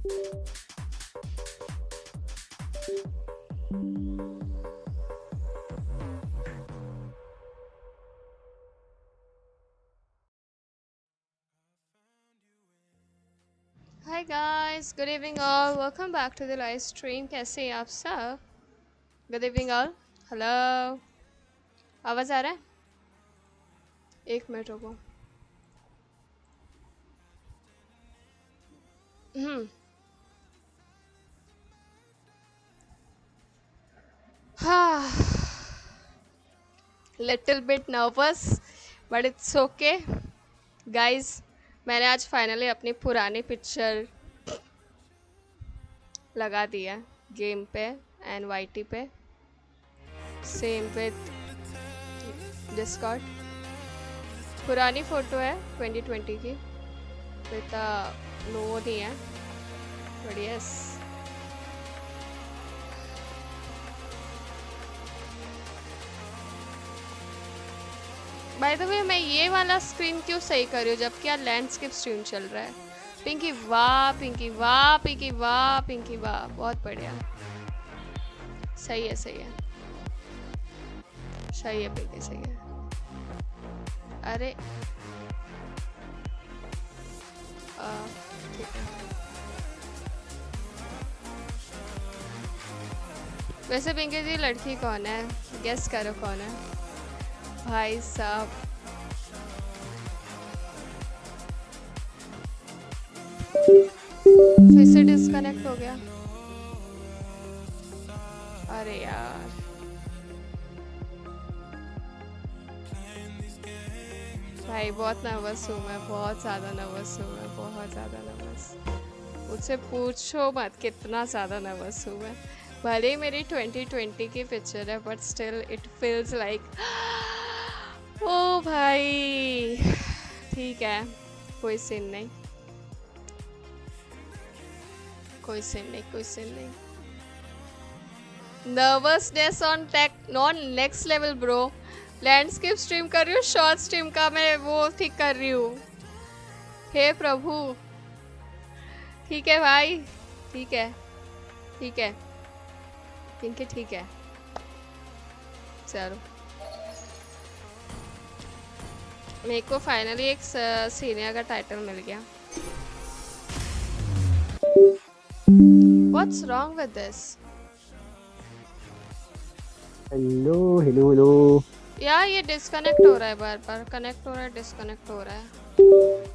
Hi guys, good evening all. Welcome back to the live stream. कैसे हैं आप सब? Good evening all. Hello. आवाज आ रहा है? एक मिनट रुको. Little bit nervous, but it's okay. Guys, मैंने आज फाइनली अपनी पुरानी पिक्चर लगा दी है गेम पे एंड वाईटी पे. Same with Discord. पुरानी फ़ोटो है 2020 की. इतना लो नहीं है, but yes. By the way, मैं ये वाला स्क्रीन क्यों सही कर रही हूँ जबकि यार लैंडस्केप स्ट्रीम चल रहा है. पिंकी वाह, पिंकी वाह, पिंकी वाह, पिंकी वाह, बहुत बढ़िया. सही है, सही है, सही है पिंकी, सही है. अरे ठीक है. वैसे पिंकी जी लड़की कौन है? गेस करो कौन है भाई साहब. फिर से डिस्कनेक्ट हो गया. अरे यार, भाई बहुत नर्वस हूँ मैं, बहुत ज़्यादा नर्वस हूँ मैं, बहुत ज़्यादा नर्वस. मुझसे पूछो मत कितना ज़्यादा नर्वस हूँ मैं. भले ही मेरी 2020 की पिक्चर है but still it feels like oh भाई. ठीक है, कोई सीन नहीं, कोई सीन नहीं, कोई सीन नहीं. Nervousness on take non next level bro. Landscape stream कर रही हूँ, शॉर्ट स्ट्रीम का मैं वो ठीक कर रही हूँ. हे प्रभु. ठीक है भाई, ठीक है, ठीक है पिंकी, ठीक है. चलो, मेरे को फाइनली एक सीनियर का टाइटल मिल गया. What's wrong with this? Hello hello hello. यार ये डिस्कनेक्ट हो रहा है, बार बार कनेक्ट हो रहा है, डिस्कनेक्ट हो रहा है.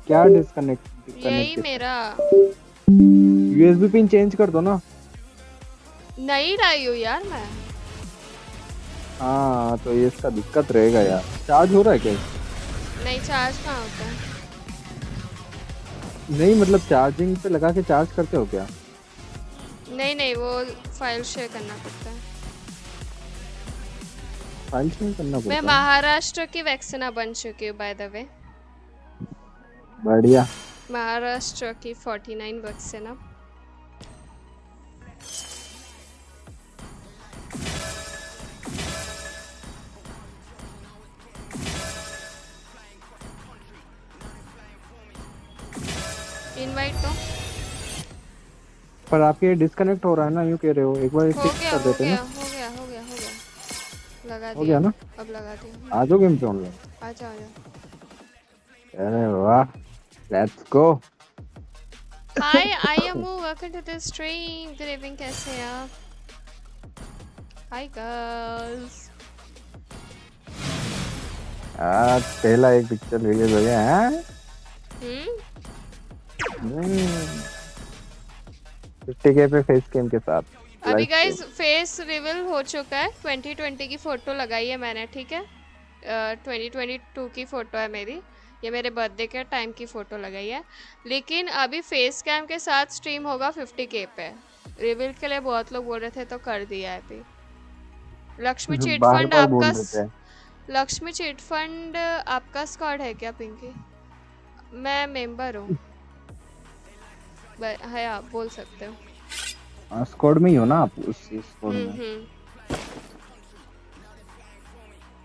क्या डिस्कनेक्ट? यही मेरा. यूएसबी पिन चेंज कर दो ना. नहीं लाई हूँ यार मैं. हाँ तो ये इसका दिक्कत रहेगा यार. चार्ज हो रहा है क्या? नहीं, चार्ज कहाँ होता है? नहीं मतलब चार्जिंग पे लगा के चार्ज करते हो क्या? नहीं नहीं, वो फाइल शेयर करना पड़ता है. फाइल शेयर करना पड़ता मैं है. महाराष्ट्र की वैक्सीना बन चुकी हूँ बाय द वे. बढ़िया. महाराष्ट्र की 49 वैक्सीना. इनवाइट तो पर आपके डिस्कनेक्ट हो रहा है ना, यूँ कह रहे हो. एक बार हो फिक्स गया, कर हो देते गया, हैं. हो गया, हो गया, हो गया. लगा हो दिया गया ना. अब, लगा दिया. आ जाओ गेम पे ऑनलाइन. आ जाओ, आ जाओ. अरे वाह, let's go. Hi I am welcome to the stream. Good evening, कैसे हैं आप? Hi girls. आज पहला एक पिक्चर रिलीज हो गया है. 50K पे फेस कैम के साथ. अभी गाइस फेस रिवील हो चुका है. 2020 की फ़ोटो लगाई है मैंने, ठीक है. 2022 की फ़ोटो है मेरी. ये मेरे बर्थडे के टाइम की फ़ोटो लगाई है. लेकिन अभी फेस कैम के साथ स्ट्रीम होगा 50K पे. रिवील के लिए बहुत लोग बोल रहे थे तो कर दिया है अभी. लक्ष्मी चिट बार फंड बार बोल आपका देते हैं. लक्ष्मी चिट फंड आपका स्क्वाड है क्या पिंकी? मैं मेंबर हूँ. है, आप बोल सकते हो. स्क्वाड में ही हो ना आप? उस स्क्वाड में.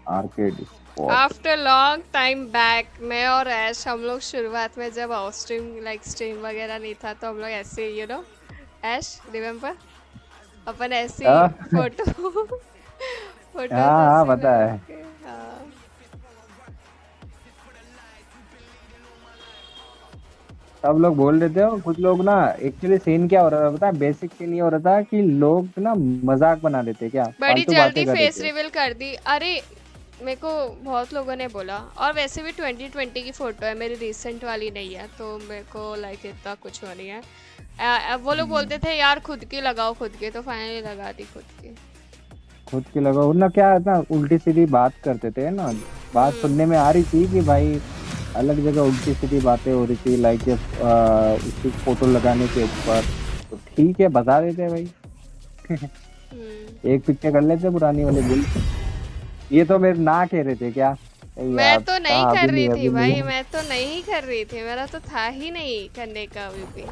Arcade squad. After long time back मैं और ऐश, हम लोग शुरुआत में जब स्ट्रीम वगैरह नहीं था तो हम लोग ऐसे ऐश रिमेम्बर अपन ऐसी हाँ फोटो फोटोज हाँ ऐसे पता लगा है। के हाँ। सब लोग बोल रहे थे और कुछ लोग ना, एक्चुअली सीन क्या हो रहा था पता है, बेसिक सीन ये हो रहा था कि लोग ना मजाक बना रहे थे, क्या बड़ी फालतू बातें जल्दी कर रहे फेस थे। रिवील कर दी अरे। मेरे को बहुत लोगों ने बोला, और वैसे भी 2020 की फोटो है मेरी, रिसेंट वाली नहीं है, तो मेरे को लाइक इतना कुछ हो नहीं है। वो लोग बोलते थे यार खुद की लगाओ खुद की, तो फाइनली लगा दी खुद की। खुद की लगाओ ना, क्या है ना, उल्टी सीधी बात करते थे ना। बात सुनने में आ रही थी कि भाई अलग जगह उल्टी सीधी बातें हो रही थी, लाइक उसकी फोटो लगाने के ऊपर। तो ठीक है, बता देते भाई। हम्म। एक पिक्चर कर लेते पुरानी वाली बिल। ये तो मेरे ना कह रहे थे क्या, "ए मैं यार तो नहीं कहाँ, कर अभी रही नहीं थी अभी भाई, नहीं"। मैं तो नहीं कर रही थी, मेरा तो था ही नहीं करने का अभी भी,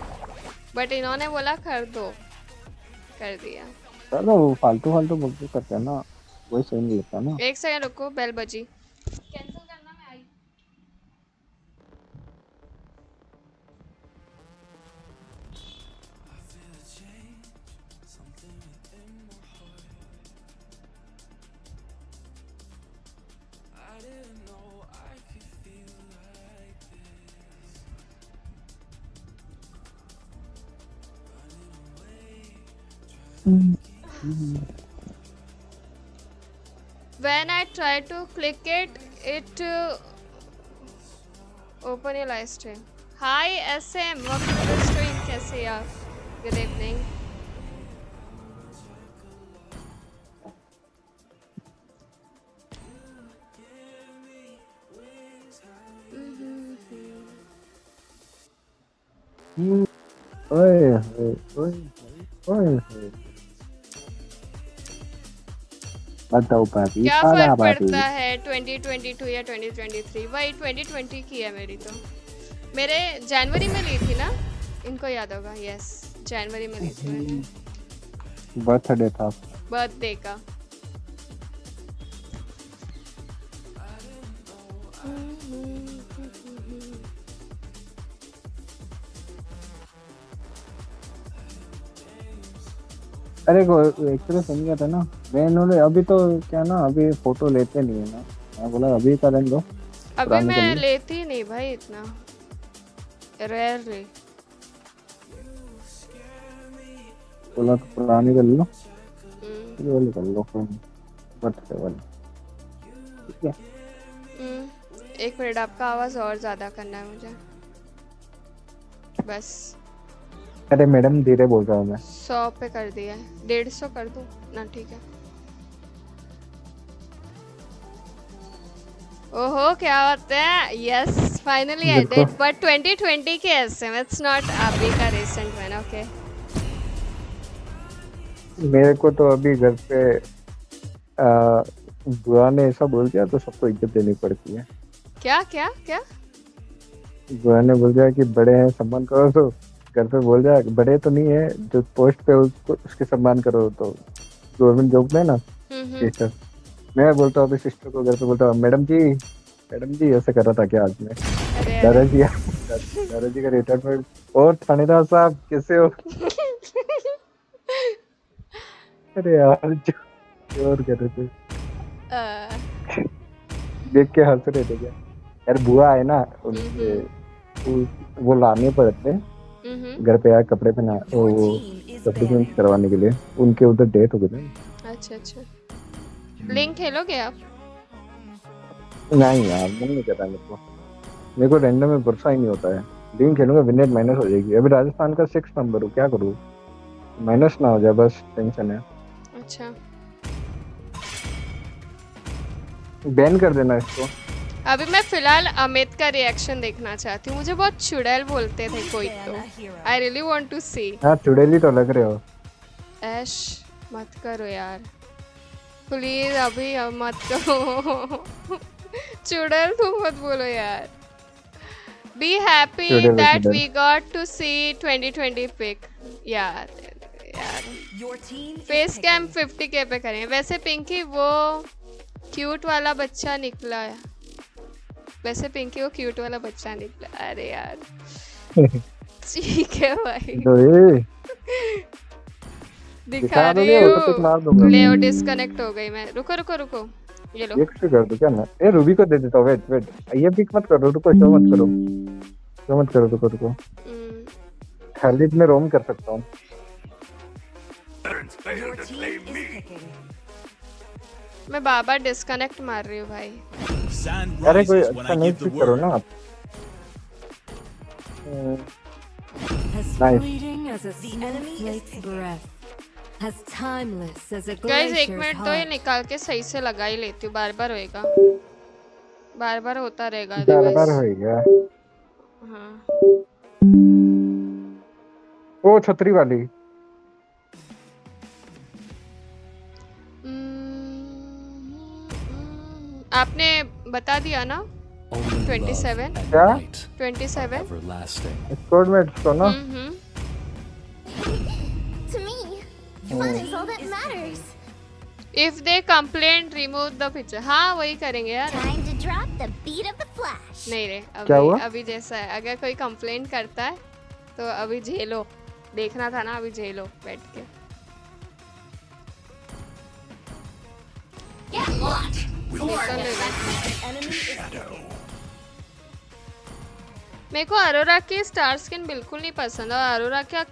बट इन्होंने बोला कर दो, कर दिया। चलो फालतू फालतू बोलते करते हैं ना, वही सही नहीं लगता ना। एक सेकंड रुको, बेल बजी, कैंसिल करना, मैं आई। When I try to click it, it open your live stream. Hi SM, welcome to the stream. कैसे हैं आप? Good evening. ओए ओए ओए ओए ओए। बताओ पापी, क्या पाला फर्क पापी। पड़ता है 2022 या 2023? वही 2020 की है मेरी तो। मेरे जनवरी में ली थी ना, इनको याद होगा, यस जनवरी में ली थी मैंने, बर्थडे था। बर्थडे का। अरे को एक्चुअली सुन गया था ना, मैं इन्होंने अभी तो क्या ना, अभी फोटो लेते नहीं है ना। मैं बोला अभी करें दो, अभी पुरानी कर मैं लो। लेती नहीं भाई इतना, रेयरली। बोला तो पुरानी कर लो, ये वाली कर लो फिर, बर्थडे वाली। ठीक है। एक मिनट, आपका आवाज और ज्यादा करना है मुझे, बस। अरे मैडम धीरे बोल रहा हूँ मैं। 100 पे कर दिया है, 150 कर दूं ना? ठीक है। ओहो क्या होता है, यस फाइनली आई देखो डिड, बट 2020 के ऐसे, इट्स नॉट अभी का रिसेंट मैन, ओके। मेरे को तो अभी घर पे बुआ ने ऐसा बोल दिया तो सबको इज्जत देनी पड़ती है। क्या क्या क्या? बुआ ने बोल दिया कि बड़े हैं सम्मान करो, तो घर पे बोल दिया बड़े तो नहीं है जो पोस्ट पे उसको उसके सम्मान करो। तो गवर्नमेंट जॉब में ना सिस्टर, मैं बोलता हूँ अभी सिस्टर को घर पे बोलता हूँ मैडम जी ऐसे कर रहा था क्या आज मैं। अरे अरे दादाजी का रिटायरमेंट। और थानेदार साहब कैसे हो। अरे यार जोर कर रहे थे, देख के हंस रहे थे क्या। यार बुआ है ना, उनके वो लाने पड़ते हैं घर पे यार, कपड़े पहना वो कपड़े चेंज करवाने के लिए। उनके उधर डेथ हो गई थी। अच्छा अच्छा, लिंक खेलोगे आप? नहीं यार मन नहीं करता मेरे को रैंडम में भरोसा ही नहीं होता है। लिंक खेलूंगा विनेट माइनस हो जाएगी। अभी राजस्थान का 6 नंबर हूँ, क्या करूँ, माइनस ना हो जाए बस टेंशन है। अच्छा, बैन कर देना इसको। अभी मैं फिलहाल अमित का रिएक्शन देखना चाहती हूँ, मुझे बहुत चुड़ैल बोलते थे कोई तो, आई रियली वांट टू सी। हाँ चुड़ैली तो लग रहे हो। ऐश मत करो यार प्लीज, अभी अब मत करो चुड़ैल तो मत बोलो यार। बी हैप्पी चुड़ैल दैट चुड़ैल। We got to see 2020 pick यार। फेस कैम 50K पे करें। वैसे पिंकी वो क्यूट वाला बच्चा निकला है, वैसे पिंकी वो क्यूट वाला बच्चा निकला। अरे यार ठीक है भाई। तो ये दिखा दिखा रही दोगे वो तो पिक मार दूंगा हूँ। ले मैं। डिस्कनेक्ट हो गई मैं। रुको रुको रुको, ये लो। एक से कर दो क्या ना, ए रूबी को दे देता हूँ, वेट वेट, ये पिक मत करो, रुको, शो मत करो, शो मत करो, रुको रुको, हम्म, खालिद में रोम कर सकता हूँ। मैं बाबा डिस्कनेक्ट मार रही हूँ भाई। अरे कोई अच्छा नहीं पिक करो ना आप। As Nice. fleeting as a snowflake's breath, as timeless as a guys एक glacier's मिनट तो ये heart. निकाल के सही से लगा ही लेती हूँ, बार बार होएगा, बार बार होता रहेगा बार बार अदरवाइज। हो गया। हाँ वो छतरी वाली। आपने बता दिया ना 27 क्या 27 स्कोर में तो ना To me, fun is all that matters. If they complaint remove the picture. हाँ वही करेंगे यार। Time to drop the beat of the flash. नहीं रे क्या हुआ? अभी जैसा है, अगर कोई कंप्लेंट करता है तो अभी झेलो, देखना था ना, अभी झेलो बैठ के। Get locked. निकल ले लो। Enemy is मेरे को अरोरा की स्टार स्किन बिल्कुल नहीं पसंद, और अरोरा क्या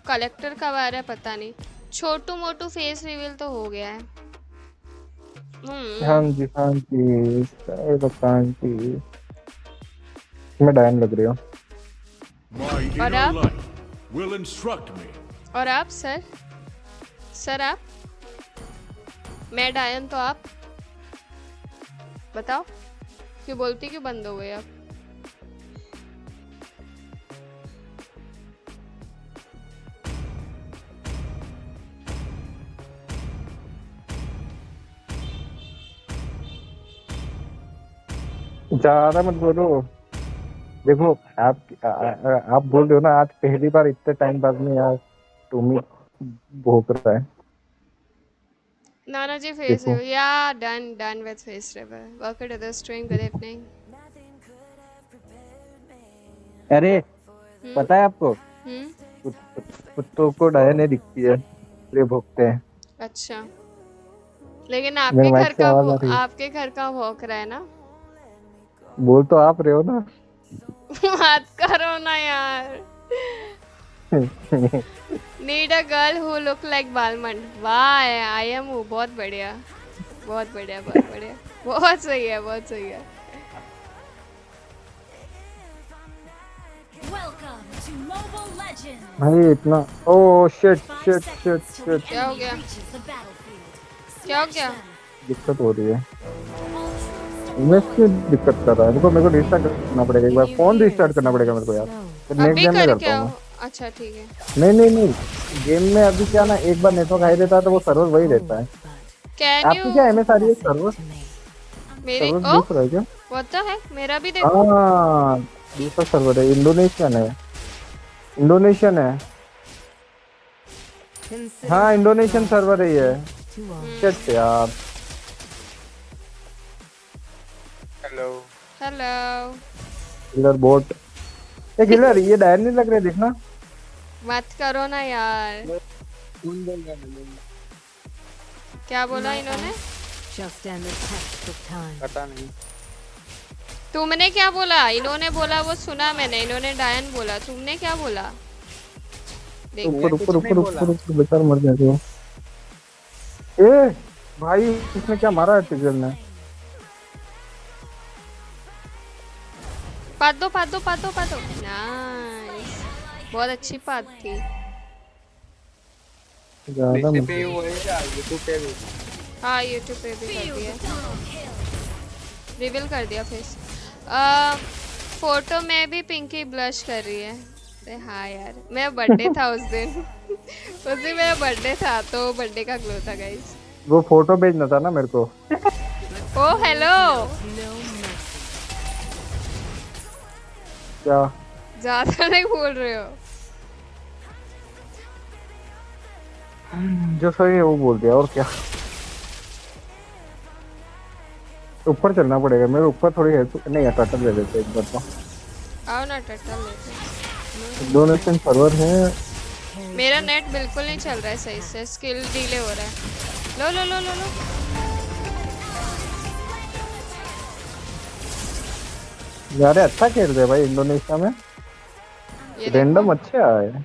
कलेक्टर कब आ रहा है पता नहीं। छोटू मोटू फेस रिवील तो हो गया है। हाँ जी हाँ जी, ये तो शांति। मैं डायन लग रही हूँ। और आप? और आप सर? सर आप? मैं डायन तो आप? बताओ क्यों बोलती, क्यों बंद हो गए आप? ज्यादा मत बोलो। देखो आप बोल रहे हो ना, आज पहली बार इतने टाइम बाद में यार टूमी भोग रहा है। नाना जी फेस देखो। या done with face river. Work at the string good evening. अरे पता है आपको, कुत्तों को डायन नहीं दिखती है, ये भोगते हैं। अच्छा लेकिन मेरे माइक से आवाज आ रही है। आपके घर का भौंक रहा है ना। बोल तो आप रहे हो ना। बात करो ना यार। Need a girl who look like बालमंड। वाह आई एम हूँ, बहुत बढ़िया बहुत बढ़िया बहुत बढ़िया, बहुत सही है बहुत सही है। welcome to Mobile Legends. भाई इतना, oh shit shit shit shit, क्या हो गया? Reaches the battlefield. क्या हो गया? दिक्कत हो रही है। मैं क्यों दिक्कत कर रहा है? देखो मेरे को रिस्टार्ट करना पड़ेगा, एक बार फोन रिस्टार्ट करना पड़ेगा मेरे को यार, फिर नेक्स्ट अभी गेम में कर करता क्या हूँ हो? अच्छा ठीक है। मैं। नहीं गेम में अभी क्या ना, एक बार नेटवर्क हाई रहता है तो वो सर्वर वही रहता है। कैन आपकी यू क्या एमएस आ रही है? सर्वर मेरी सर्वर ओ दूसरा है क्या? व्हाट द हेक, मेरा भी देखो। हाँ दूसरा सर्वर है, इंडोनेशियन है, इंडोनेशियन है। हाँ इंडोनेशियन सर्वर है ये। शिट यार। हेलो हेलो किलर बोट, ये किलर, ये डायन नहीं लग रहे, देखना। मत करो ना यार। क्या बोला इन्होंने? Just in the test of time. पता नहीं। तुमने क्या बोला? इन्होंने बोला वो सुना मैंने, इन्होंने डायन बोला, तुमने क्या बोला? देख ऊपर ऊपर ऊपर ऊपर ऊपर बेचारा मर जाएगा। ए भाई इसने क्या मारा है टिगर ने? पात दो नाइस, बहुत अच्छी बात थी। ज्यादा पीसी मत। पे वो है क्या यूट्यूब पे भी? हाँ यूट्यूब पे भी कर दिया, रिवील कर दिया फेस। फोटो में भी पिंकी ब्लश कर रही है। अरे हाँ यार मेरा बर्थडे था उस दिन उस दिन मेरा बर्थडे था, तो बर्थडे का ग्लो था गाइस। वो फोटो भेजना था ना मेरे को। ओ हेलो, क्या ज्यादा नहीं बोल रहे हो? जो सही है वो बोल दिया, और क्या। ऊपर चलना पड़ेगा मेरे, ऊपर थोड़ी हेल्प नहीं है, टर्टल ले लेते एक बार तो। आओ ना टटल लेते हैं। इंडोनेशियन सर्वर है, carries मेरा with नेट बिल्कुल नहीं चल रहा है सही से, स्किल डिले हो रहा है। लो लो लो लो लो। यार अच्छा खेल रहे भाई इंडोनेशिया में, ये रैंडम देखो अच्छे आए।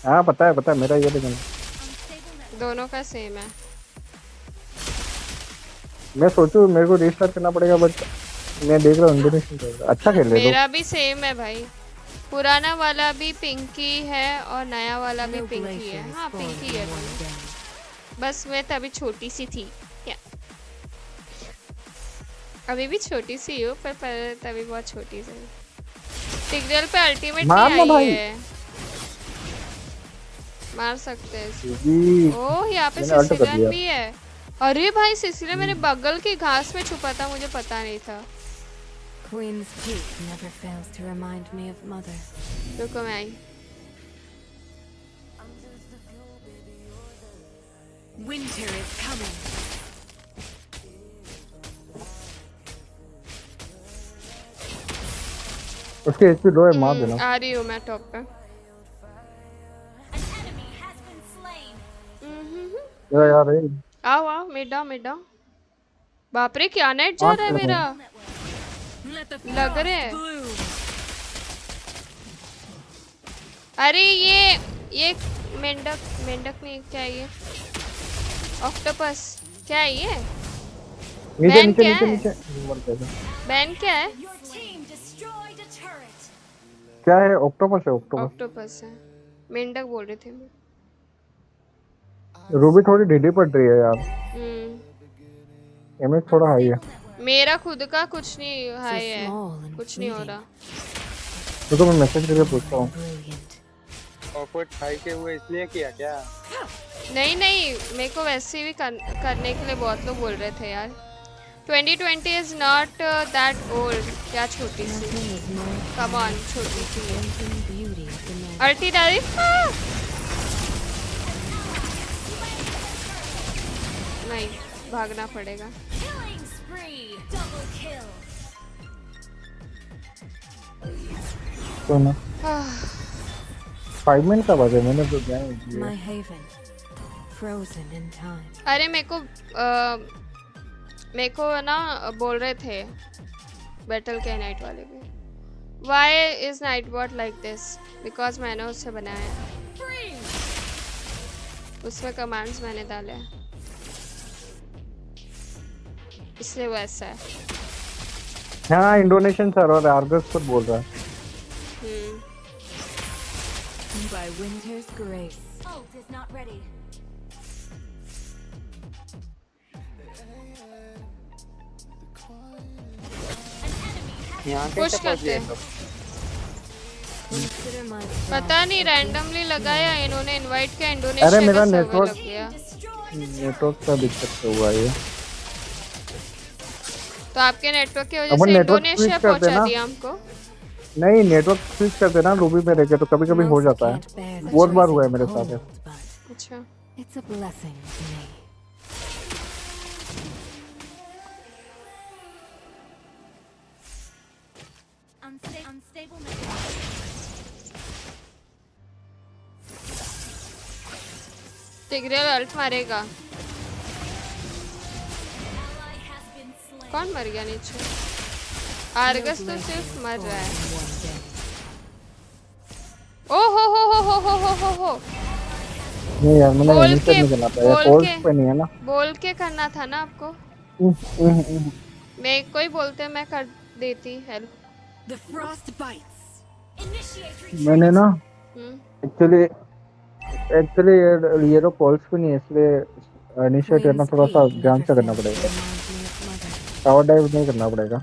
हाँ पता है मेरा ये देखो। दोनों का सेम है। मैं सोचूं मेरे को रीस्टार्ट करना पड़ेगा बट मैं देख रहा हूँ इंडोनेशिया खेल रहा है। अच्छा खेल रहे लोग। मेरा भी सेम है भाई, पुराना वाला भी पिंकी है और नया वाला भी no पिंकी glacier है। is हाँ formed पिंकी है in one दोनों। day. बस मैं तभी छोटी सी थी क्या, अभी भी छोटी सी हूँ पर तभी बहुत छोटी सी हूँ। सिग्नल पे अल्टीमेट मार नहीं ना आई भाई। है, मार सकते हैं इसको। जी ओह यहाँ पे मैंने अल्ट कर सिसिलियन दिया। भी है। अरे भाई सिसिलियन मेरे बगल की घास में छुपा था, मुझे पता नहीं था। Queen's Peak never fails to remind me of mother. रुको मैं आई। Winter is coming. उसके एचपी लो है, मार देना। आ रही हूँ मैं टॉप पे। An enemy has been slain. यार ये आओ आओ मिड आओ मिड आओ। बाप रे क्या नेट जा पांच रहा है तरफ मेरा, Let the लग frost रहे हैं। bloom. अरे ये मेंढक मेंढक नहीं, क्या है ये, ऑक्टोपस क्या है ये, नीचे बैन नीचे क्या नीचे है? नीचे मर गया। बैन क्या है? Your team destroyed a turret. क्या है? ऑक्टोपस है ऑक्टोपस। ऑक्टोपस है, मेंढक बोल रहे थे मैं। रूबी थोड़ी ढीली पड़ रही है यार, हम्म एमएच थोड़ा हाई है। मेरा खुद का कुछ नहीं So हाई है, small and कुछ नहीं हो fleeting. रहा। तो मैं मैसेज करके पूछता हूँ। Brilliant. ऑफर्ड हाई के हुए इसलिए किया क्या? नहीं नहीं मेरे को वैसे भी करने के लिए बहुत लोग बोल रहे थे यार। 2020 इज नॉट दैट ओल्ड। क्या छोटी सी, Nothing is more come on छोटी सी है। wanting beauty of the night. अल्टी डाली। नहीं भागना पड़ेगा। Killing spree. Double kill. तो ना 5 मिनट का बजे मैंने तो क्या My haven, frozen in time. अरे मेरे को ना बोल रहे थे बैटल के नाइट वाले भी, Why is Nightbot like this? Because मैंने उससे बनाया है, उसमें कमांड्स मैंने डाले हैं इसलिए वो ऐसा है। हाँ इंडोनेशियन सर और आर्गस खुद बोल रहा है। By winter's grace. Ult is not ready. यहाँ पुश कैसे पहुँच करते गए हैं। तो? Consider my पता नहीं रैंडमली लगाया इन्होंने, इनवाइट किया, अरे इंडोनेशिया मेरा का सर्वर नेटवर्क लग गया। नेटवर्क का दिक्कत तो हुआ है। तो आपके नेटवर्क की वजह अपन से नेटवर्क इंडोनेशिया स्विच करते पहुंचा ना। दिया हमको। नहीं नेटवर्क स्विच करते ना रूबी में रहकर तो कभी कभी हो Most जाता है। can't bear the बहुत बार हुआ है choice मेरे of साथ। cold, but अच्छा it's a blessing to me. Unstable network. Tigreal ult मारेगा। Ally has been slain. कौन मर गया नीचे? आर्गस तो सिर्फ मर रहा है। In one day. ओ हो नहीं यार मैंने बोल इनिशिएट के नहीं करना पड़ेगा, बोल कॉल्स के पे नहीं है ना। बोल के करना था ना आपको। मैं कोई बोलते मैं कर देती help. The frost bites. Initiate retreat. मैंने ना हम्म एक्चुअली ये तो कॉल्स पे नहीं है इसलिए इनिशिएट करना Queen's थोड़ा सा Peak ध्यान never से करना fails to पड़ेगा। remind me of mother. Tower dive नहीं करना पड़ेगा।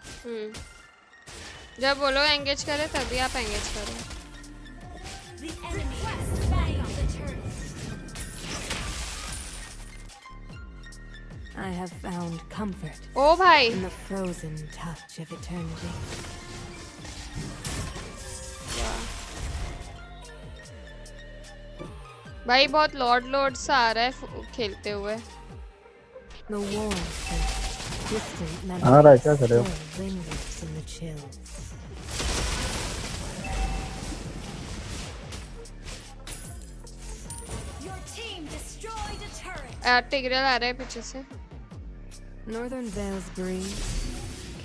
जब बोलो एंगेज करे तभी आप एंगेज करो। The enemy has banged the turret. I have found comfort ओ भाई in the frozen touch of eternity. भाई बहुत लॉर्ड सा आ रहा है खेलते हुए। The warmth of distant आ रहा है, क्या memories कर रहे हो? still lingers in the chill. टिग्रेल आ रहा है पीछे से। Northern Vale's breeze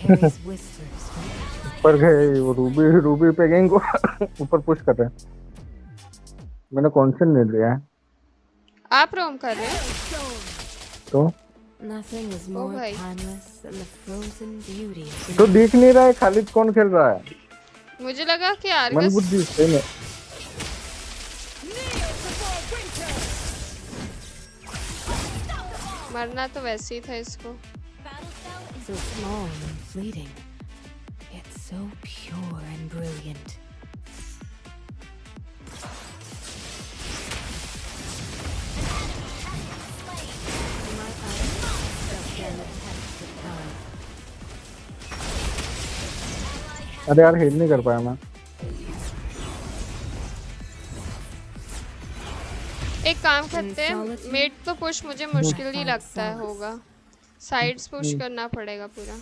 carries whispers from ancient ऊपर गए वो रूबी पे गए को ऊपर पुश कर रहे हैं। मैंने कॉन्सेंट नहीं लिया है आप रोम कर रहे हैं? तो Nothing is ओ more भाई timeless than the frozen beauty of the तो दिख नहीं रहा है खालिद कौन खेल रहा है मुझे लगा कि मन आर्गस बुद्धि सही में मरना तो वैसे ही था इसको। so small and fleeting, yet so pure and brilliant. My eyes shall stand the test of time. अरे यार हेल नहीं कर पाया मैं एक काम करते हैं, मिड तो पुश मुझे मुश्किल ही लगता है होगा, साइड्स पुश करना पड़ेगा पूरा।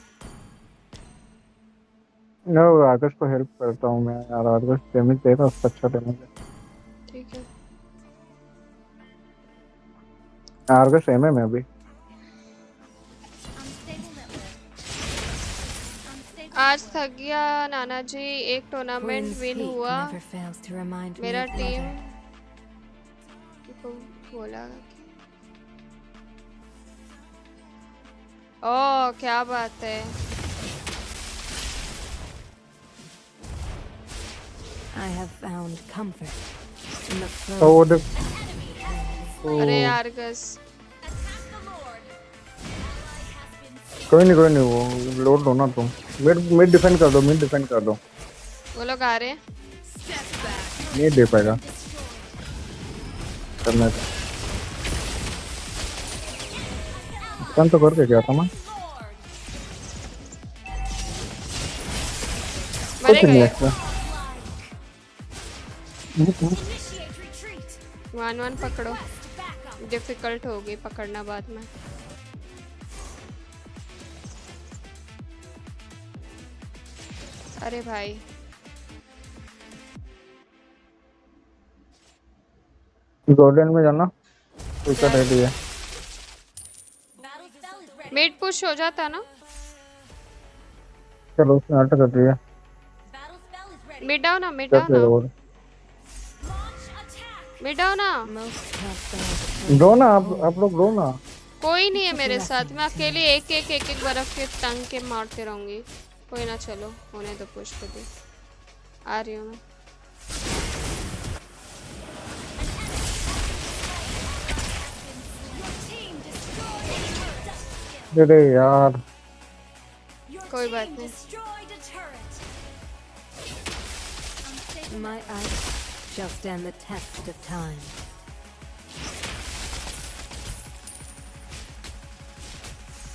नो आकाश को हेल्प करता हूँ मैं यार आकाश डैमेज दे रहा है अच्छा डैमेज ठीक है आकाश एमए में अभी आज थक गया नाना जी। एक टूर्नामेंट Twins' विन heat हुआ never fails to remind me मेरा of टीम mother. को बोला ओ क्या बात है। I have found comfort in the तो वो frozen. देख अरे यार गस कोई नहीं वो लोड लो ना तुम मिड डिफेंड कर दो मिड डिफेंड कर दो वो लोग आ रहे हैं। नहीं दे पाएगा करना था कौन तो करके क्या था मैं कुछ नहीं है इसमें 1-1 पकड़ो, डिफिकल्ट होगी पकड़ना बाद में। अरे भाई गोल्डन में जाना विकेट रेडी है मिड पुश हो जाता ना। चलो उसने अटक कर दिया मिड डाउन ना मिड कर डाउन दे ना वो मिड डाउन ना। Most have found दो ना आप लोग दो ना कोई नहीं है मेरे साथ, मैं अकेली एक बर्फ के टंग के मारते रहूंगी। कोई ना चलो होने दो पुश पे भी आ रही हूँ मैं। अरे यार कोई बात नहीं my eyes shall stand the test of time.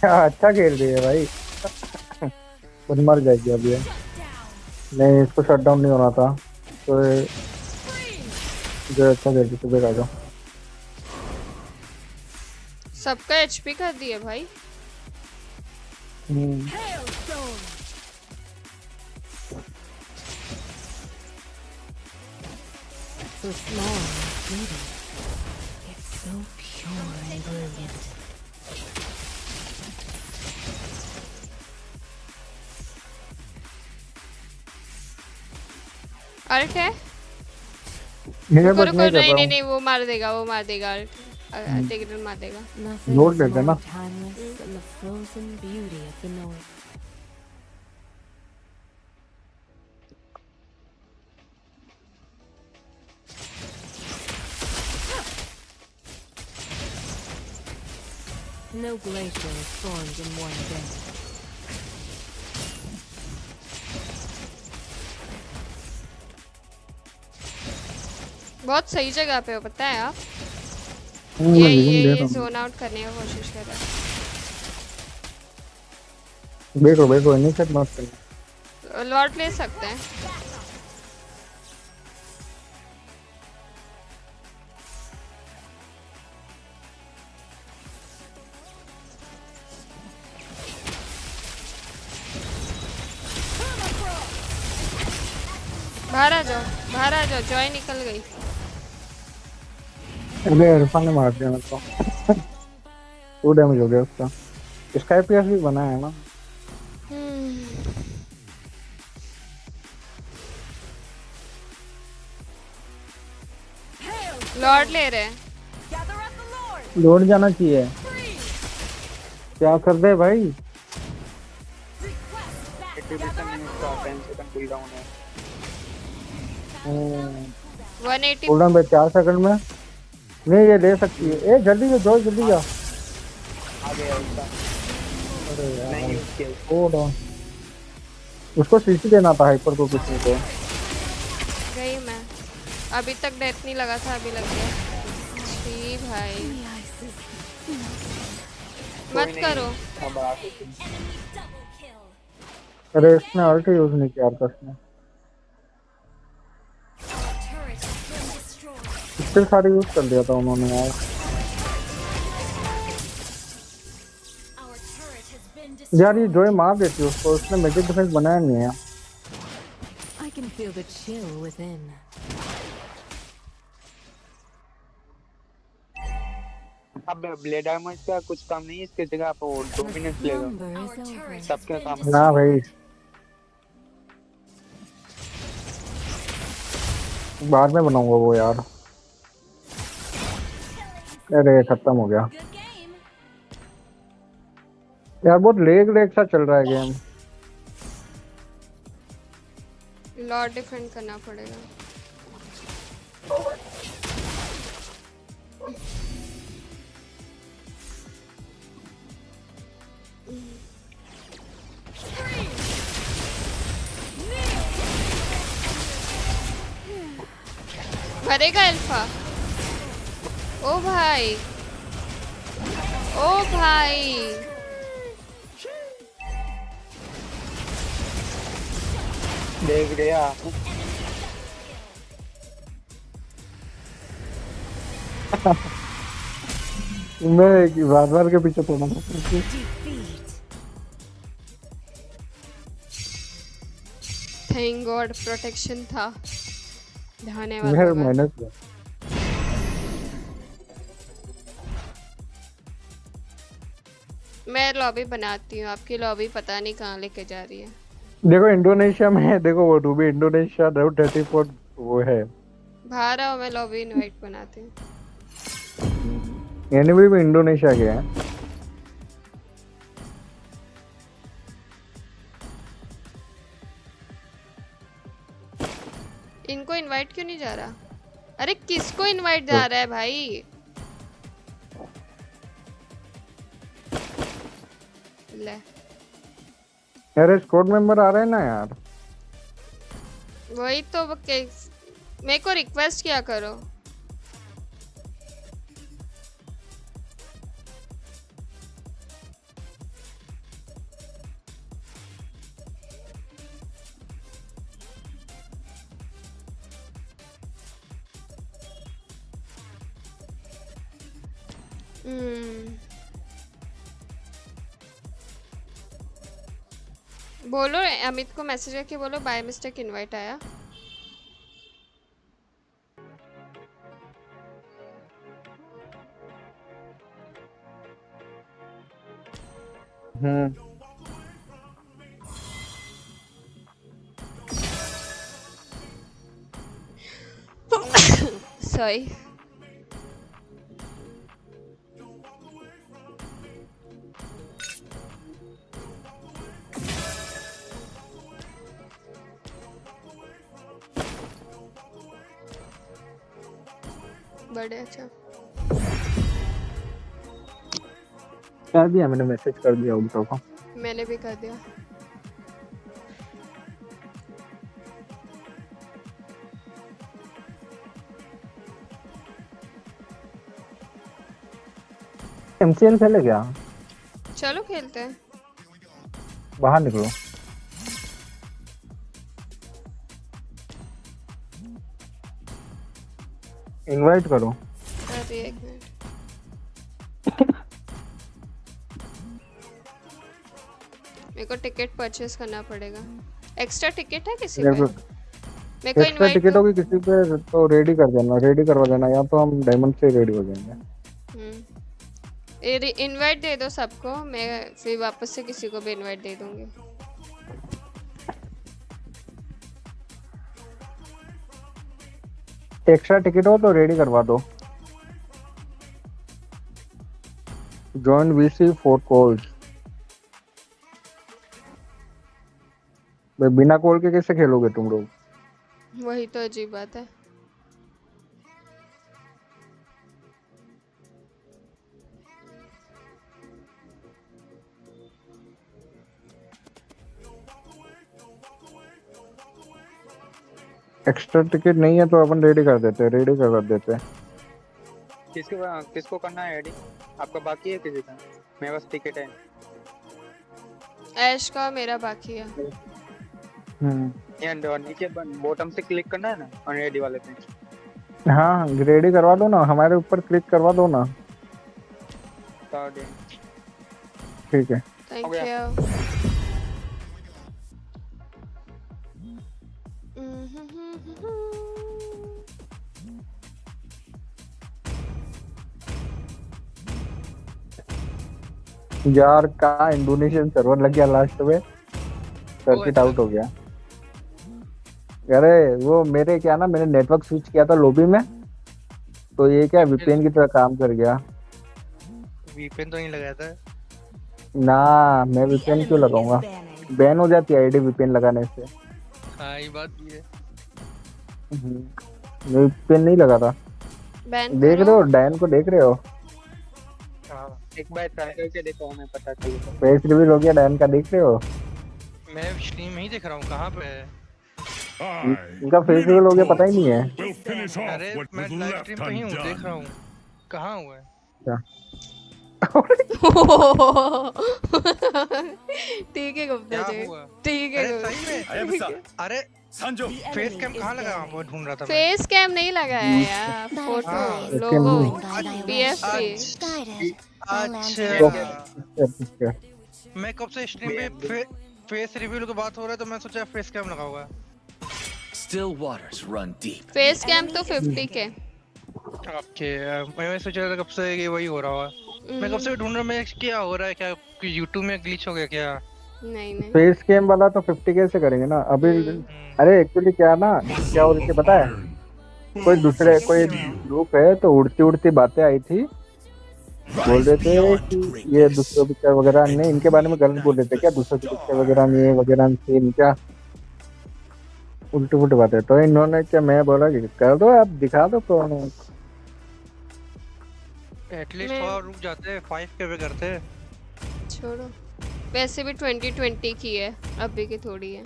अच्छा खेल रही है भाई खुद मर जाएगी अभी ये। नहीं इसको शट डाउन नहीं होना था तो जो अच्छा खेल रही सुबह आ जाओ सबका एचपी कर दिए भाई। So small and fleeting, yet so pure and brilliant. Alt है मेरे रुको बस रुको नहीं कर नहीं रहा नहीं हूँ नहीं वो मार देगा अल्ट टिग्रेल मार देगा। Nothing Lord is लेते more ना। timeless than the frozen beauty of the north. No glacier is formed in one day. बहुत सही जगह पे हो पता है आप। मैं ये लिविंग दे ये रहा हूँ जोन आउट करने की कोशिश कर रहा देखो नहीं सेट मत करना है। लॉर्ड ले सकते हैं। बाहर आ जाओ जॉय निकल गई। अरे इरफान ने मार दिया मेरे को 2 डैमेज हो गया उसका। स्काई पीएस भी बना है ना। लॉर्ड ले रहे हैं। Gather at the Lord. लौट जाना चाहिए। Free. क्या कर दे भाई। Request back. 80% नहीं उसका 10 सेकंड कूल डाउन है। 180 कूल डाउन पे 4 सेकंड में नहीं ये ले सकती है। ए जल्दी जा जो जल्दी जा। आ गया उसका। अरे नहीं यार यूज किया। Hold on. उसको सीसी देना था हाइपर को किसी को। गई मैं। अभी तक डेथ नहीं लगा था, अभी लग गया। जी भाई मत करो। अब आ सकते हैं। Enemy double kill. अरे इसने अल्ट यूज नहीं किया था इसने। Our turret has been destroyed. इतने सारे यूज कर दिया था उन्होंने यार। Our turret has been यार ये destroyed. जो मार देती है उसको, उसने मैजिक डिफेंस बनाया नहीं है। I can feel the chill within. अब ब्लेड आर्मर का कुछ काम नहीं है, इसके जगह आप वो डोमिनेंस ले लो। Slumber Our is over. turret has सबके been काम ना भाई destroyed. बाद में बनाऊंगा वो यार। अरे खत्म हो गया Good game. यार। बहुत लेग लेग सा चल रहा है गेम। लॉर्ड डिफेंड करना पड़ेगा। भरेगा अल्फा। ओ भाई, ओ भाई। देख गया। मैं बार के पीछे पड़ा था। Defeat. थैंक गॉड प्रोटेक्शन था। धन्यवाद मेरे भगवान। मेहनत किया। मैं लॉबी बनाती हूँ, आपकी लॉबी पता नहीं कहाँ लेके जा रही है। देखो इंडोनेशिया में है, देखो वो रूबी इंडोनेशिया राउट 34 वो है। बाहर आओ, मैं लॉबी इनवाइट बनाती हूँ। एनिमी भी इंडोनेशिया के हैं। इनको इनवाइट क्यों नहीं जा रहा? अरे किसको इनवाइट जा रहा है भाई? ले यार स्क्वाड मेंबर आ रहे हैं ना यार। वही तो मेरे को रिक्वेस्ट किया करो। बोलो अमित को मैसेज करके बोलो बाय मिस्टेक इनवाइट आया। सॉरी। बड़े अच्छा कर दिया मैंने, मैसेज कर दिया उनको को। मैंने भी कर दिया। एमसीएल खेले क्या? चलो खेलते हैं। बाहर निकलो। इनवाइट करो। अरे एक मिनट। मेरे को टिकट परचेस करना पड़ेगा। एक्स्ट्रा टिकट है किसी पे? मेरे को एक्स्ट्रा इनवाइट टिकट होगी किसी पे तो रेडी कर देना, रेडी करवा देना, या तो हम डायमंड से रेडी हो जाएंगे। इनवाइट दे दो सबको, मैं फिर वापस से किसी को भी इनवाइट दे दूंगी। एक्स्ट्रा टिकट हो तो रेडी करवा दो। Join VC 4 calls. भाई बिना कॉल के कैसे खेलोगे तुम लोग? वही तो अजीब बात है। एक्स्ट्रा टिकट नहीं है तो अपन रेडी कर देते हैं, रेडी कर देते हैं। किसको करना है रेडी? आपका बाकी है किसी का? मेरे पास टिकट है। ऐश का मेरा बाकी है। ये नीचे बॉटम से क्लिक करना है ना रेडी वाले पे। हाँ रेडी करवा दो ना, हमारे ऊपर क्लिक करवा दो ना। ठीक है, थैंक यू। यार का इंडोनेशियन सर्वर लग गया लास्ट में, सर्किट आउट हो गया। अरे वो मेरे क्या ना, मैंने नेटवर्क स्विच किया था लॉबी में, तो ये क्या वीपीएन की तरह काम कर गया। वीपीएन तो नहीं लगाया था ना, मैं वीपीएन क्यों लगाऊंगा? बैन हो जाती है आईडी वीपीएन लगाने से। हाँ ये बात भी है। मैं वीपीएन नहीं लगा था। देख रहे हो डैन को, देख रहे हो? एक बार ट्राई करके देखो, हमें पता चलेगा। फेस रिवील हो गया डैन का, देख रहे हो? मैं स्ट्रीम में ही देख रहा हूँ, कहाँ पे है? इनका फेस रिवील हो गया, पता ही नहीं है। अरे मैं लाइव स्ट्रीम पे ही हूँ, देख रहा हूँ। कहाँ हुआ है? क्या? ठीक है गुप्ता जी, हुआ? ठीक है। अरे सही में? अरे फेस कैम कहाँ लगा? वो ढूंढ रहा था मैं। फेस कैम नहीं लगाया यार, फोटो लोगो पीएफपी। अच्छा मैं कब से स्ट्रीम पे फेस रिवील की बात हो रहा है तो मैं सोचा फेस कैम लगा हुआ है। Still waters run deep. Face cam तो 50 के। ओके मैं सोच रहा था कब से ये वही हो रहा हुआ। मैं कब से ढूंढ रहा, मैं क्या हो रहा है, क्या YouTube में ग्लिच हो गया क्या? नहीं नहीं, फेस कैम वाला तो 50 कैसे करेंगे ना अभी। अरे एक्चुअली क्या ना, क्या हो रही थी पता है? कोई दूसरे कोई ग्रुप है तो उड़ती उड़ती बातें आई थी, बोल रहे थे कि ये दूसरे पिक्चर वगैरह नहीं, इनके बारे में गलत बोल रहे थे क्या, दूसरे पिक्चर वगैरह नहीं वगैरह नहीं, क्या उल्टी पुल्टी बातें। तो इन्होंने क्या, मैं बोला कि कर दो आप, दिखा दो कौन। एटलीस्ट थोड़ा रुक जाते, 5K पे करते। छोड़ो, वैसे भी 2020 की है, अभी की थोड़ी है।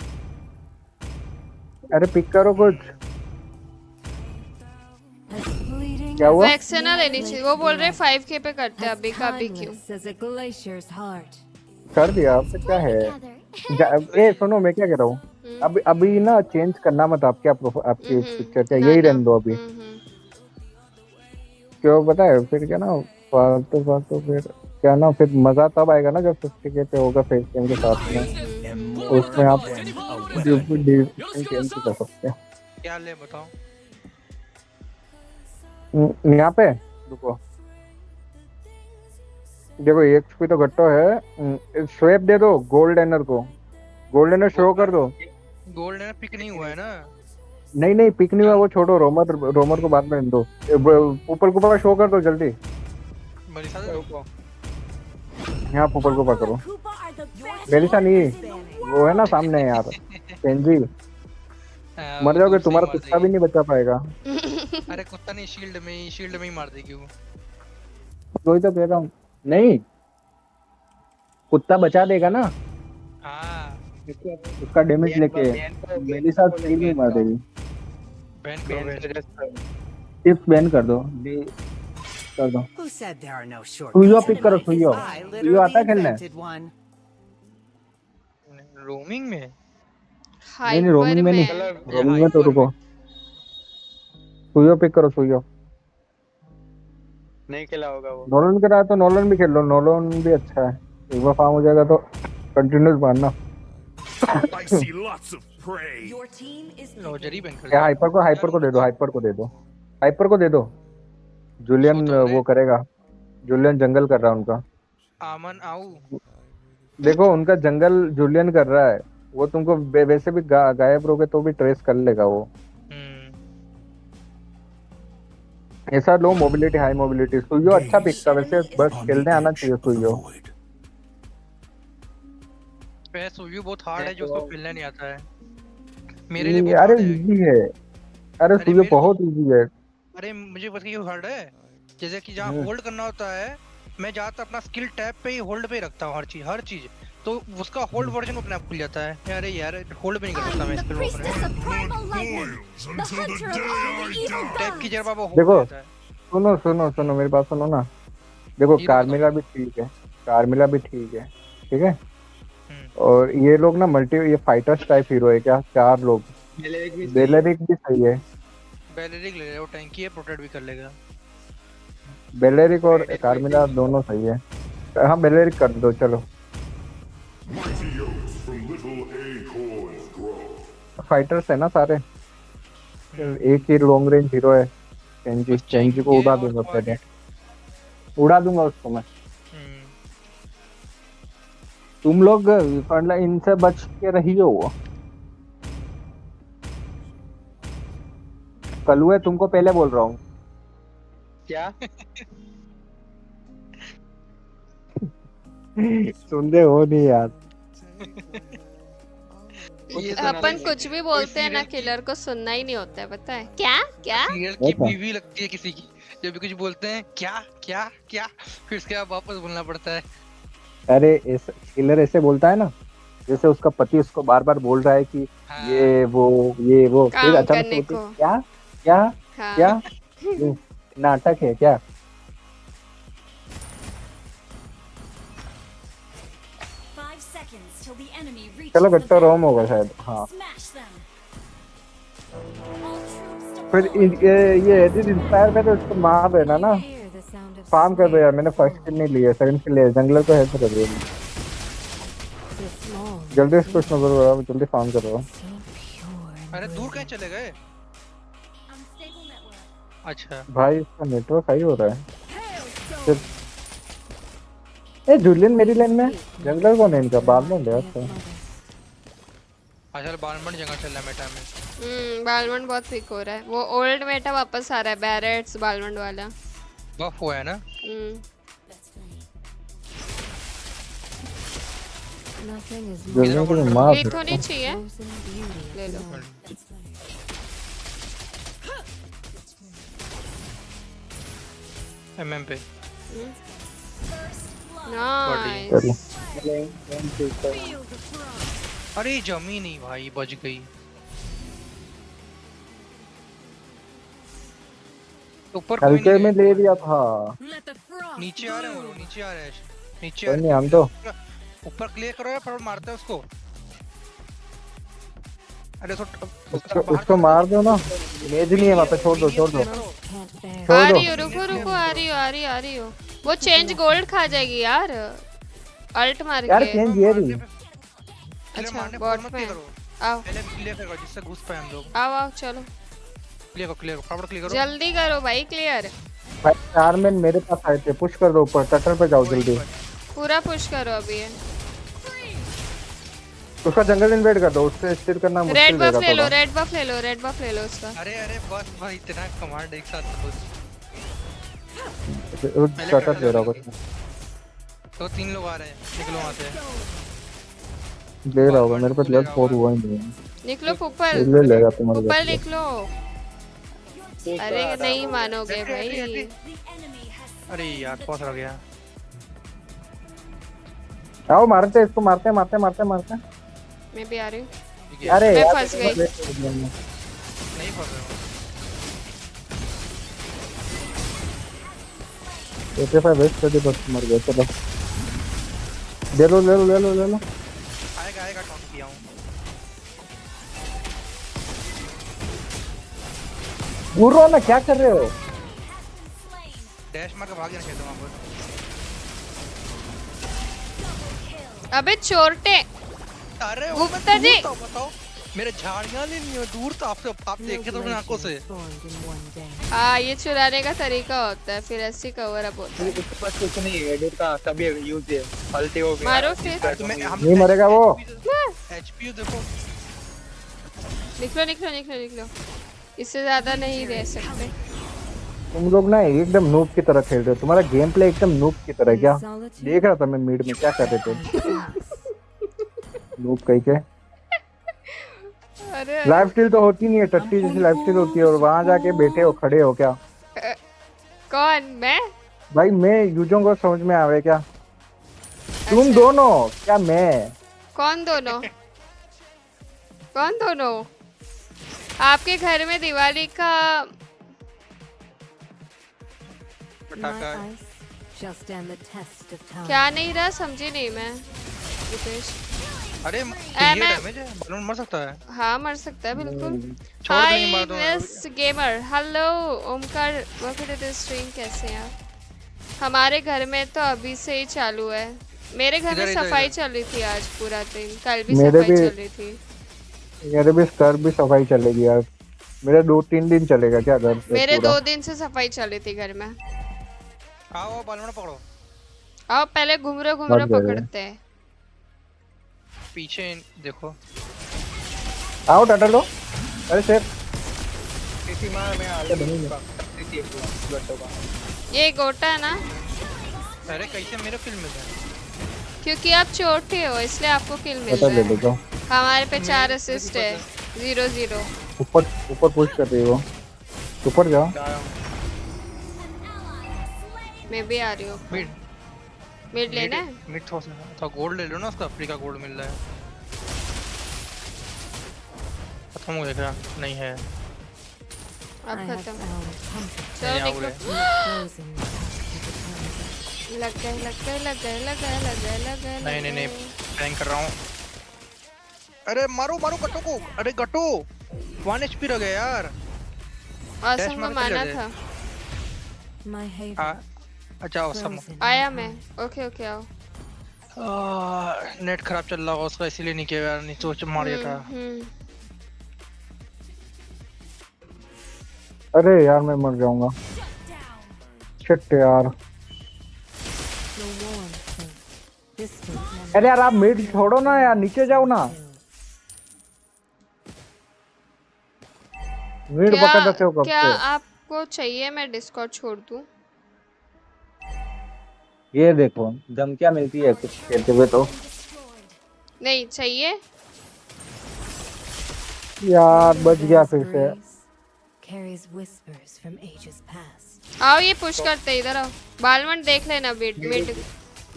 अरे पिक करो कुछ। क्या हुआ? वैक्सीना लेनी चाहिए, वो बोल रहे 5K पे करते हैं अभी का, अभी क्यों? कर दिया आपसे क्या है। ए सुनो, मैं क्या कह रहा हूँ, अभी ना चेंज करना मत आपके आपकी पिक्चर का, यही रहने दो अभी। क्यों पता है फिर क्या ना, फालतू फालतू फिर क्या ना, फिर मजा तब आएगा ना जब 50K पे होगा फेस कैम के साथ में, उसमें आप चेंज कर सकते हैं। क्या ले बताओ? यहाँ पे रुको, देखो एक्सपी तो घट्टो है, स्वेप दे दो गोल्डनर को, गोल्डनर शो कर दो। गोल्डनर पिक नहीं हुआ है ना? नहीं नहीं पिक नहीं हुआ, वो छोड़ो, रोमर को बाद में दो। ऊपर को शो कर दो जल्दी। यहाँ ऊपर को करो। मेलिसा नहीं, वो है ना सामने यार, पेंजी। मर जाओगे, तुम्हारा कुत्ता भी नहीं बचा पाएगा। अरे कुत्ता नहीं, शील्ड में ही मार देगी वो। वही तो कह रहा हूँ, नहीं कुत्ता बचा देगा ना। हाँ उसका डैमेज लेके मेलिसा शील्ड में मार देगी। टिप्स बैन कर दो, कर दो। सुइयो पिक करो, सुइयो आता है खेलने। रोमिंग में? नहीं रोमिंग में नहीं, रोमिंग में तो रुको। सुइयो पिक करो, सुइयो। नहीं खेला होगा वो। नोलन करा तो नोलन भी खेल लो, नोलन भी अच्छा है। एक बार फार्म हो जाएगा तो कंटिन्यूस मारना। हाइपर को दे दो, हाइपर को दे दो। जूलियन वो करेगा, जूलियन जंगल कर रहा है उनका। आमन आऊ। देखो उनका जंगल जूलियन कर रहा है। वो तुमको वैसे भी गायब रहोगे तो भी ट्रेस कर लेगा वो। ऐसा लो मोबिलिटी हाई मोबिलिटी। सुयो अच्छा पिक था वैसे, बस खेलने आना चाहिए सुयो। सुयो बहुत हार्ड है, जो उसको खेलना नहीं आता है। मेरे लिए बहुत अरे हार्ड है। इजी है। अरे सुयो बहुत इजी है। अरे मुझे पता क्यों हार्ड है, जैसे कि जहाँ होल्ड करना होता है, मैं ज्यादातर अपना स्किल टैब पे ही होल्ड पे ही रखता हूँ हर चीज, तो उसका होल्ड वर्जन अपने आप खुल जाता है। अरे यार होल्ड पे नहीं कर सकता मैं स्किल को अपने। टैब की जगह वो देखो सुनो सुनो सुनो मेरी बात सुनो ना। देखो कार्मिला भी ठीक है, कार्मिला भी ठीक है, ठीक है। और ये लोग ना ये फाइटर्स टाइप हीरो है क्या, 4 लोग। बेलेरिक भी सही है। बेलेरिक ले ले, वो टैंकी है, प्रोटेक्ट भी कर लेगा। बेलेरिक और कार्मिला दोनों सही है। हाँ बेलेरिक कर दो चलो। फाइटर्स है ना सारे। एक ही लॉन्ग रेंज हीरो है चेंजी को उड़ा दूंगा पहले, उड़ा दूंगा उसको मैं। तुम लोग इनसे बच के रहियो। कलुए तुमको पहले बोल रहा हूँ। क्या सुनते हो नहीं यार। अपन कुछ भी बोलते हैं ना, किलर को सुनना ही नहीं होता है, पता है क्या क्या। सीरियल की बीवी लगती है किसी की, जब भी कुछ बोलते हैं क्या क्या क्या, फिर उसके बाद वापस बोलना पड़ता है। अरे किलर ऐसे बोलता है ना, जैसे उसका पति उसको बार बार बोल रहा है कि ये वो फिर अचानक से क्या क्या क्या नाटक है क्या। चलो गट्टा रोम होगा शायद। हाँ फिर ये एडिट इंस्पायर पे तो उसको मार देना ना। फार्म कर दो यार, मैंने फर्स्ट किल नहीं लिया, सेकंड किल लिया। जंगलर को हेल्प कर दिया। जल्दी इसको स्नो करो, जल्दी फार्म करो। अरे दूर कहीं चले गए। अच्छा भाई इसका नेटवर्क हाई हो रहा है। जूलियन मेरी लाइन में। जंगलर कौन है इनका, बालमंड है। अच्छा बालमंड जगह चल रहा है मेटा में। बालमंड बहुत थिक हो रहा है। वो ओल्ड मेटा वापस आ रहा है, बैरेट्स बालमंड वाला बफ हुआ है ना। ये तो नहीं चाहिए, ले लो। एमएम पे नाइस। अरे जमी नहीं भाई, बच गई। ऊपर कोई हल्के में ले लिया था। नीचे आ रहे हैं वो, नीचे आ रहे हैं, नीचे नहीं हम तो ऊपर क्लियर करो या फटाफट मारते हैं उसको। अरे उसको मार दो ना, इमेज नहीं है वहाँ पे। छोड़ दो आ रही हो, रुको आ रही हो। वो चेंज गोल्ड खा जाएगी यार, अल्ट मार के। यार चेंज ये रही। अच्छा बॉट में आओ, पहले क्लियर करो जिससे घुस पाए हम लोग। आओ चलो क्लियर करो फटाफट क्लियर करो, जल्दी करो भाई क्लियर। भाई 4 मैन मेरे पास आए थे, पुश कर दो ऊपर, टटर पे जाओ जल्दी। पूरा पुश करो अभी है। उसका जंगल इन्वेड कर दो, उससे स्टिल करना मुश्किल रेड रहेगा बफ ले लो, थोड़ा। रेड बफ ले लो उसका। अरे बस भाई इतना कमांड एक साथ टटर दे रहा होगा, तो 3 लोग आ रहे हैं, निकलो वहां से। दे रहा होगा मेरे पास। लेवल 4 हुआ ही नहीं। निकलो ऊपर, ले लेगा तुम्हारा ऊपर निकलो। अरे नहीं मानोगे भाई। अरे यार फंस रह गया। आओ मारते इसको, मारते। मैं भी आ रही हूँ। अरे मैं फंस गई। नहीं फंस रहा हूँ। ऐसे पे वेस्ट कर दे, बस मर गया। चलो ले लो। आएगा टॉप किया हूँ। बुरो ना, क्या कर रहे हो? डैश मार के भाग जाना चाहिए वहां पर। अबे चोरटे अरे गुप्ता जी, बताओ मेरे झाड़ियाँ नहीं है दूर तो आप देखे तो अपनी आंखों से। formed in one day. हाँ, ये चुराने का तरीका होता है, फिर ऐसे कवर अप होता है। इसके पास कुछ नहीं है, एडिट का तभी यूज है। पलटे हो गया। मारो फिर। नहीं मरेगा वो। एचपी देखो। निकलो निकलो निकलो निकलो, इससे ज्यादा नहीं रह सकते। तुम लोग ना एकदम नूब की तरह खेल रहे हो, तुम्हारा गेम प्ले एकदम नूब की तरह है। क्या देख रहा था मैं मिड में क्या कर रहे थे। नूब कहीं के अरे लाइफ स्टील तो होती नहीं है, टट्टी जैसी लाइफ स्टील होती है, और वहां जाके बैठे हो खड़े हो क्या। कौन मैं? भाई मैं यूजों को समझ में आवे क्या। तुम अच्छा। दोनों क्या मैं। कौन दोनों? कौन दोनों? आपके घर में दिवाली का My पटाखा ice shall stand the test of time. क्या नहीं रहा, समझी नहीं मैं रुपेश। अरे मैं- ये डैमेज है, बलून मर सकता है। हाँ मर सकता है बिल्कुल। छोड़ हाय देंगे मार दो। Miss gamer, hello Omkar, welcome to the stream. कैसे हैं आप? हमारे घर में तो अभी से ही चालू है। मेरे घर में इधर, इधर, सफाई इधर। चल रही थी आज पूरा दिन, कल भी मेरे सफाई भी- चल रही थी। मेरे भी घर भी सफाई चलेगी यार। मेरे 2-3 दिन चलेगा क्या घर पे मेरे पूरा? 2 दिन से सफाई चल रही थी घर में। आओ बलून पकड़ो। आओ पहले घुमरे भाग गए। पकड़ते हैं। पीछे देखो। आओ टाटा लो। अरे शेर किसी मार में आ रहा ये गोटा है ना, अरे कैसे मेरे किल मिल गए? क्योंकि आप छोटे हो इसलिए आपको किल मिल पता रहा ले है। लेता हूँ। हमारे पे 4 असिस्ट है, 0-0। ऊपर ऊपर पुश कर रही हो, ऊपर जाओ। मैं भी आ रही हूँ। मिड मिड लेना है। मिड थोड़ा गोल्ड ले लो ना, उसका अफ्रीका गोल्ड मिल रहा है। खत्म हो गया नहीं है। अब I have खत्म। found comfort चलो नहीं, निकलो। in the closing of eternity. लग गए लग गए लग गए लग गए लग गए लग गए। नहीं नहीं नहीं, टैंक कर रहा हूँ। अरे मारो मारो गट्टो को। अरे गट्टो 1 HP रह गया यार। आसम को मार के माना चले था। My haven आ, अच्छा awesome। frozen. आया मैं। ओके ओके आओ। नेट खराब चल रहा होगा उसका, इसीलिए नहीं किया यार, नहीं तो मार दिया था। अरे यार मैं मर जाऊंगा। शिट यार। The warmth of distant memories. अरे यार आप मिड छोड़ो ना यार, नीचे जाओ ना। मिड पकड़ रखे हो कब क्या से। आपको चाहिए मैं डिस्कॉर्ड छोड़ दूं? ये देखो धमकियां मिलती है कुछ खेलते हुए तो। नहीं चाहिए। यार बच गया Vast फिर से। grace carries whispers from ages past. आओ ये पुश करते हैं, इधर आओ। बालमन देख लेना मिड मिड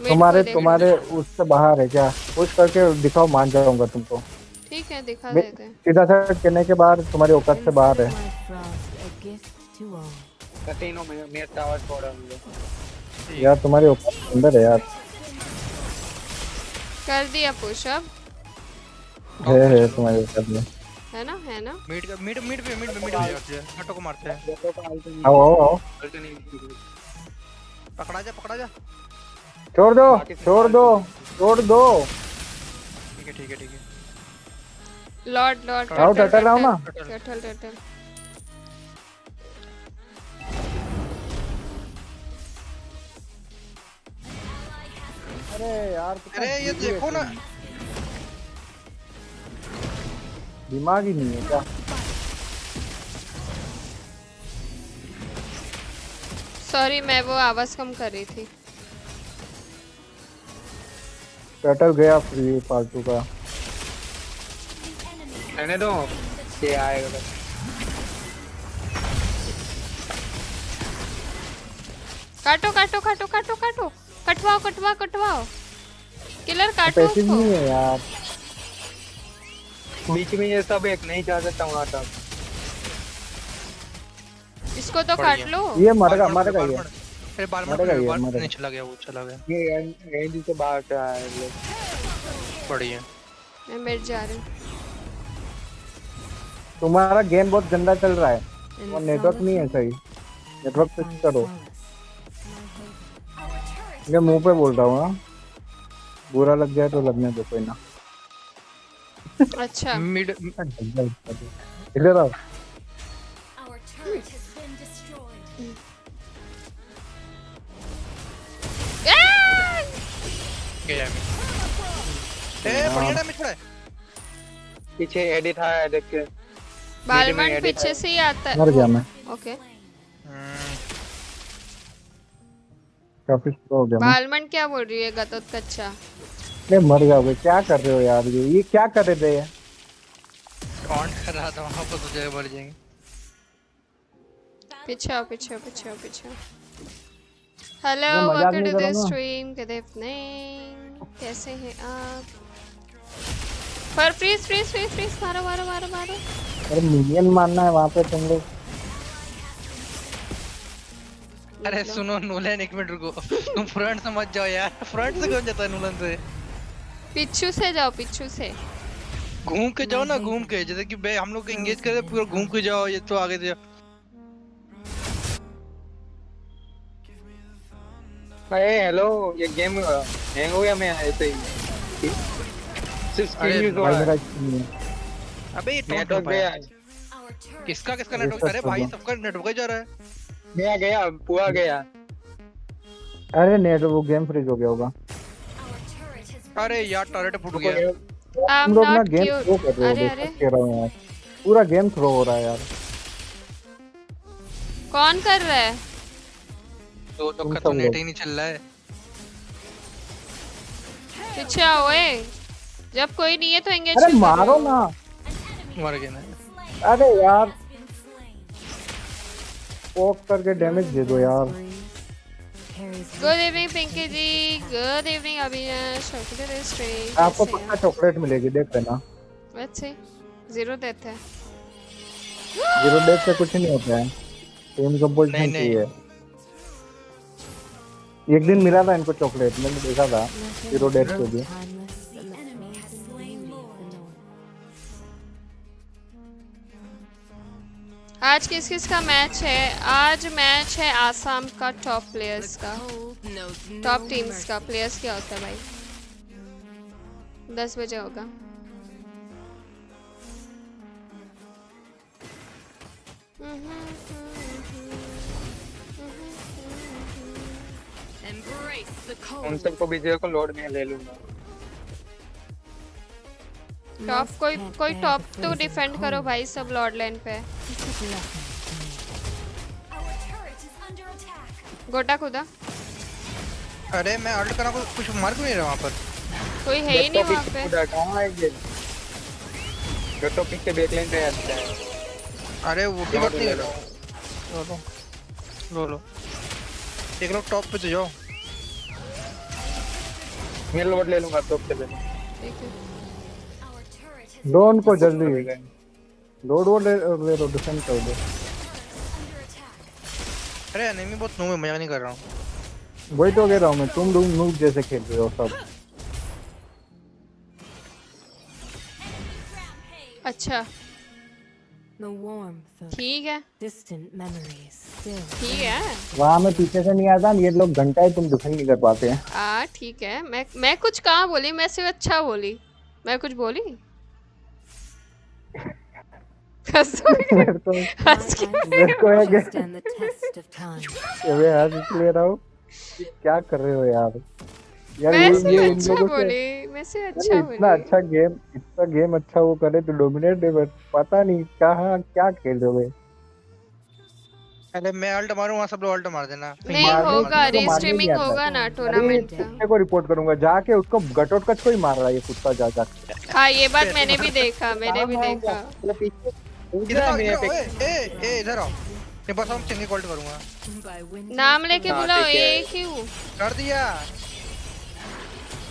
तुम्हारे तुम्हारे उससे बाहर है क्या। पुश करके दिखाओ, मान जाऊंगा तुमको। ठीक है दिखा मैं- देते हैं। सीधा सा करने के बाद तुम्हारी औकात से बाहर है। My frost, a gift to all. तीनों में मेरा टावर छोड़ा मुझे। यार तुम्हारी औकात के अंदर है यार। कर दिया पुश अब, है तुम्हारी औकात में। है ना है ना। मिड मिड मिड पे गट्टो को मारते हैं। आओ आओ आओ। पकड़ा जा। छोड़ दो छोड़ दो छोड़ दो। ठीक है ठीक है ठीक है। लॉर्ड लॉर्ड आओ टटल आओ ना। Tuttle Tuttle. अरे यार अरे ये देखो ना, दिमाग ही नहीं है क्या। सॉरी मैं वो आवाज कम कर रही थी। टटल गया फ्री फालतू का। रहने दो, ये आएगा। काटो काटो काटो काटो काटो, कटवाओ कटवाओ कटवाओ। किलर काटो पैसे उसको। नहीं है यार। बीच में ये सब एक नहीं जा सकता वहाँ तक। इसको तो काट लो। ये मरेगा मरेगा ये। अरे बाल मरेगा ये, मरेगा। नहीं चला गया, वो चला गया। ये रेंज से बाहर से आया है लोग। बढ़िया। मैं मिट जा रही हूँ। तुम्हारा गेम बहुत गंदा चल रहा है, In और नेटवर्क नहीं है solitude, सही। नेटवर्क find फिक्स करो। solace. मैं मुंह पे बोल रहा हूँ। हाँ बुरा लग जाए तो लगने दो, कोई ना। अच्छा मिड इधर आओ। Our turret has been destroyed. गया मैं। बढ़िया डैमेज पड़ा है। पीछे एडिट है देख के। बालमन edit पीछे है। से ही आता है। मर गया मैं। ओके काफी स्लो हो गया मैं। बालमन क्या बोल रही है गतोत कच्चा? नहीं मर जाओगे, क्या कर रहे हो यार? ये क्या कर रहे थे? टॉन्ट कर रहा था वहां पर, तो जगह बढ़ जाएंगे। पीछे आओ पीछे आओ पीछे आओ पीछे आओ। हेलो मैं मजाक वेलकम नहीं टू कर द रहा ना। स्ट्रीम, गुड इवनिंग, कैसे हैं आप? पर फ्रीज फ्रीज फ्रीज फ्रीज मारो मारो मारो मारो। अरे मिलियन मारना है वहाँ पे तुम लोग। अरे सुनो नोलन, एक मिनट रुको। तुम फ्रंट से मत जाओ यार, फ्रंट से कौन जाता है नोलन से? पिच्छू से जाओ पिच्छू से। घूम के जाओ ना, घूम के, जैसे कि बे हम लोग एंगेज कर रहे पूरा घूम के जाओ, ये तो आगे जाओ। अरे हेलो, ये गेम हैंग हो गया मैं ऐसे ही। सिर्फ स्क्रीन भाई हुआ मेरा है। अबे ये टॉन्ट नेटवर्क पाया। गया। Our turret किसका किसका नेटवर्क? अरे भाई सबका नेटवर्क ही जा रहा है। गया गया पूरा गया। अरे नेट वो गेम फ्रीज हो गया होगा। our turret has अरे यार टॉरेट फूट गया। तुम लोग ना गेम थ्रो कर रहे हो, अरे देख अरे कह रहा हूँ यार। पूरा गेम थ्रो हो रहा है यार। कौन कर रहा है? तो तुम का तो सब नेट लोग। ही नहीं चल रहा है। पीछे आओ ए। जब कोई नहीं है तो एंगेज अरे मारो ना। मर गया ना। अरे यार पोक करके डैमेज दे दो यार। Good evening Pinky ji, good evening Avinash, welcome to the stream. आपको पक्का चॉकलेट मिलेगी, देख लेना। अच्छे जीरो देते हैं। जीरो डेथ से कुछ नहीं होता है, टीम कंपल्सन नहीं, नहीं। चाहिए। एक दिन मिला था इनको चॉकलेट, मैंने देखा था जीरो डेथ के भी। enemy has slain Lord. आज किस किस का मैच है? आज मैच है आसाम का टॉप प्लेयर्स का, टॉप टीम्स का। प्लेयर्स क्या होता है भाई? 10 बजे होगा। उन सबको भी को लोड में ले लूंगा। टॉप कोई टॉप तो डिफेंड करो भाई, सब लॉर्ड लाइन पे। Our turret is under attack. गोटा खुदा अरे मैं अल्ट करा को कुछ मार क्यों नहीं रहा वहां पर? कोई है ही नहीं वहाँ पे। कहाँ है ये? जो तो पीछे बैकलाइन पे आता है। अरे वो भी मत नहीं लो लो लो। एक लोग टॉप पे तो जाओ। मैं लोड ले लूंगा तो पे पहले। ठीक है। Our turret has लो उनको जल्दी, लोड वो ले लो, डिफेंड कर दो। under attack. अरे एनिमी बहुत नूब है, मजाक नहीं कर रहा हूँ। वही तो कह रहा हूँ मैं, तुम लोग नूब जैसे खेल रहे हो सब। अच्छा The warmth of ठीक है distant memories still. ठीक है। वहाँ मैं पीछे से नहीं आता, ये लोग घंटा है, तुम डिफेंड नहीं कर पाते हैं। ठीक है। मैं कुछ कहाँ बोली? मैं सिर्फ अच्छा बोली। मैं कुछ बोली? मेरे को मेरे को है कि Stand the test of time. मैं आज इसलिए रहा हूँ कि क्या कर रहे हो यार। यार मैं ये सिर्फ इन अच्छा लोगों से बोली, मैं सिर्फ अरे अच्छा इतना बोली। इतना गेम अच्छा वो करे तो डोमिनेट है, बट पता नहीं कहाँ क्या खेल रहे हो। अरे मैं अल्ट मारूं, वहां सब लोग अल्ट मार देना। नहीं मारने होगा, किसी को मारने रीस्ट्रीमिंग नहीं आता। होगा ना अरे टूर्नामेंट का। कुत्ते को रिपोर्ट करूंगा जाके, उसको गटोट कच को ही मार रहा है ये कुत्ता जा जाके। हाँ ये बात मैंने भी देखा, मैंने भी देखा। इधर आओ, इधर आओ। ये बस हम सिंगल कॉल्ट करूंगा। By wind नाम लेके हाँ, बुलाओ। ठीक है। ए क्यों? कर दिया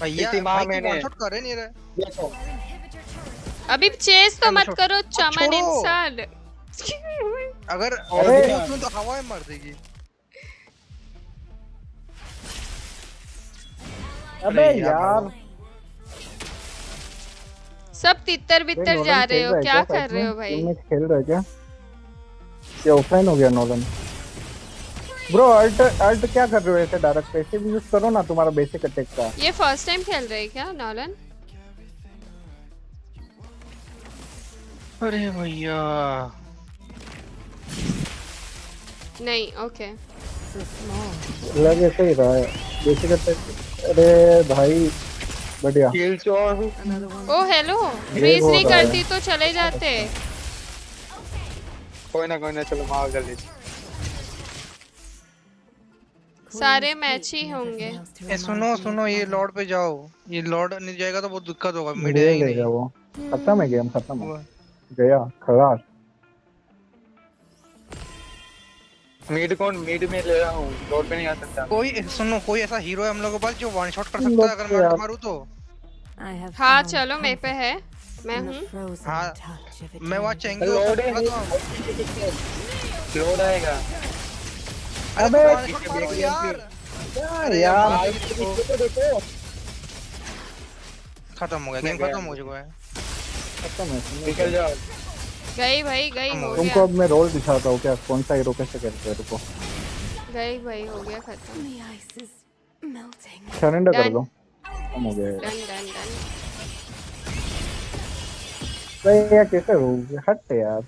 भैया। इसी माह भाई मैंने- वन शॉट कर रहे नहीं रहे। देखो Inhibitor turret. अभी चेस तो मत छोड़- करो चमन छोड़ो। इंसान। अगर अरे उसमें तो हवा में मार देगी। अबे यार सब तितर बितर नोलन जा रहे खेल हो, रहा है क्या सच कर रहे में? हो भाई? टीम में खेल रहा है क्या? ये ऑफलाइन हो गया नोलन। ब्रो अल्ट क्या कर रहे हो ऐसे? डायरेक्ट पैसे भी यूज करो ना, तुम्हारा बेसिक अटैक का। ये फर्स्ट टाइम खेल रहे हैं क्या नॉलन? अरे भैया नहीं ओके So small. लगे सही रहा है जैसे करते। अरे भाई बढ़िया। किल चोर Another one. ओ हेलो ये फ्रीज हो नहीं रहा है। करती तो चले जाते। कोई ना चलो मार जल्दी। सारे मैच ही होंगे। ए सुनो ये लॉर्ड पे जाओ, ये लॉर्ड नहीं जाएगा तो बहुत दिक्कत होगा, मिड है ले ही लेगा नहीं। वो। खत्म है गेम खत्म है। वो- गया खलास। मीड में ले रहा हूँ, डॉट पे नहीं आ सकता। कोई ऐसा हीरो है हम लोगों के पास जो वन शॉट कर तुम सकता लोग है अगर तो मैं यार- मारूं तो? I have हाँ found चलो मेरे पे comfort है, मैं in the हूँ। frozen हाँ, touch of मैं वहाँ eternity. चेंगे लोड है लोड आएगा। अबे वन शॉट मारो यार। अरे यार यार देखो खत्म हो गया, गेम खत्म हो चुका है। खत्म है। निकल जाओ। गई भाई गई, हो तुमको गया अब मैं रोल दिखाता हूँ क्या कौन सा हीरो कैसे करते हैं। रुको गई भाई, हो गया खत्म। The ice is melting. Surrender कर Done. दो। खत्म हो गया। Done done done. भाई यार कैसे हो हट यार।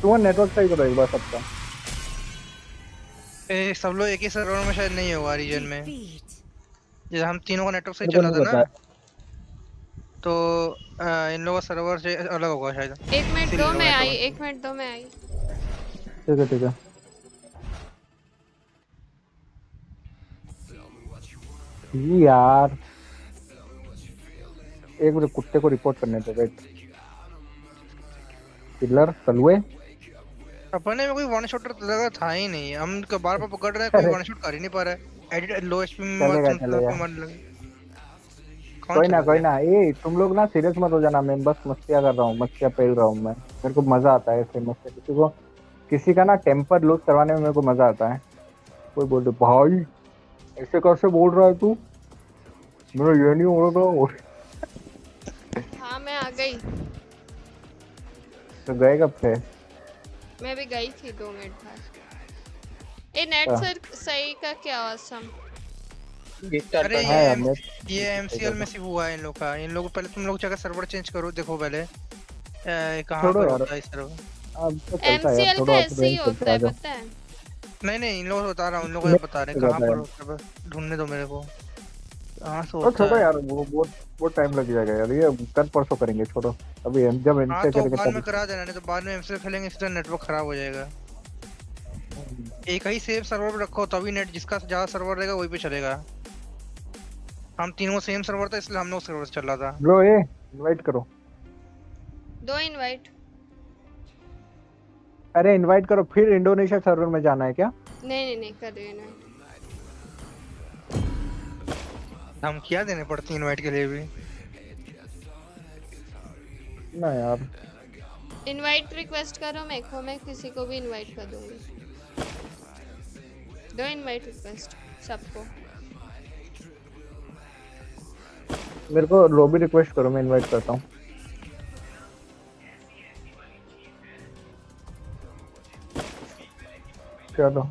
तुम नेटवर्क सही करो एक बार सबका। ए, सब लोग एक ही सर्वर में शायद नहीं होगा रीजन में। Defeat. जैसे हम तीनों का नेटवर्क सही मेरे को चला नहीं था पता ना, है। तो इन लोगों का सर्वर से अलग होगा शायद। एक मिनट इसीलिए दो, इन लोगों मैं का आई, network- एक मिनट दो, मैं आई। ठीक है। यार एक मुझे कुत्ते को रिपोर्ट करने दो। वेट किलर तलुए। अपने में कोई वन शॉटर लगा था ही नहीं, हम बार बार पकड़ रहे हैं, कोई अरे वन शॉट कर ही नहीं पा रहा है। एडिट लो एचपी में चलेगा। मारने लगे। कौन कोई चला ना गया? ये तुम लोग ना सीरियस मत हो जाना। मैं बस मस्तियाँ कर रहा हूँ, मस्तियाँ पेल रहा हूँ मैं। मेरे को मजा आता है ऐसे मस्तियाँ। किसी का ना टेम्पर लूज करवाने में मेरे को मजा आता है। कोई बोल दे भाई ऐसे कैसे बोल रहा है तू, मेरा ये नहीं हो रहा। हाँ मैं आ गई, तो गए कब से? मैं भी गई थी 2 मिनट बाद। ए नेट सर सही का क्या असम? अरे हाँ यार मैं ये एमसीएल में सिर्फ हुआ है इन लोग का। इन लोग पहले तुम लोग जाकर सर्वर चेंज करो, देखो पहले कहाँ छोड़ो पर यार। होता है सर्वर। अब तो चलता है यार एमसीएल का थोड़ा ऐसे ही होता है पता है। नहीं इन लोगों को बता रहा हूँ, इन लोगों को बता रहे हैं कहाँ पर होता है। ढूंढने दो मेरे को कहाँ से तो होता छोड़ो है। यार वो टाइम लग जाएगा यार। ये कल परसों करेंगे। छोड़ो अभी जब हाँ इनसे तो करेंगे बाद में तब। करा देना, नहीं तो बाद में एमसीएल खेलेंगे इससे नेटवर्क खराब हो जाएगा। एक ही सेम सर्वर पे रखो तभी नेट, जिसका ज्यादा सर्वर रहेगा वही पे चलेगा। हम तीनों सेम सर्वर था इसलिए हम लोग सर्वर से चल रहा था। लो ये इनवाइट करो। 2 इनवाइट। अरे इनवाइट करो फिर इंडोनेशिया सर्वर में जाना है क्या? नहीं कर रही हूँ इनवाइट। हम क्या देने पड़ती इनवाइट के लिए भी। ना यार इनवाइट रिक्वेस्ट करो मेरे को, मैं किसी को भी इनवाइट कर दूंगी। 2 इनवाइट रिक्वेस्ट सबको। मेरे को लॉबी रिक्वेस्ट करो, मैं इनवाइट करता हूँ। चलो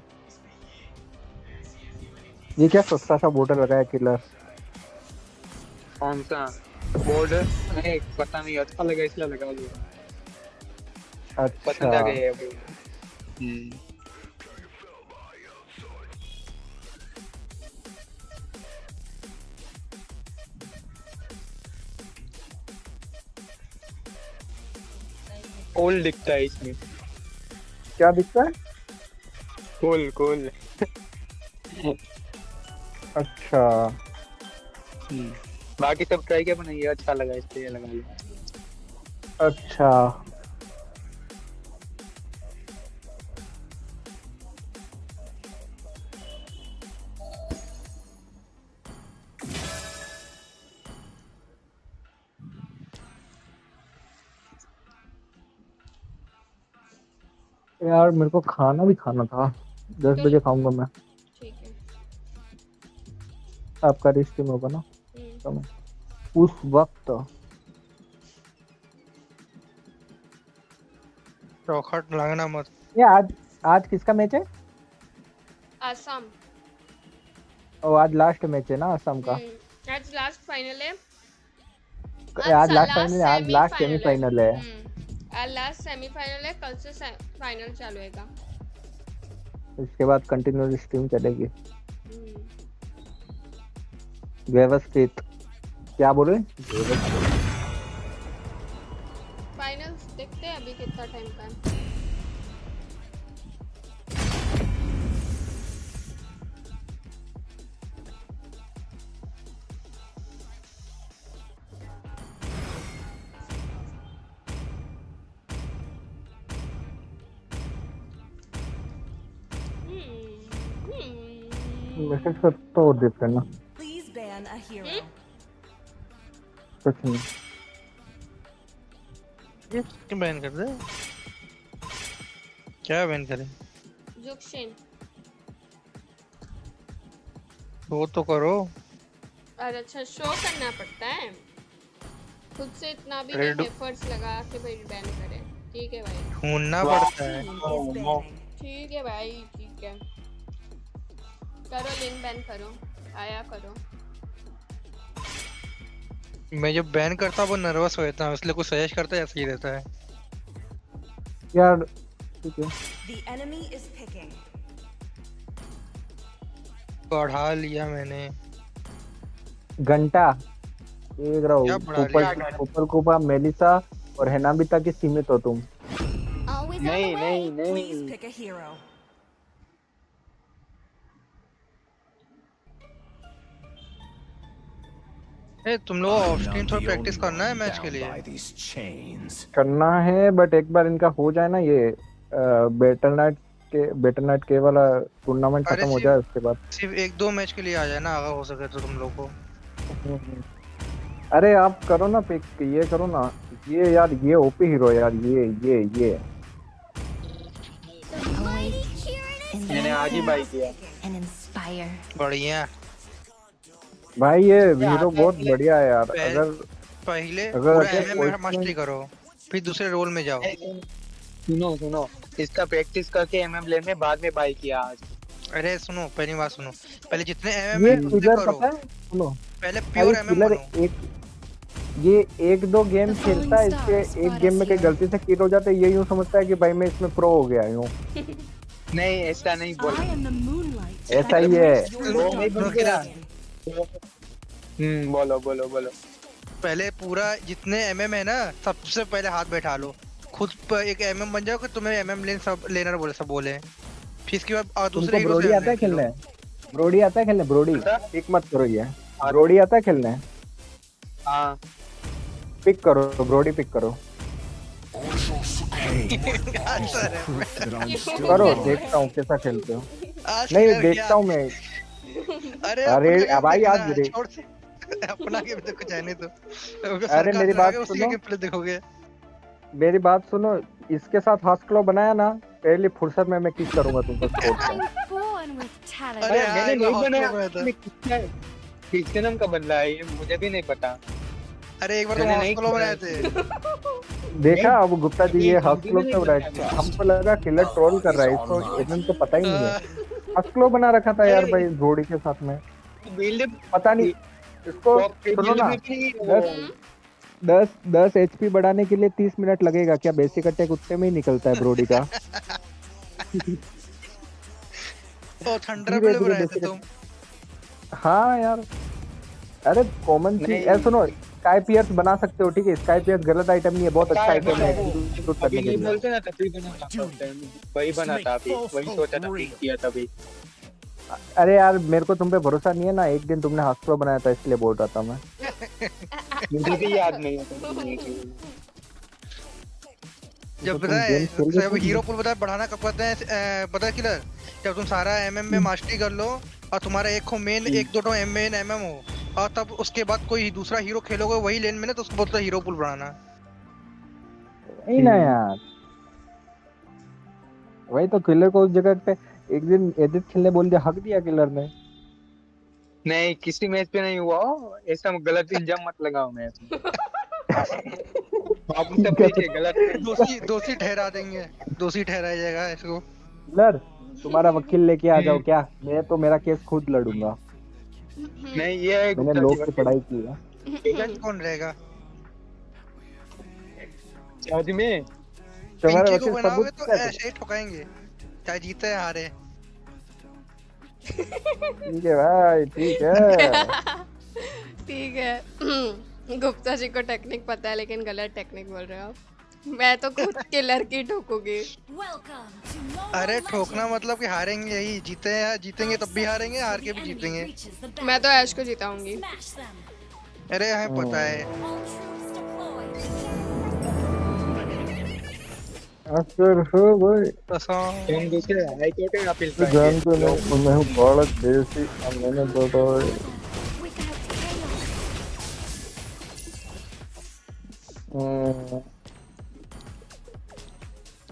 ये क्या सस्ता सा बोर्ड लगा है किलर? कौन सा बोर्ड? नहीं पता नहीं, अच्छा लगा इसलिए लगा लिया। पसंद आ अच्छा गया अभी। ओल्ड दिखता है इसमें। क्या दिखता है? कोल अच्छा बाकी सब ट्राई किया पर नहीं, ये अच्छा लगा इसलिए लगा लिया। अच्छा यार मेरे को खाना भी खाना था। 10 बजे खाऊंगा मैं। ठीक है। आपका रिस्टीम होगा ना तो मैं उस वक्त। चौखट लगना मत। ये आज किसका मैच है? असम। और आज लास्ट मैच है ना असम का? आज लास्ट फाइनल है। आज लास्ट फाइनल है, आज लास्ट सेमीफाइनल है। आज लास्ट सेमीफाइनल है, कल से फाइनल चालू होगा। इसके बाद कंटिन्यूअस स्ट्रीम चलेगी हम्म, व्यवस्थित। क्या बोल रहे हैं? फाइनल्स देखते हैं अभी कितना टाइम का है। मैसेज कर तो और देते हैं ना। Please ban a hero. कुछ नहीं। ये क्यों बैन कर दे? क्या बैन करे? जुक्शिन। वो तो करो। और अच्छा शो करना पड़ता है, खुद से इतना भी रेड- एफर्ट्स लगा के भाई बैन करें। ठीक है भाई, ढूंढना पड़ता है। Team is banning. ठीक है भाई, ठीक है। करो लिंक बैन करो, आया करो। मैं जब बैन करता हूँ वो नर्वस हो जाता हूँ, इसलिए कुछ सजेस्ट करता है, ऐसा ही रहता है। यार ठीक है। The enemy is picking. बढ़ा लिया मैंने। घंटा देख रहा क्या हूँ। बढ़ा लिया? ऊपर कूपा मेलिसा और हेनाबिता की सीमित हो तुम। Always on नहीं the way. नहीं Please नहीं pick a hero. ए, तुम लोग ऑफ I'm स्क्रीन not थोड़ा the प्रैक्टिस only करना है one मैच के bound लिए। by these chains. करना है बट एक बार इनका हो जाए ना ये बेटर नाइट के वाला टूर्नामेंट अरे खत्म हो सिर्फ- जाए उसके बाद। सिर्फ 1-2 मैच के लिए आ जाए ना, अगर हो सके तो तुम लोग को। अरे आप करो ना पिक, ये करो ना। ये यार ये ओपी हीरो यार, ये Always मैंने आज ही बाई किया। and inspire. बढ़िया। भाई ये हीरो बहुत बढ़िया है यार। पहले- अगर पहले अगर पूरा ऐसे एमएम में कोई- मास्टरी करो, फिर दूसरे रोल में जाओ। सुनो सुनो, इसका प्रैक्टिस करके एमएम लेन में बाद में बाई किया आज। अरे सुनो, पहली बात सुनो, पहले जितने एमएम ये है उतने किलर करो। पता है, सुनो। पहले अरे प्योर एमएम किलर बनो। ये एक दो गेम खेलता है, इसके एक गेम में कहीं गलती से किल हो जाता है, ये यूं समझता है कि भाई मैं इसमें प्रो हो गया हूँ। नहीं ऐसा नहीं बोल। I am the moonlight. ऐसा ही है। वो नहीं बोल गया। बोलो बोलो बोलो। पहले पूरा जितने एमएम है ना, सबसे पहले हाथ बैठा लो, खुद पर एक एमएम बन जाओ कि तुम्हें एमएम लेन सब लेनर बोले, सब बोले। फिर इसके बाद और दूसरे तुमको हीरो ब्रोडी से आता है MM खेलो। खेलने? ब्रोडी आता है खेलने? ब्रोडी पिक मत करो ये। ब्रोडी आता है खेलने? हाँ पिक करो, ब्रोडी पिक करो। करो, देखता हूँ कैसा खेलते हो। आज नहीं clear किया। देखता हूँ मैं। अरे अरे, अपना भाई गेम आज देखना, गिरे। छोड़ से। अपना गेम देखो, जाने दो। अरे, मेरी बात उसी सुनो। गेम प्ले देखोगे। मेरी बात सुनो, इसके साथ हाथ क्लो बनाया ना, पहली फुर्सत में मैं किस करूंगा तुमको स्पोर्ट में। I'm born with talent. अरे मैंने हाँ, नहीं हॉस्टल बनाया। में था। किसके नाम का बंदा है ये, मुझे भी नहीं पता। अरे एक बार तो मैंने नहीं हॉस्टल बनाए किया। थे। देखा अब गुप्ता जी ये नहीं, हाथ क्लो क्यों रहा है? हमको लगा किलर ट्रोल कर रहा है, इसको इतना तो पता ही नहीं है। हाथ क्लो बना रखा था यार भाई ब्रोडी के साथ में। बिल्ड पता नहीं इसको। सुनो ना, 10 HP बढ़ाने के लिए 30 मिनट लगेगा क्या? बेसिक अटैक उतने में ही निकलता है ब्रोडी का। ओ थंडर धीरे प्ले धीरे बनाए थे basic तुम। हाँ यार, अरे कॉमन चीज नहीं। है। सुनो, स्काई पियर्स बना सकते हो, ठीक है? स्काई पियर्स गलत आइटम नहीं है, बहुत अच्छा आइटम है execute अभी करने के नहीं लिए। बोलते ना, तभी बना। वही बना था अभी, वही सोचा था, पिक किया तभी। अरे यार मेरे को तुम पे भरोसा नहीं है ना, एक दिन तुमने हाथ क्लो बनाया था इसलिए बोल रहा था मैं। मुझे भी याद नहीं है। जब तो पता तुम है गेम खेल रहे जब थे? हीरो पुल पता है बढ़ाना कब करते हैं, पता है किलर? जब तुम सारा एमएम में मास्टरी कर लो और तुम्हारा एक को मेन, एक दो तो मेन एमएम हो, और तब उसके बाद कोई दूसरा हीरो खेलोगे वही लेन में ना, तो उसको बोलते हैं हीरो पुल बढ़ाना। नहीं ना यार, वही तो किलर को उस जगह पे एक दिन एडिट खेलने बोल दिया, हक दिया किलर ने। नहीं किसी मैच पे नहीं हुआ हो, ऐसा गलत इंजाम मत लगाओ मैच में। आप सब पीछे गलत। दोषी ठहरा देंगे, दोषी ठहराया जाएगा इसको। किलर तुम्हारा वकील लेके आ जाओ क्या? मैं तो मेरा केस खुद लड़ूंगा, नहीं ये मैंने लोग की पढ़ाई की है। जज कौन रहेगा? जज में तुम्हारे पिंकी बच्चे को सब बनाओगे तो क्या ऐसे ही ठुकाएंगे, चाहे जीते या हारे। ठीक है भाई, ठीक है। ठीक है। गुप्ता जी को टेक्निक पता है लेकिन गलत टेक्निक बोल रहे हो आप। मैं तो खुद किलर की ठोकूंगी। Welcome to अरे Mobile ठोकना Legends. मतलब कि हारेंगे ही, जीते या जीतेंगे तब भी हारेंगे, हार के भी The enemy जीतेंगे। reaches the मैं तो ऐश को battlefield. जिताऊंगी। Smash them. अरे हमें पता है। All troops deployed. असर हो भाई। कसम। तुम दूसरे हाई कोर्ट में अपील तो पाएंगे जानते जो नहीं, मैं हूँ बालक देसी, अब मैंने बताया। Without chaos.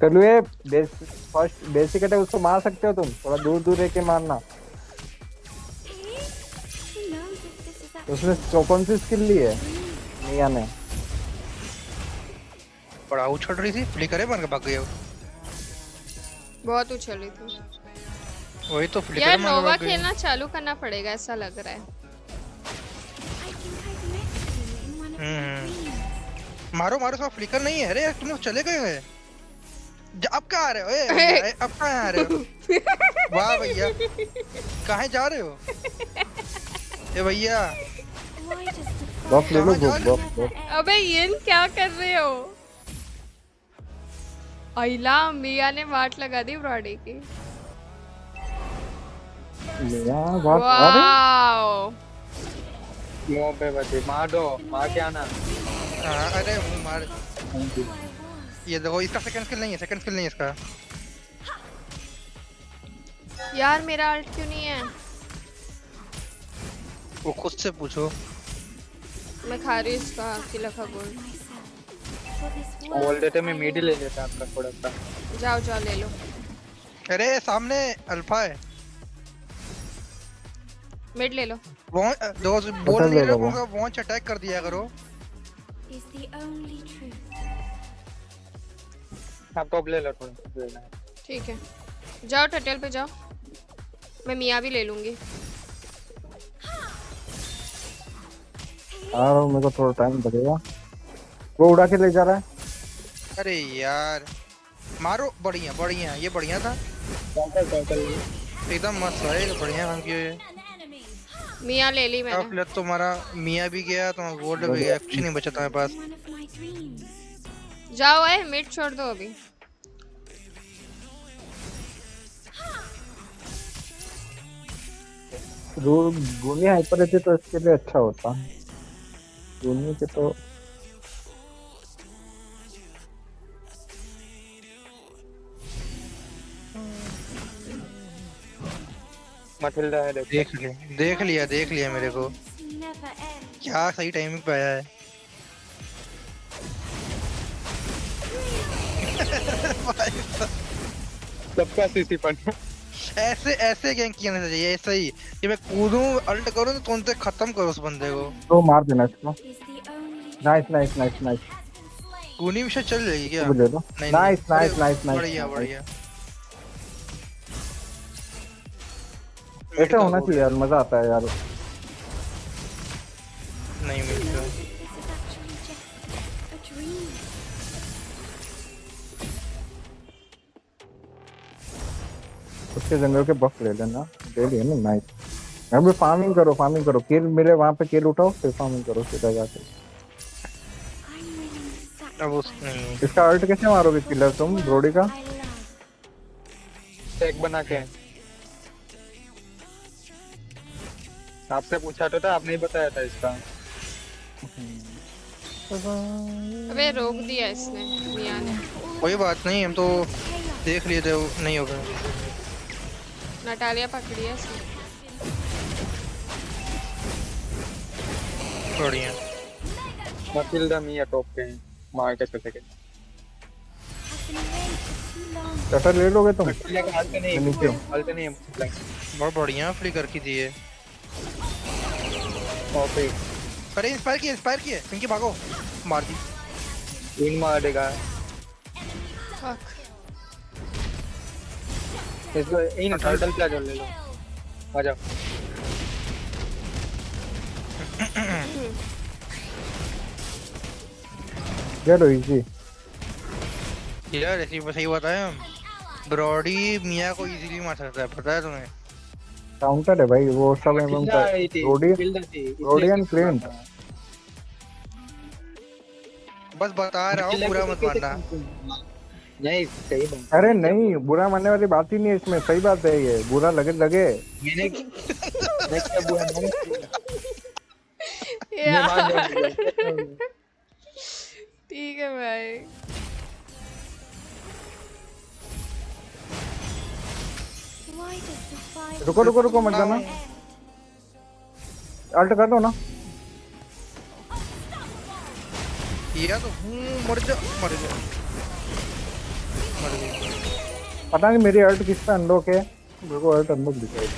चलो ये फर्स्ट बेसिक अटैक उसको मार सकते हो तुम, थोड़ा दूर दूर रह के मारना। Who knows if this is तो उसने कौन सी स्किल ली है मिया ने? बड़ा उछल रही थी, फ्लिकर है बन के भाग गई वो। बहुत उछल रही थी वही तो फ्लिकर यार। बन के नोवा भाग गई। खेलना चालू करना पड़ेगा ऐसा लग रहा है। I think I've met you in one of my dreams. मारो मारो, सब फ्लिकर नहीं है। अरे तुम लोग चले गए हैं। अब कहाँ आ रहे हो? ए भैया, अब कहाँ आ रहे हो? वाह भैया, कहाँ जा रहे हो? ए भैया, Why does the बफ ले लो, कहाँ जा बफ रहे बफ। अबे ये क्या कर रहे हो? अइला मिया ने वाट लगा दी ब्रॉडी की। मिया बात आ रही। वाओ। मुंह पे बचे, मार दो, मार के आना। हाँ, अरे वो मार। ये देखो, इसका सेकंड स्किल नहीं है, सेकंड स्किल नहीं है इसका। यार मेरा अल्ट क्यों नहीं है? वो खुद से पूछो। मैं खा रही हूँ इसका किला का गोल। for this बोल world? देते मैं मिड ले लेता आपका थोड़ा सा। जाओ जाओ ले लो। अरे सामने अल्फा है। मिड ले लो। वो दो बोल ले नहीं लो रहा, वो। वॉन्च अटैक कर दिया करो। Is the only truth. आप टॉप ले लो थोड़ा। ठीक है जाओ टटल पे जाओ। मैं मिया भी ले लूंगी। आ रहा हूँ, मेरे को थोड़ा टाइम लगेगा। वो उड़ा के ले जा रहा है। अरे यार मारो, बढ़िया बढ़िया, ये बढ़िया था एकदम मस्त है, ये बढ़िया काम किया है। An enemy. मिया ले ली अब मैंने। फिर तुम्हारा मियाँ भी गया, तुम्हारा गोल्ड भी गया, कुछ नहीं बचा तुम्हारे पास। One of my dreams. जाओ है मिड छोड़ दो अभी। गोली हाइपर रहती तो इसके लिए अच्छा होता। गोली के तो मथिल्डा है देखो। देख लिया मेरे को। Never end. क्या सही टाइमिंग पे आया है। सबका सीसी पन। ऐसे ऐसे गैंग किया नहीं चाहिए, ऐसे ही कि मैं कूदूं अल्ट करूं तो तुरंत खत्म करो उस बंदे को। तो मार देना इसको। Is the only nice nice nice nice. कूनी मिशन चल जाएगी क्या? ले लो। नहीं, नाइस नहीं, नाइस अरे, नाइस नाइस। बढ़िया बढ़िया। ऐसे होना चाहिए यार, मजा आता है यार। नहीं मिलता। this is actually just a dream. उसके जंगल के बफ ले लेना, ले लिए ना। नाइस। अभी फार्मिंग करो, किल मिले वहां पे किल उठाओ, फिर फार्मिंग करो सीधा जाके। I'm willing to sacrifice अब उस नहीं। इसका अल्ट कैसे मारोगे किलर तुम ब्रोडी का? my love. टैग बना के आपसे पूछा तो था, आपने ही बताया था इसका। अबे रोक दिया इसने मिया ने। कोई बात नहीं, हम तो देख लिए थे, वो नहीं होगा। नटालिया पकड़ी है इसने। बढ़िया। मथिल्डा मिया टॉप पे हैं, मार के चले गए। I've been away for too long. Cutter ले लोगे तुम? मथिल्डा का हालत नहीं नीचे हो। हालत नहीं है मथिल्डा। बहुत बढ़िया फ्लिकर की दी है। टॉप पे अरे इंस्पायर किए पिंकी भागो, मार दी। इन मार देगा फक। इसको। इन टर्टल प्लाजा ले लो, आ जाओ। चलो इजी। यार ऐसी सही बताया हम। ब्रॉडी मिया को इजीली मार सकता है, पता है तुम्हें? काउंटर है भाई वो सब एमएम मटिल्डा का। आई थी, रोडी मटिल्डा थी, इसलिए रोडियन किक हुआ क्लेंट। था। बस बता रहा हूँ, मटिल्डा बुरा को मत कैसे मानना। cancel हुआ? नहीं सही बात है, अरे मैं क्या नहीं, बोल बुरा मानने वाली बात ही नहीं है इसमें, सही बात है, ये बुरा लगे लगे। मैंने मैं क्या बोला, मैं मान यार जाऊंगा क्या करूं? ठीक है भाई। Why does the fire रुको रुको रुको मत जाना, end? अल्ट कर दो ना। किया तो मर जा, मर जा, मर गई। पता नहीं मेरी अल्ट किस पे अनलॉक है, मेरे को अल्ट अनलॉक दिखाई।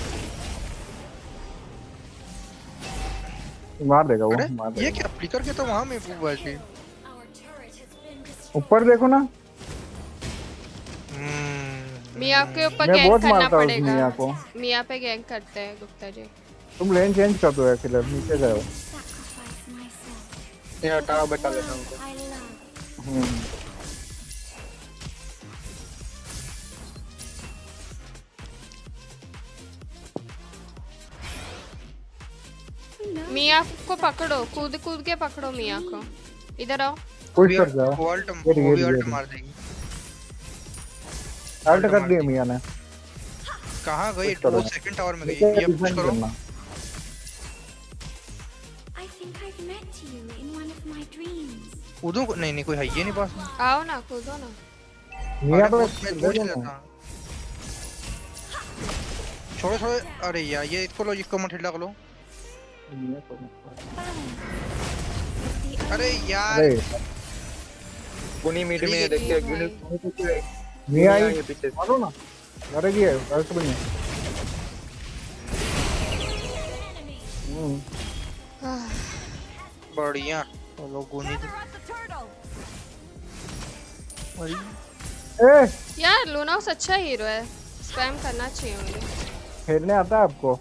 मार देगा वो, अरे मार ये देगा। क्या फ्लिकर के तो वहां में बाजी। Our turret has been destroyed. ऊपर देखो ना, मिया के ऊपर मैं गैंग बहुत करना मारता हूँ उस पड़ेगा। मिया को। मिया पे गैंग करते हैं गुप्ता जी। तुम लेन चेंज कर दो यार, किलर नीचे जाओ। Sacrifice myself. ये हटाओ, for the बता लेता हूँ world I love. हम्म। मिया को पकड़ो, कूद कूद के पकड़ो मिया को। इधर आओ। पुश कर जाओ। वॉल्ट गिर वो भी गिर अल्ट गिर, मार देगी। अल्ट कर दिया मिया ने। कहाँ गई? पुश करो। वो सेकंड टावर में गई। नीचे ये पुश डिफेंड करो। करना। I think I've met you in one of my dreams. कूदो को- नहीं नहीं, कोई है ये नहीं पास में। आओ ना, कूदो ना। मिया तो मैं ले पूछ लो लेता ना। हूँ। छोड़ो छोड़ो, अरे यार ये इसको लो, इसको मत हिला लो। मिया तो- अरे यार अरे गुनी मीट में देखिए, गुनी मिया मिया ही ये पीछे मारो ना, मरेगी है अल्ट भी नहीं। बढ़िया। चलो गोनी ए यार लूनाउस अच्छा हीरो है, स्पैम करना चाहिए मुझे। खेलने आता है आपको?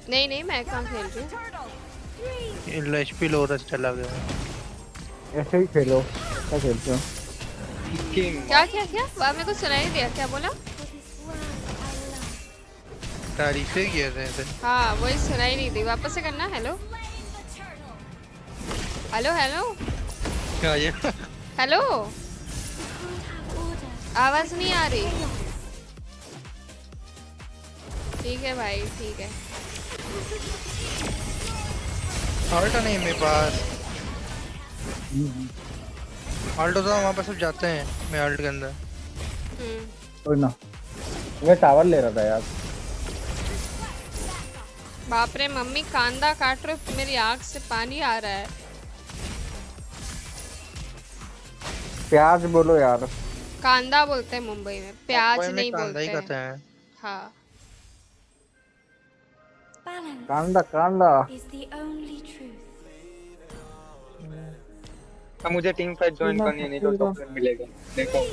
नहीं नहीं, मैं कहाँ खेल रही हूँ। एचपी लो रस चला गया। ऐसे ही खेलो, क्या खेलते हो? किंग। क्या क्या क्या? वाह, मेरे को सुनाई नहीं दिया, क्या बोला? For this world I love. तारीफें किए थे। हाँ वही सुनाई नहीं दी, वापस से करना। हेलो हेलो हेलो क्या ये? Hello, Can't have order. आवाज नहीं आ रही। ठीक है भाई, ठीक है। अल्ट नहीं है मेरे पास। अल्ट तो वहाँ पे सब जाते हैं, मैं अल्ट के अंदर। कोई ना, मैं टावर ले रहा था यार। बाप रे मम्मी, कांदा काट रहे हो, मेरी आँख से पानी आ रहा है। प्याज बोलो यार। कांदा बोलते हैं मुंबई में, प्याज मुंबई में नहीं कांदा ही बोलते कहते हैं। हैं। हाँ Balance कांदा कांदा। is the only truth. अब मुझे टीम फाइट ज्वाइन करनी है, नहीं तो टॉप मिलेगा। देखो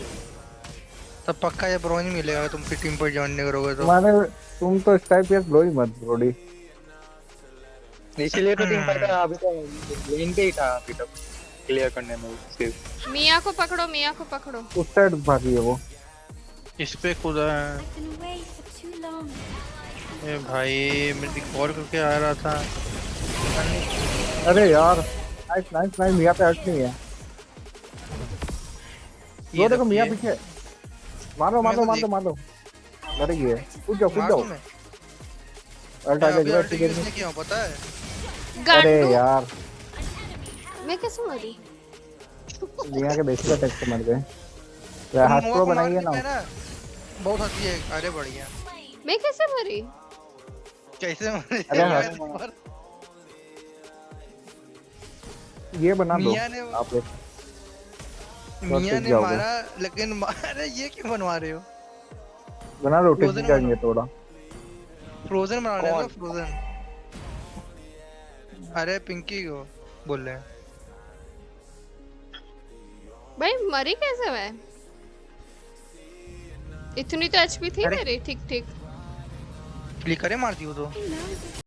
तब पक्का ये ब्रो नहीं मिलेगा तुम फिर टीम पर ज्वाइन नहीं करोगे तो। माने तुम तो इस टाइप यार लो ही मत रोडी। इसीलिए तो टीम फाइट अभी तो लेन पे ही था अभी तक क्लियर करने में सिर्फ। मिया को पकड़ो, मिया को पकड़ो। उस साइड भागी है वो। इस पे खुदा है। I've been away for too long. ए भाई मैं रिकॉर्ड करके आ रहा था। अरे यार नाइस नाइस नाइस, मिया पे हट नहीं है। वो देखो मिया पीछे, मारो मारो मारो मारो, मरेगी है। कूद जाओ कूद जाओ। अल्ट आ अभी गया अल्ट यूज नहीं किया हूं, पता है? अरे गांडू, यार मैं कैसे मरी? मिया के बेसिक अटैक से मर गए। यार हाथ तुम को नोवा को बनाइए मार ना। के बहुत हंसी है। अरे बढ़िया। मैं कैसे मरी? कैसे मरे? अरे हाँ। ये बना दो मिया ने आप लोग। मिया टिक ने जाओगे। मारा लेकिन अरे ये क्यों बनवा रहे हो? बना दो, टिक Frozen जाएंगे थोड़ा। फ्रोजन बना रहे हो? कौन? फ्रोजन। अरे पिंकी को बोल रहे हैं। भाई मरी कैसे मैं? इतनी तो एचपी थी अरे। मेरी, ठीक ठीक। फ्लिकर मारती हो तो। Who knows if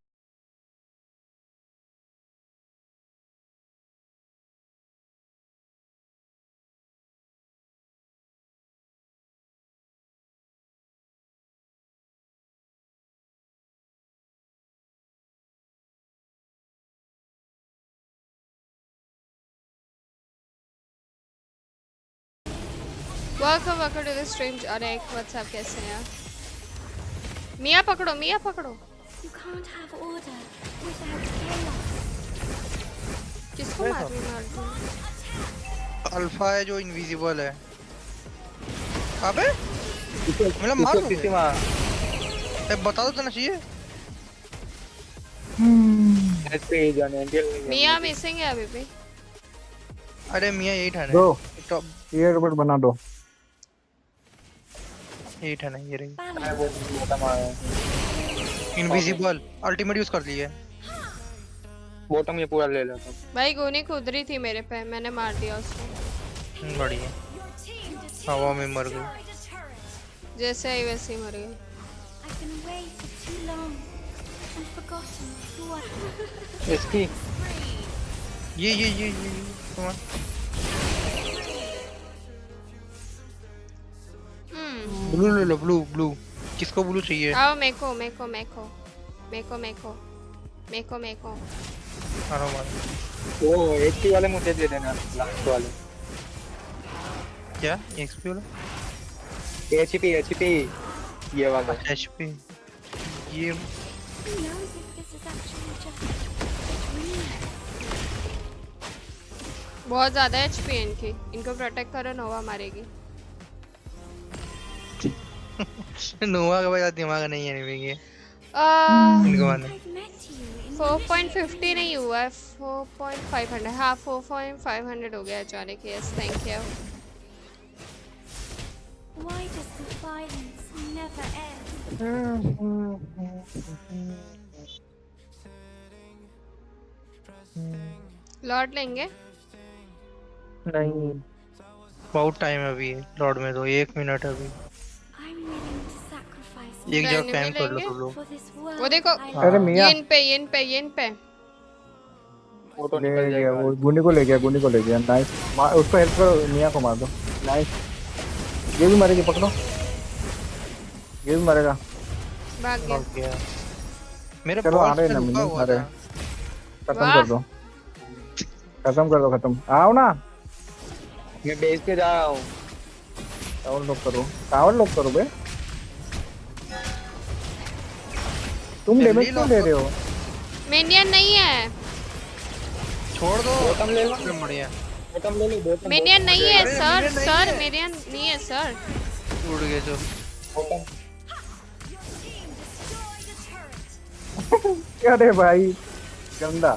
welcome to the stream. अरे एक WhatsApp कैसे हैं यार? मिया पकड़ो, मिया पकड़ो। You can't have order without chaos. किसको मार रही है? अल्फा है जो इनविजिबल है। अबे मतलब मार किसी दूंगा। मार बता दो देना चाहिए। ऐसे ही जाने एंगल नहीं मिया मिसिंग है अभी भी। अरे मियाँ 8 है। दो टॉप ये रोबोट बना दो। 8 है ये रही। है वो मोटा मार है इनविजिबल अल्टीमेट यूज कर लिए। बॉटम ये पूरा ले लेता हूं भाई गोनी कूद रही थी मेरे पे, मैंने मार दिया उसको। बढ़िया। हवा में मर गई। जैसे आई वैसे ही मर गई। I've been away for too long and forgotten who I am. इसकी ये come on। ब्लू ले लो ब्लू। किसको ब्लू चाहिए? आओ मेको। मारो मारो। वो एचपी वाले मुझे दे देना लास्ट वाले क्या एक्सपी वाला? एचपी ये वाला एचपी ये Who knows if this is actually just a dream? बहुत ज्यादा एचपी है इनकी, इनको प्रोटेक्ट करो, नोवा मारेगी। नोवा का भाई दिमाग नहीं है नहीं ये। आ, इनको मारना। I've met you in 4.50 नहीं हुआ है, 4.500। हाँ 4.500 हो गया अचानक। Yes thank you. Why does the violence never end? Lord लेंगे। नहीं बहुत टाइम है अभी लॉर्ड में तो 1 मिनट है अभी। I'm willing to sacrifice एक जगह Enemy कैंप कर लो लेंगे? तुम लोग। for this world. वो देखो। I अरे love. मिया ये इन पे। वो तो ले निकल गया, जाएगा वो गुनी को ले गया। नाइस, उसको हेल्प करो, मिया को मार दो। नाइस, ये भी मरेगी, पकड़ो। ये भी मरेगा। भाग गया। भाग गया। मेरे चलो आ बॉल्स रहे पे ना रुका मिनी, हुआ आ रहे। था। खत्म वाह। कर दो। आओ ना। मैं बेच के जा रहा हूँ टावर लॉक करो बे। तुम जल्दी डैमेज क्यों lock ले रहे हो? मिनियन नहीं है, छोड़ दो। बॉटम ले लो बढ़िया। बॉटम ले लो बॉटम मिनियन नहीं है अरे, सर। minion नहीं सर है। मिनियन नहीं है सर। उड़ गए जो। बॉटम अरे भाई गंदा।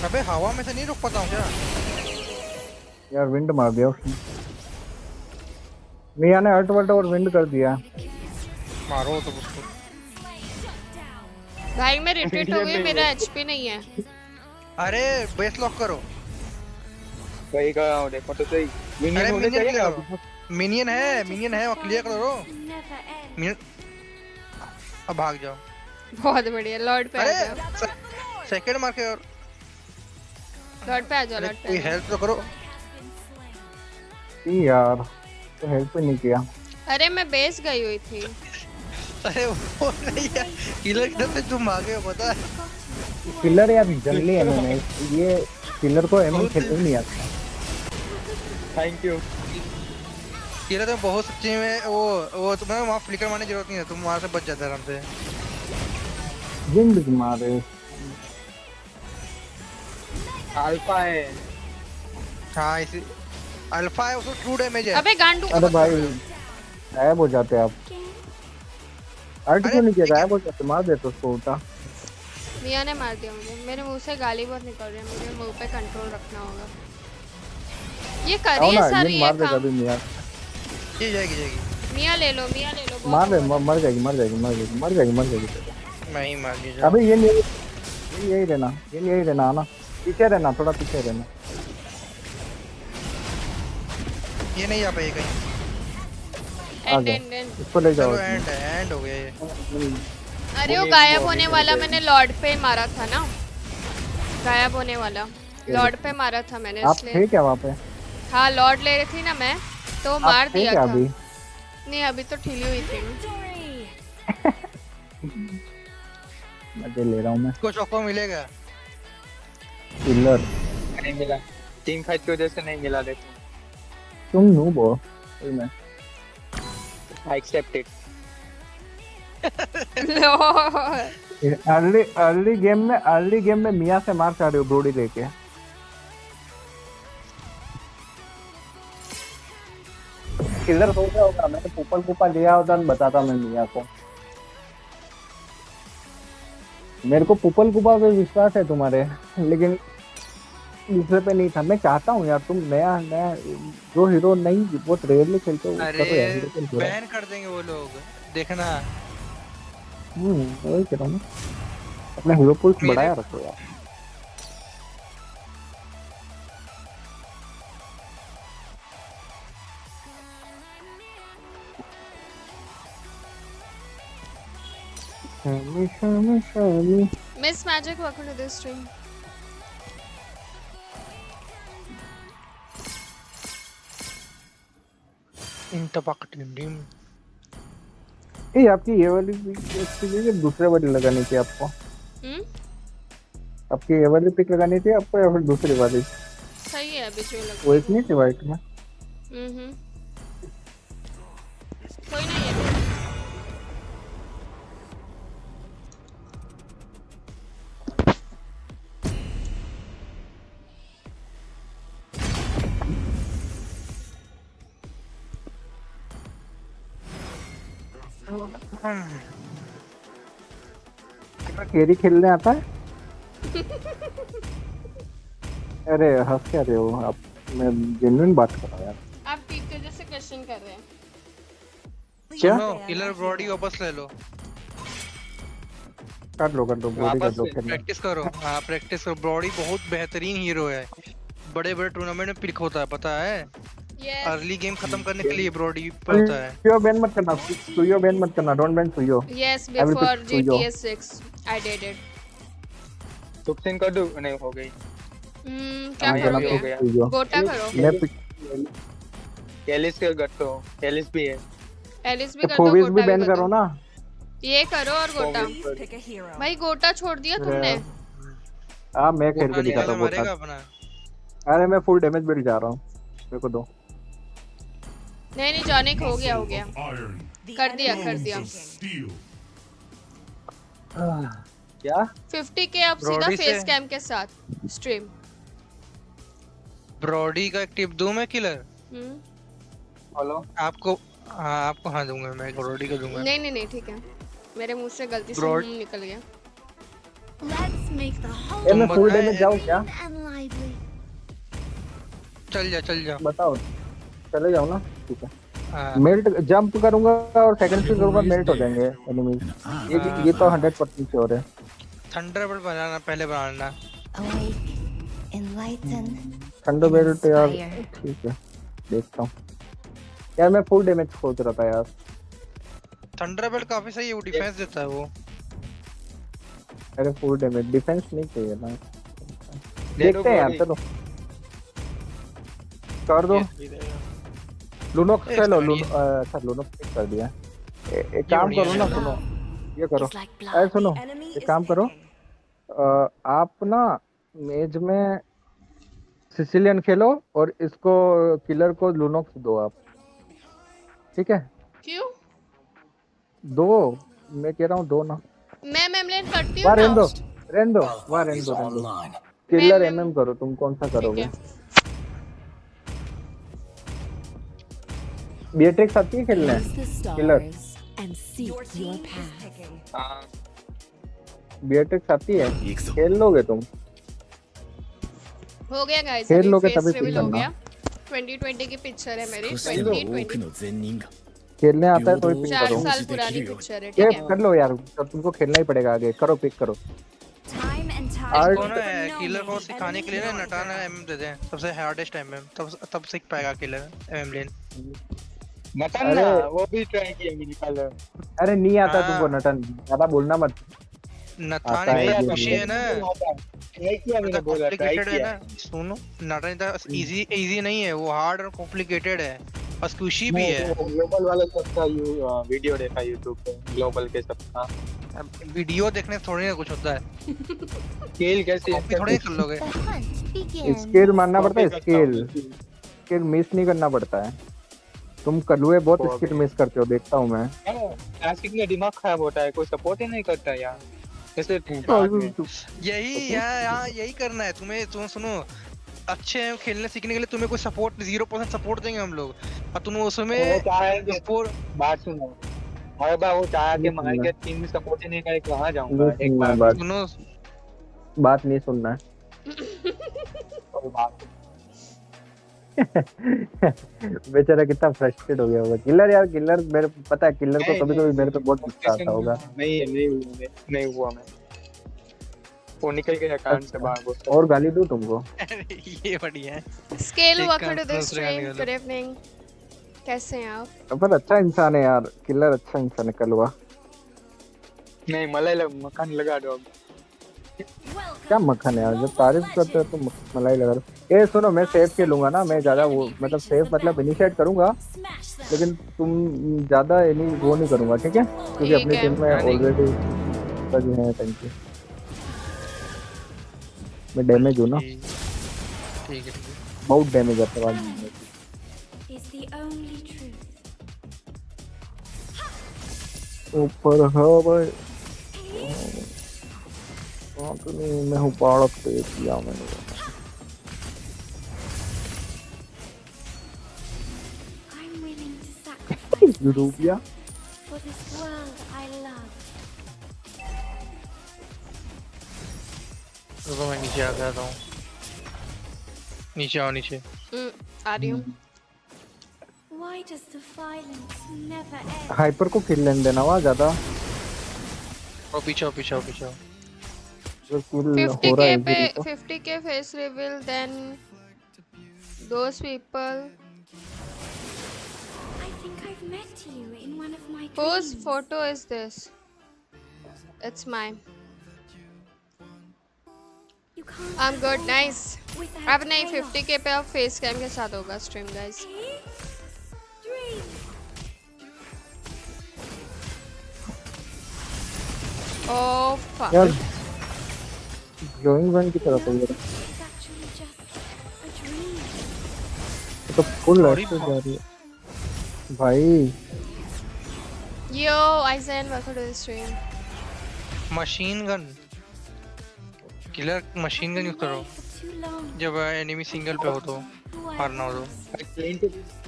अबे हवा में से नहीं रुक पाता हूँ क्या? यार विंड मार दिया उसने। मिया ने अल्ट और विंड कर दिया। मारो तो उसको। भाई मैं रिट्रीट हो गई, मेरा एचपी नहीं है। अरे बेस लॉक करो। वही कर रहा हूँ देखो तो सही अरे मिनियन होने चाहिए ना मिनियन है वो क्लियर करो। Never end. मिनियन अब भाग जाओ। बहुत बढ़िया। लॉर्ड पे आ अरे जाओ, सेकंड मार के और लॉर्ड पे आ जाओ, अरे लॉर्ड पे कोई आ जाओ। हेल्प तो करो। यार तो हेल्प नहीं किया। अरे मैं बेस गई हुई थी। अरे वो नहीं है किलर किधर से तुम भागे हो पता है? किलर यार जंगली एमएम, ये किलर को एमएम खेलने नहीं आता। थैंक यू किलर तो बहुत सच्ची में वो तुम्हें वहाँ फ्लिकर मारने की जरूरत नहीं है, तुम वहाँ से बच जाते आराम से। विंड मारे। अल्फा है हाँ इसी अल्फा है उसको ट्रू डैमेज है। अबे गांडू। अरे भाई गायब हो जाते आप। अल्ट क्यों नहीं किया? गायब हो जाते, मार देते उसको उल्टा। मिया ने मार दिया मुझे, मेरे मुंह से गाली बहुत निकल रही है, मुझे मुंह पे कंट्रोल रखना होगा। ये आओ करिए ना, सर ये ये मार देगा काम। अभी मिया। ये जाएगी मिया ले लो बहुत मार दे, हुआ। मर जाएगी। मैं ही मार दी अबे ये यही रहना आना, पीछे रहना, थोड़ा पीछे रहना। ये नहीं आ पाएगी कहीं। आ जाओ, इसको ले जाओ। चलो एंड हो गया ये। अरे वो गायब होने वाला मैंने लॉर्ड पे मारा था ना, गायब होने वाला लॉर्ड पे मारा था मैंने आप इसलिए। थे क्या वहाँ पे? हाँ लॉर्ड ले रही थी ना मैं, तो आप मार थे दिया क्या था। अभी? नहीं अभी तो ठीली हुई थी मैं। मजे ले रहा हूँ मैं। इसको चौको मिलेगा। किलर नहीं मिला टीम फाइट की वजह से नहीं मिला देखो। तुम नूब हो कोई मैं I accept it. Early game में मिया से मार खा रहे हो ब्रोडी लेके। किलर हो गया होगा, मैंने पुपल लिया होता तो बताता मैं मिया को। मेरे को पुपल कुपा पे विश्वास है तुम्हारे, लेकिन दूसरे पे नहीं था। मैं चाहता हूँ यार तुम नया जो हीरो नहीं बहुत रेयरली खेलते हो अरे करो यार, हीरो खेल बैन कर देंगे वो लोग, देखना। वही कह रहा हूँ, अपना हीरो पूल बढ़ाया रखो यार। Shami Miss Magic, welcome to this stream. ये आपकी ये वाली पिक दूसरे वाली लगानी थी आपको। आपकी ये वाली पिक लगानी थी आपको या फिर दूसरी वाली? सही है अभी जो लग वो इतनी थी वाइट में। कोई नहीं है। कैरी खेलने आता है? अरे हंस क्या रहे हो आप? मैं जेन्युइन बात कर रहा हूँ यार। आप टीचर जैसे क्वेश्चन कर रहे हैं। क्या? किलर बॉडी वापस ले लो। कर लो प्रैक्टिस करो। हाँ प्रैक्टिस करो। बॉडी बहुत बेहतरीन हीरो है, बड़े बड़े टूर्नामेंट में पिक होता है, पता है? अर्ली गेम खत्म करने के लिए ब्रोडी पड़ता है। सुयो बैन मत करना, डोंट बैन सुयो। Yes, before GTA 6 I did it. Supreme कर दो, नहीं हो गई। क्या करोगे? गोटा करो। मैं एलिस कर गट्टो, एलिस भी है। एलिस भी कर दो, फोबिस भी गोटा बैन करो ना। ये करो और गोटा। भाई गोटा छोड़ दिया तुमने? हाँ मैं खेल के दिखाता हूँ गोटा। अरे मैं फुल डैमेज बिल्ड जा रहा हूँ, मेरे को दो। नहीं जॉनिक हो गया कर दिया क्या 50k अब सीधा फेस कैम के साथ स्ट्रीम। ब्रोडी का एक टिप दूं मैं किलर? हेलो आपको हाँ दूंगा मैं, ब्रोडी का दूंगा। नहीं ठीक है, मेरे मुंह से गलती से निकल गया। Let's make the whole मैं फुल डैमेज जाऊँ क्या? and lively. चल जा बताओ, चले जाओ ना। ठीक है, मेल्ट जंप करूंगा और सेकंड स्पिन करूंगा, मेल्ट हो जाएंगे एनिमीज। ये तो 100% श्योर है। थंडरबोल्ट बनाना पहले बनाना। Awake, enlighten. थंडरबोल्ट यार ठीक है, देखता हूँ यार। मैं फुल डैमेज सोच रहा था यार। थंडरबोल्ट काफी सही है, वो डिफेंस देता है वो। अरे फुल डैमेज डिफेंस नहीं चाहिए ना। देखते हैं यार, चलो कर दो। लूनोक्स चलो, अच्छा लूनोक्स पिक कर दिया। एक काम करो ना, सुनो ये करो। अरे सुनो, एक काम करो, आप ना मेज में सिसिलियन खेलो और इसको किलर को लूनोक्स दो आप, ठीक है? क्यों दो, मैं कह रहा हूँ दो ना। मैं मेमलेन करती हूँ वाह ना। रेंदो किलर एमएम करो। तुम कौन सा करोगे? बीएटेक्स आती है खेलने? किलर बीएटेक्स आती है, खेल लोगे तुम? हो गया गाइस, खेल लोगे तभी रिवील हो करना। गया। 2020 की पिक्चर है मेरी, 2020 खेलने आता है तो पिक 4 करो। साल पुरानी पिक्चर है, ये ठीक है? कर लो यार, तब तुमको खेलना ही पड़ेगा आगे। करो पिक करो। Time and time. कौन है किलर को सिखाने के लिए ना नटाना एमएम दे दें, सबसे हार्डेस्ट एमएम, तब सीख पाएगा किलर एमएम लेन। नटन ना वो भी ट्राई किया मैंने कल। अरे नहीं आता तुमको नटन, ज्यादा बोलना मत। नथान आता है में ये खुशी है ना, ट्राई किया मैंने, बोला ट्राई कॉम्प्लिकेटेड है किया। ना। सुनो नटन इतना इजी नहीं है, वो हार्ड और कॉम्प्लिकेटेड है। और स्क्विशी भी है। ग्लोबल वाला सबका वीडियो देखा यूट्यूब पे, ग्लोबल के सबका। अब वीडियो देखने से थोड़ी ना कुछ होता है, स्केल कैसे कॉपी थोड़ी ना कर लोगे। The hunt begins. स्किल मानना पड़ता है, कॉपी करता हूँ। स्किल मिस नहीं करना पड़ता है। तुम कलुए बहुत कॉपी। स्किल मिस करते हो, देखता हूँ मैं। क्लासिक में दिमाग खराब होता है, कोई सपोर्ट ही नहीं करता यार। जैसे यही यहाँ यही करना है तुम्हें। तुम सुनो, अच्छे खेलने सीखने के लिए तुम्हें कोई सपोर्ट 0% सपोर्ट देंगे हम लोग, और तुम वो उसमें चाहेंगे, सपोर्ट। बात सुनो, हर बार वो चाह के नहीं सुनना, मारेंगे, टीम में सपोर्ट ही नहीं करे, कहाँ जाऊंगा नहीं एक सुनना बार बात, सुनो, बात नहीं सुनना है। कोई बात बेचारा कितना फ्रस्ट्रेट हो गया होगा किलर यार। किलर मेरे पता है, किलर को कभी कभी मेरे पे बहुत गुस्सा आता होगा। नहीं हुआ मैं, वो निकल गया अकाउंट से बाहर वो। और गाली दूं तुमको? ये बढ़िया है। स्केल एक वेलकम टू द दूसरे स्ट्रीम, गाने गुड इवनिंग, कैसे हैं आप? पर अच्छा इंसान है यार, किलर अच्छा इंसान है कलवा। नहीं मलाई मकान लगा दो अब। क्या मक्खन है यार, जब तारीफ करते हो तो मलाई लगा दो। ए सुनो, मैं सेफ खेलूंगा ना, मैं ज्यादा वो मतलब सेफ मतलब इनिशिएट करूंगा, लेकिन तुम ज्यादा वो नहीं करूंगा, ठीक है? क्योंकि अपनी ठीक है। टीम में ऑलरेडी जो है। Thank you. मैं डैमेज हूँ ना, ठीक है। बहुत डैमेज आता है। Is the only truth. ऊपर है भाई, तो नहीं मैं हूँ पाड़क पे किया मैंने। I'm willing to sacrifice europaea for this world I love. तो मैं नीचे आ गया था। नीचे आओ, नीचे। आ रही हूँ। Why does the violence never end? Hyper को किल लेने देना हुआ ज्यादा, और पीछे आओ, पीछे आओ, पीछे आओ। जो किल हो रहा है 50k पे इजीली तो। 50k face reveal, then those people I think I've met you in one of my whose dreams. photo is this? It's mine. You can't I'm good, hold nice. us without अब नहीं, chaos. 50k पे अब face cam के साथ होगा stream guys. Dream. Oh fuck. यार glowing one की तरफ है ये It's actually just a dream. तो फुल लाइट जा रही है भाई। यो आइजन, welcome to the stream. Machine gun, killer machine gun use करो For too long. जब एनिमी सिंगल पे हो तो, मारना हो तो।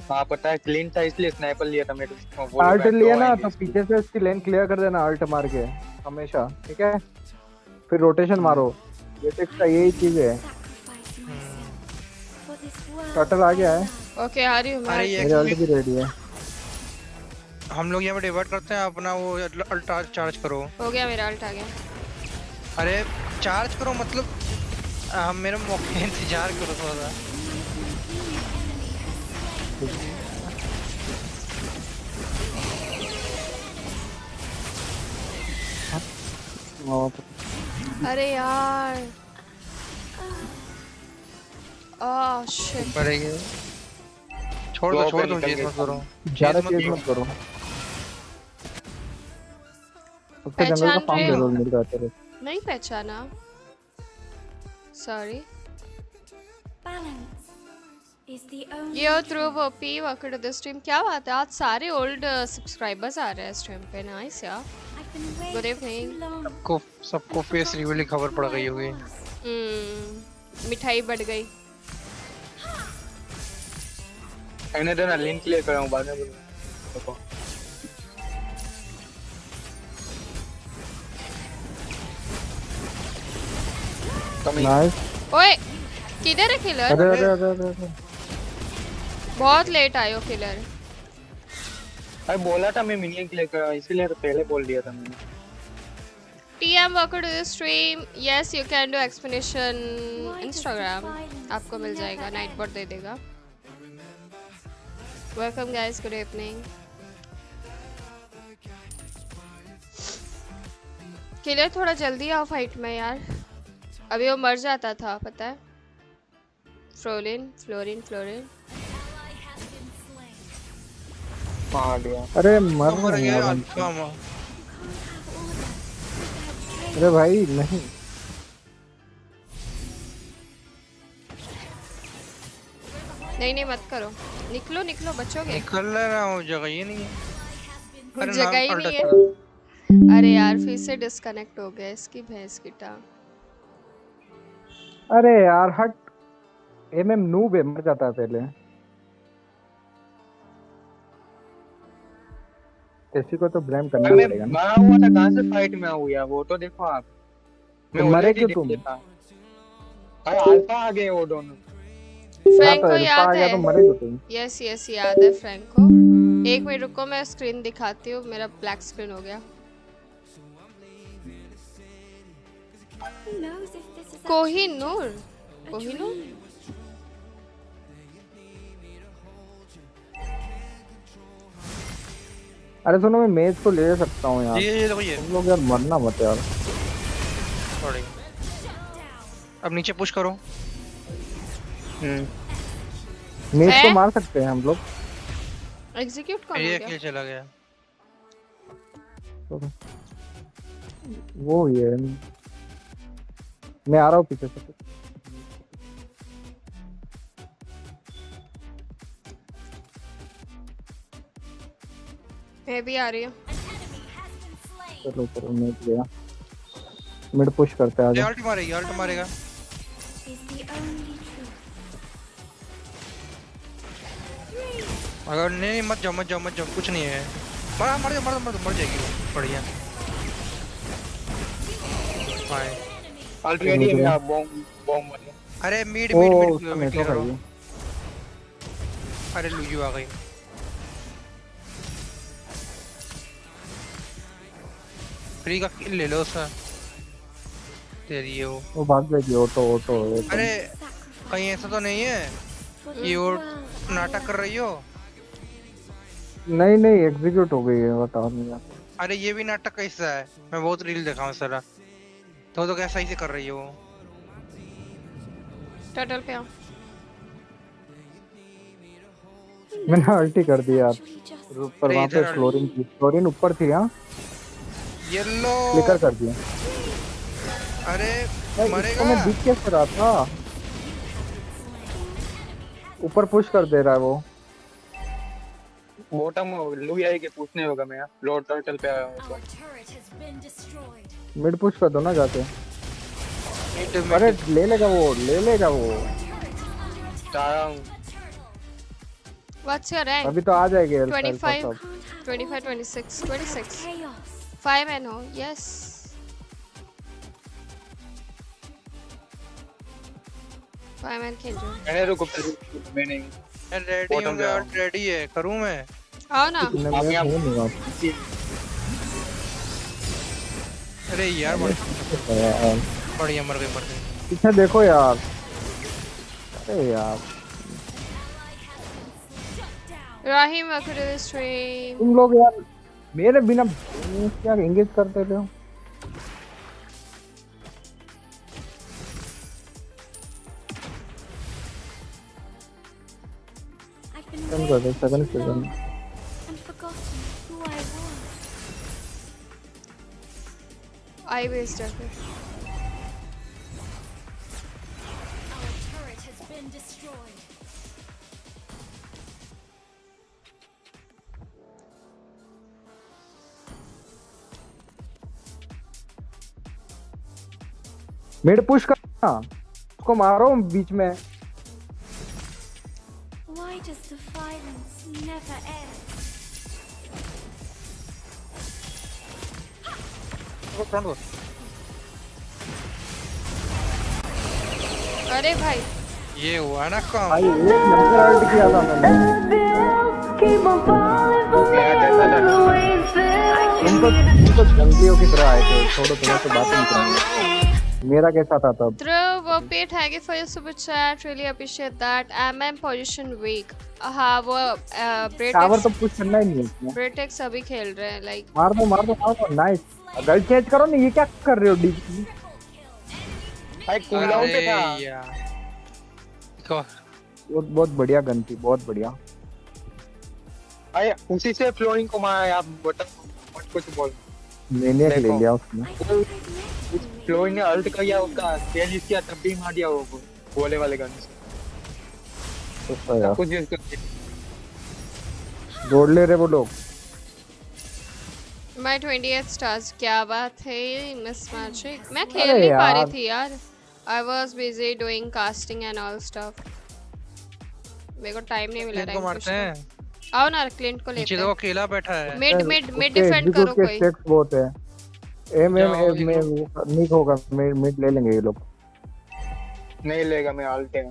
हाँ पता है, क्लीन था इसलिए स्नाइपर लिया था मेरे को। आल्ट लिया ना तो पीछे से इसकी लेन क्लियर कर देना, आल्ट मार के हमेशा, ठीक है? फिर रोटेशन मारो, ये टिक्स का यही चीज है। Sacrifice myself for this world. Turtle आ गया है, ओके आ रही हूँ अरे मैं। ये मेरे आल्ट भी रेडी है। हम लोग यहाँ पे डिवर्ट करते हैं अपना, वो अल्टा चार्ज करो। हो गया, मेरा अल्ट आ गया। अरे चार्ज करो मतलब हम मेरे मौके का इंतजार करो थोड़ा सा। अरे यार, ओह शिट। पड़ेंगे, छोड़ दो, छोड़ दो, चेस मत करो, ज्यादा चेस मत चीज करो। मत करो, उसका जंगल का पहचान फार्म रहे जरूर हो? मिल जाता है। नहीं पहचाना, sorry. Balance is the only yo truth. Through OP, welcome to the stream. क्या बात है, आज सारे ओल्ड सब्सक्राइबर्स आ रहे हैं स्ट्रीम पे, नाइस यार। I've been waiting Good for evening. too long. सबको फेस रिवील की खबर पड़ गई होगी। मिठाई बढ़ गई। मैंने तो ना लिंक क्लियर कराऊं बाद में बोलो। नाइस। ओए किधर है किलर? अरे अरे अरे अरे बहुत लेट आयो किलर। अरे बोला था मैं मिनियन क्लियर करा, इसीलिए तो पहले बोल दिया था मैंने। TM welcome to the stream. Yes you can do explanation Instagram, आपको मिल जाएगा, नाइट बॉट दे देगा। Welcome guys, good evening. Killer थोड़ा जल्दी आओ फाइट में यार, अभी वो मर जाता था पता है। फ्लोरिन फ्लोरिन फ्लोरिन मार दिया। अरे मर मर रहे गया हैं हम। अच्छा अरे भाई नहीं। नहीं नहीं मत करो, निकलो निकलो, बचोगे। निकल रहा हूँ, जगह ही नहीं है। अरे जगह ही अल्टा नहीं है। चला। अरे यार फिर से डिस्कनेक्ट हो गया इसकी भैंस की टांग। अरे यार हट। एमएम नूब है, मर जाता है पहले। किसी को तो ब्लेम करना मैं पड़ेगा ना। मरा हुआ था, कहाँ से फाइट में आऊँ यार, वो तो देखो आप। मैं तो मरे ऑलरेडी क्यों देख तुम? लेता। अरे अल्फा आ गए वो दोनों। हाँ तो फ्रैंको अल्फा आ याद गया है? तो मरे क्यों तुम? यस यस याद है फ्रैंको। एक मिनट रुको, मैं स्क्रीन दिखाती हूँ, मेरा ब्लैक स्क्रीन हो गया। Who knows if this is Kohinoor, a Kohinoor. dream? अरे सुनो, मैं मेज को ले सकता हूँ यार। ये देखो ये तुम लोग यार मरना मत यार। सॉरी। अब नीचे पुश करो। मेज को है? मार सकते हैं हम लोग। एग्जीक्यूट कौन हो ये गया? किल चला गया। वो ये मैं आ रहा हूँ पीछे से। मैं भी आ रही हूँ। चलो चलो मैं गया। मिड पुश करते हैं ये आगे। अल्ट मारेगा, अल्ट मारेगा। Is the only truth. अगर नहीं मत जाओ मत जाओ मत जाओ, कुछ नहीं है। मर जाएगी वो। बढ़िया। बाय। ऑलरेडी मेरा बॉम्ब बॉम्ब मर गया। अरे मिड ओ मिड मिड उसका मिड नेटवर्क क्लियर है करो। ये। अरे लूजू आ गई। फ्री का किल ले लो उसका। तेरी ये वो भाग जाएगी। Auto auto. अरे Sacrifice कहीं ऐसा तो नहीं है for the ये वो world. नाटक कर रही हो? नहीं नहीं एग्जीक्यूट हो गई है, बताओ नहीं। अरे ये भी नाटक का हिस्सा है, मैं बहुत रील देखा हूँ सारा। तो कैसा ही से कर रही है वो। टर्टल पे आओ। मैंने अल्टी कर दिया यार। Actually just ऊपर अरे वहाँ पे इधर फ्लोरिन थी, फ्लोरिन ऊपर थी। हाँ येलो। फ्लिकर कर दिया। अरे भाई मरेगा। इसको मैं दिख कैसे रहा था? ऊपर पुश कर दे रहा है वो। बॉटम लुई के पूछने होगा मैं लॉर्ड टर्टल पे आया हूँ तो। मिड पुश कर दो ना जाके। मिड अरे मिड ले लेगा वो, ले लेगा वो। जा रहा हूँ। What's your rank? अभी तो आ जाएगी अल्फा 25 सब। 25 26 26 chaos. 5 and हो। यस 5 and खेल रहे हो। मैंने रुको मैं नहीं रेडी हूँ मैं, रेडी है करूँ मैं। आओ ना। मैं आप यहाँ- हूँ नहीं वहाँ पे। अरे यार बढ़िया मर गई पीछे देखो यार। अरे यार Rahim welcome to the stream। तुम लोग यार मेरे बिना क्या एंगेज करते थे। I've been कौन कर रहे? waiting for second too long season. and forgotten who I was. I waste है फिर। मिड पुश करना, उसको मारो बीच में। Why does the violence never end? अरे भाई ये हुआ ना काम। भाई एक नंबर अल्ट किया था मैंने। तुम तो जंगलियों की तरह आए थे। छोड़ो, तुम्हें तो बातें नहीं करेंगे। मेरा कैसा था तब? Throw Pete, thank you for your super chat. Really appreciate that. MM position weak. हाँ वो टावर तो ब्रेटेक्स पुश करना ही नहीं है इसमें। ब्रेटेक्स अभी खेल रहे हैं लाइक। मार दो मार दो मार दो। नाइस। गल चेंज करो ना, ये क्या कर रहे हो? डी भाई कूलडाउन पे था। अरे यार बहुत बहुत बढ़िया गन थी, बहुत बढ़िया। अरे उसी से फ्लोइंग को मारा आप बटन मत कुछ बोल। मैनियक ले देखो। लिया उसने। फ्लोइंग ने अल्ट किया उसका तेल यूज किया तब भी मार दिया वो गोले वाले गन से। तो सब यार कुछ यूज करके। जोड़ ले रहे वो लोग। माय 28 स्टार्स, क्या बात है मिस मैजिक। मैं खेल अरे नहीं पा रही यार। थी यार, I was busy doing casting and all stuff. मेरे को टाइम नहीं मिला क्लिंट को रैंक पुश मारते का। हैं। आओ ना क्लिंट को नीचे लेते तो हैं। अकेला बैठा है। मिड यार, मिड मिड उसके डिफेंड एग्जीक्यूट करो के कोई। स्टेक्स बहुत है। एम एम जाओ एम में वो नहीं होगा, मिड मिड ले लेंगे ये लोग। नहीं लेगा मैं अल्ट है।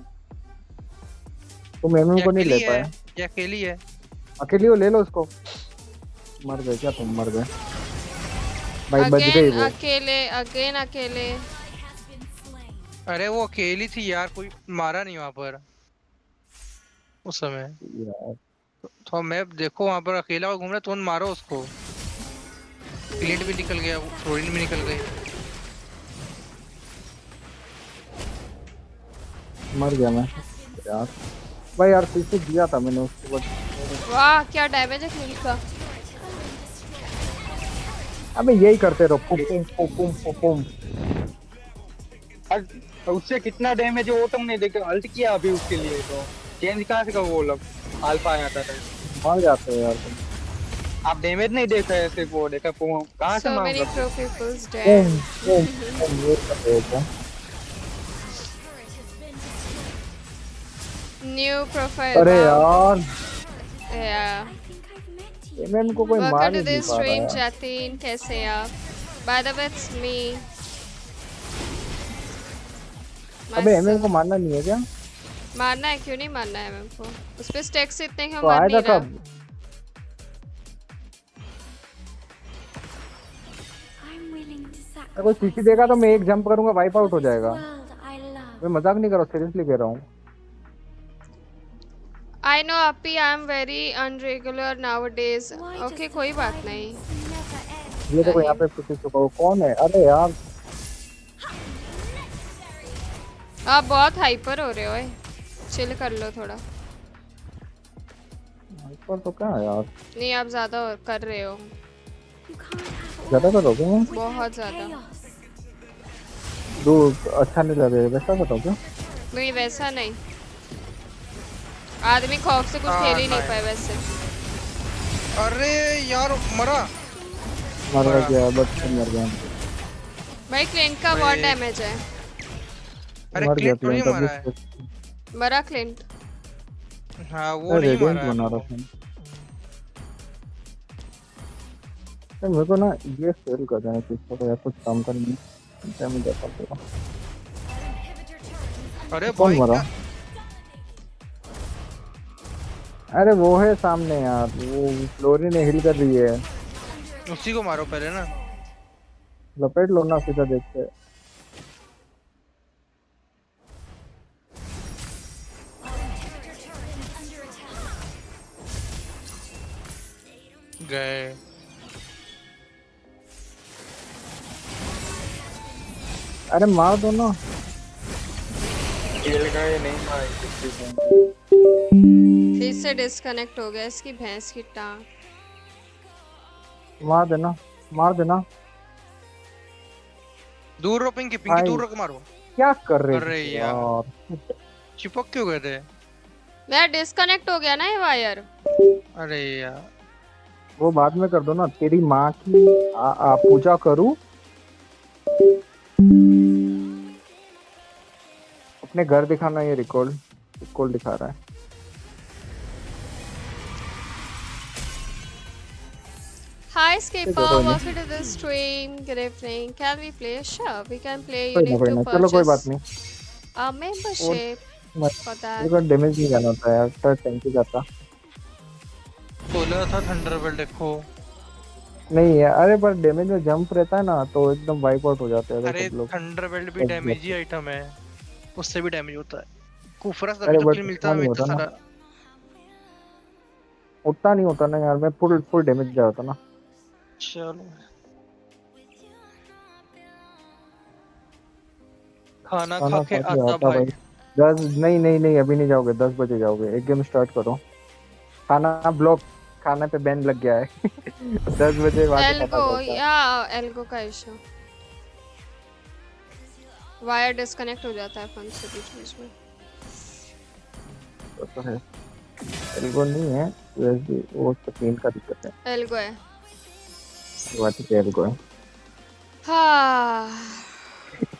तुम एम ये को नहीं ले अकेली है, पाए। ये अकेली है। अकेली हो ले लो उसको। मर गए क्या तुम? मर गए भाई, बच गई अगेन वो। अकेले, अगेन अकेले। अरे वो अकेली थी यार, कोई मारा नहीं वहां पर उस समय। यार तो मैं देखो वहां पर अकेला घूम रहा है, तुम मारो उसको। क्लिंट भी निकल गया, फ्लोरिन भी निकल गई। मर गया मैं यार। भाई यार पीछे दिया था मैंने उसके बाद। वाह क्या डैमेज है क्लिंट का। अबे यही करते रहो, पुपुम पुपुम पुपुम। उससे कितना डैमेज है वो तुम नहीं देखे। अल्ट किया अभी उसके लिए तो चेंज कहाँ से कर वो लोग अल्फा आता था। मर जाते हो यार तुम। आप डैमेज नहीं देखा है सिर्फ वो देखा कहाँ से So many मारूंगा। pro people's पुम dead. पुम पुम, ये कर रहे हो क्या? New profile. अरे wow. यार Yeah. एमएम को कोई मार Welcome ही to नहीं this पा रहा stream, यार। Jatin. कैसे हैं आप? By the way, it's me. अबे एमएम Myself. को मारना नहीं है क्या? मारना है, क्यों नहीं मारना है मैम को? उस पे स्टैक्स इतने क्यों तो मार आएगा नहीं रहा? कब? I'm willing to अगर सीसी sacrifice देगा तो मैं एक myself जंप करूंगा, वाइप आउट हो for this जाएगा। world I love. मैं मजाक नहीं कर रहा, सीरियसली कह रहा हूँ। I know Appy, I'm very unregular nowadays. Why Okay, does कोई the बात नहीं। violence never end? ये देखो यहाँ पे किसी चुका हुआ कौन है? अरे यार आप बहुत हाइपर हो रहे हो। चिल कर लो थोड़ा। पर तो क्या है यार, नहीं आप ज्यादा कर रहे हो, You can't have ज्यादा all करोगे? बहुत ज्यादा। chaos. दो अच्छा नहीं लगे वैसा बताओ। नहीं वैसा नहीं, आदमी खौफ से कुछ खेल ही नहीं पाए वैसे। अरे यार मरा। मर गया बट मर गया। भाई क्लिंट का बहुत डैमेज है। अरे मर गया क्लिंट थोड़ी तो मारा है। मरा क्लिंट। हाँ वो नहीं रेडियंट मारा है बना वो। रहा था। मेरे को ना ये फेल कर रहा है कि इसको यार कुछ काम करनी है। मैं जाता हूँ। अरे कौन भाई मरा? क्या? अरे वो है सामने यार, वो फ्लोरी ने हिल कर रही है। उसी को मारो पहले ना। लपेट लो ना सीधा देखते। गए। अरे मार दो ना। खेल गए नहीं मारे किसी को। फिर से डिस्कनेक्ट हो गया इसकी भैंस की टांग। मार देना, मार देना। दूर रो पिंकी, पिंकी भाई। दूर रो के मारो। क्या कर रहे अरे थे यार। चिपक क्यों गए थे? मैं डिस्कनेक्ट हो गया ना ये वायर। अरे यार वो बाद में कर दो ना। तेरी माँ की पूजा करूं, अपने घर दिखाना। ये रिकॉर्ड दिखा रहा है। Hi Skipper, कोई नहीं। welcome to the stream. Good evening. Can we play? Sure, we can play. You कोई ना need कोई to ना, चलो कोई बात purchase नहीं। a membership for that. मेरे को डैमेज नहीं जाना होता यार, तो टैंक ही जाता। बोला था थंडरबोल्ट देखो। नहीं है, अरे पर डैमेज में जंप रहता है ना तो एकदम वाइप आउट हो जाते हैं अरे सब लोग। थंडरबोल्ट भी डैमेज ही आइटम है, उससे भी डैमेज होता है। कुफरा से अरे तो बट किल मिलता इतना है नहीं इतना होता ना, सारा। उतना नहीं होता ना यार। मैं फुल डैमेज जाता ना। चलो खाना खा के आता भाई। 10 नहीं नहीं नहीं, अभी नहीं जाओगे, 10 बजे जाओगे। एक गेम स्टार्ट करो। खाना ब्लॉक खाना पे बैन लग गया है 10 बजे वहाँ से पता एल्गो चलता है। या एल्गो का इशू, वायर डिस्कनेक्ट हो जाता है फोन से बीच बीच में। वो तो है, एल्गो नहीं है यूएसबी, वो स्क्रीन का दिक्कत है। एल्गो है। बात है एल्गो है। हाँ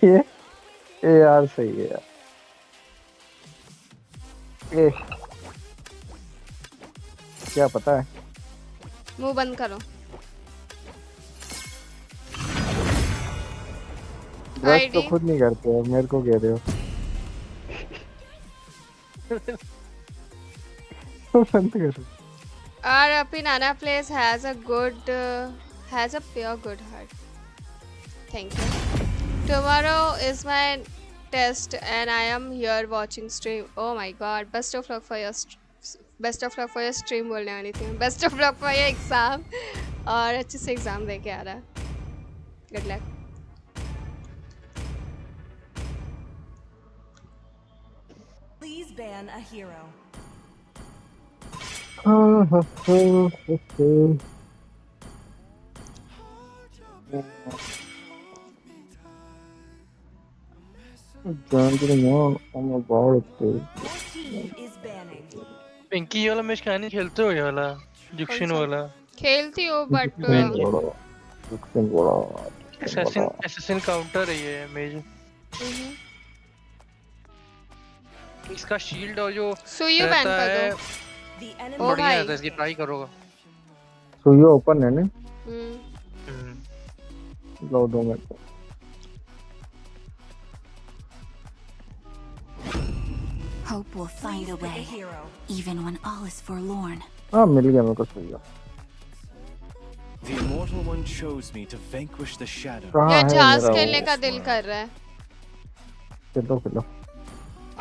ये यार सही है यार। ये क्या पता है, मुंह बंद करो। ब्रश तो आईडी खुद नहीं करते हो, मेरे को कह रहे हो बंद करो। RP Nanaplayz has a pure good heart. Thank you. Tomorrow is my test and I am here watching stream. Oh my god. Best of luck for your stream बोलने वाली थी। Best of luck for your exam. और अच्छे से exam दे के आ रहा है। Good luck. Please ban a hero. John didn't know I'm about it. Your team is banning. Pinky वाला मैच क्या नहीं खेलते हो, ये वाला जुक्शन वाला? खेलती हूँ बट एसएसएन काउंटर है ये मैच। इसका शील्ड और जो सुयु बैन रहता कर है दो। The ओ enemy बढ़िया भाई। रहता है, इसकी ट्राई करोगा। सुयो ओपन है ना, हम्म। लो दो minute. Hope will find a Please pick a way, hero. even when all is forlorn. हाँ मिल गया मेरे को सुयो। The immortal one chose me to vanquish the shadow. कहाँ यार है झांस मेरा खेलने वो? का दिल कर रहा है। चलो चलो,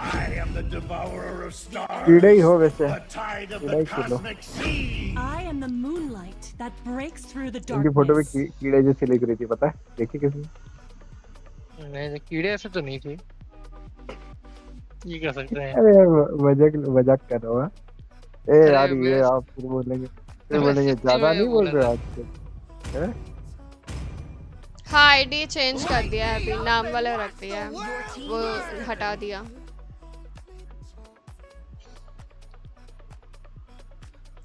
I am the devourer of stars. कीड़े ही हो वैसे, The tide of कीड़ा ही the Khelo. cosmic sea. I am the moonlight that breaks through the इनकी फोटो भी darkness. कीड़े जैसी लग रही थी, पता है? देखी किसी? नहीं, कीड़े ऐसे तो नहीं थे। ये कर सकते हैं। अरे मजाक कर रहा हूँ। ए अरे यार ये मैं- आप फिर बोलेंगे मैं ज्यादा सच्ची नहीं में बोल बोला रहे था। आज के। हाँ आईडी चेंज कर दिया है, अभी नाम वाला रख दिया है, वो हटा दिया।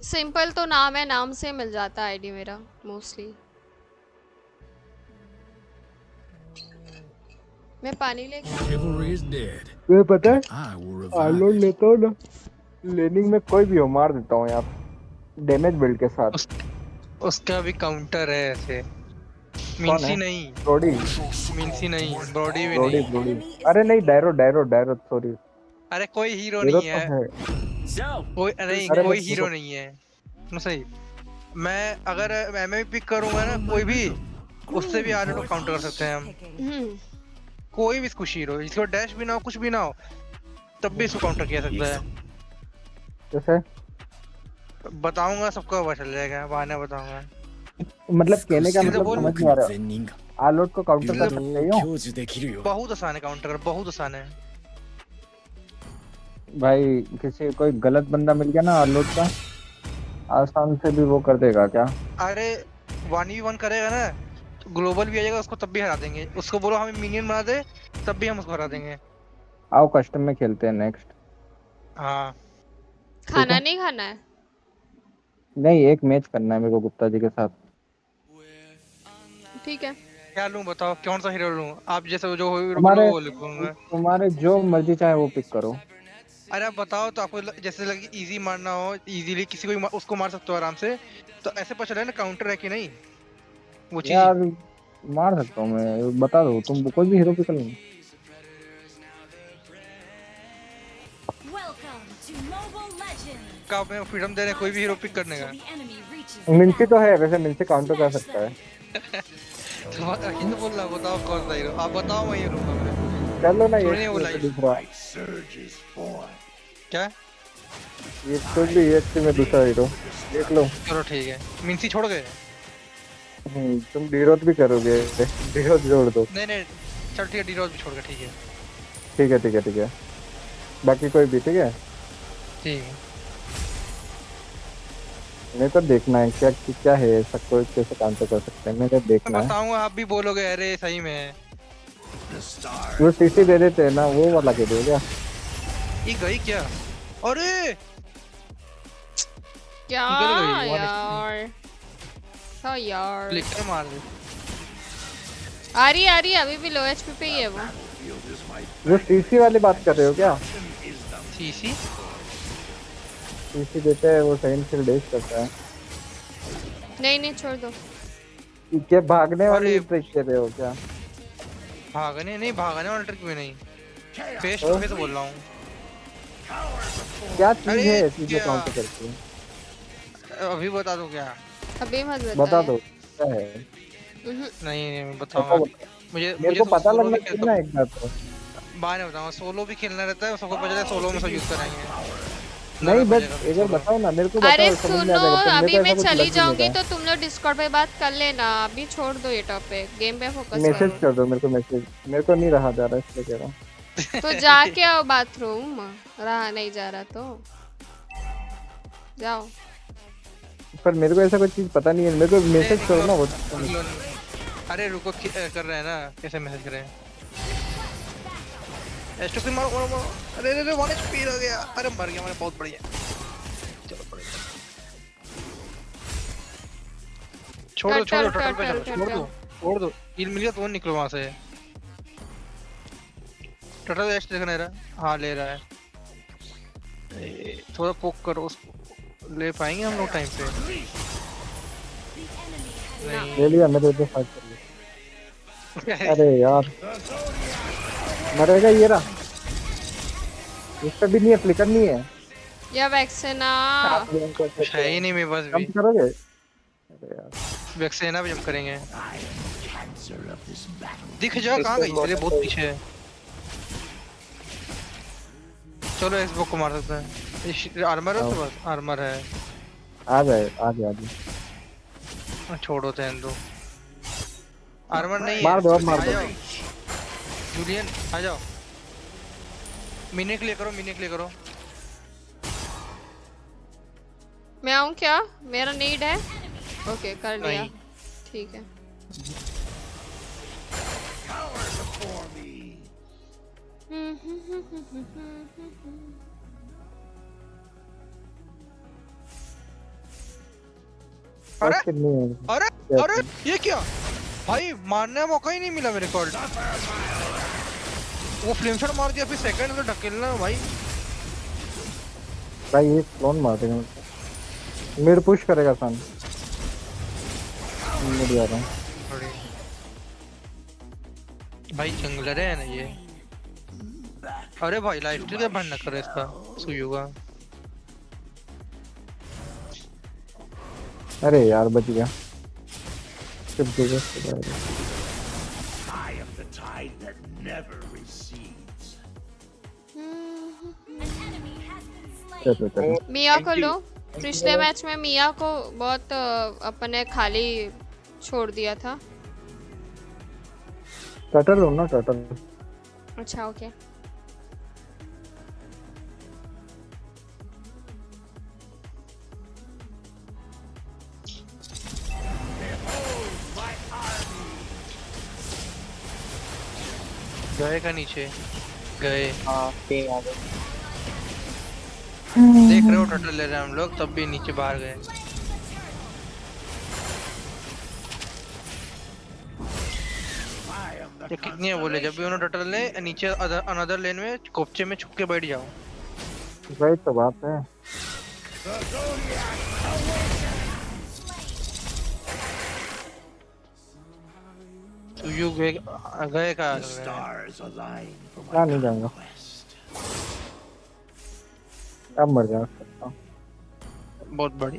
सिंपल तो नाम है, नाम से मिल जाता है आईडी मेरा मोस्टली। मैं पानी लेके Chivalry is dead. तुम्हें पता है I will आलोड revive. लेता हूँ ना, लेनिंग में कोई भी हो मार देता हूँ यार, डैमेज बिल्ड के साथ। उसका भी काउंटर है ऐसे। कौन मिंसी है? नहीं, ब्रोडी मिंसी नहीं, ब्रॉडी भी ब्रोडी नहीं। ब्रोडी अरे नहीं, डैरो सॉरी, अरे कोई हीरो हीरो नहीं तो है। है। कोई नहीं, अरे कोई बस हीरो नहीं है। सुनो सही, मैं अगर एमए पिक करूंगा ना कोई भी, उससे भी आगे लोग काउंटर कर सकते हैं हम। Picking. कोई भी कुछ हीरो, जिसको डैश भी ना हो, कुछ भी ना हो, तब भी इसको काउंटर किया सकता है। जैसे बताऊंगा, सबको पता चल जाएगा, बहाना बताऊंगा। मतलब कहने का मतलब बोल- समझ नहीं आ रहा, 善人が आलोड को काउंटर कर 人 सकते を हो 享受できるよ。 बहुत आसान है काउंटर कर, बहुत आसान है। भाई। किसी कोई गलत बंदा मिल गया ना आलोड का, आसान से भी वो कर देगा क्या? अरे 1v1 करेगा ना, ग्लोबल भी आ जाएगा, उसको तब भी हरा देंगे। उसको बोलो हमें मिनियन बना दे, तब भी हम उसको हरा देंगे। आओ कस्टम में खेलते हैं नेक्स्ट। हाँ खाना नहीं खाना है। नहीं, एक मैच करना है मेरे को गुप्ता जी के साथ। ठीक है, क्या लूं बताओ, कौन सा हीरो लूं? आप जैसे जो हीरो तुम्हारे बोलो वो लिखूंगा। तुम्हारे जो मर्जी चाहे वो पिक करो। अरे आप बताओ तो, आपको जैसे लगे इजी मारना हो, इजीली किसी को भी उसको मार सकते हो आराम से, तो ऐसे पता चला ना काउंटर है कि नहीं, वो चीज। यार मार सकता हूँ मैं, बता दो तुम कोई भी हीरो पिक कर लो। Welcome to Mobile Legends. का मैं फ्रीडम दे रहे हैं कोई भी हीरो पिक करने का। The enemy reaches मिंसी तो है वैसे, मिंसी काउंटर कर सकता है। ये तो बोल रहा, बताओ कौन सा हीरो, आप बताओ मैं ये लूंगा। मैं कर लो ना थोड़ी ये नहीं बोला तो ये। दूसरा, Surge is born. क्या? ये कोई भी ये में दूसरा हीरो देख लो। चलो ठीक है, मिंसी छोड़ गए। तुम डीरोथ भी करोगे, डीरोथ जोड़ दो। नहीं नहीं, चल ठीक है, डीरोज भी छोड़ गए, ठीक है। ठीक है ठीक है ठीक है, बाकी कोई भी ठीक है। ठीक है। मेरे को देखना है क्या क्या है ऐसा, कोई कैसे काउंटर कर सकते हैं, मेरे को मैं देखना है। बताऊंगा, आप भी बोलोगे अरे सही में है। वो सीसी दे देते हैं ना, वो वाला के दे क्या? ये गई क्या? अरे क्या गल गई यार, क्या यार। फ्लिकर मार दे। आ रही है, अभी भी लो एचपी पे ही है वो। वो सीसी वाली बात कर रहे हो क्या? सीसी सीसी देते हैं वो, सेकंड किल डेज करता है। नहीं छोड़ दो। क्या भागने वाली ट्रिक कर रहे हो क्या? भागने नहीं, भागने वाला ट्रिक में नहीं, फेस टू फेस बोल रहा हूँ। क्या चीज अरे है ऐसी जो क्या? काउंटर करती है? अभी बता दो क्या? अभी मत बता दो क्या है। नहीं मैं बताऊंगा। मुझे मेरे को पता सोलो लगना भी चाहिए ना एक बार तो। बाद में बताऊंगा। सोलो भी खेलना रहता है, सबको पता है सोलो में सब यूज कराएंगे। नहीं बस एक बार बताओ ना मेरे को, बताओ अरे समझ में सुनो, आ जाएगा। तो अभी मेरे को मैं ऐसा कुछ चली लग ही नहीं जाऊंगी रहा। तो तुम लोग डिस्कॉर्ड पे बात कर लेना। अभी छोड़ दो ये टॉपिक, गेम पे फोकस मैसेज करो। कर दो मेरे को, मैसेज मेरे को नहीं रहा जा रहा इसलिए कह रहा हूँ। तो जाके आओ बाथरूम, रहा नहीं जा रहा तो जाओ। पर मेरे को ऐसा कोई चीज पता नहीं है, मेरे को मैसेज करो ना वो। अरे रुको, कर रहे हैं ना, कैसे मैसेज कर रहे हैं? एस्टो फिर मारो मारो मारो। अरे अरे 1 HP रह गया। अरे मर गया, मैंने बहुत बढ़िया। चलो बढ़िया, छोड़ दो टर्टल पे चलो, छोड़ दो हील मिल गया तो निकलो वहां से। टर्टल एस्ट देखना रहा, हाँ ले रहा है। थोड़ा पोक करो उसको, ले पाएंगे हम लोग टाइम पे? नहीं ले लिया मेरे, इधर फाइट कर लिया। अरे यार मरेगा ये रहा। इसका भी नहीं है, फ्लिकर नहीं है या वैक्सीना है ही नहीं मेरे पास कम भी। करोगे? अरे यार वैक्सीना भी हम करेंगे। दिख जा, कहाँ गई? मेरे बहुत पीछे है। चलो एक्सबो को मार सकते हैं। आर्मर है तो बस, आर्मर है। आ जाए आगे आगे। छोड़ो रहने दो, आर्मर नहीं है। मार दो, अब मार आ दो। जाओ जूलियन, आ जाओ। मिनी क्लियर करो, मिनी क्लियर करो। मैं आऊं क्या? मेरा नीड है। ओके कर लिया, नहीं। ठीक है। अरे नहीं है। अरे अरे ये क्या भाई, मारने का मौका ही नहीं मिला मेरे को। वो फ्लेम शॉट मार दिया, फिर सेकंड में ढकेलना भाई। भाई ये क्लोन मार देगा, मिड पुश करेगा सन। मिड आ रहा हूं भाई, जंगलर है ना ये। अरे भाई लाइफ स्टील का भंड करे इसका सुयू का। अरे यार बच गया। सिर्फ जगह से I am the tide that never recedes. चलो मिया को लो। पिछले मैच में मिया को बहुत अपने खाली छोड़ दिया था। टर्टल हो ना, टर्टल। अच्छा ओके। गए का नीचे गए। हाँ पिंग आ गए। देख रहे हो टर्टल ले रहे हैं हम लोग, तब भी नीचे बाहर गए। ये कितनी है बोले, जब भी उन्होंने टर्टल ले नीचे अनदर लेन में कोपचे में छुप के बैठ जाओ। वही तो बात है। तो यू गए का The stars align for my क्या नहीं जाऊंगा, quest. अब मर जा सकता हूँ। बहुत बड़ी।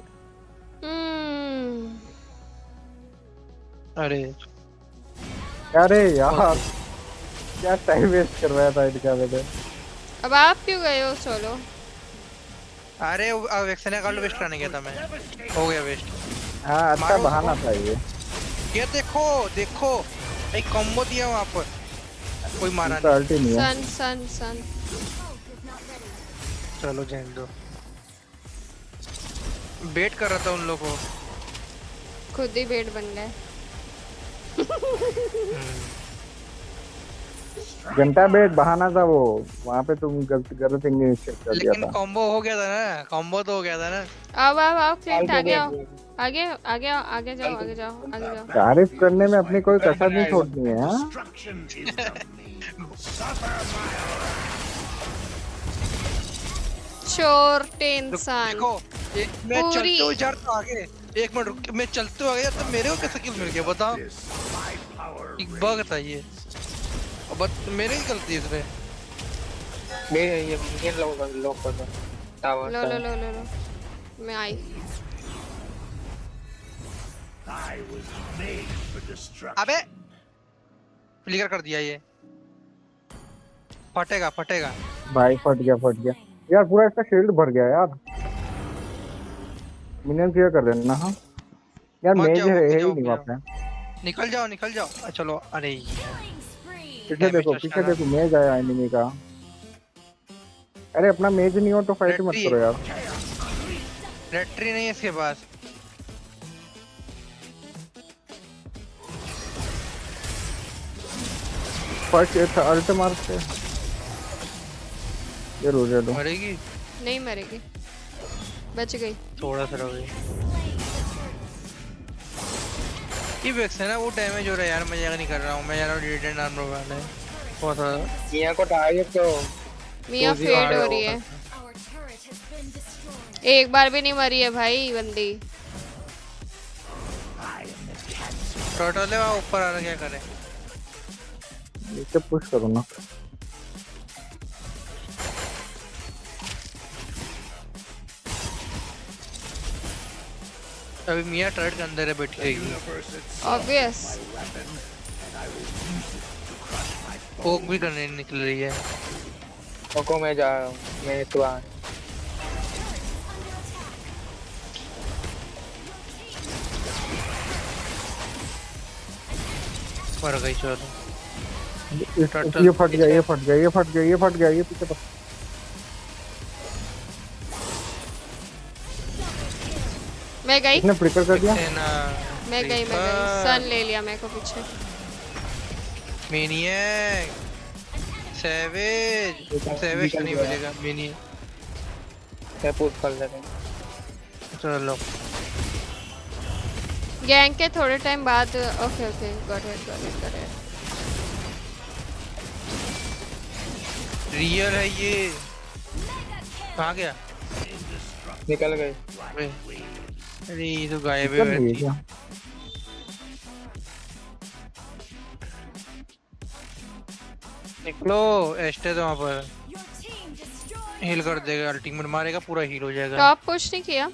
अरे अरे यार क्या टाइम वेस्ट करवाया था इनका मैंने। अब आप क्यों गए हो? चलो अरे वैक्सीन कार्ड वेस्ट कराने गया था मैं, हो गया वेस्ट। हाँ अच्छा बहाना था ये देखो देखो, एक कॉम्बो दिया वहां पर, कोई मारा नहीं। अल्टी नहीं है। सन सन सन। चलो जाने दो। बेट कर रहा था उन लोगों को। खुद ही बेट बन गए। घंटा बेट बहाना था वो, वहाँ पे तुम गलत इंग्लिश चेक कर दिया लेकिन था। कॉम्बो हो गया था ना, कॉम्बो तो हो गया था ना। आओ फ्लिंट, फालतू आगे आओ, देख आगे आगे आओ, आगे जाओ, आगे जाओ, आगे जाओ। तारीफ करने में अपनी कोई कसर नहीं छोड़नी है। हाँ Destruction is the means. Suffer my छोटे इंसान देखो मैं पूरी- चलते हुए जा रहा था आगे, एक मिनट रुक, मैं चलते हुए आ गया तो मेरे को कैसे किल मिल गया बताओ? this. My power एक बग था ये, बट मेरे ही गलती है इसमें। मेरे ये लॉक कर दो टावर। लो लो लो लो लो, मैं आई। I was made for destruction. अबे फ्लिकर कर दिया ये, फटेगा फटेगा। भाई फट गया यार, पूरा इसका शील्ड भर गया यार। मिनियन क्लियर कर देना। हाँ यार, मत मेज जाओ, है मत ही जाओ, नहीं मत वहाँ पे। निकल जाओ निकल जाओ। चलो अरे पीछे देखो, पीछे देखो, मेज आया एनिमी का। अरे अपना मेज नहीं हो तो फाइट मत करो यार। रेट्री नहीं है इसके पास। फर्स्ट अल्ट मार के ये रो जा दो। मरेगी, नहीं मरेगी, बच गई। थोड़ा सा रह गई। ये वेक्स है ना, वो डैमेज हो रहा है यार, मैं नहीं कर रहा हूँ, मैं जा रहा हूँ डिटेन आर्मर वाला है बहुत सारा। मियां को टारगेट तो मियां फेड हो रही है, एक बार भी नहीं मरी है भाई बंदी। टर्टल है वहाँ ऊपर आ रहा, क्या करे? नीचे पुश करो ना। अभी मियां टर्ट के अंदर है बैठी रहेगी। ऑब्वियस। पोक भी करने निकल रही है। को मैं जा रहा हूँ, मैं तो आ मर गई। चलो ये फट गया, ये फट गया, ये फट गया, ये फट गया, ये पीछे पट। मैं गई, इसने फ्लिकर कर दिया। मैं गई, सन ले लिया मेरे को पीछे। मेनियक सैवेज, सैवेज नहीं मिलेगा मेनियक। मैं पुश कर लेते हैं। चलो गैंग के थोड़े टाइम बाद। Okay okay, got it. Real है ये। कहाँ गया? निकल गए। अरे ये तो गायब है कर लिए वैसे। क्या? निकलो, एस्टे तो वहाँ पर हील कर देगा, अल्टीमेट मारेगा, पूरा हील हो जाएगा। टॉप पुश नहीं किया।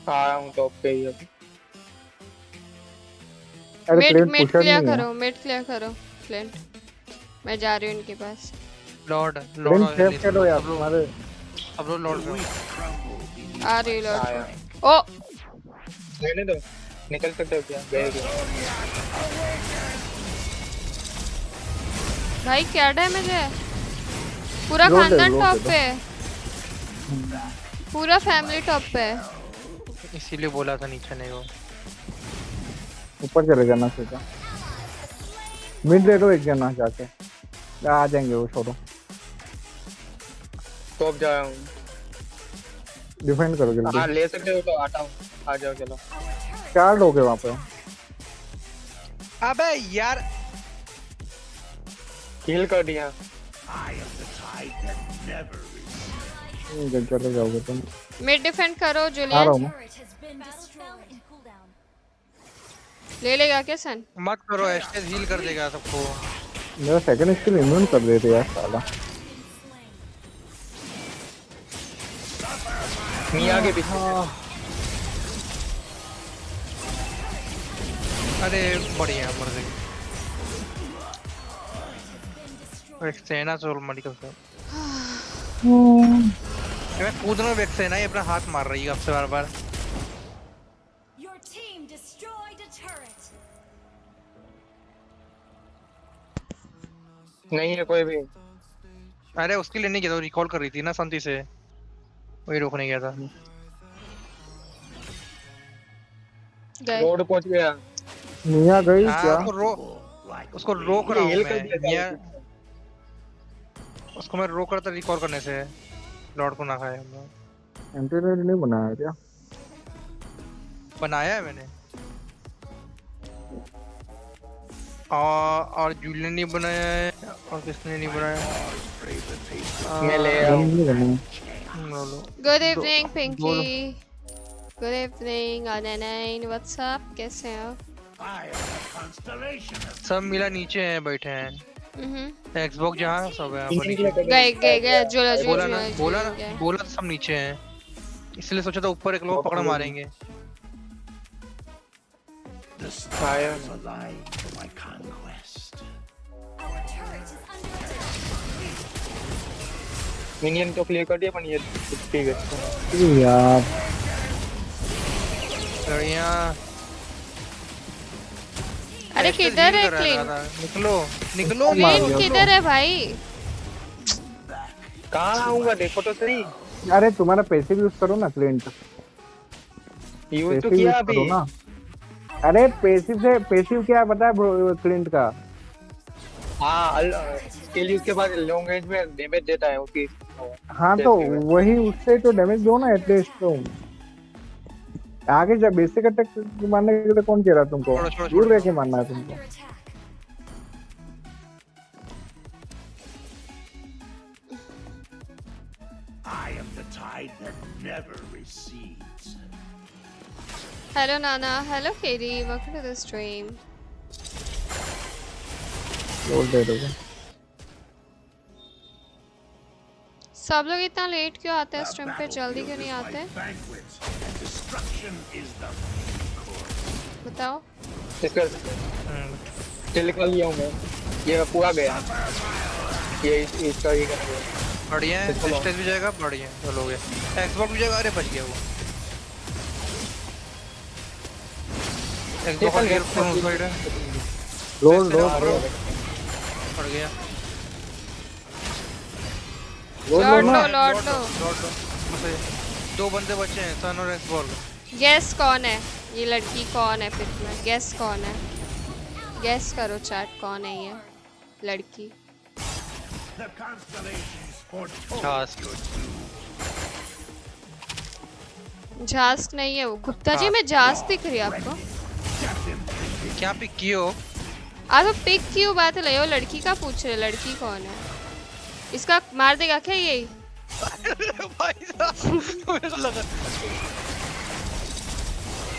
आ रहा हूँ टॉप पे ही अभी। अरे मिड प्लेन पुशर क्लियर नहीं है। करो, मिड क्लियर करो फ्लिंट। मैं जा रही हूँ इनके पास। लॉर्ड प्लेन सेव करो यार तुम्हारे। अब लॉर्ड आ रही लॉर्ड। आया। ओ लेने दो, निकल सकते हो क्या? गए क्या? भाई क्या डैमेज है, पूरा लो दे, खानदान लो टॉप दे दो। पे है, पूरा फैमिली टॉप पे है। इसीलिए बोला था नीचे नहीं हो। ऊपर चले जाना सीधा। मिड ले लो एक जना जाके, आ जाएंगे वो, छोड़ो। टॉप जा रहा हूँ। डिफेंड करो जल्दी। हाँ ले सकते हो तो आता हूँ, आ जाओ चलो। 4 लोग हैं वहाँ पे। अबे यार हील कर दिया। I am the tide that never is. जब चले जाओगे तुम। मिड डिफेंड करो आ रहा जूलियन। हूँ मैं। ले लेगा क्या सन? मत करो, एस्टे हील कर देगा सबको। मेरा सेकंड स्किल इम्यून कर देते यार साला। मियां के पीछे। अरे बढ़िया, मर गई। वेक्सेना सोल मेडिकल से मैं कूद रहा हूँ। वेक्सेना ये अपना हाथ मार रही है आपसे बार बार। Your team destroyed a turret. नहीं है कोई भी। अरे उसके लिए नहीं किया, रिकॉल कर रही थी ना शांति से। वही रोकने गया था। गए। रोड पहुंच गया। मिया गई हाँ क्या? उसको रोक रहा ये हूँ हिल कर मैं दिया मियाँ। था। उसको मैं रोक रहा था रिकॉल करने से, लॉर्ड को ना खाए हम लोग। एंटीरेड नहीं बनाया क्या? बनाया है मैंने। और जूलियन ने बनाया है, और किसने नहीं बनाया? मैं ले आया हूँ। नहीं बनाया। लो लो। गुड दो इवनिंग दो पिंकी। गुड इवनिंग अननाइन, व्हाट्सअप, कैसे हैं आप? I am a constellation of सब मिला नीचे हैं, बैठे हैं। एक्सबॉक्स जहाँ सब है अपन नीचे। गए गए गए, जोला बोला जोला ना जोला बोला गए। ना बोला तो सब नीचे हैं, इसलिए सोचा था ऊपर एक लोग पकड़ मारेंगे। the stars align for my conquest. Our turret is under attack. Minion तो क्लियर कर दिया अपन ये ठीक है। ये यार बढ़िया। अरे ऐसे किधर हील है कर रहा क्लीन? था। निकलो निकलो क्लीन किधर है भाई? कहाँ आऊंगा देखो तो सही। अरे तुम्हारा पैसे यूज करो ना क्लिंट, यूज तो पैसे किया यूज अभी। करो ना। अरे पैसिव से पैसिव क्या पता है ब्रो क्लिंट का? हाँ स्किल यूज के बाद लॉन्ग रेंज में डैमेज देता है उसकी। हाँ तो वही उससे तो डैमेज दो ना एटलीस्ट। तो आगे जब बेसिक अटैक मारने के लिए कौन कह रहा तुमको? दूर रह के मारना है तुमको। Under attack. I am the tide that never recedes. Hello नाना, hello Kerry, welcome to the stream. बोल दे दो। सब लोग इतना लेट क्यों आते हैं स्ट्रीम पे? जल्दी क्यों नहीं आते? Banquet and destruction is the बताओ। इसका चल कर लिया हूँ मैं। ये पूरा गया। ये इसका ये करना है। बढ़िया है, स्टेज भी जाएगा, बढ़िया है, चलो हो गया। एक्सबॉक्स भी जाएगा, अरे बच गया वो। एक्सबॉक्स का गियर फ्रॉम साइड है। रोल रोल पड़ गया। लॉर्ड लो लॉर्ड लो। बस दो बंदे बचे हैं, सन और एक्सबॉक्स। गेस कौन है ये लड़की? कौन है पिक में? गेस कौन है? गेस करो चैट, कौन है ये लड़की? the constellations for झास झास्क नहीं है वो। गुप्ता जी में झास्क दिख रही है आपको? क्या पिक कियो? आप तो पिक क्यों बात ले हो? लड़की का पूछ रहे, लड़की कौन है? इसका मार देगा क्या यही? भाई साहब मुझे तो लगा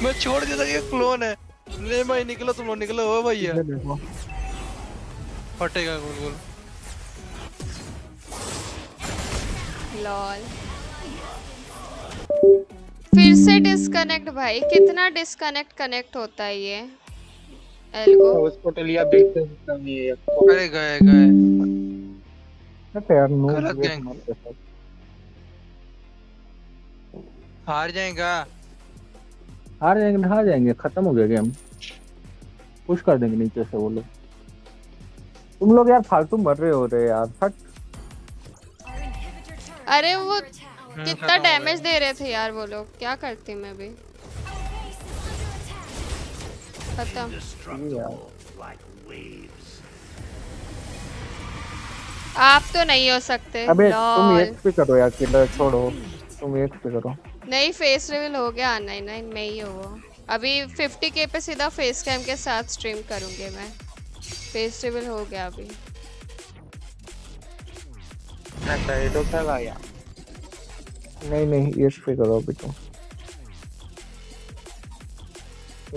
मैं छोड़ दिया था ये क्लोन है। नहीं भाई निकलो, तुम लोग निकलो। ओ भैया फटेगा गोल गोल। लॉल फिर से डिस्कनेक्ट भाई, कितना डिस्कनेक्ट कनेक्ट होता है ये एल्गो? उसको तो लिया देख सकता हूँ ये। अरे गए गए यार नो गलत वेट गैंग। मत कर। हार जाएगा। हार जाएंगे, खत्म हो गया गेम। पुश कर देंगे नीचे से वो लोग। तुम लोग यार फालतू मर रहे हो रे यार। फट। Our inhibitor turret अरे is वो under attack. कितना खत्म हो डैमेज गया। दे रहे थे यार वो लोग, क्या करती मैं भी। Our base is under attack. खत्म। indestructible like waves. आप तो नहीं हो सकते। अबे तुम लॉल एक पे करो यार, किलर छोड़ो। तुम एक पे करो। नहीं, फेस रिवील हो गया। नहीं नहीं मैं ही हूँ वो। अभी 50k पे सीधा फेस कैम के साथ स्ट्रीम करूंगी मैं। फेस रिवील हो गया अभी। अच्छा ये तो चला गया। नहीं एक पे करो अभी तुम।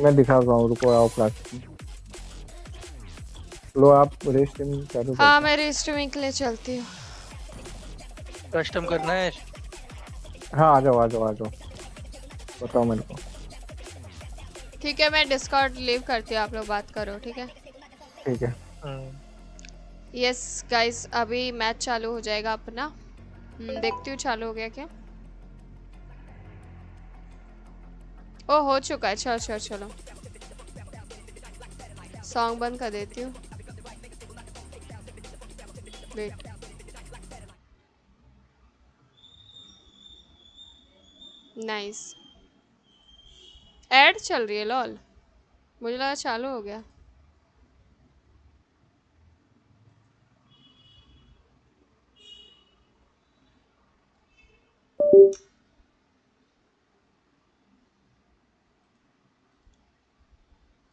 मैं दिखा रहा हूँ, रुको आओ क्लास। लो आप रेस्ट्रीम चालू करो। हाँ मैं स्ट्रीमिंग के लिए चलती हूँ। कस्टम करना है। हाँ आ जाओ बताओ मेरे को। ठीक है मैं डिस्कॉर्ड लीव करती हूँ, आप लोग बात करो ठीक है। ठीक है। यस गाइस अभी मैच चालू हो जाएगा अपना। देखती हूँ चालू हो गया क्या। ओ हो चुका है। चलो चलो सॉन्ग बंद कर देती हूँ। Wait nice. ऐड चल रही है लॉल, मुझे लगा चालू हो गया।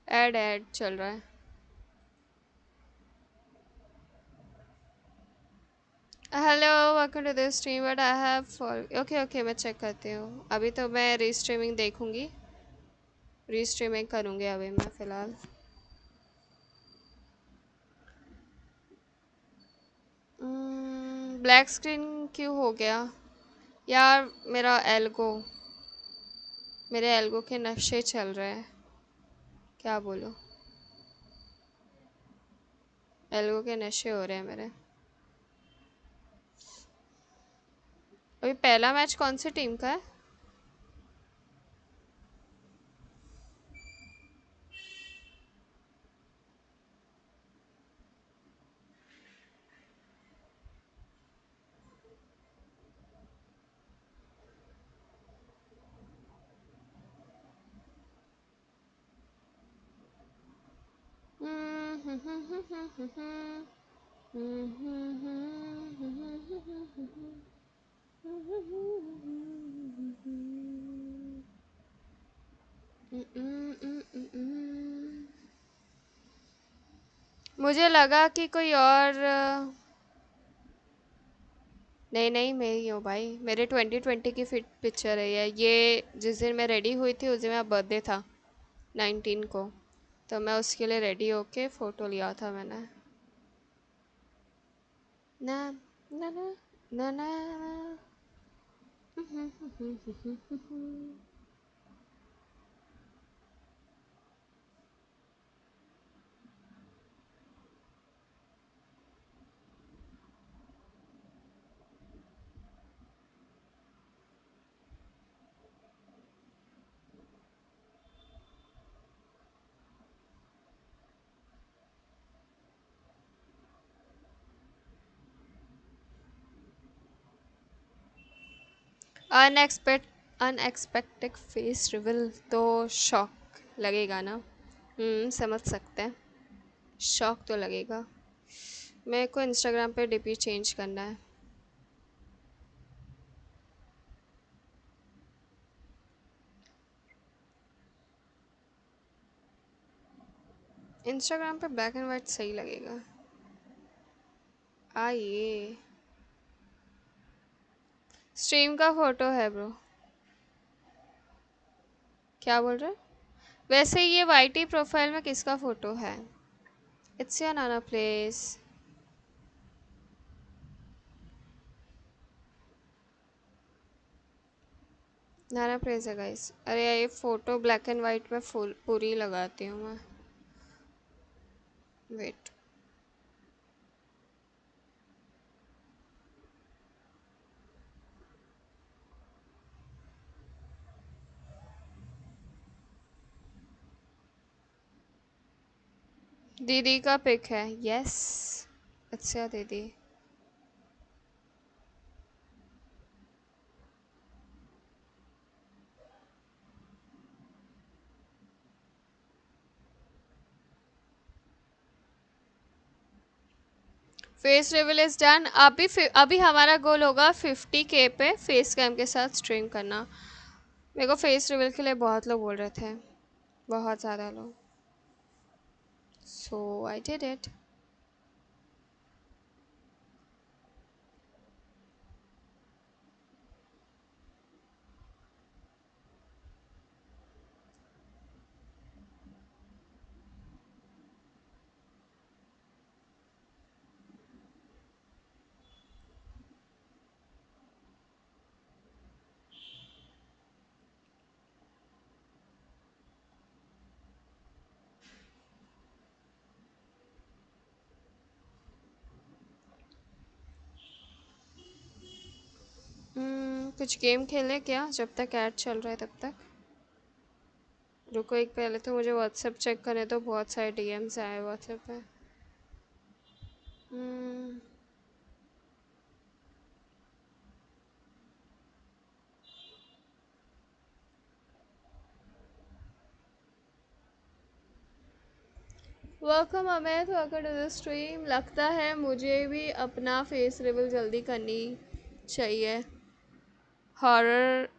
ऐड ऐड चल रहा है। Hello, welcome to this stream but I have for okay okay, मैं चेक करती हूँ। अभी तो मैं रीस्ट्रीमिंग देखूंगी, रीस्ट्रीमिंग करूँगी अभी मैं फ़िलहाल। ब्लैक स्क्रीन क्यों हो गया यार? मेरे एल्गो के नक्शे चल रहे हैं, क्या बोलो, एल्गो के नशे हो रहे हैं मेरे। अभी पहला मैच कौन सी टीम का है? मुझे लगा कि कोई और नहीं नहीं, मैं ही हूँ भाई। मेरे 2020 की फिट पिक्चर है ये जिस दिन मैं रेडी हुई थी उस दिन मेरा बर्थडे था 19 को, तो मैं उसके लिए रेडी होके फ़ोटो लिया था मैंने। ना ना ना ना ना। अनएक्सपेक्टेड फेस रिवील तो शॉक लगेगा ना। समझ सकते हैं, शॉक तो लगेगा। मेरे को इंस्टाग्राम पे डीपी चेंज करना है। इंस्टाग्राम पे ब्लैक एंड वाइट सही लगेगा। आइए, स्ट्रीम का फोटो है ब्रो। क्या बोल रहे? वैसे ये वाईटी प्रोफाइल में किसका फोटो है? इट्स या नाना प्लेस। नाना प्लेस है गाइस। अरे ये फोटो ब्लैक एंड वाइट में फुल पूरी लगाती हूँ मैं। वेट, दीदी का पिक है। यस, अच्छा दीदी। Face reveal is done. अभी हमारा गोल होगा 50K पे फेस कैम के साथ स्ट्रीम करना। मेरे को फेस रिवील के लिए बहुत लोग बोल रहे थे, बहुत ज़्यादा लोग, सो आई डिड इट। कुछ गेम खेले क्या जब तक ऐड चल रहा है तब तक? रुको, एक पहले तो मुझे व्हाट्सएप चेक करने तो, बहुत सारे डीएम्स आए व्हाट्सएप पे। Hmm, welcome Amit, welcome to the stream. लगता है मुझे भी अपना फेस रिवील जल्दी करनी चाहिए। Horror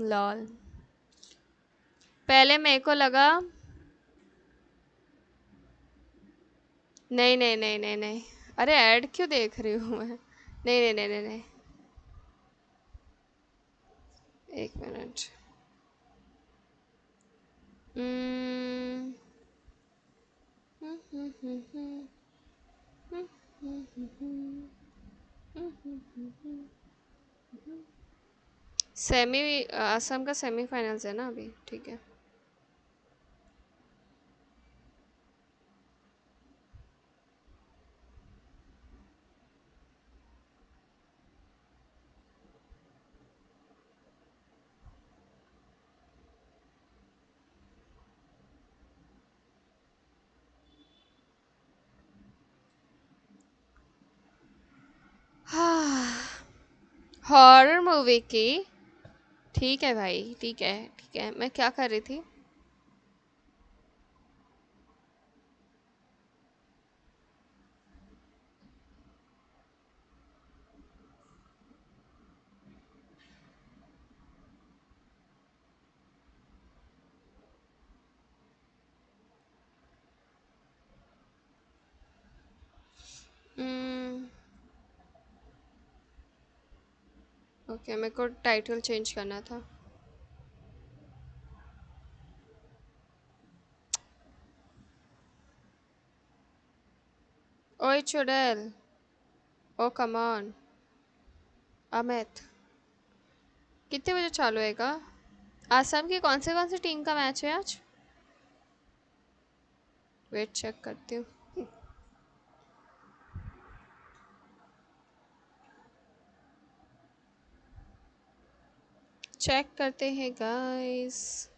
lol. पहले मेरे को लगा नहीं नहीं नहीं नहीं नहीं। अरे ऐड क्यों देख रही हूँ मैं? नहीं नहीं नहीं नहीं नहीं। एक मिनट। सेमी असम का सेमीफाइनल्स है ना अभी, ठीक है। हॉरर मूवी की। ठीक है भाई, ठीक है ठीक है। मैं क्या कर रही थी? ओके, मेरे को टाइटल चेंज करना था। ओए चुड़ैल, ओ कम ऑन अमित, कितने बजे चालू होएगा? आसाम की कौन सी टीम का मैच है आज? वेट चेक करती हूँ। चेक करते हैं गाइस।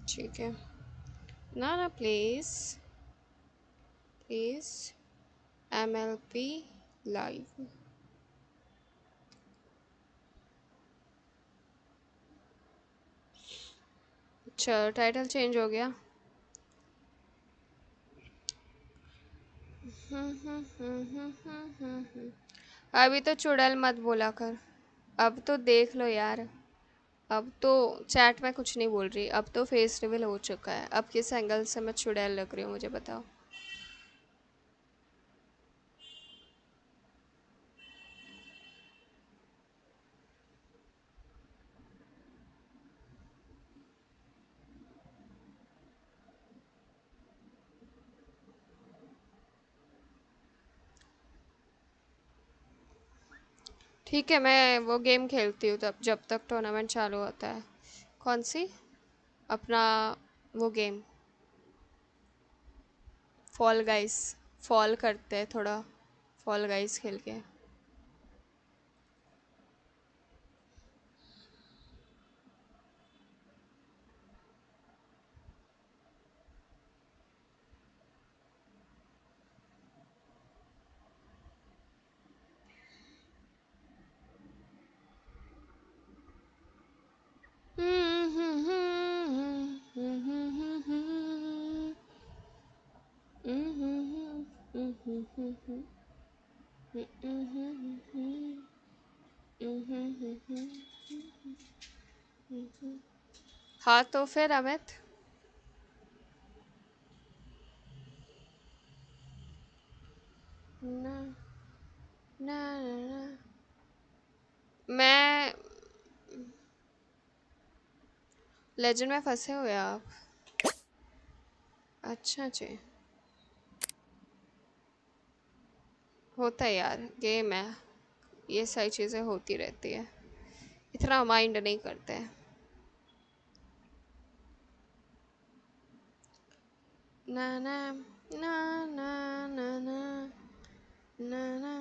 ठीक है। नाना प्लीज, प्लीज MLP लाइव। चलो टाइटल चेंज हो गया। अभी तो चुड़ैल मत बोला कर। अब तो देख लो यार। अब तो चैट में कुछ नहीं बोल रही। अब तो फेस रिवील हो चुका है। अब किस एंगल से मैं चुड़ैल लग रही हूँ मुझे बताओ। ठीक है, मैं वो गेम खेलती हूँ तब, जब तक टूर्नामेंट चालू होता है। कौन सी? अपना वो गेम, फॉल गाइस। फॉल करते हैं थोड़ा, फॉल गाइस खेल के। हाँ तो फिर अमित, ना ना ना, मैं लेजेंड में फंसे हुए आप? अच्छा जी। होता है यार, गेम है, ये सारी चीज़ें होती रहती है। इतना माइंड नहीं करते। ना ना ना ना ना ना ना ना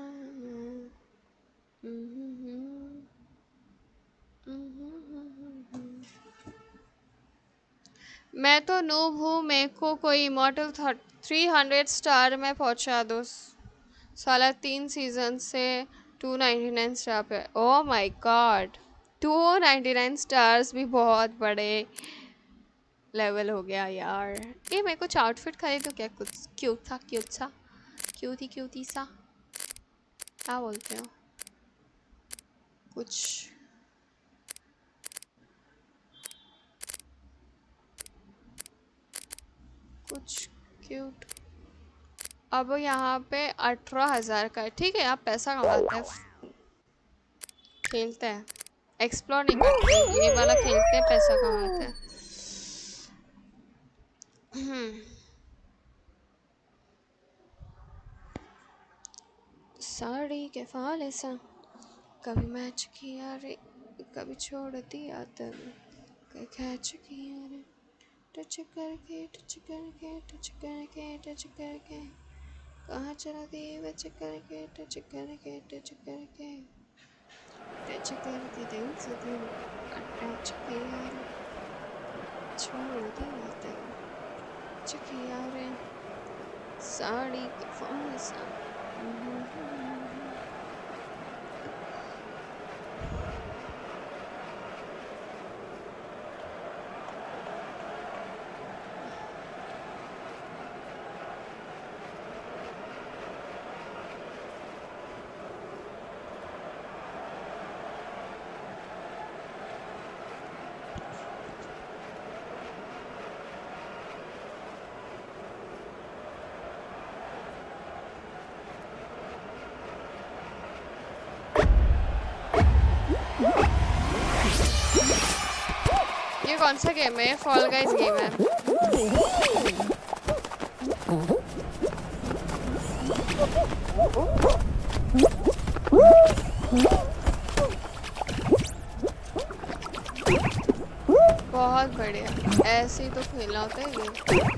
मैं तो नूब हूँ, मेरे को कोई इमॉर्टल 300 स्टार में पहुंचा दो। साला 3 सीजन से 299 स्टार पे। ओह माय गॉड, 299 स्टार्स भी बहुत बड़े लेवल हो गया यार। ये मैं कुछ आउटफिट खरीदूं क्या? कुछ क्यूट सा क्यूटी सा, क्या बोलते हो? कुछ क्यूट। अब यहाँ पे 18,000 का है। ठीक है, आप पैसा कमाते हैं, खेलते हैं, एक्सप्लोर नहीं करते, ये वाला खेलते हैं, पैसा कमाते हैं। साड़ी के फाले सा, कभी मैच किया रे, कभी छोड़ दिया तब, कभी कैच किया रे, टच करके टच करके टच करके टच करके, कहाँ चला दी बच करके टच करके टच करके टच करके दिल से दिल अटैच किया रे, छोड़ दिया तब, टच किया रे, साड़ी के फाले सा। ये कौन सा गेम है? फॉल गाइस गेम है। बहुत बढ़िया, ऐसे ही तो खेलना होता है ये।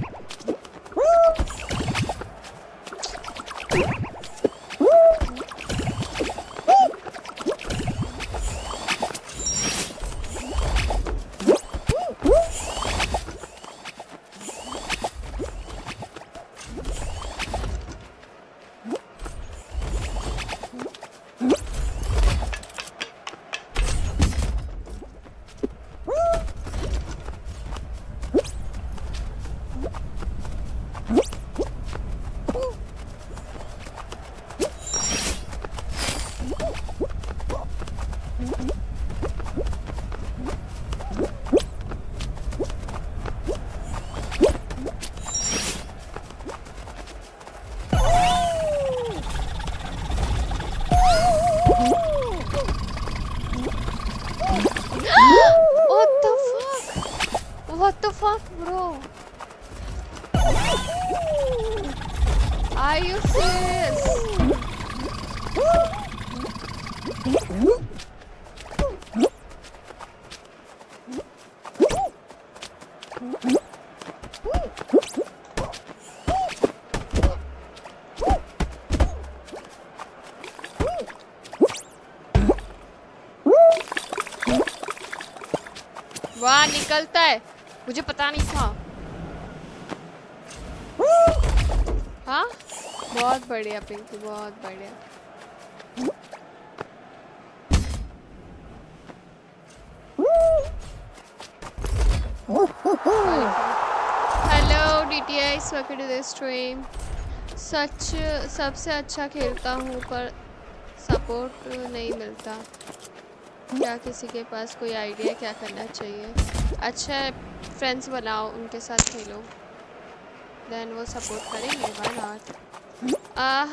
What the fuck, bro? Are you serious? वाह, निकलता है, मुझे पता नहीं था। हाँ, बहुत बढ़िया पिंकी, बहुत बढ़िया। Hello DTI, welcome to the stream. सबसे अच्छा खेलता हूँ पर सपोर्ट नहीं मिलता। क्या किसी के पास कोई आइडिया क्या करना चाहिए? अच्छा, फ्रेंड्स बनाओ, उनके साथ खेलो, देन वो सपोर्ट करेंगे। Why not?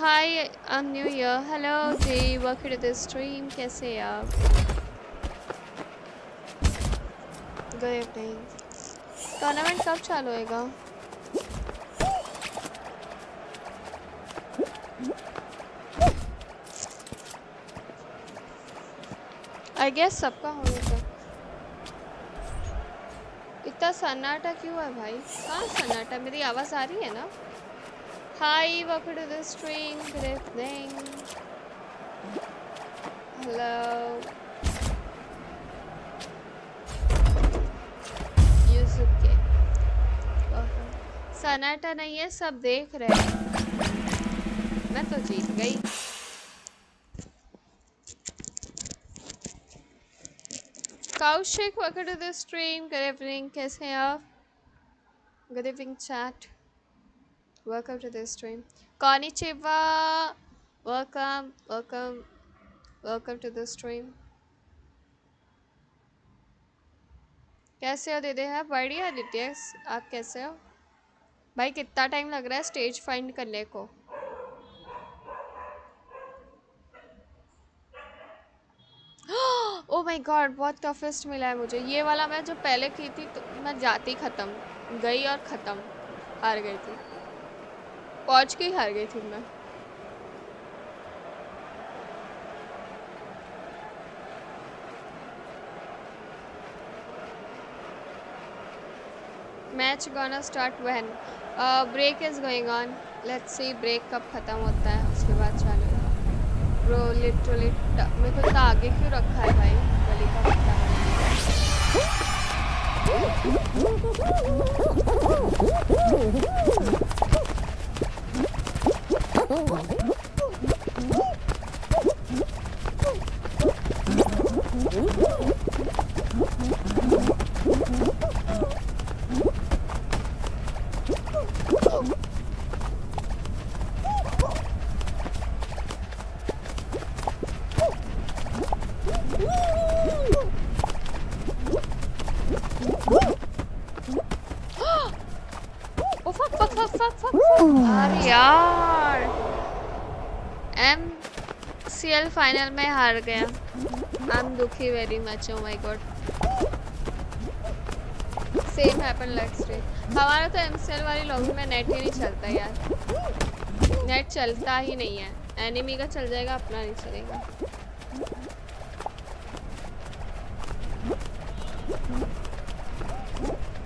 Hi, I am new year. Hello जी, वेलकम टू द स्ट्रीम। कैसे आप? Good evening. टूर्नामेंट कब चालू होएगा? आई गेस सबका होने का। इतना सन्नाटा क्यों है भाई? कहाँ सन्नाटा? मेरी आवाज़ आ रही है ना? Hi, welcome to the stream, good evening, hello Yusuke. सन्नाटा नहीं है, सब देख रहे हैं। मैं तो जीत गई। Kaushik, welcome to the stream, good evening, कैसे हैं आप? Good evening chat, welcome to the stream. कॉनिचिवा, welcome welcome welcome to the stream. कैसे हो दीदी? है बढ़िया नित्य, आप कैसे हो भाई? कितना टाइम लग रहा है स्टेज फाइंड करने को? ओ माय गॉड, बहुत टफेस्ट मिला है मुझे। ये वाला मैं जो पहले की थी तो मैं जाती ख़त्म गई और ख़त्म हार गई थी, पहुंच के ही हार गई थी मैं। Match gonna start when? Break is going on, let's see break कब ख़त्म होता है, उसके बाद चालू है। ब्रो लिटरली मेरे को इतना आगे क्यों रखा है भाई? गली का पत्ता अरे यार, MCL फाइनल में हार गया। आई एम दुखी very much. Oh my God, same happen like street. हमारा तो MCL वाली लॉबी में नेट ही नहीं चलता यार, नेट चलता ही नहीं है। एनिमी का चल जाएगा, अपना नहीं चलेगा।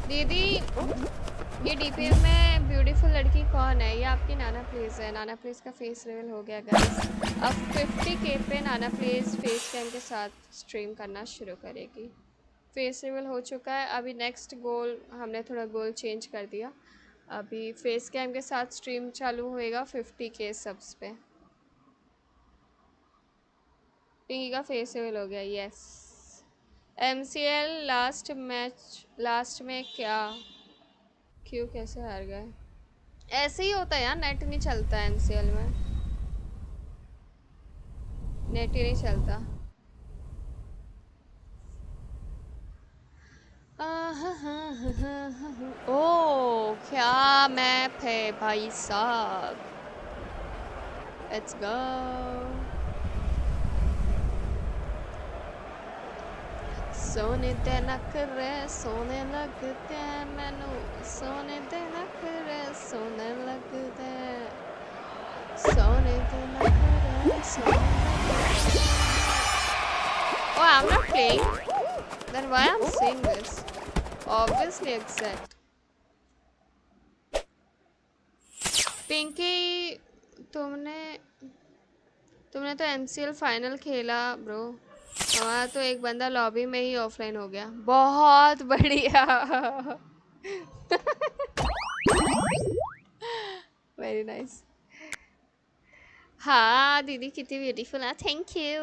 दीदी, ये डीपीएम में ब्यूटीफुल लड़की कौन है? ये आपकी नाना प्लेज है। नाना प्लेज का फेस रिवील हो गया गाइस। अब 50K पे नाना प्लेज फेस कैम के साथ स्ट्रीम करना शुरू करेगी। फेस रिवील हो चुका है। अभी नेक्स्ट गोल, हमने थोड़ा गोल चेंज कर दिया। अभी फेस कैम के साथ स्ट्रीम चालू होएगा 50K सब्स पे। पिंकी का फेस रिवील हो गया, yes. MCL last match, last में क्या क्यों कैसे हार गए? ऐसे ही होता है यार, नेट नहीं चलता है MCL में, नेट ही नहीं चलता। ओ क्या मैप है भाई साहब, लेट्स गो। सोने दे नखरे सोने लगते मैनू, सोने दे नखरे सोने लगते, सोने दे नखरे सोने लगते। Oh, I'm not playing. Then why I'm saying this? Obviously exact. Pinky, तुमने तो MCL फाइनल खेला ब्रो। हमारा तो एक बंदा लॉबी में ही ऑफलाइन हो गया। बहुत बढ़िया। Very nice. हाँ दीदी कितनी ब्यूटीफुल है, thank you.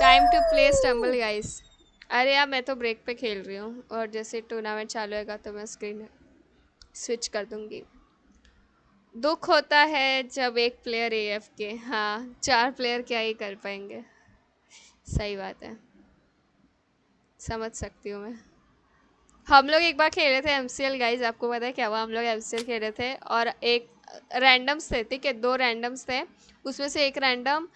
Time to play Stumble Guys. अरे यार मैं तो ब्रेक पे खेल रही हूँ, और जैसे टूर्नामेंट चालू होगा तो मैं स्क्रीन स्विच कर दूंगी। दुख होता है जब एक प्लेयर AFK। हाँ, 4 प्लेयर क्या ही कर पाएंगे। सही बात है, समझ सकती हूँ मैं। हम लोग एक बार खेल रहे थे MCL गाइज, आपको पता है क्या हुआ? हम लोग MCL खेल रहे थे और एक रैंडम्स थे, ठीक है, 2 रैंडम्स थे। उसमें से एक रैंडम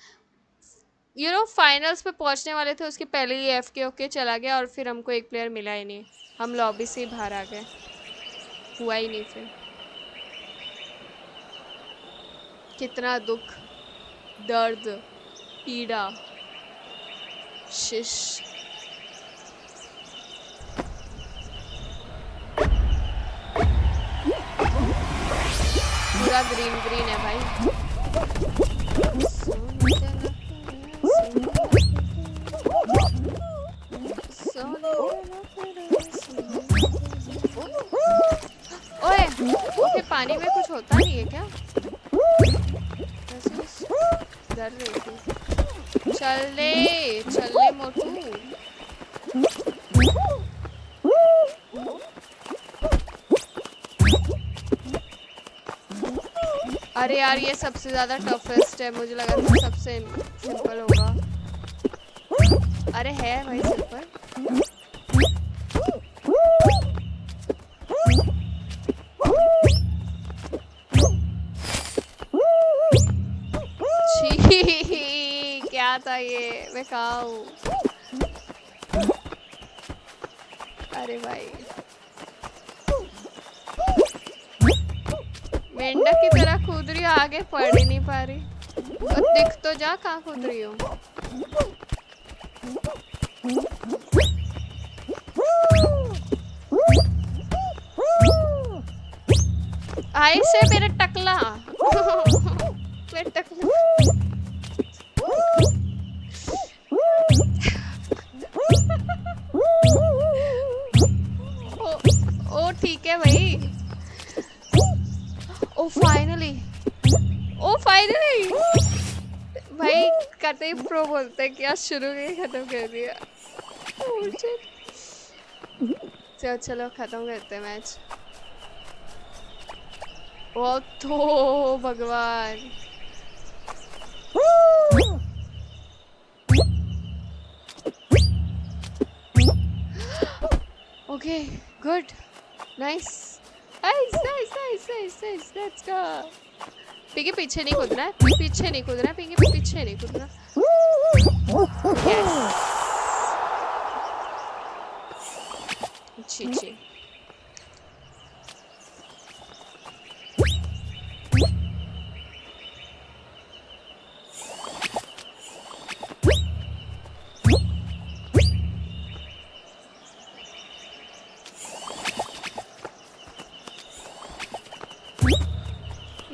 फाइनल्स पे पहुंचने वाले थे, उसके पहले ही AFK होके चला गया और फिर हमको एक प्लेयर मिला ही नहीं। हम लॉबी से ही बाहर आ गए, हुआ ही नहीं फिर। कितना दुख, दर्द, पीड़ा। शिश पूरा ग्रीन ग्रीन है भाई। ओए ओके, पानी में कुछ होता नहीं है क्या? ऐसे डर रही थी। चल ले मोटू। अरे यार ये सबसे ज्यादा टफेस्ट है, मुझे लगा था सबसे सिंपल होगा। अरे है भाई सिंपल। छी क्या था ये, मैं कहाँ हूँ? अरे भाई मेंढक की तरह कूद रही हूँ, आगे पढ़ ही नहीं पा रही। और दिख तो जा कहाँ कूद रही हूँ। आई से मेरा टकला मेरा टकला। ओ ठीक है भाई। ओ फाइनली भाई कतई प्रो बोलते हैं क्या, शुरू में खत्म कर दिया। चलो खत्म करते हैं मैच। ओ तो भगवान। Okay good nice let's go. Pinky पीछे नहीं कूदना है, पिंकी पीछे नहीं कूदना। यस अच्छी।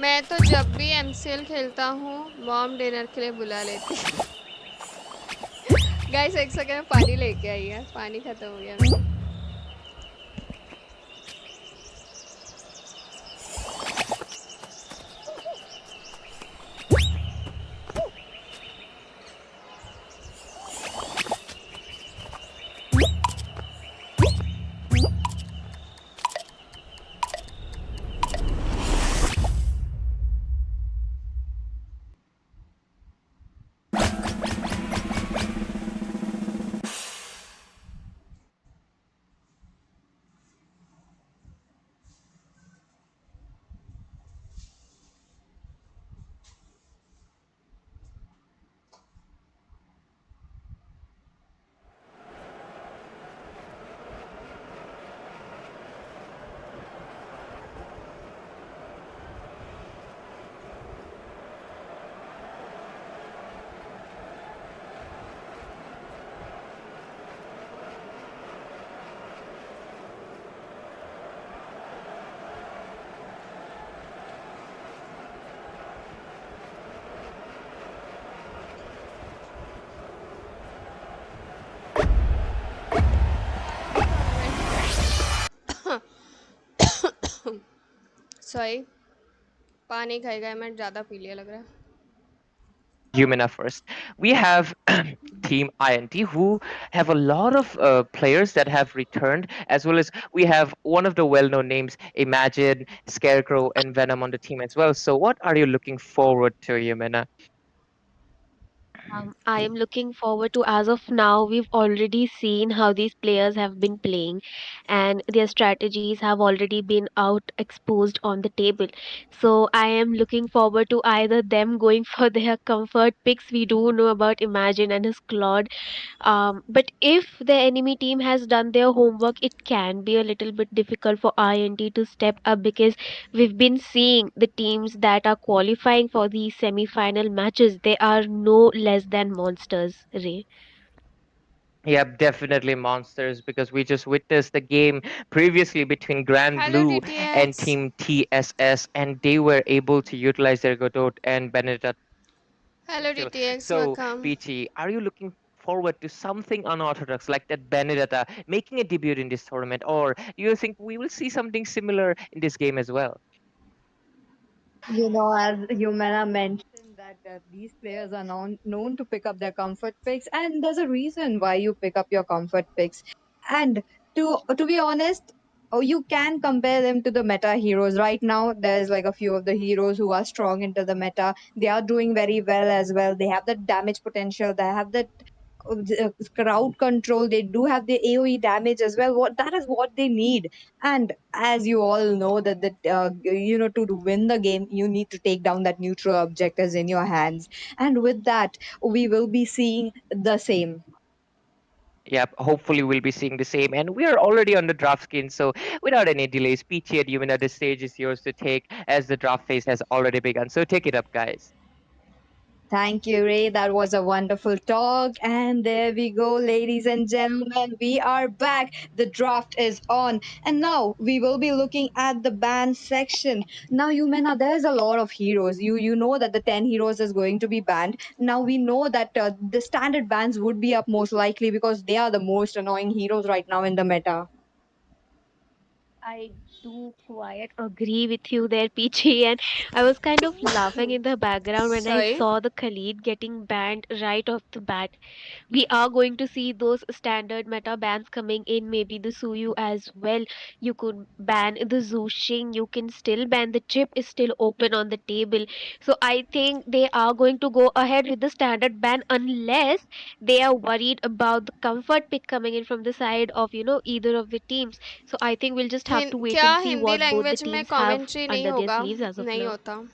मैं तो जब भी MCL खेलता हूँ मॉम डिनर के लिए बुला लेती है। गाइस एक सेकंड पानी लेके आई है, पानी खत्म हो गया मेरा। सॉरी पानी खाई गए, मैं ज़्यादा पी लिया लग रहा है। Humana first. We have Team INT who have a lot of players that have returned, as well as we have one of the well-known names, Imagine, Scarecrow, and Venom on the team as well. So, what are you looking forward to, Humana? I am looking forward to, as of now, we've already seen how these players have been playing and their strategies have already been out exposed on the table. So I am looking forward to either them going for their comfort picks. We do know about Imagine and his Claude, but if the enemy team has done their homework, it can be a little bit difficult for INT to step up because we've been seeing the teams that are qualifying for these semi-final matches. They are no less than monsters, Ray. Yep, definitely monsters because we just witnessed the game previously between Grand Hello, Blue and DTX. Team TSS, and they were able to utilize their Godot and Benedetta Hello, still. DTX. So, Welcome. Peachy, are you looking forward to something unorthodox like that Benedetta making a debut in this tournament, or do you think we will see something similar in this game as well? As Humana mentioned that these players are known to pick up their comfort picks, and there's a reason why you pick up your comfort picks. And to be honest, oh, you can compare them to the meta heroes. Right now, there's like a few of the heroes who are strong into the meta. They are doing very well as well. They have the damage potential. They have the crowd control. They do have the AoE damage as well. What that is what they need. And as you all know that to win the game, you need to take down that neutral objectives in your hands. And with that, we will be seeing the same. Yep, hopefully we'll be seeing the same. And we are already on the draft skin, so without any delays, Peachy and Yumina, the stage is yours to take as the draft phase has already begun. So take it up, guys. Thank you, Ray. That was a wonderful talk. And there we go, ladies and gentlemen. We are back. The draft is on. And now we will be looking at the ban section. Now, Yumena, there's a lot of heroes. You know that the 10 heroes is going to be banned. Now we know that the standard bans would be up most likely because they are the most annoying heroes right now in the meta. I do quite agree with you there, Peachy. And I was kind of laughing in the background when I Sorry. saw the Khalid getting banned right off the bat. We are going to see those standard meta bans coming in, maybe the Suyu as well. You could ban the Zushing, you can still ban the chip is still open on the table. So I think they are going to go ahead with the standard ban unless they are worried about the comfort pick coming in from the side of either of the teams. So I think we'll just have to wait क्या and see Hindi what both the language में teams have commentary नहीं under their होगा? sleeves as of नहीं now. होता.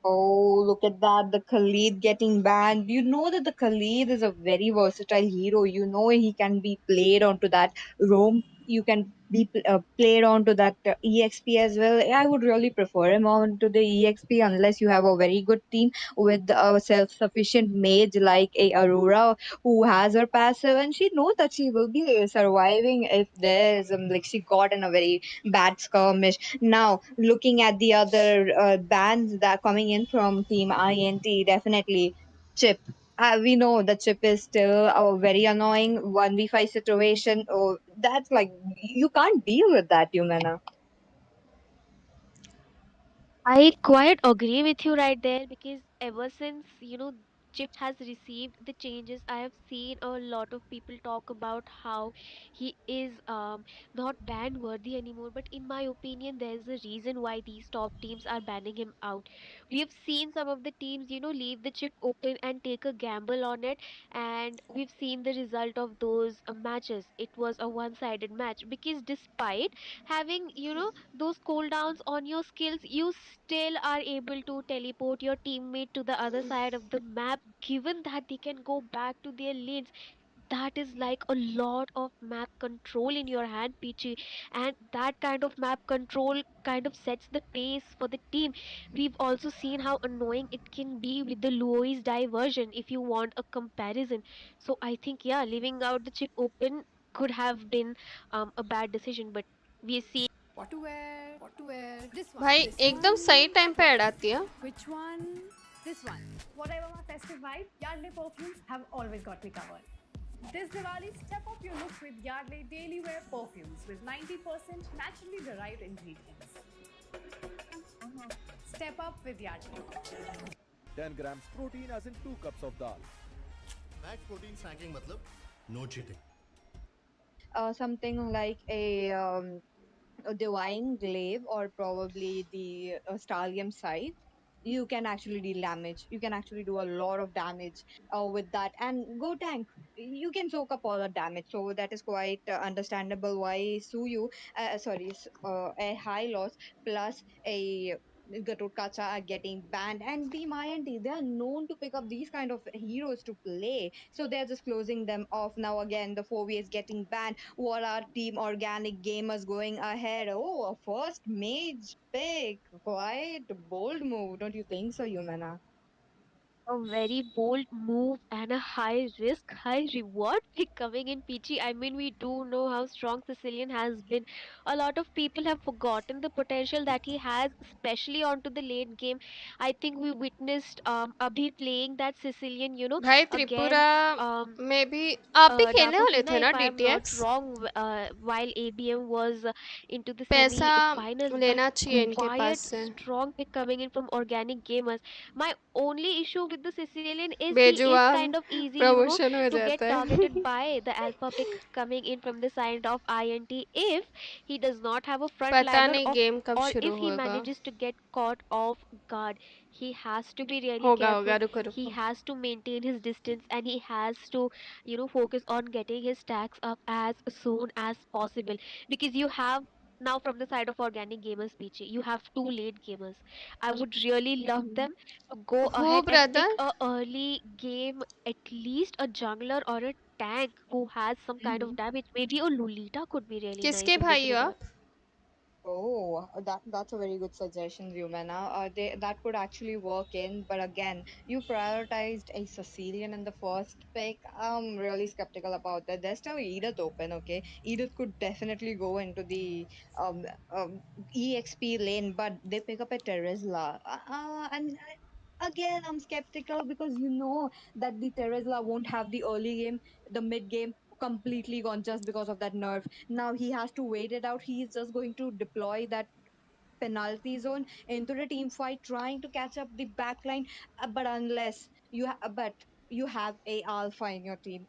Oh, look at that. The Khalid getting banned. You know that the Khalid is a very versatile hero. You know he can be played onto that roam. You can be played onto that EXP as well. I would really prefer him onto the EXP unless you have a very good team with a self-sufficient mage like a Aurora who has her passive and she knows that she will be surviving if there's like she got in a very bad skirmish. Now, looking at the other bands that are coming in from Team INT, definitely Chip. We know the Chip is still a very annoying 1v5 situation. Oh, that's like, you can't deal with that, Humana. I quite agree with you right there because ever since Chip has received the changes, I have seen a lot of people talk about how he is not ban worthy anymore. But in my opinion, there's a reason why these top teams are banning him out. We have seen some of the teams leave the chip open and take a gamble on it, and we've seen the result of those matches. It was a one-sided match because despite having those cooldowns on your skills, you still are able to teleport your teammate to the other side of the map, given that they can go back to their lanes. That is like a lot of map control in your hand, Peachy, and that kind of map control kind of sets the pace for the team. We've also seen how annoying it can be with the Luoi's diversion if you want a comparison. So I think, yeah, leaving out the chip open could have been a bad decision, but we see. What to wear? What to wear? भाई This एकदम one, सही time that पे add one. आती है. Which one? This one. Whatever my festive vibe, Yardley perfumes have always got me covered. This Diwali, step up your look with Yardley Daily Wear perfumes with 90% naturally derived ingredients. Step up with Yardley. 10 grams protein as in 2 cups of dal. Max protein snacking matlab no cheating. Something like a divine glaive or probably the stallium scythe, you can actually deal damage. You can actually do a lot of damage with that. And go tank, you can soak up all the damage. So that is quite understandable why Suyu, a high loss plus a Gatotkacha are getting banned, and Team INT, they are known to pick up these kind of heroes to play, so they're just closing them off. Now again, the 4v is getting banned. What are Team Organic Gamers going ahead? Oh, a first mage pick. Quite bold move, don't you think so, Humana? a very bold move and a high risk, high reward pick coming in Peachy. I mean, we do know how strong Sicilian has been. A lot of people have forgotten the potential that he has, especially onto the late game. I think we witnessed Abhi playing that Sicilian, भाई Tripura against में भी आप ही खेलने वाले Dakosina, थे if ना I am not डीटीएक्स? wrong, while ABM was into the पैसा semi-finals, but लेना चाहिए इनके पास quite से। strong pick coming in from Organic Gamers. My only issue with the Sicilian is he is बेजुबान kind of easy, promotion हो to get जाता है। targeted by the alpha pick coming in from the side of INT if he does not have a पता frontliner नहीं of, game कब or शुरू if he होगा। manages to get caught off guard. He has to be really होगा careful. होगा, रुको He रुको। has to maintain his distance and he has to focus on getting his stacks up as soon as possible, because you have now from the side of Organic Gamers, Peachy, you have two late gamers. I would really love them to go हो ahead and pick brother? a early game, at least a jungler or a tank who has some kind of damage. Maybe a Lolita could be really nice किसके in this भाई हो regard. आप? Oh, that's a very good suggestion, Rumena. That could actually work in, but again, you prioritized a Sicilian in the first pick. I'm really skeptical about that. There's still Edith open, okay? Edith could definitely go into the um, um EXP lane, but they pick up a Terizla. Again, I'm skeptical because you know that the Terizla won't have the early game, the mid game completely gone just because of that nerf. Now he has to wait it out. He is just going to deploy that penalty zone into the team fight, trying to catch up the backline. But unless but you have a alpha in your team,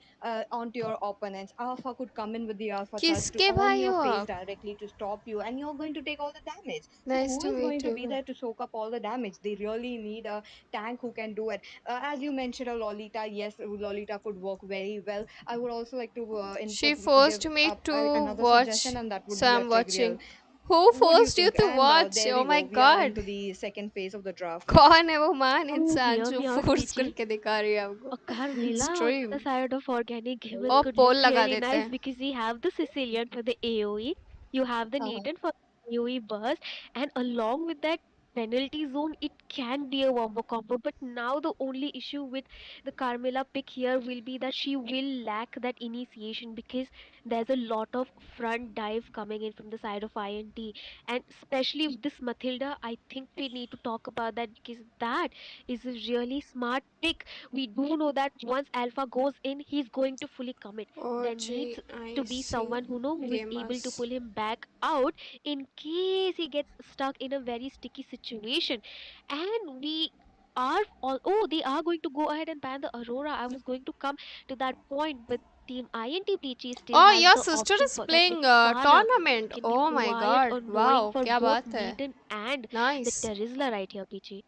onto your opponents, alpha could come in with the alpha charge to किसके on भाई your हो face आप? directly to stop you, and you're going to take all the damage. So nice who to is going meet to you. be there to soak up all the damage? They really need a tank who can do it. As you mentioned, a Lolita, yes, Lolita could work very well. I would also like to She input give forced me up to another watch, suggestion, and that would so be a I'm Tigreal. watching. Who What do you forced you think? to And watch? there Oh we my go. We are god! into the second phase of the draft. कौन है वो मान Oh, इंसान hear जो me out, force Peachy. करके दिखा रही है आपको? A Carmilla on stream the side of Organic Gamers और could पोल look लगा really देते nice हैं। because you have the Sicilian for the AoE, you have the Uh-huh. Nathan for the AoE burst, and along with that penalty zone, it can be a wombo combo. But now the only issue with the Carmilla pick here will be that she will lack that initiation because there's a lot of front dive coming in from the side of INT, and especially with this Matilda, I think we need to talk about that because that is a really smart pick. We do know that once Alpha goes in, he's going to fully commit. O There G needs to I be see someone who is able gamers. to pull him back out in case he gets stuck in a very sticky situation. And we are all, oh, they are going to go ahead and ban the Aurora. I was going to come to that point, but Team INTPG still Oh, has your the sister option is for that playing Vexana, who tournament. can be Oh my quite god, annoying wow, for क्या both बात है। Nathan and the Nice. Terizla right here, Peachy.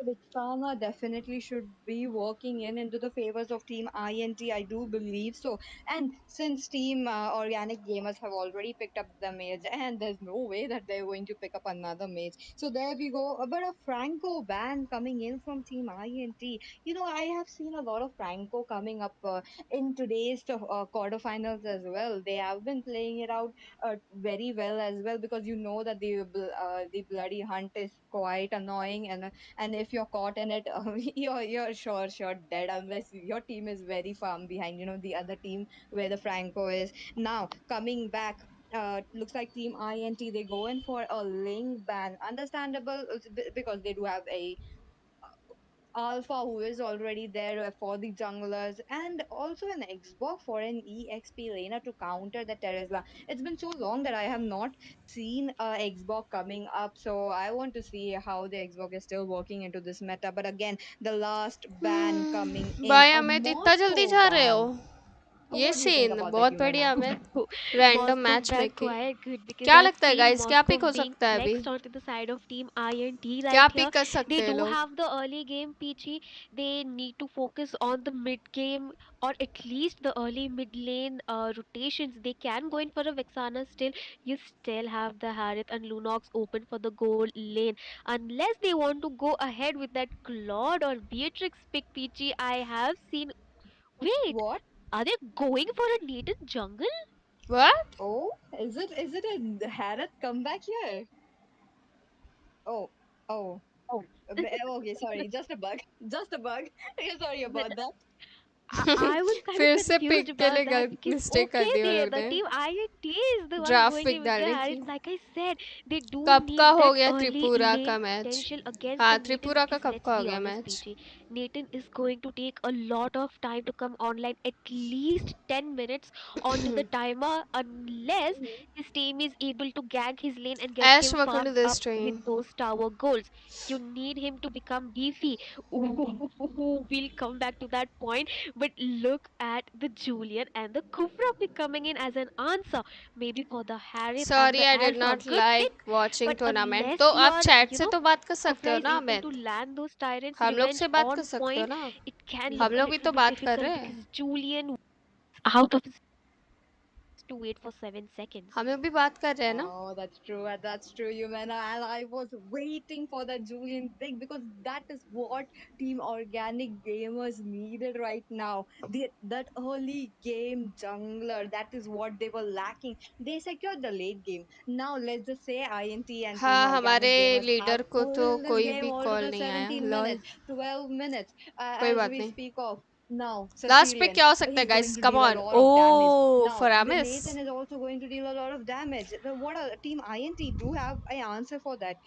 Vixana definitely should be working into the favors of Team INT. I do believe so. And since Team Organic Gamers have already picked up the mage, and there's no way that they're going to pick up another mage. So there we go. But a Franco ban coming in from Team INT. You know, I have seen a lot of Franco coming up in today's quarterfinals as well. They have been playing it out very well as well, because you know that the bloody hunt is quite annoying, and if you're caught in it, you're sure dead unless your team is very far behind, you know, the other team where the Franco is. Now coming back, looks like Team INT, they go in for a link ban. Understandable, because they do have a Alpha who is already there for the junglers, and also an Xbox for an EXP laner to counter the Terizla. It's been so long that I have not seen Xbox coming up, so I want to see how the Xbox is still working into this meta. But again, the last ban coming in, bye a Amit इतना जल्दी Moscow जा रहे हो? ban. ये What do you think seen about that, बहुत बढ़िया Yumana? Amit. Random Moscow match ban making. quite good because क्या I've लगता है seen गाइस, क्या Moscow पिक हो being सकता है अभी? flexed onto the side of Team INT क्या right पिक here. कर They सकते हैं do लोग? have the early game Peachy. They need to focus on the mid game or at least the early mid lane rotations. They can go in for a Vexana still. You still have the Harith and Lunox open for the gold lane. Unless they want to go ahead with that Claude or Beatrix pick Peachy, I have seen. Wait, What? are they going for a Nathan jungle? What? Oh, is it a Harith comeback here? Oh, oh. Okay, sorry, just a bug. Just a bug. Sorry But about that. I was kind of फिर से confused pick के about लिए that गलत because mistake कर okay, दी वो they लोग the ने team INT is the one draft going pick to डालने get की। it. Like I said, they do कब का need हो that गया early त्रिपुरा lane का मैच? potential against हाँ the Nathan त्रिपुरा का because कब let's का हो be गया honest, match? PG, Nathan is going to take a lot of time to come online, at least 10 minutes onto the timer, unless his team is able to gag his lane and get Ash, him welcome to farmed the up with stream. those tower goals. You need him to become beefy. Ooh, we'll come back to that point, but look at the Julian and the Kufra pick coming in as an answer. Maybe for the Harith and sorry the I did Alpha. Not Good pick. Like watching But tournament. तो unless आप your, chat से तो बात कर सकते हो Kufra is ना able to Amit? land those tyrants हम लोग revenge से बात कर on सकते हो point, ना? it can हम look a लोग भी little तो bit बात कर difficult रहे हैं। because Julian was out of his to wait for 7 seconds. हम लोग भी बात कर रहे हैं ना? Oh, that's true. That's true, Yumena. And I was waiting for that Julian pick because that is what Team Organic Gamers needed right now. That early game jungler, that is what they were lacking. They secured the late game. Now, let's just say INT and Team हाँ हमारे Organic Gamers have leader को तो pulled this कोई game भी all to call the नहीं आया। 17 lol. minutes, 12 minutes कोई as बात we नहीं। speak of. Now, last pick Sicilian, क्या हो सकता है he's going guys? to come deal a on. lot of damage. Oh Now, the फरामिस। Nathan is also going to deal a lot of damage. What a team INT do have an answer for that.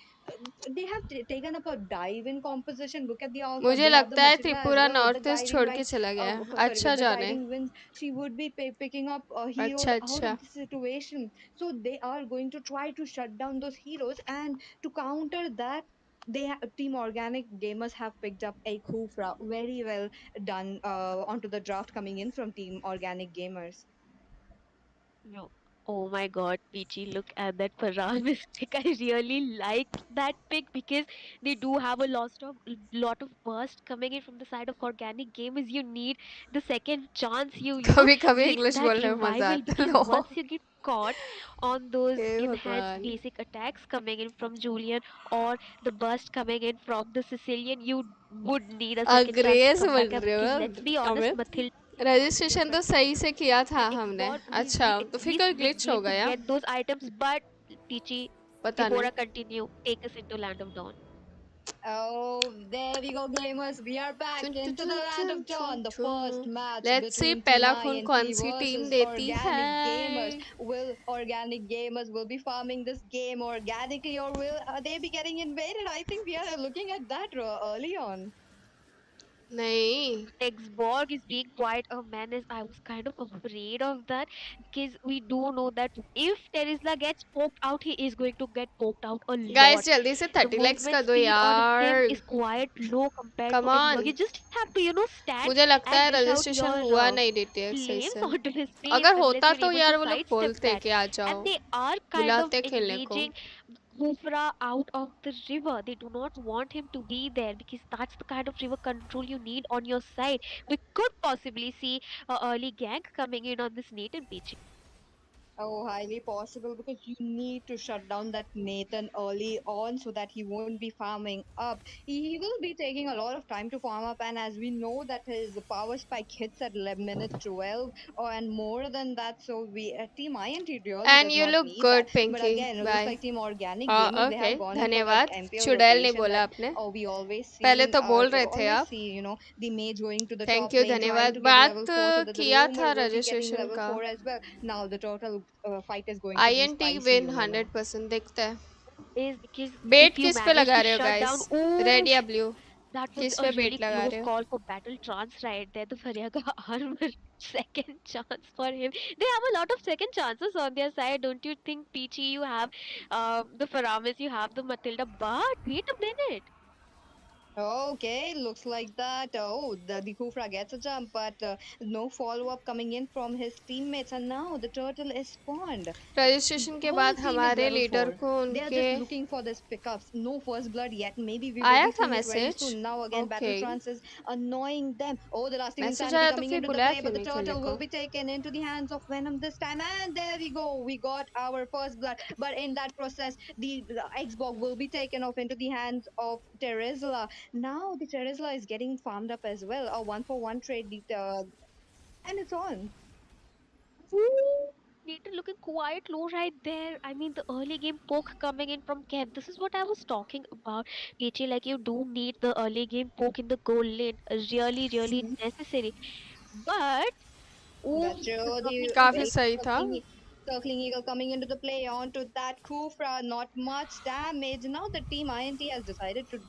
They have taken up a dive in composition. Look at the alpha. मुझे They have the लगता है Matilda as Tripura well with the north east guiding छोड़ के right. चला गया है। Sorry, अच्छा with the जाने। guiding winds, she would be picking up अच्छा heroes out अच्छा। of the situation. So they are going to try to shut down those heroes, and to counter that. Team Organic Gamers have picked up a Kufra, very well done onto the draft coming in from Team Organic Gamers. No. Oh my God, Peachy, look at that Farah mistake. I really like that pick because they do have a lot of burst coming in from the side of organic gamers. You need the second chance. कभी कभी Need English that बोलने में मजा revival आता है। because लो once you get caught on those हे enhanced भगवान। basic attacks coming in from Julian or the burst coming in from the Sicilian, you would need a second chance to अंग्रेज come बोल back up रहे because let's be हो honest, Amit? Mathilda registration तो सही से किया था and हमने। Xborg will अच्छा need at तो फिर least कोई this ग्लिच हो game to गया? get those items. But Tichi, पता before नहीं। I continue, take us into Land of Dawn. Oh, there we go, gamers. We are back into the land of Dawn. The first match let's see between Team पहला खून कौन INT सी team versus देती है? Organic Gamers. Will Organic Gamers will be farming this game organically, or will they be getting invaded? I think we are looking at that early on. नहीं। Xborg is being quite a menace. I was kind of afraid of that because we do know that if Terizla gets poked out, he is going to get poked out a guys lot. जल्दी से The 30 likes movement कर दो speed on him यार। is quite low compared come to Xborg. On. You just have to, stand मुझे लगता and है dish out registration your हुआ नहीं डीटीएक्स सही flames से। onto his face अगर unless होता you're तो able to यार वो लोग sidestep बोलते that. कि आ And जाओ। they are kind of बुलाते खेलने को। engaging Kufra out of the river. They do not want him to be there because that's the kind of river control you need on your side. We could possibly see a early gank coming in on this Nathan pitch. Oh, highly possible because you need to shut down that Nathan early on so that he won't be farming up. He will be taking a lot of time to farm up, and as we know that his power spike hits at minute 12 and more than that, so we Team INT really and does you not look need that. Good But Pinky again, it looks bye. like Team Organic हाँ Gamers they okay have gone in for that धन्यवाद। MPL चुड़ैल नहीं rotation बोला that आपने। we always पहले see तो बोल रहे थे always आप। see the mage going to the thank top you lane trying धन्यवाद। to get बात level 4 so that the किया था roamer will be getting registration level का। 4 as well. Now the total fight is going to be INT spicy, win you know. 100% देखते हैं। Is because bat if you किस पे manage लगा to रहे हो shut down, गाइस? रेड या oof, blue? that was किस a पे really बेट लगा close रहे हो? call for battle trance right there. The Faryaga armor second chance for him. They have a lot of second chances on their side, don't you think, Peachy? You have the Faramis, you have the Matilda, but wait a minute. Okay, looks like that. Oh, the Kufra gets a jump, but no follow up coming in from his teammates, and now the turtle is spawned. Registration के Whole बाद team is हमारे level leader 4. को They are उनके just looking for this pickups. No first blood yet. Maybe we will आया be था seeing it very message. soon. Now again, Battle okay Trance is annoying them. Oh, the lasting message insanity आया तो coming फिर into the बुलाया play, क्यों but the नहीं खेलने turtle will को? be taken into the hands of Venom this time. And there we go. We got our first blood. But in that process, the Xbox will be taken off into the hands of Terizla. Now the Terizla is getting farmed up as well. A 1-for-1 trade, and it's on. Ooh, Nathan looking quite low right there. I mean, the early game poke coming in from Kev. This is what I was talking about. PG, like you do need the early game poke in the goal lane. Really, really necessary. But oh, That's the true. circling काफी eagle. सही था. Circling Eagle coming into the play onto that Kufra, not much damage. Now the team INT has decided to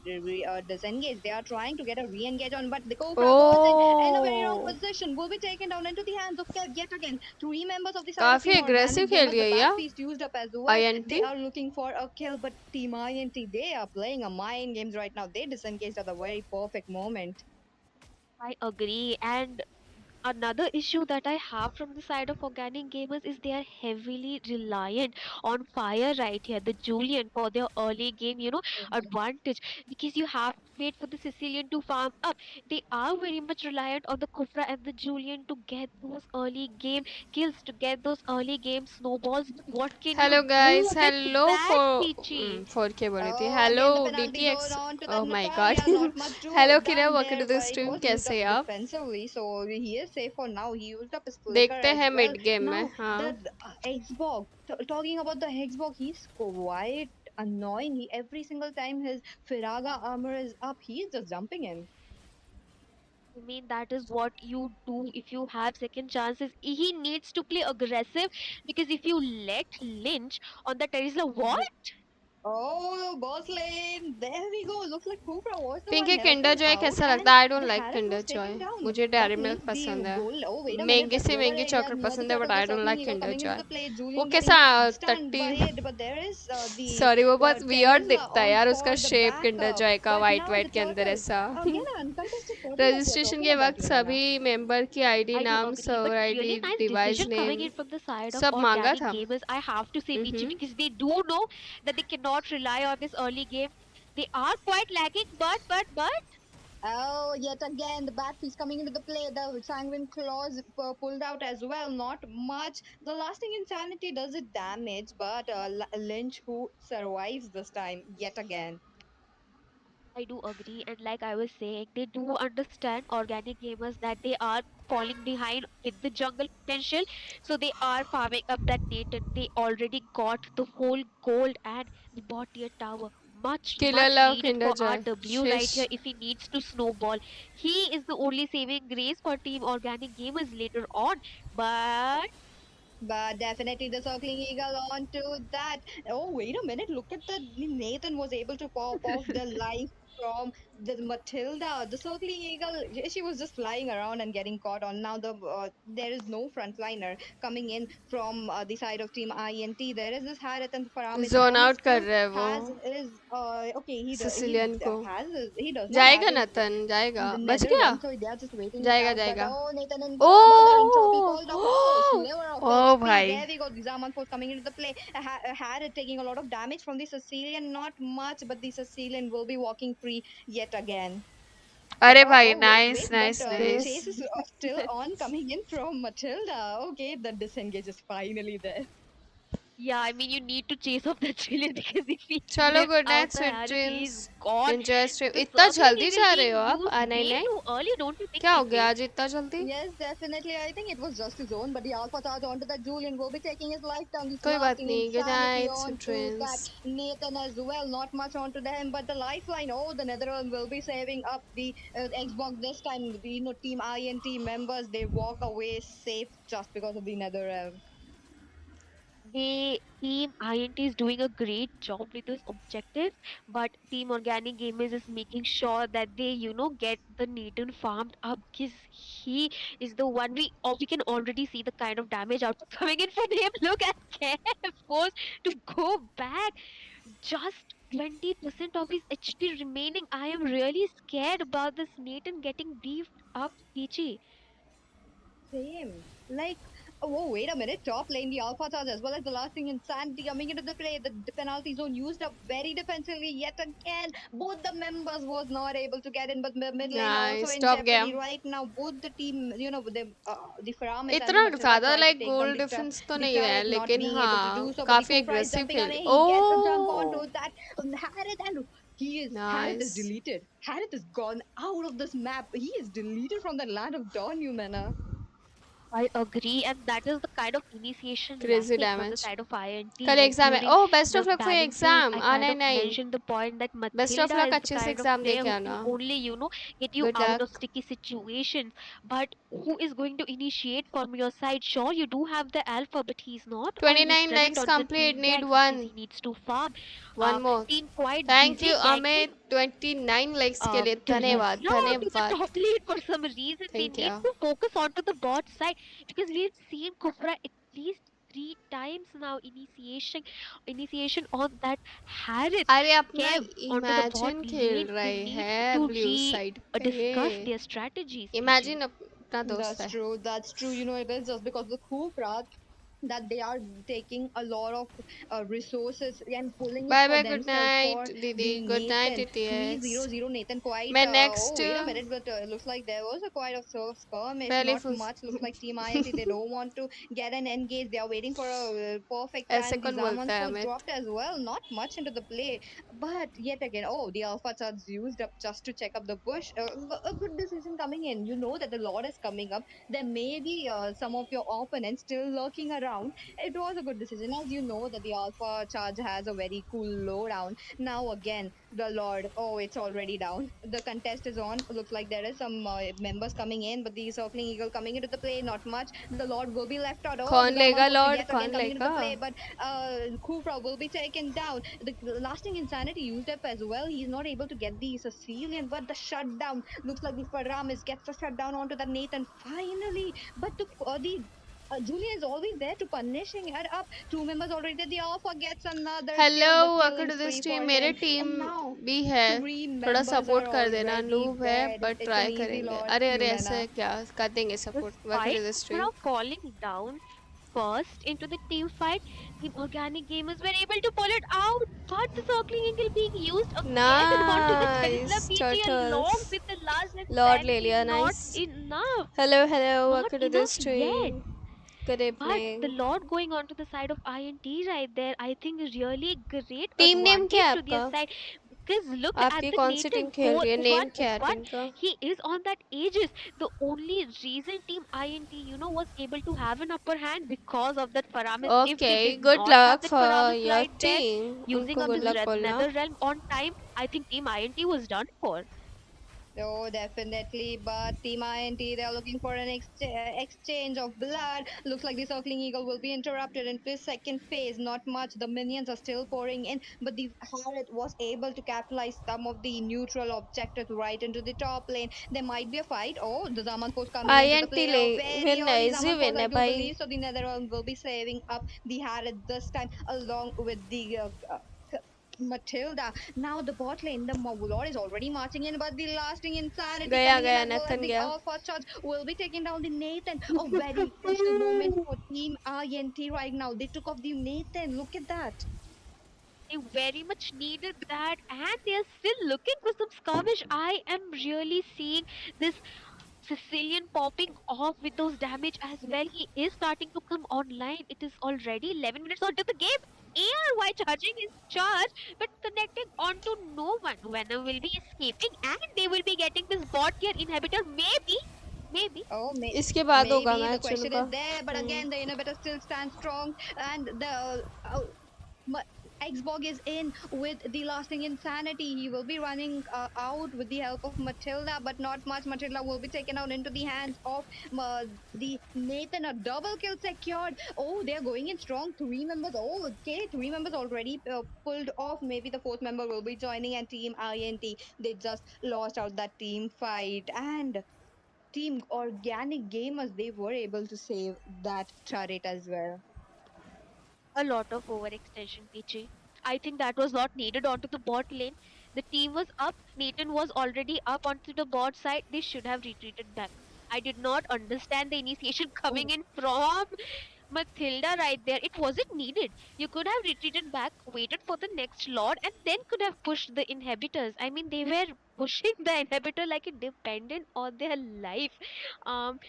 disengage. They are trying to get a re-engage on, but the Kufra goes in a very wrong Oh, position. Will be taken down into the hands of Kev yet again. Three members of the side of काफी Team aggressive Organic खेल Gamers, रही the है Bat यार. Feast used up as well. They INT. are looking for a kill, but Team INT, they are playing a mind games right now. They disengaged at the very perfect moment. I agree. And another issue that I have from the side of organic gamers is they are heavily reliant on fire right here, the Julian for their early game, advantage because you have to wait for the Sicilian to farm up. They are very much reliant on the Kufra and the Julian to get those early game kills, to get those early game snowballs. But what can you hello do guys, with hello that, for Peachy? 4K बोली थी. Oh, hello again the penalty zone DTX. on to oh that my God. Natalia. Not much hello Kiran, done welcome there, to the but it stream. was used कैसे up हैं आप? defensively, so he is safe for now. He used up his flicker देखते as हैं well. Mid game में. Now हाँ. the Xbox. Talking about the Xbox, he's quite annoying. Every single time his Firaga armor is up, he's just jumping in. I mean, that is what you do if you have second chances. He needs to play aggressive because if you let Lynch on the Tesla, what? Oh, boss lane. There we go. Looks like Cobra was the one Pinky Kinder helping Joy out, कैसा and लगता है? I don't the like Harris Kinder was taken Joy. down. मुझे That Dairy Milk makes the पसंद है. goal. Oh, wait a minute. महंगी That's से lower महंगी area chocolate near the पसंद है, but turtle. The I don't circling like eagle Kinder coming into Joy. the play. वो Julian getting कैसा stunned by 30. it, but there is the sorry, वो बहुत weird Tesla दिखता है on यार उसका for the shape Kinder backup. Joy का, But white now the white के अंदर turtle. ऐसा. Again, an uncontested turtle that we are registration talking के about, वक्त Lumina. सभी मेंबर की आईडी I do नाम, agree, but server ID, really nice device decision coming name in from the side of सब मांगा organic था. gamers. I have to say, Peachy, because they do know that they cannot rely on this early game. They are quite lagging, but Oh, yet again, the bat piece coming into the play. The sanguine claws pulled out as well. Not much. The lasting insanity does it damage, but Lynch who survives this time yet again. I do agree, and like I was saying, they do understand organic gamers that they are falling behind with the jungle potential, so they are farming up that Nathan. They already got the whole gold and the bot tier tower. Much, killer much love needed Kinder for Joy. RW शिश. right here if he needs to snowball. He is the only saving grace for Team Organic Gamers later on, but But definitely the circling eagle onto that. Oh, wait a minute. Look at the Nathan was able to pop off the life from the Matilda. The circling eagle, she was just flying around and getting caught on. Now there is no frontliner coming in from the side of Team INT. There is this Harith and Faramis. Zone Faramis out कर still रहा है वो has his okay. Sicilian को. He does not have जाएगा his नतन, जाएगा. the बच nether गया. one, so they are just waiting it जाएगा out. But जाएगा. oh, Nathan in trouble. The entropy oh. called up. Oh, sliver of oh HP. भाई. There we go. The Zaman force coming into the play. Had taking a lot of damage from the Sicilian. Not much, but the Sicilian will be walking free yet again. अरे Oh, भाई, oh, wait. Nice But nice the nice. chase is still on coming in from Matilda. Okay, the disengage is finally there. yeah, I mean, you need to chase off that Chilean because if he चलो, lives good out night, the sweet Harris, dreams. he's gone. Enjoy stream. The इतना circling जल्दी eagle जा रहे being हो आप? used नहीं way नहीं, too early, don't you think, क्या हो गया Pichi? आज इतना जल्दी? Yes, definitely. I think it was just his own, but the Alpha charge onto that Julian will be taking his life down. He's कोई बात lasting नहीं. Good insanity night, sweet onto dreams. that Nathan as well. Not much onto them, but the lifeline. Oh, the Netherlands will be saving up the Xbox this time. The Team INT members they walk away safe just because of the Netherlands. The team INT is doing a great job with this objective, but Team Organic Gamers is making sure that they, get the Nathan farmed up because he is the one we can already see the kind of damage output coming in from him. Look at Kev forced to go back. Just 20% of his HP remaining. I am really scared about this Nathan getting beefed up, Peachy. Same. Like, oh, wait a minute. Top lane, the Alpha charge as well as the lasting insanity coming into the play. The penalty zone used up very defensively yet again. Both the members was not able to get in, but mid lane also nice. in top jeopardy game. right now. Both the team, the Faramis and the इतना Matilda ज्यादा trying to like take down goal difference तो the नहीं है, turret, not लेकिन being able to do हाँ so. But the काफी Kufra is aggressive jumping on खेल. it. He gets a jump oh onto that. Harith and Harith is nice. deleted. Harith is gone out of this map. He is deleted from the land of Dawn, Humana. I agree, and that is the kind of initiation Crazy lacking on the damage. side of INT. कल Like exam है, during oh best the of luck for balances, exam, I हाँ kind नहीं of नहीं, mentioned the point that best of Matilda luck is the अच्छे से kind of exam they player के who can आना, only, get you good out of luck. sticky situations. But who is going to initiate from your side? Sure, you do have the alpha, but he's not always 29 present likes on the complete, team need deck because one, he needs to farm. one more। Team quite thank busy you ganking Amit 29 likes के लिए, the धन्यवाद Rezla onto the धन्यवाद। top lane for some reason. They thank need you. to focus onto the bot side because we've seen Kufra at least 3 times now initiation on that Harith अरे अपना Kev onto the bot imagine खेल lane. They रहे need हैं to blue side discuss पे, their strategies, PG. Imagine अपना दोस्त That's है। true. That's true. It is just because of the Kufra that they are taking a lot of resources and pulling it bye for bye, good themselves for night दीदी, the good night Nathan TTS. 300 Nathan quite मैं oh next wait a minute, but looks like there was a quite of skirmish, पहले not full much. Looks like Team INT they don't want to get an engage. They are waiting for a perfect ऐसे time. The कौन बोलता Zaman's है was Amit? dropped as well, not much into the play, but yet again, oh, the alpha charge used up just to check up the bush. A good decision coming in. You know that the Lord is coming up. There may be some of your opponents still lurking around. It was a good decision, as you know that the alpha charge has a very cool lowdown. Now again, the Lord, oh, it's already down. The contest is on. Looks like there is some members coming in, but the circling eagle coming into the play, not much. The Lord will be left out. Oh, कौन the लेगा Zaman was Lord, yet again कौन coming into the लेगा? play, but Kufra will be taken down. The lasting insanity used up as well. He's not able to get the Sicilian, but the shutdown looks like the Faramis gets the shutdown onto the Nathan finally. But the Julian is always there to punishing her up. Two members already did. The Alpha gets another hello, kill, but welcome killing to this spree team, for मेरे him. Team And now भी है, three थोड़ा members are support कर देना, already noob है dead. But It's an try easy करेंगे। loss, अरे अरे ऐसे Humana. क्या कर देंगे support, welcome to Despite this Kufra stream. falling down first into the team fight, Team Organic Gamers were able to pull it out. But the circling eagle being used again onto the Tesla nice PG along turtles, with the last lord ले insanity. लिया, Not nice. enough. Hello hello, Not welcome to this enough yet. Stream, good But the evening. Lord going onto the side of INT right there, I think is really great team name क्या advantage है to their आपका? side. Because look at आपकी the कौन सी team Nathan खेल 4 रही है, name 1 क्या है 1. टीम का? He is on that ages. The only reason Team INT, was able to have an upper hand because of that Paramis. If okay, they did good not have luck that for Paramis your right there, team, using उनको up good his luck बोलना। Nether Realm on time, I think Team INT was done for. Oh, definitely. But Team INT, they're looking for an exchange of blood. Looks like the circling eagle will be interrupted in this second phase. Not much. The minions are still pouring in, but the Harriet was able to capitalize some of the neutral objectives right into the top lane. There might be a fight. Oh, the Zaman Force coming into the INT play. ले Oh, very win है, early easy Zaman Force, win I है do भाई। believe. So the Netherrealm will be saving up the Harriet this time, along with the Matilda. Now the bot lane, the Lord is already marching in, but the lasting insanity गया coming in गया, as well as Nathan the गया। Alpha charge will be taking down the Nathan. A very crucial moment for Team INT right now. They took off the Nathan. Look at that. They very much needed that, and they are still looking for some skirmish. I am really seeing this Sicilian popping off with those damage as well. He is starting to come online. It is already 11 minutes onto the game. ARY charging his charge, but connecting onto no one. Venom will be escaping, and they will be getting this bot tier inhibitor. Maybe. Oh, इसके बाद होगा maybe the match question उनका। is there, but again, the inhibitor still stands strong, and the Xbog is in with the lasting insanity. He will be running out with the help of Matilda, but not much. Matilda will be taken out into the hands of the Nathan. A double kill secured. Oh, they're going in strong. Three members. Oh, okay. Three members already pulled off. Maybe the fourth member will be joining and Team INT. They just lost out that team fight. And Team Organic Gamers, they were able to save that turret as well. A lot of overextension, PG. I think that was not needed onto the bot lane. The team was up. Nathan was already up onto the bot side. They should have retreated back. I did not understand the initiation coming Oh, in from Matilda right there. It wasn't needed. You could have retreated back, waited for the next lord, and then could have pushed the inhibitors. I mean, they were pushing the inhibitor like it depended on their life. Um,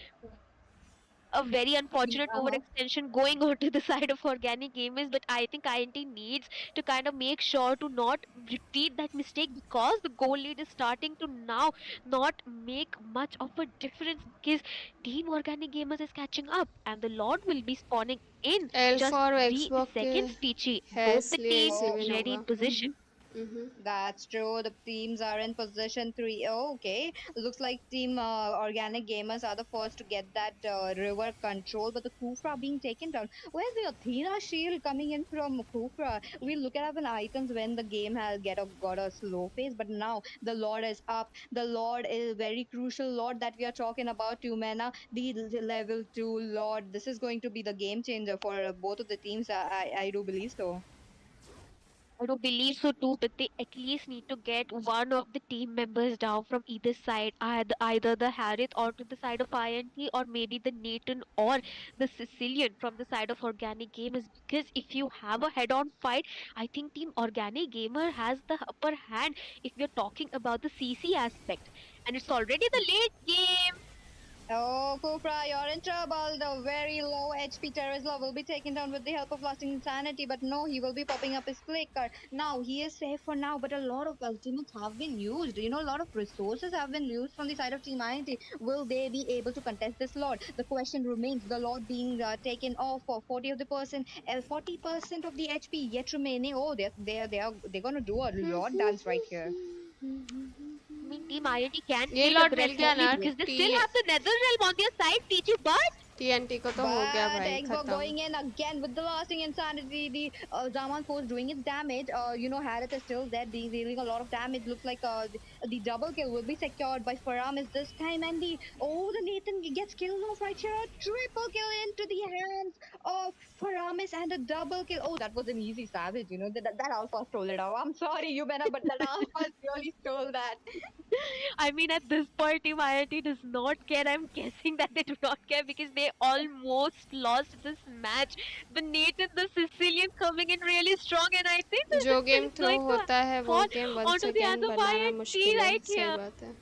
a very unfortunate Uh-huh. overextension going on to the side of organic gamers, but I think INT needs to kind of make sure to not repeat that mistake, because the goal lead is starting to now not make much of a difference, because Team Organic Gamers is catching up and the Lord will be spawning in L just for 3 seconds, Xbox Peachy. है Both the इसलिए teams ऐसे Oh. भी नहीं ready होगा. in position. That's true. The teams are in position three. Oh, okay. Looks like Team Organic Gamers are the first to get that river control, but the Kufra being taken down. Where's the Athena shield coming in from Kufra? We look at our items when the game has got a slow phase, but now the Lord is up. The Lord is very crucial Lord that we are talking about. Tumena, the level two Lord. This is going to be the game changer for both of the teams. I do believe so. I don't believe so too, but they at least need to get one of the team members down from either side, either the Harith or to the side of INT, or maybe the Nathan or the Sicilian from the side of Organic Gamers. Because if you have a head on fight, I think Team Organic Gamer has the upper hand if we're talking about the CC aspect. And it's already the late game. Oh, Cobra, you're in trouble. The very low HP Terizla will be taken down with the help of Lasting Insanity, but no, he will be popping up his flicker. Now, he is safe for now, but a lot of ultimates have been used. You know, a lot of resources have been used from the side of Team INT. Will they be able to contest this Lord? The question remains, the Lord being taken off for 40 of the person, 40% of the HP yet remaining. Oh, they're gonna do a Lord dance right here. I mean, Team INT can ये play it lot मिल गया aggressively ना. because they T still have the Nether Realm on their side, TG, but TNT को तो हो गया But भाई Xbox खत्म. going in again with the lasting insanity. The Zaman force doing its damage. You know, Harith is still there, dealing a lot of damage. Looks like the double kill will be secured by Faramis this time. And the Nathan gets killed off right here. Triple kill into the hands of Faramis and a double kill. Oh, that was an easy savage. You know, that Alpha stole it out. I'm sorry, you better, but that Alpha really stole that. I mean, at this point, Team IIT does not care. I'm guessing that they do not care because they almost lost this match. The Nathan, the Sicilian coming in really strong, and I think this जो is game throw going to होता है वो fall game once onto the hands again of बनाना IIT मुश्किल है. right सही here. बात है.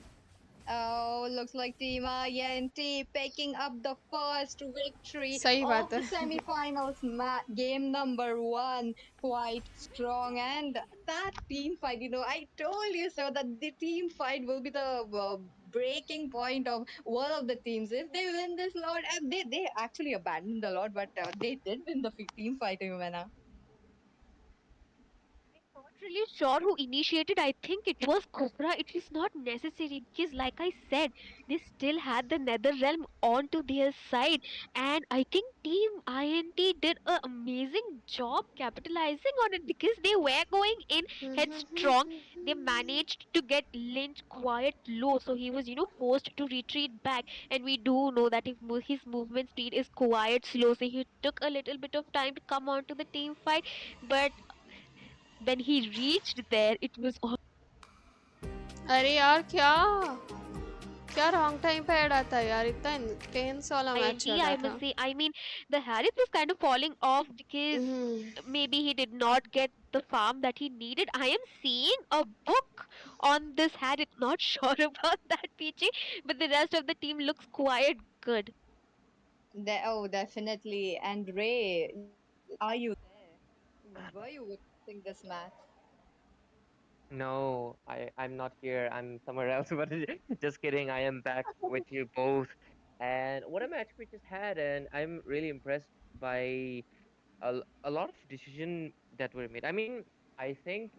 Oh, looks like Team INT picking up the first victory सही of बात the है. semifinals game number one. Quite strong. And that team fight, you know, I told you so that the team fight will be the breaking point of one of the teams. If they win this lot, and they actually abandoned the lot, but they did win the team fight, Humana. Not really sure who initiated. I think it was Cobra. It is not necessary because, like I said, they still had the Nether Realm onto their side, and I think Team INT did an amazing job capitalizing on it because they were going in headstrong. They managed to get Lynch quite low, so he was, forced to retreat back. And we do know that if his movement speed is quite slow, so he took a little bit of time to come onto the team fight, but when he reached there, it was all अरे यार क्या क्या wrong time पे add आता है यार. इतना intense वाला मैच INT, चल रहा I था. must say. I mean, the Harris was kind of falling off because maybe he did not get the farm that he needed. I am seeing a book on this Harris. Not sure about that, PG, but the rest of the team looks quite good. Oh, definitely. And Ray, are you there? Were you witnessing this match? No, I'm not here. I'm somewhere else. But just kidding. I am back with you both. And what a match we just had, and I'm really impressed by a lot of decision that were made. I mean, I think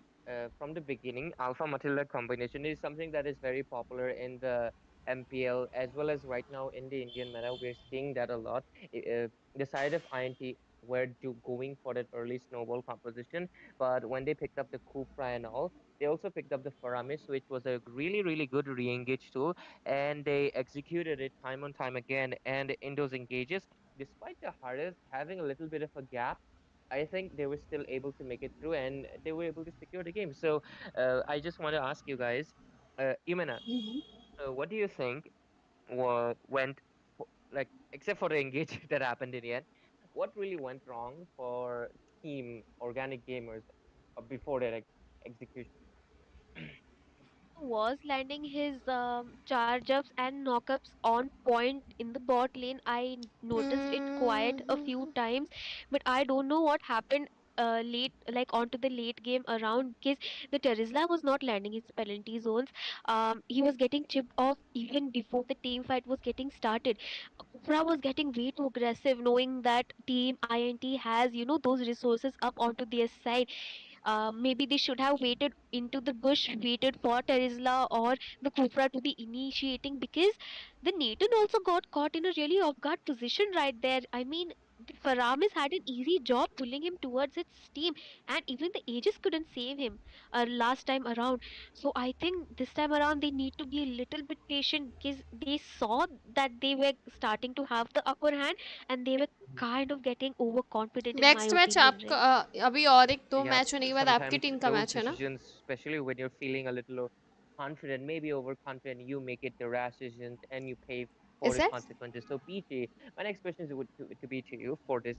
from the beginning, Alpha Matilda combination is something that is very popular in the MPL as well as right now in the Indian meta. We're seeing that a lot. The side of INT were going for that early snowball composition, but when they picked up the Kufra and all, they also picked up the Faramis, which was a really, really good re-engage tool, and they executed it time on time again. And in those engages, despite the hardest having a little bit of a gap, I think they were still able to make it through and they were able to secure the game. So I just want to ask you guys, Imana, what do you think went like except for the engage that happened in the end, what really went wrong for Team Organic Gamers before their execution? was landing his charge ups and knockups on point in the bot lane. I noticed it quite a few Mm-hmm. times, but I don't know what happened late, like onto the late game around, because the Terizla was not landing his penalty zones. He was getting chipped off even before the team fight was getting started. Kufra was getting way too aggressive, knowing that Team INT has, those resources up onto their side. Maybe they should have waited into the bush, waited for Terizla or the Kufra to be initiating, because the Nathan also got caught in a really off guard position right there. I mean, the Faramis had an easy job pulling him towards its team, and even the Aegis couldn't save him last time around. So I think this time around they need to be a little bit patient, because they saw that they were starting to have the upper hand, and they were kind of getting overconfident in my next match opinion, आपका right? अभी और एक दो Yeah, match होने के बाद आपकी sometimes team का those मैच है ना? decisions, especially when you're feeling a little confident, maybe overconfident, you make it the rash decisions and you pay for Is its it? consequences. So, PJ, my next question is to be to you for this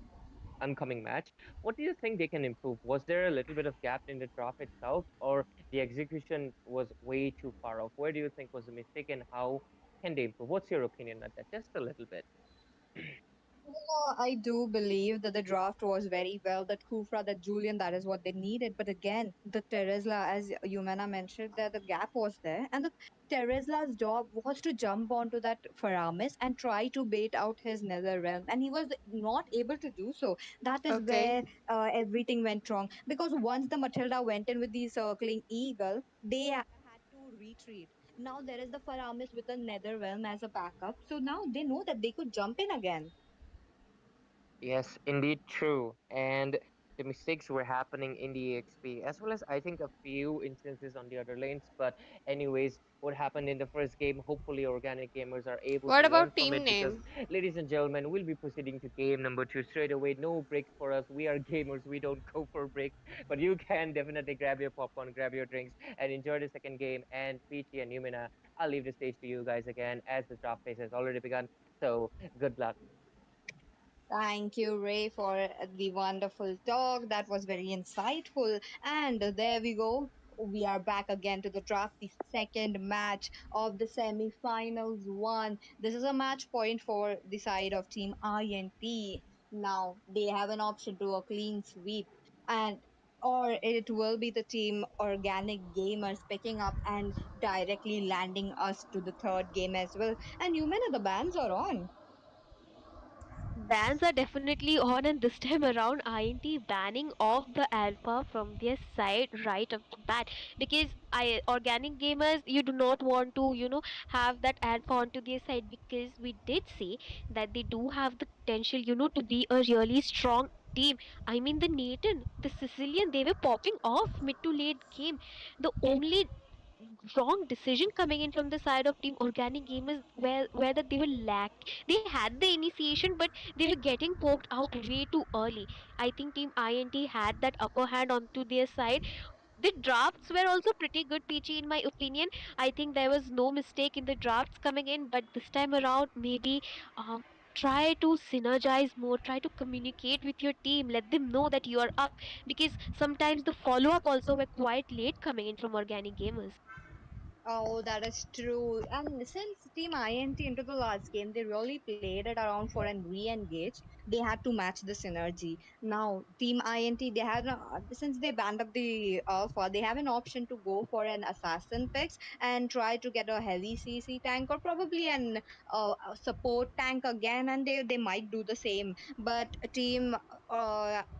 upcoming match. What do you think they can improve? Was there a little bit of gap in the drop itself, or the execution was way too far off? Where do you think was the mistake, and how can they improve? What's your opinion on that? Just a little bit. I do believe that the draft was very well. That Kufra, that Julian, that is what they needed. But again, the Teresla, as Yumena mentioned, that the gap was there, and the Teresla's job was to jump onto that Faramis and try to bait out his nether realm, and he was not able to do so. That is Okay. where everything went wrong. Because once the Matilda went in with the circling eagle, they had to retreat. Now there is the Faramis with the nether realm as a backup, so now they know that they could jump in again. Yes, indeed true. And the mistakes were happening in the EXP, as well as I think a few instances on the other lanes. But anyways, what happened in the first game, hopefully organic gamers are able What to learn about from team it, because, name? ladies and gentlemen, we'll be proceeding to game number two straight away. No breaks for us. We are gamers. We don't go for breaks. But you can definitely grab your popcorn, grab your drinks, and enjoy the second game. And Peachy and Numina, I'll leave the stage to you guys again, as the draft phase has already begun. So good luck. Thank you, Ray, for the wonderful talk. That was very insightful. And there we go. We are back again to the draft, the second match of the semi-finals one. This is a match point for the side of Team INT. Now they have an option to a clean sweep, and or it will be the team Organic Gamers picking up and directly landing us to the third game as well. And you know the bans are on. Bans are definitely on, and this time around, INT banning off the alpha from their side right off the bat, because I organic gamers, you do not want to have that alpha onto their side, because we did say that they do have the potential to be a really strong team. I mean, the Nathan, the Sicilian, they were popping off mid to late game. The only wrong decision coming in from the side of Team Organic Gamers, where that they were they had the initiation, but they were getting poked out way too early. I think Team INT had that upper hand onto their side. The drafts were also pretty good, Peachy, in my opinion. I think there was no mistake in the drafts coming in, but this time around, maybe try to synergize more, try to communicate with your team, let them know that you are up, because sometimes the follow up also were quite late coming in from Organic Gamers. Oh, that is true. And since Team INT into the last game, they really played it around for and re-engage. They had to match the synergy. Now, Team INT, they had since they banned up the alpha, they have an option to go for an assassin picks and try to get a heavy CC tank or probably an a support tank again, and they might do the same. But Team,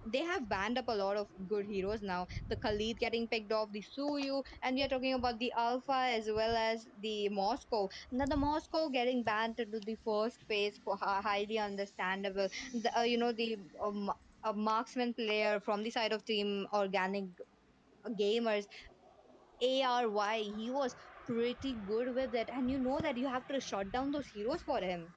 they have banned up a lot of good heroes now. The Khalid getting picked off, the Suyu, and we are talking about the Alpha as well as the Moscow. Now the Moscow getting banned into the first phase for highly understandable. The a marksman player from the side of Team Organic Gamers, ARY, he was pretty good with it, and you know that you have to shut down those heroes for him.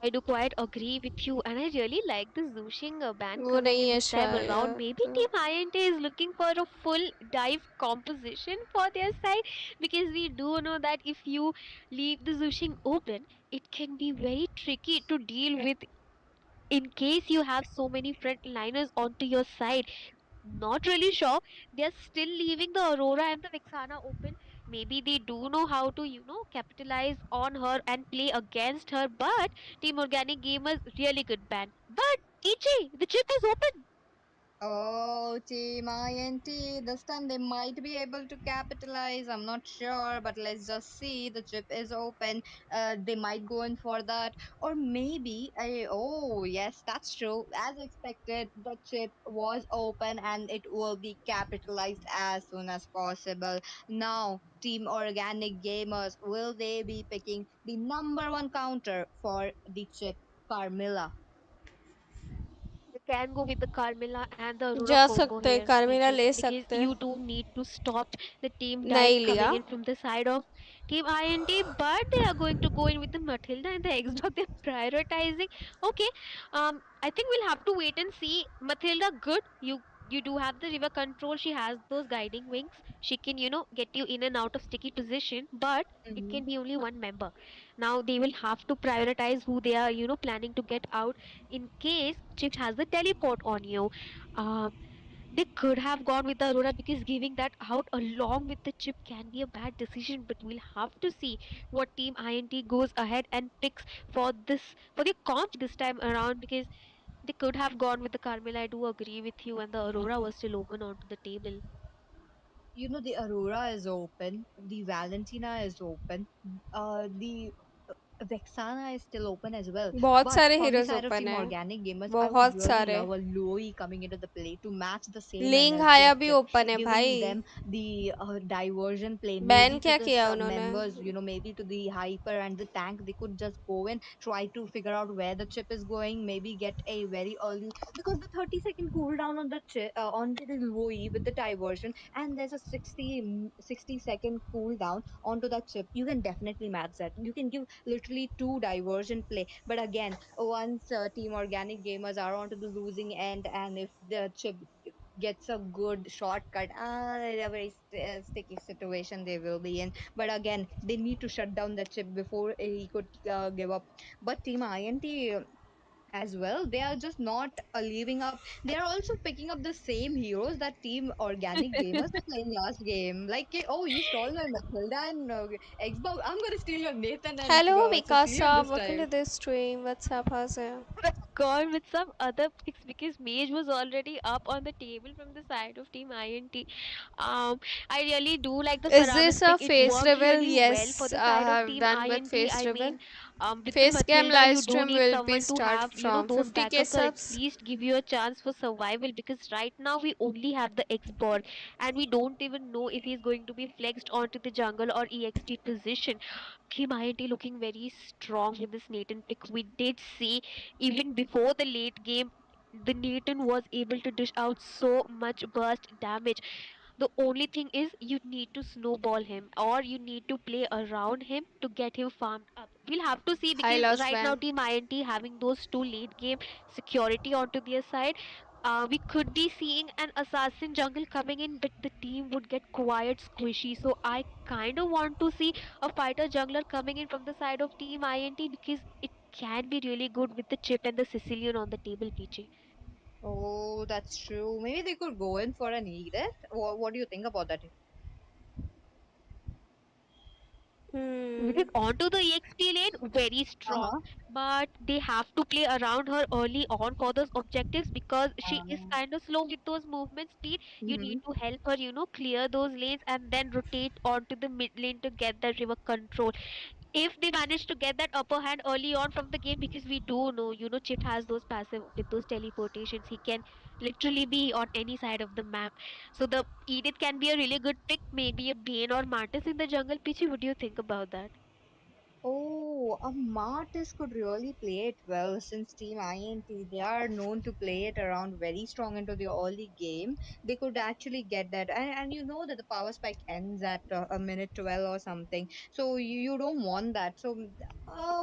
I do quite agree with you, and I really like the Zushing ban वो coming नहीं in है this time around. शायद. Maybe Team INT is looking for a full dive composition for their side, because we do know that if you leave the Zushing open, it can be very tricky to deal with in case you have so many frontliners onto your side. not really sure. They're still leaving the Aurora and the Vexana open. Maybe they do know how to, capitalize on her and play against her. But Team Organic Gamers really good ban. But Ichi, the chip is open. Oh, Team INT. This time they might be able to capitalize. I'm not sure, but let's just see. The chip is open. They might go in for that. Or maybe, oh, yes, that's true. As expected, the chip was open and it will be capitalized as soon as possible. Now, Team Organic Gamers, will they be picking the number one counter for the chip, Carmilla? You can go with the Carmilla and the Aurora जा combo सकते हैं, here, कार्मिला PG, ले because सकते हैं. you do need to stop the team dive नहीं coming लिया. in from the side of Team INT, but they are going to go in with the Matilda and the X-Dog. They're prioritizing. Okay, I think we'll have to wait and see. Matilda, good. You do have the river control. She has those guiding wings. She can, get you in and out of sticky position, but it Mm-hmm. can be only one member. Now they will have to prioritize who they are, planning to get out in case Chip has the teleport on you. Um, they could have gone with the Aurora because giving that out along with the chip can be a bad decision. But we'll have to see what Team INT goes ahead and picks for the comp this time around, because they could have gone with the Carmela. I do agree with you, and the Aurora was still open onto the table. The Aurora is open, the Valentina is open, the Vexana is still open as well. बहुत But सारे on the heroes side of open Team है. Organic Gamers, I would बहुत really सारे. love a Loi coming into the play to match the same लिंग energy हाया of भी Chip, open है giving भाई. them the diversion play, ban maybe to क्या the किया sub उन्होंने? members, maybe to the Hyper and the Tank. They could just go in, try to figure out where the chip is going, maybe get a very early, because the 30-second cooldown on the chip, onto the Loi with the diversion, and there's a 60-second cooldown onto that chip. You can definitely match that. You can give literally two diversion play. But again, once Team Organic Gamers are onto the losing end, and if the chip gets a good shortcut, a very sticky situation they will be in. But again, they need to shut down the chip before he could give up. But Team INT as well, they are just not leaving up. They are also picking up the same heroes that Team Organic Gamers were playing last game. Like, oh, you stole my Matilda and Xbox. I'm gonna steal your Nathan and Hello Mikasa, Cecilian this welcome to time. this stream. What's up, how's it? Gone with some other picks because Mage was already up on the table from the side of Team INT. I really do like the Is Faramis this a pick. It face worked reveal? really well for Yes, the I side of have Team done with INT. face I reveal. mean, with the Face cam Matilda, live you do stream need will be someone to start have, from those 50k backups or at subs. least give you a chance for survival, because right now we only have the X-Ball and we don't even know if he's going to be flexed onto the jungle or EXT position. Team INT looking very strong with this Nathan pick. We did see even before the late game, the Nathan was able to dish out so much burst damage. The only thing is you need to snowball him or you need to play around him to get him farmed up. We'll have to see I because lost right now van. Team INT having those two late game security onto their side. We could be seeing an assassin jungle coming in, but the team would get quiet squishy. So I kind of want to see a fighter jungler coming in from the side of Team INT because it can be really good with the chip and the Sicilian on the table, PG. Oh, that's true. Maybe they could go in for an Edith. What do you think about that? Hmm. Because onto the EXP lane, very strong. Uh-huh. But they have to play around her early on for those objectives because she is Uh, kind of slow with those movement speed. You mhm. need to help her, clear those lanes and then rotate onto the mid lane to get that river control. If they manage to get that upper hand early on from the game, because we do know, Chit has those passive with those teleportations. He can literally be on any side of the map. So the Edith can be a really good pick, maybe a Bane or Martis in the jungle. Pichi, what do you think about that? Oh, a Martis could really play it well since Team INT, they are known to play it around very strong into the early game. They could actually get that. And you know that the power spike ends at a minute 12 or something. So you don't want that. So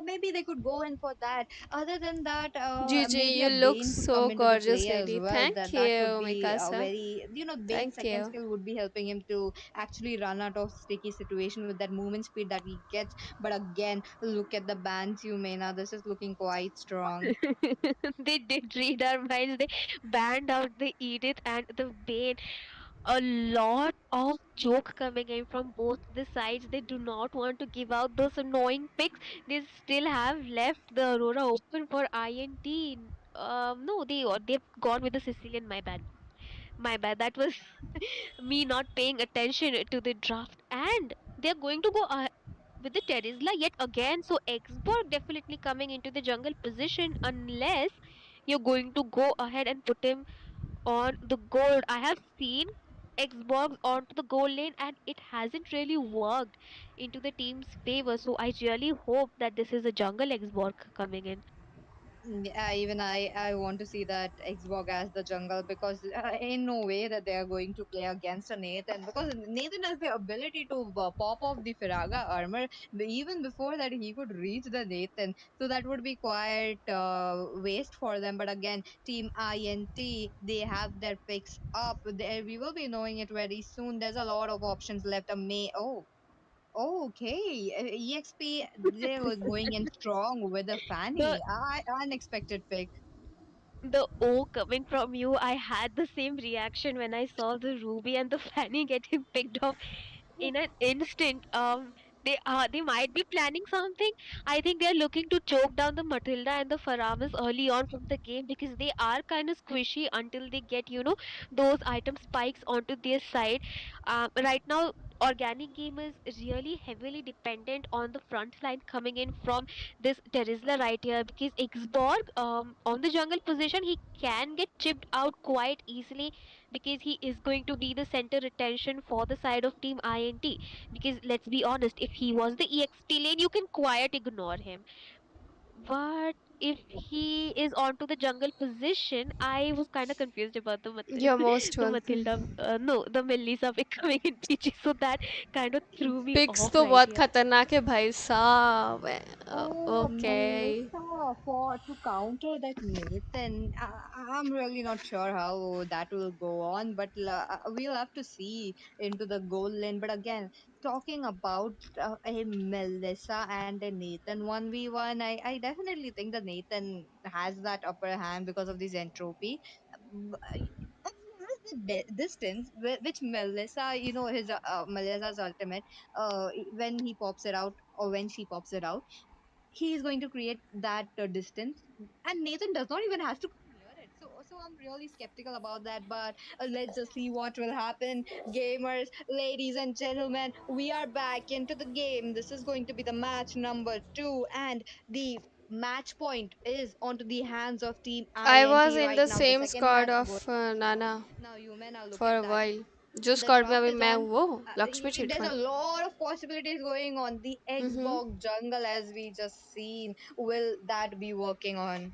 maybe they could go in for that. Other than that, GG, maybe you a look Bane could come so into the gorgeous, play as lady. well. Thank That could you, be a Mikasa. very, Bane's Thank second you. skill would be helping him to actually run out of sticky situation with that movement speed that he gets. But again, look at the bans, Mena. This is looking quite strong. They did read our minds. They banned out the Edith and the Bane. A lot of joke coming in from both the sides. They do not want to give out those annoying picks. They still have left the Aurora open for INT. No, they've gone with the Sicilian. My bad. My bad. That was me not paying attention to the draft. And they're going to go with the Terizla yet again. So Xborg definitely coming into the jungle position unless you're going to go ahead and put him on the gold. I have seen Xbox onto the gold lane and it hasn't really worked into the team's favor. So I really hope that this is a jungle Xbox coming in. Yeah, even I want to see that Xbox as the jungle because in no way that they are going to play against a Nathan because Nathan has the ability to pop off the Firaga armor even before that he could reach the Nathan. So that would be quite waste for them. But again, Team INT, they have their picks up. We will be knowing it very soon. There's a lot of options left. A May. Oh, okay. EXP, they were going in strong with the The Fanny. Unexpected pick. the O coming from you, I had the same reaction when I saw the Ruby and the Fanny getting picked off in an instant. They might be planning something. I think they're looking to choke down the Matilda and the Faramis early on from the game because they are kind of squishy until they get those item spikes onto their side. Right now organic game is really heavily dependent on the front line coming in from this Terizla right here because Xborg on the jungle position he can get chipped out quite easily because he is going to be the center retention for the side of team INT. Because let's be honest, if he was the EXP lane, you can quite ignore him. But if he is onto the jungle position, I was kind of confused about You're most the welcome. Matilda, no, the Melissa becoming in PG. So that kind of threw me picks off तो right बहुत here. खतरनाक है भाई साहब. Oh, Okay. Melissa, for to counter that Nathan, I'm really not sure how that will go on, but we'll have to see into the goal lane. But again, talking about a Melissa and a Nathan 1v1, I definitely think that Nathan has that upper hand because of this entropy. And he has the distance which Melissa, his Melissa's ultimate, when he pops it out or when she pops it out, he is going to create that distance, and Nathan does not even have to come near it. So I'm really skeptical about that, but let's just see what will happen. Gamers, ladies and gentlemen, we are back into the game. This is going to be the match number 2, and the match point is onto the hands of team I INT was in right the now. The same second squad match of going Nana now. You may now look for at a that. while. जो The squad में draft अभी is मैं on. वो Lakshmi There's a chit fund. lot of possibilities going on. The Mm-hmm. Xbox jungle, as we just seen, will that be working on?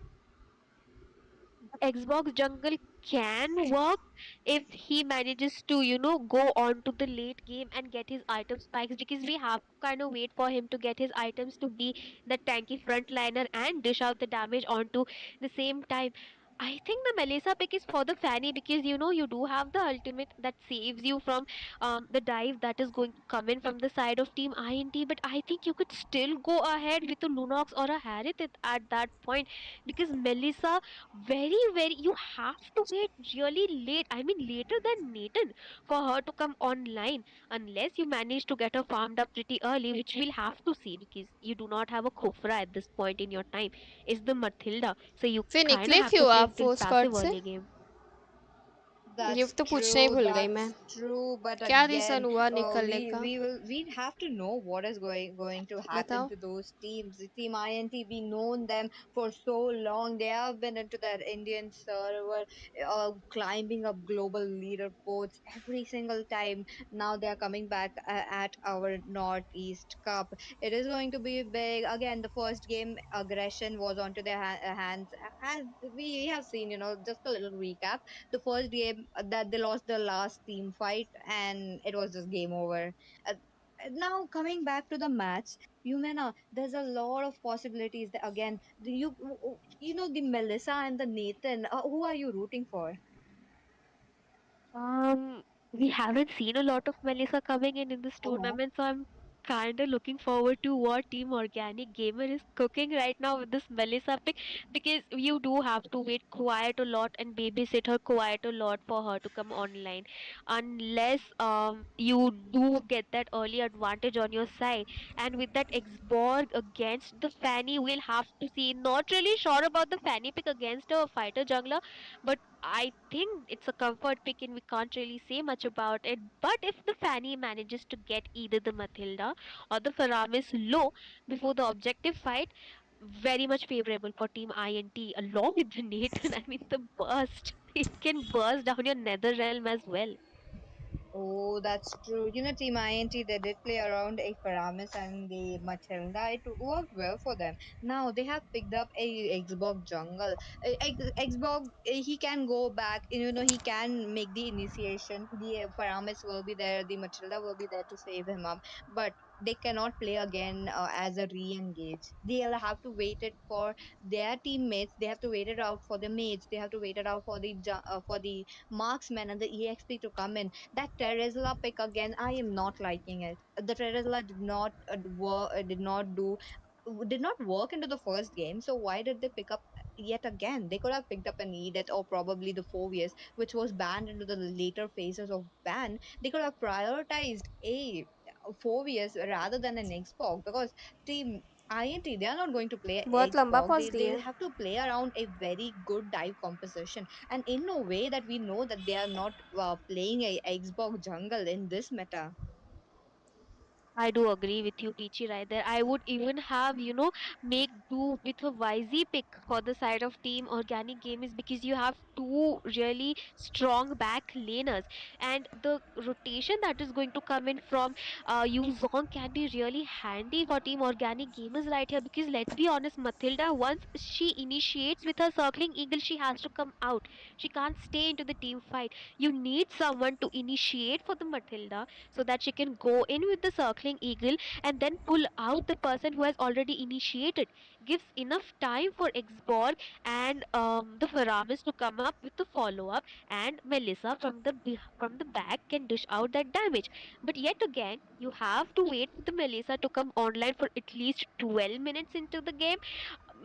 Xbox Jungle can work if he manages to, go on to the late game and get his item spikes because we have to kind of wait for him to get his items to be the tanky frontliner and dish out the damage onto the same time. I think the Melissa pick is for the Fanny because you do have the ultimate that saves you from the dive that is going to come in from the side of Team INT. But I think you could still go ahead with a Lunox or a Harith at that point because Melissa very you have to wait really late, I mean later than Nathan, for her to come online unless you manage to get her farmed up pretty early, which we'll have to see because you do not have a Khofra at this point in your time. It's the Matilda, so you फिर kind of निकले have to क्यों play आप still वो squad passive से? early game. ये That's तो पूछना ही true. भूल गई मैं. That's true. But क्या again, रीजन हुआ निकलने we का? we will we have to know what is going to happen बताओ. to those teams. The Team INT, we known them for so long. They have been into that Indian server, climbing up global leaderboards every single time. Now they are coming back at our Northeast Cup. It is going to be big. Again, the first game aggression was onto their hands, as we have seen. Just a little recap. The first game that they lost the last team fight and it was just game over. Uh, Now coming back to the match, Yumena, there's a lot of possibilities. Again, the Melissa and the Nathan. Who are you rooting for? We haven't seen a lot of Melissa coming in this Uh-huh. tournament, so I'm kinda looking forward to what Team Organic Gamer is cooking right now with this Melissa pick, because you do have to wait quite a lot and babysit her quite a lot for her to come online, unless you do get that early advantage on your side. And with that Xborg against the Fanny, we'll have to see. Not really sure about the Fanny pick against a fighter jungler, but I think it's a comfort pick and we can't really say much about it. But if the Fanny manages to get either the Matilda or the Faramis low before the objective fight, very much favorable for Team INT along with the Nathan. I mean, the burst. It can burst down your nether realm as well. Oh, that's true. You know, Team INT, they did play around a Paramis and the Matilda. It worked well for them. Now they have picked up a Xbox jungle. Xbox, he can go back. You know, he can make the initiation. The Paramis will be there. The Matilda will be there to save him up. But they cannot play again as a re-engage. They'll have to wait it for their teammates. They have to wait it out for the mates. They have to wait it out for the marksmen and the EXP to come in. That Teresla pick again, I am not liking it. The Teresla did not work into the first game. So why did they pick up yet again? They could have picked up an Edith or probably the Phobius, which was banned into the later phases of ban. They could have prioritized a Phobius rather than an Xbox, because team INT, they are not going to play बहुत लंबा Xbox. Pause They'll दिए. have to play around a very good dive composition, and in a way that we know that they are not playing a Xbox jungle in this meta. I do agree with you, Peachy, right there. I would even have, make do with a YZ pick for the side of Team Organic Gamers, because you have two really strong back laners, and the rotation that is going to come in from Yuzong can be really handy for Team Organic Gamers right here. Because let's be honest, Matilda, once she initiates with her circling eagle, she has to come out. She can't stay into the team fight. You need someone to initiate for the Matilda so that she can go in with the circling eagle and then pull out the person who has already initiated. Gives enough time for Xborg and the Faramis to come up with the follow up, and Melissa from the back can dish out that damage. But yet again, you have to wait for the Melissa to come online for at least 12 minutes into the game.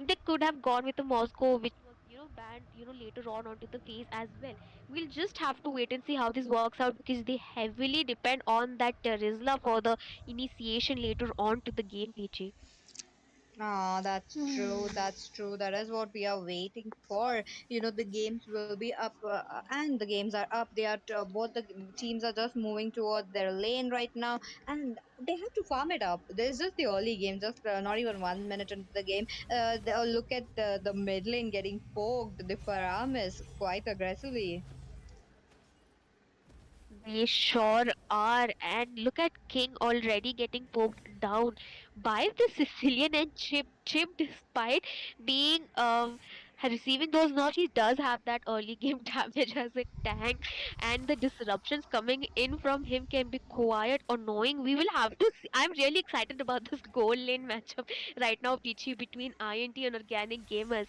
They could have gone with the Moscow, which was banned later on onto the phase as well. We'll just have to wait and see how this works out, because they heavily depend on that Terizla for the initiation later on to the game, PG. Ah, that's true. That's true. That is what we are waiting for. You know, the games will be up, and the games are up. They are both the teams are just moving towards their lane right now, and they have to farm it up. There's just the early game, just not even 1 minute into the game. Look at the mid lane getting poked. The Faramis quite aggressively. They sure are. And look at King already getting poked down by the Sicilian and Chip, despite being receiving those knocks, he does have that early game damage as a tank, and the disruptions coming in from him can be quite annoying. We will have to see. I'm really excited about this goal lane matchup right now, Pichi, between INT and Organic Gamers.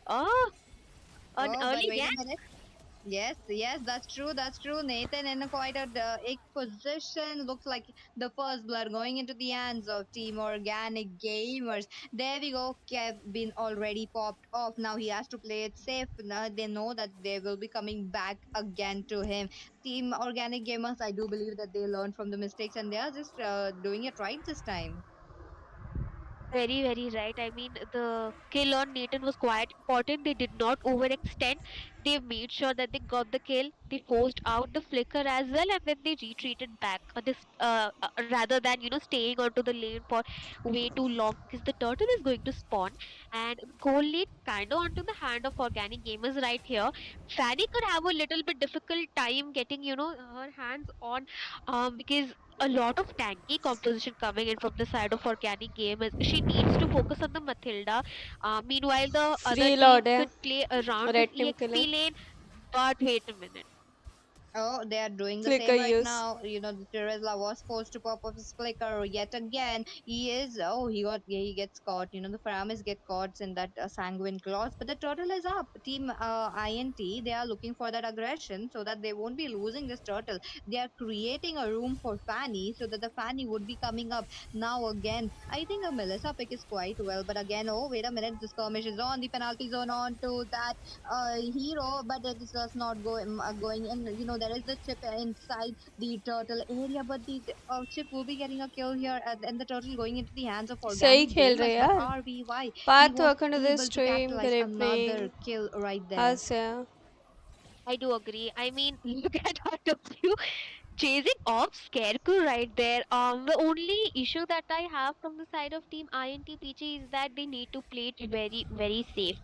Oh, an Oh, but early wait a gank. minute. Yes, yes, that's true. That's true. Nathan in a quite a position. Looks like the first blood going into the hands of Team Organic Gamers. There we go. Kev been already popped off. Now he has to play it safe. Now they know that they will be coming back again to him. Team Organic Gamers, I do believe that they learned from the mistakes and they are just doing it right this time. Very, very right. I mean, the kill on Nathan was quite important. They did not overextend. They made sure that they got the kill. They forced out the flicker as well, and then they retreated back. Rather than staying onto the lane for way too long, because the turtle is going to spawn, and goal lead kind of onto the hand of Organic Gamers right here. Fanny could have a little bit difficult time getting her hands on, because a lot of tanky composition coming in from the side of Organic Gamers. She needs to focus on the Matilda. Meanwhile, the other free team Lord है could play around with red team के EXP लिए. lane. But wait a minute. Oh, they are doing the Flicker same right use. now. You know, the Terizla was forced to pop up his flicker yet again. He is, oh, he gets caught. You know, the Faramis get caught in that sanguine claws, but the turtle is up. Team INT, they are looking for that aggression so that they won't be losing this turtle. They are creating a room for Fanny so that the Fanny would be coming up. Now again, I think a Melissa pick is quite well, but again, oh, wait a minute, the skirmish is on, the penalty zone on to that hero, but it is just not going in. You know, there is the chip inside the turtle area, but the chip will be getting a kill here, and the turtle going into the hands of सही organic खेल gamers. रहे But यार. RVY, he Path, was welcome to the able to stream. capitalize Good another evening. kill right there. Asya. I do agree. I mean, look at our W chasing off Scarecrow right there. The only issue that I have from the side of Team INTPG is that they need to play it very, very safe.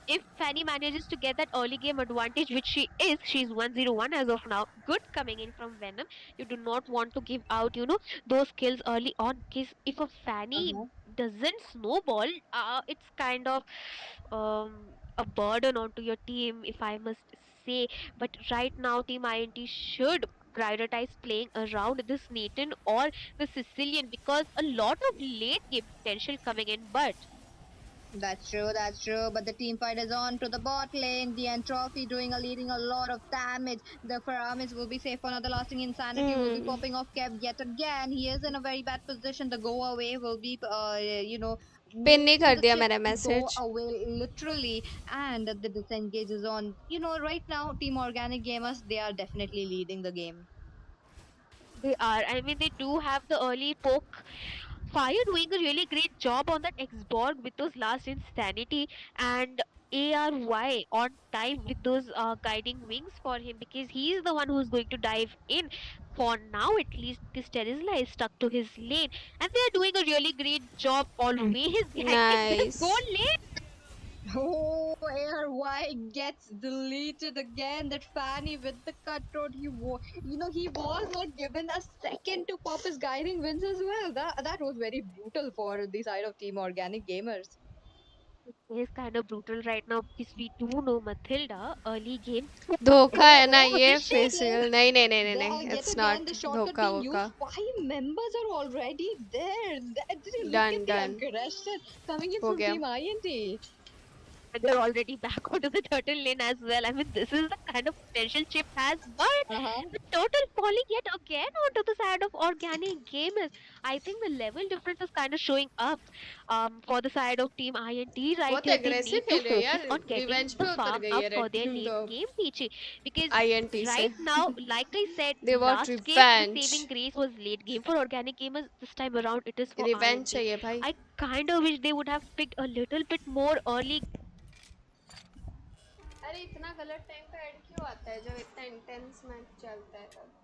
If Fanny manages to get that early game advantage, which she's 101 as of now, good coming in from Venom. You do not want to give out, those kills early on, because if a Fanny Uh-huh. doesn't snowball, it's kind of a burden onto your team, if I must say. But right now, Team INT should prioritize playing around this Nathan or the Sicilian, because a lot of late game potential coming in. But That's true, that's true. But the team fight is on to the bot lane. The Entropy leading a lot of damage. The Faramis will be safe for another lasting insanity. Will be Hmm. popping off Kev yet again. He is in a very bad position. The go away will be, pin नहीं making कर the दिया chip मैंने go message. away literally. And the disengage is on. You know, right now, Team Organic Gamers, they are definitely leading the game. they are, I mean, they do have the early poke. Fire doing a really great job on that Xborg with those last insanity, and ARY on time with those guiding wings for him, because he is the one who's going to dive in for now, at least, because Terizla is stuck to his lane, and they are doing a really great job always ganking this gold Nice. lane. Oh, ARY gets deleted again. That Fanny with the cutthroat. He was not given a second to pop his guiding wins as well. That was very brutal for the side of Team Organic Gamers. He is kind of brutal right now, because we do know Matilda early game. धोखा है ना Oh, the ये short facial. नहीं नहीं नहीं नहीं there नहीं. yet It's again not the shortcut धोखा being Wokha. used. 5 members are already there. Did you look at Done the done. aggression coming in हो from गया. Team INT? And they're already back onto the turtle lane as well. I mean, this is the kind of potential Chip has, but Uh-huh. the turtle falling yet again onto the side of organic gamers. I think the level difference is kind of showing up for the side of Team INT right बहुत here. They aggressive need to खेल रही है focus यार. on getting revenge the पे उतर farm गई up है for red their team late तो game, Peachy. Because आईएनटी से. right now, like I said, They want last game the revenge. saving grace was late game for organic gamers. This time around, it is for revenge INT. चाहिए भाई. I kind of wish they would have picked a little bit more early. अरे इतना गलत time पे add क्यों आता है जब इतना इंटेंस मैच चलता है तब.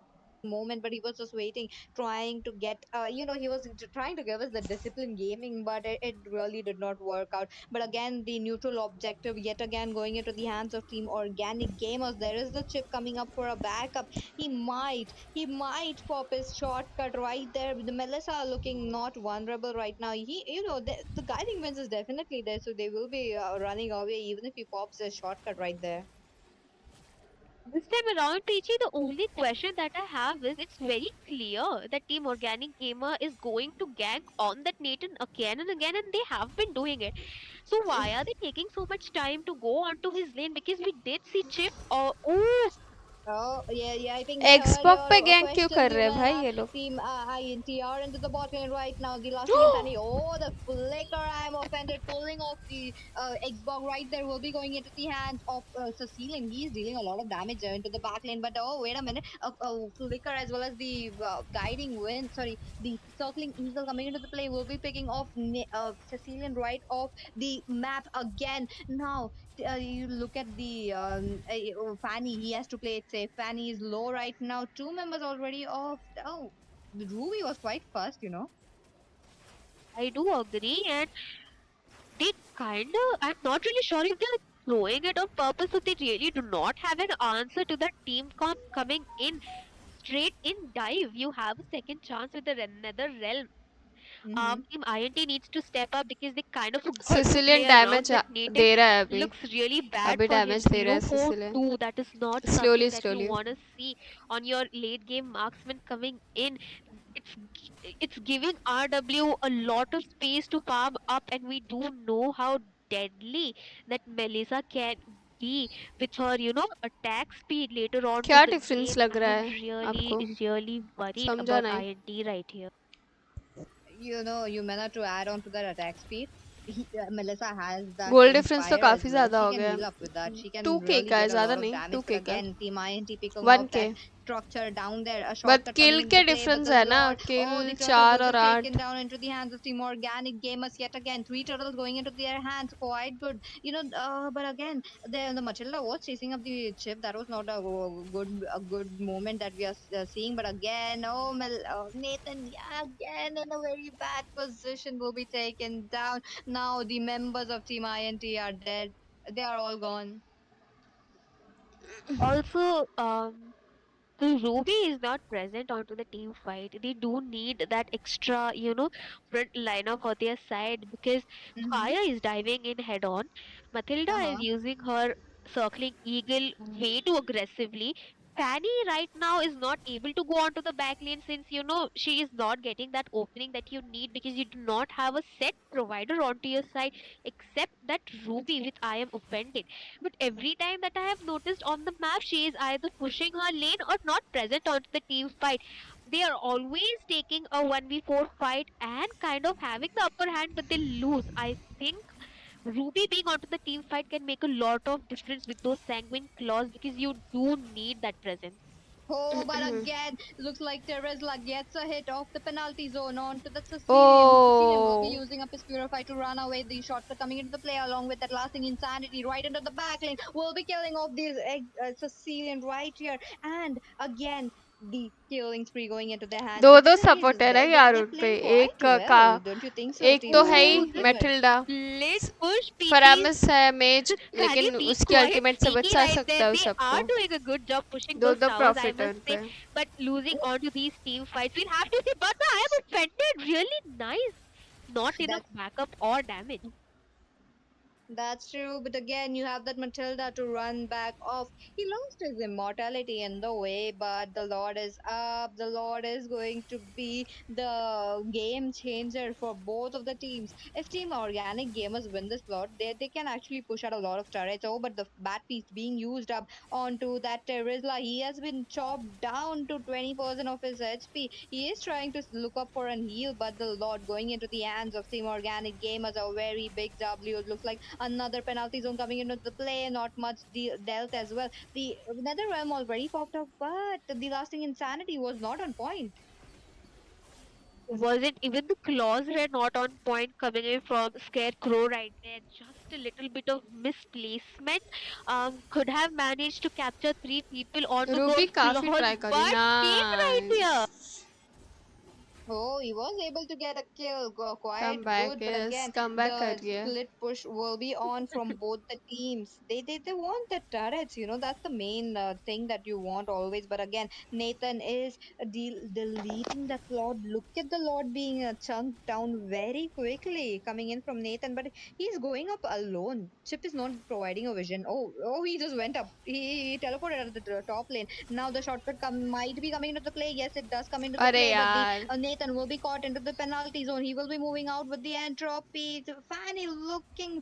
Moment, but he was just waiting, trying to get, he was trying to give us the discipline gaming, but it really did not work out. But again, the neutral objective yet again going into the hands of Team Organic Gamers. There is the chip coming up for a backup. He might pop his shortcut right there. The Melissa looking not vulnerable right now. The guiding wins is definitely there, so they will be running away even if he pops his shortcut right there. This time around, Peachy, the only question that I have is, it's very clear that Team Organic Gamer is going to gank on that Nathan again and again, and they have been doing it. So why are they taking so much time to go onto his lane? Because we did see Chip or oh, Oh, yeah, I think we heard एक्सबॉक पे your gang क्यों question, कर रहे हैं human. भाई ये लोग. Team INTR into the bot lane right now. The lasting insanity. Oh, the flicker. I'm offended. Pulling off the Xbox right there will be going into the hands of Cecilian. He's dealing a lot of damage into the back lane. But oh, wait a minute. Flicker as well as the guiding wind. Sorry, the circling eagle coming into the play will be picking off Cecilian right off the map again. Now, you look at the Fanny. He has to play it safe. Fanny is low right now. 2 members already off. Oh, the Ruby was quite fast. I do agree, and they kinda, I'm not really sure if they're throwing it on purpose, so they really do not have an answer to that team comp coming in straight in dive. You have a second chance with the another realm. Mm-hmm. Team INT needs to step up because they kind of forgot to Sicilian play around damage that Nathan दे रहा है अभी. looks really bad अभी for him. Damage दे रहा है 0-4-2, Sicilian. that is not slowly something that you slowly. want to see on your late game marksman coming in. It's giving RW a lot of space to farm up, and we do know how deadly that Melissa can be with her, attack speed later on to क्या the difference game. लग I रहा am है really, आपको? really worried समझा about नहीं. INT right here. Yumena, to add on to that attack speed, Melissa has that goal difference तो Inspire as काफी well. ज्यादा She हो can गया. heal up with that. She can 2k really का है, get a ज्यादा lot of नहीं. damage. But 2k का. again, Team INT picking off 1k. that structure down there. A but shortcut kill coming into के the play, but difference the है ना. Lord, kill oh, the turtle 4 was और just 8. taken down into the hands of Team Organic Gamers yet again. 3 turtles going into their hands. Quite good. But again, the Matilda was chasing up the chip. That was not a good moment that we are seeing. But again, Nathan, yeah, again in a very bad position, will be taken down. Now the members of Team INT are dead. They are all gone. Also, the Ruby is not present onto the team fight. They do need that extra, front liner for their side because Mm-hmm. Fire is diving in head on. Matilda is Uh-huh. using her circling eagle way too aggressively. Fanny right now is not able to go onto the back lane since she is not getting that opening that you need because you do not have a set provider onto your side except that Ruby, which I am offended. But every time that I have noticed on the map, she is either pushing her lane or not present onto the team fight. They are always taking a 1v4 fight and kind of having the upper hand, but they lose. I think Ruby being onto the team fight can make a lot of difference with those sanguine claws because you do need that presence. Oh, but again, looks like Teresla gets a hit off the penalty zone onto the Sicilian. Sicilian will be Oh. using up his Purify to run away. The shortcut coming into the play along with that lasting insanity right into the back lane. Will be killing off these Sicilian right here. And again, the killing spree going into their hands. दो But दो still, supporter है यार they're उन पे. playing quite एक का well. Don't you think so? एक Team तो है INT he Oh, looks the good. Matilda. split push PKs. फरामिस है मेज, Can you लेकिन be उसकी quiet? अल्टीमेट से PK बचा right सकता there. है They उस are सबको. doing a good job pushing दो those दो towers, I प्रॉफिट है must उन say. पे. But losing onto these team fights, we'll have to see. But I am offended. Really nice. Not enough That's backup or damage. That's true, but again, you have that Matilda to run back off. He lost his immortality in the way, but the Lord is up. The Lord is going to be the game changer for both of the teams. If Team Organic Gamers win this plot, they can actually push out a lot of turrets. Oh, but the bat piece being used up onto that Terizla, he has been chopped down to 20% of his HP. He is trying to look up for an heal, but the Lord going into the hands of Team Organic Gamers, a very big W. It looks like another penalty zone coming into the play, not much dealt as well. The Nether Realm already popped up, but the lasting insanity was not on point. Wasn't even the claws were not on point coming in from Scarecrow right there. Just a little bit of misplacement. Could have managed to capture 3 people onto Ruby those काफी claws, try करी. but came right here. Nice. Oh, he was able to get a kill, come quite back, good. But yes again, come back the कर रही है. split push will be on from both the teams. They want the turrets, that's the main thing that you want always. But again, Nathan is deleting the Lord. Look at the Lord being chunked down very quickly coming in from Nathan, but he's going up alone. Chip is not providing a vision. Oh, he just went up. He teleported at the top lane. Now the shortcut might be coming into the play. Yes, it does come into the अरे play, but the यार. Nathan will be caught into the penalty zone. He will be moving out with the entropy. Fanny looking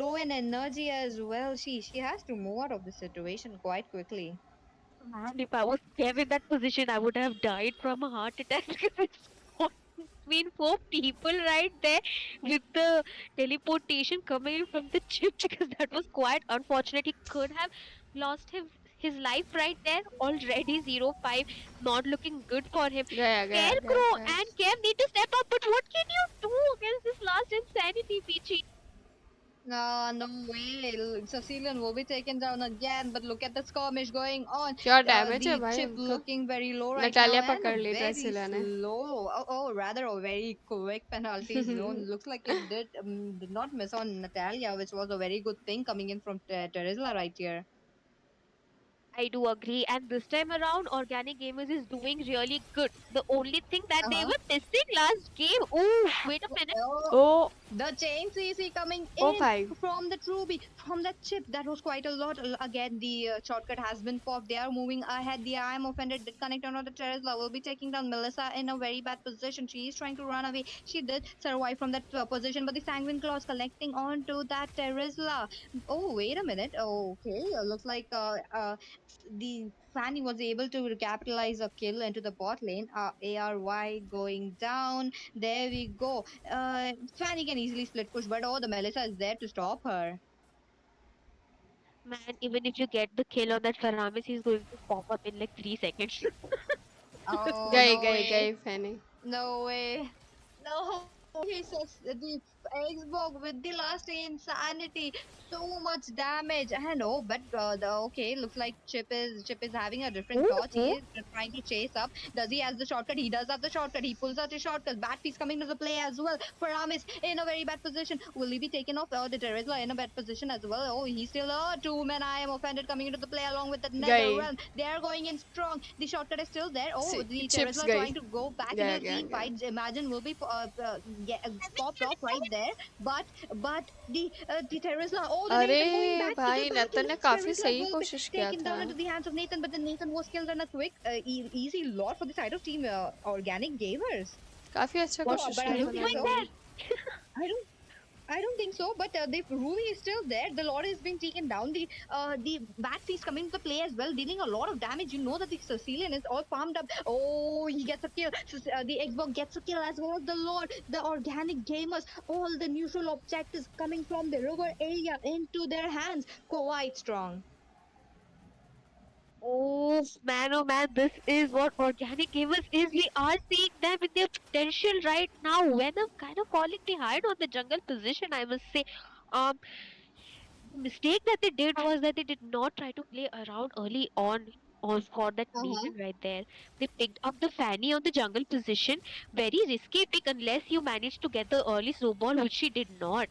low in energy as well. She has to move out of the situation quite quickly. And if I was Kev in that position, I would have died from a heart attack because it's between 4 people right there with the teleportation coming in from the chip because that was quite unfortunate. He could have lost his life right there already. 0-5, not looking good for him. गया गया गया Scarecrow गया. and Kev need to step up, but what can you do against this last insanity, Peachy? No way. Sicilian will be taken down again, but look at the skirmish going on. क्या damage है The भाई chip उनका. looking very low right now Natalia and पकड़ ली very ड्रेसिला ने. slow. Rather a very quick penalty zone. Looks like it did not miss on Natalia, which was a very good thing coming in from Teresla right here. I do agree. And this time around, Organic Gamers is doing really good. The only thing that they Uh-huh. were missing last game. Oh, wait a minute. Oh, Oh, the chain CC coming oh in भाई. from the Truby, from that chip. That was quite a lot. Again, the shortcut has been popped. They are moving ahead. The I am offended. Did connect on the Teresa. Will be taking down Melissa in a very bad position. She is trying to run away. She did survive from that position, but the Sanguine Claws collecting onto that Teresa. Oh, wait a minute. Okay, looks like the Fanny was able to capitalize a kill into the bot lane. ARY going down. There we go. Fanny can easily split push, but oh, the Melissa is there to stop her. Man, even if you get the kill on that Faramis, he's going to pop up in like 3 seconds. Oh, गई no गई way. गई फैनी. No way. No. He says the Xbox with the last insanity. So much damage. And oh, but okay, looks like Chip is having a different thought. He Oh, is trying to chase up. Does he has the shortcut? He does have the shortcut. He pulls out the shortcut. Bad piece coming to the play as well. Paramis in a very bad position. Will he be taken off? Oh, the Terizla in a bad position as well. Oh, he's still two men. I am offended coming into the play along with the Nether गई. realm. They are going in strong. The shortcut is still there. Oh, the Chips Terizla गई. trying to go back into गया the गया team गया. fight. Imagine will be popped off right there. But the Terizla. Oh, the Nathan going अरे back to the भाई battle. नतन ने काफी Terizla सही will be कोशिश किया taken था. down into the hands of Nathan, but the Nathan was killed in a quick, easy lot for the side of team Organic Gamers. काफी अच्छा what कोशिश But I किया is था don't think doing उन्होंने. so. there? I don't. I don't think so, but the Ruby is still there. The Lord is being taken down. The Bat Feast coming into play as well, dealing a lot of damage. You know that the Sicilian is all farmed up. Oh, he gets a kill. The Xbox gets a kill as well as the Lord. The Organic Gamers, all the neutral objectives coming from the river area into their hands. Quite strong. Oh man, this is what Organic Gamers is. We are seeing them in their potential right now. Venom kind of falling behind on the jungle position, I must say. Um, the mistake that they did was that they did not try to play around early on for that Uh-huh. Nathan right there. They picked up the Fanny on the jungle position. Very risky pick unless you manage to get the early snowball, which she did not.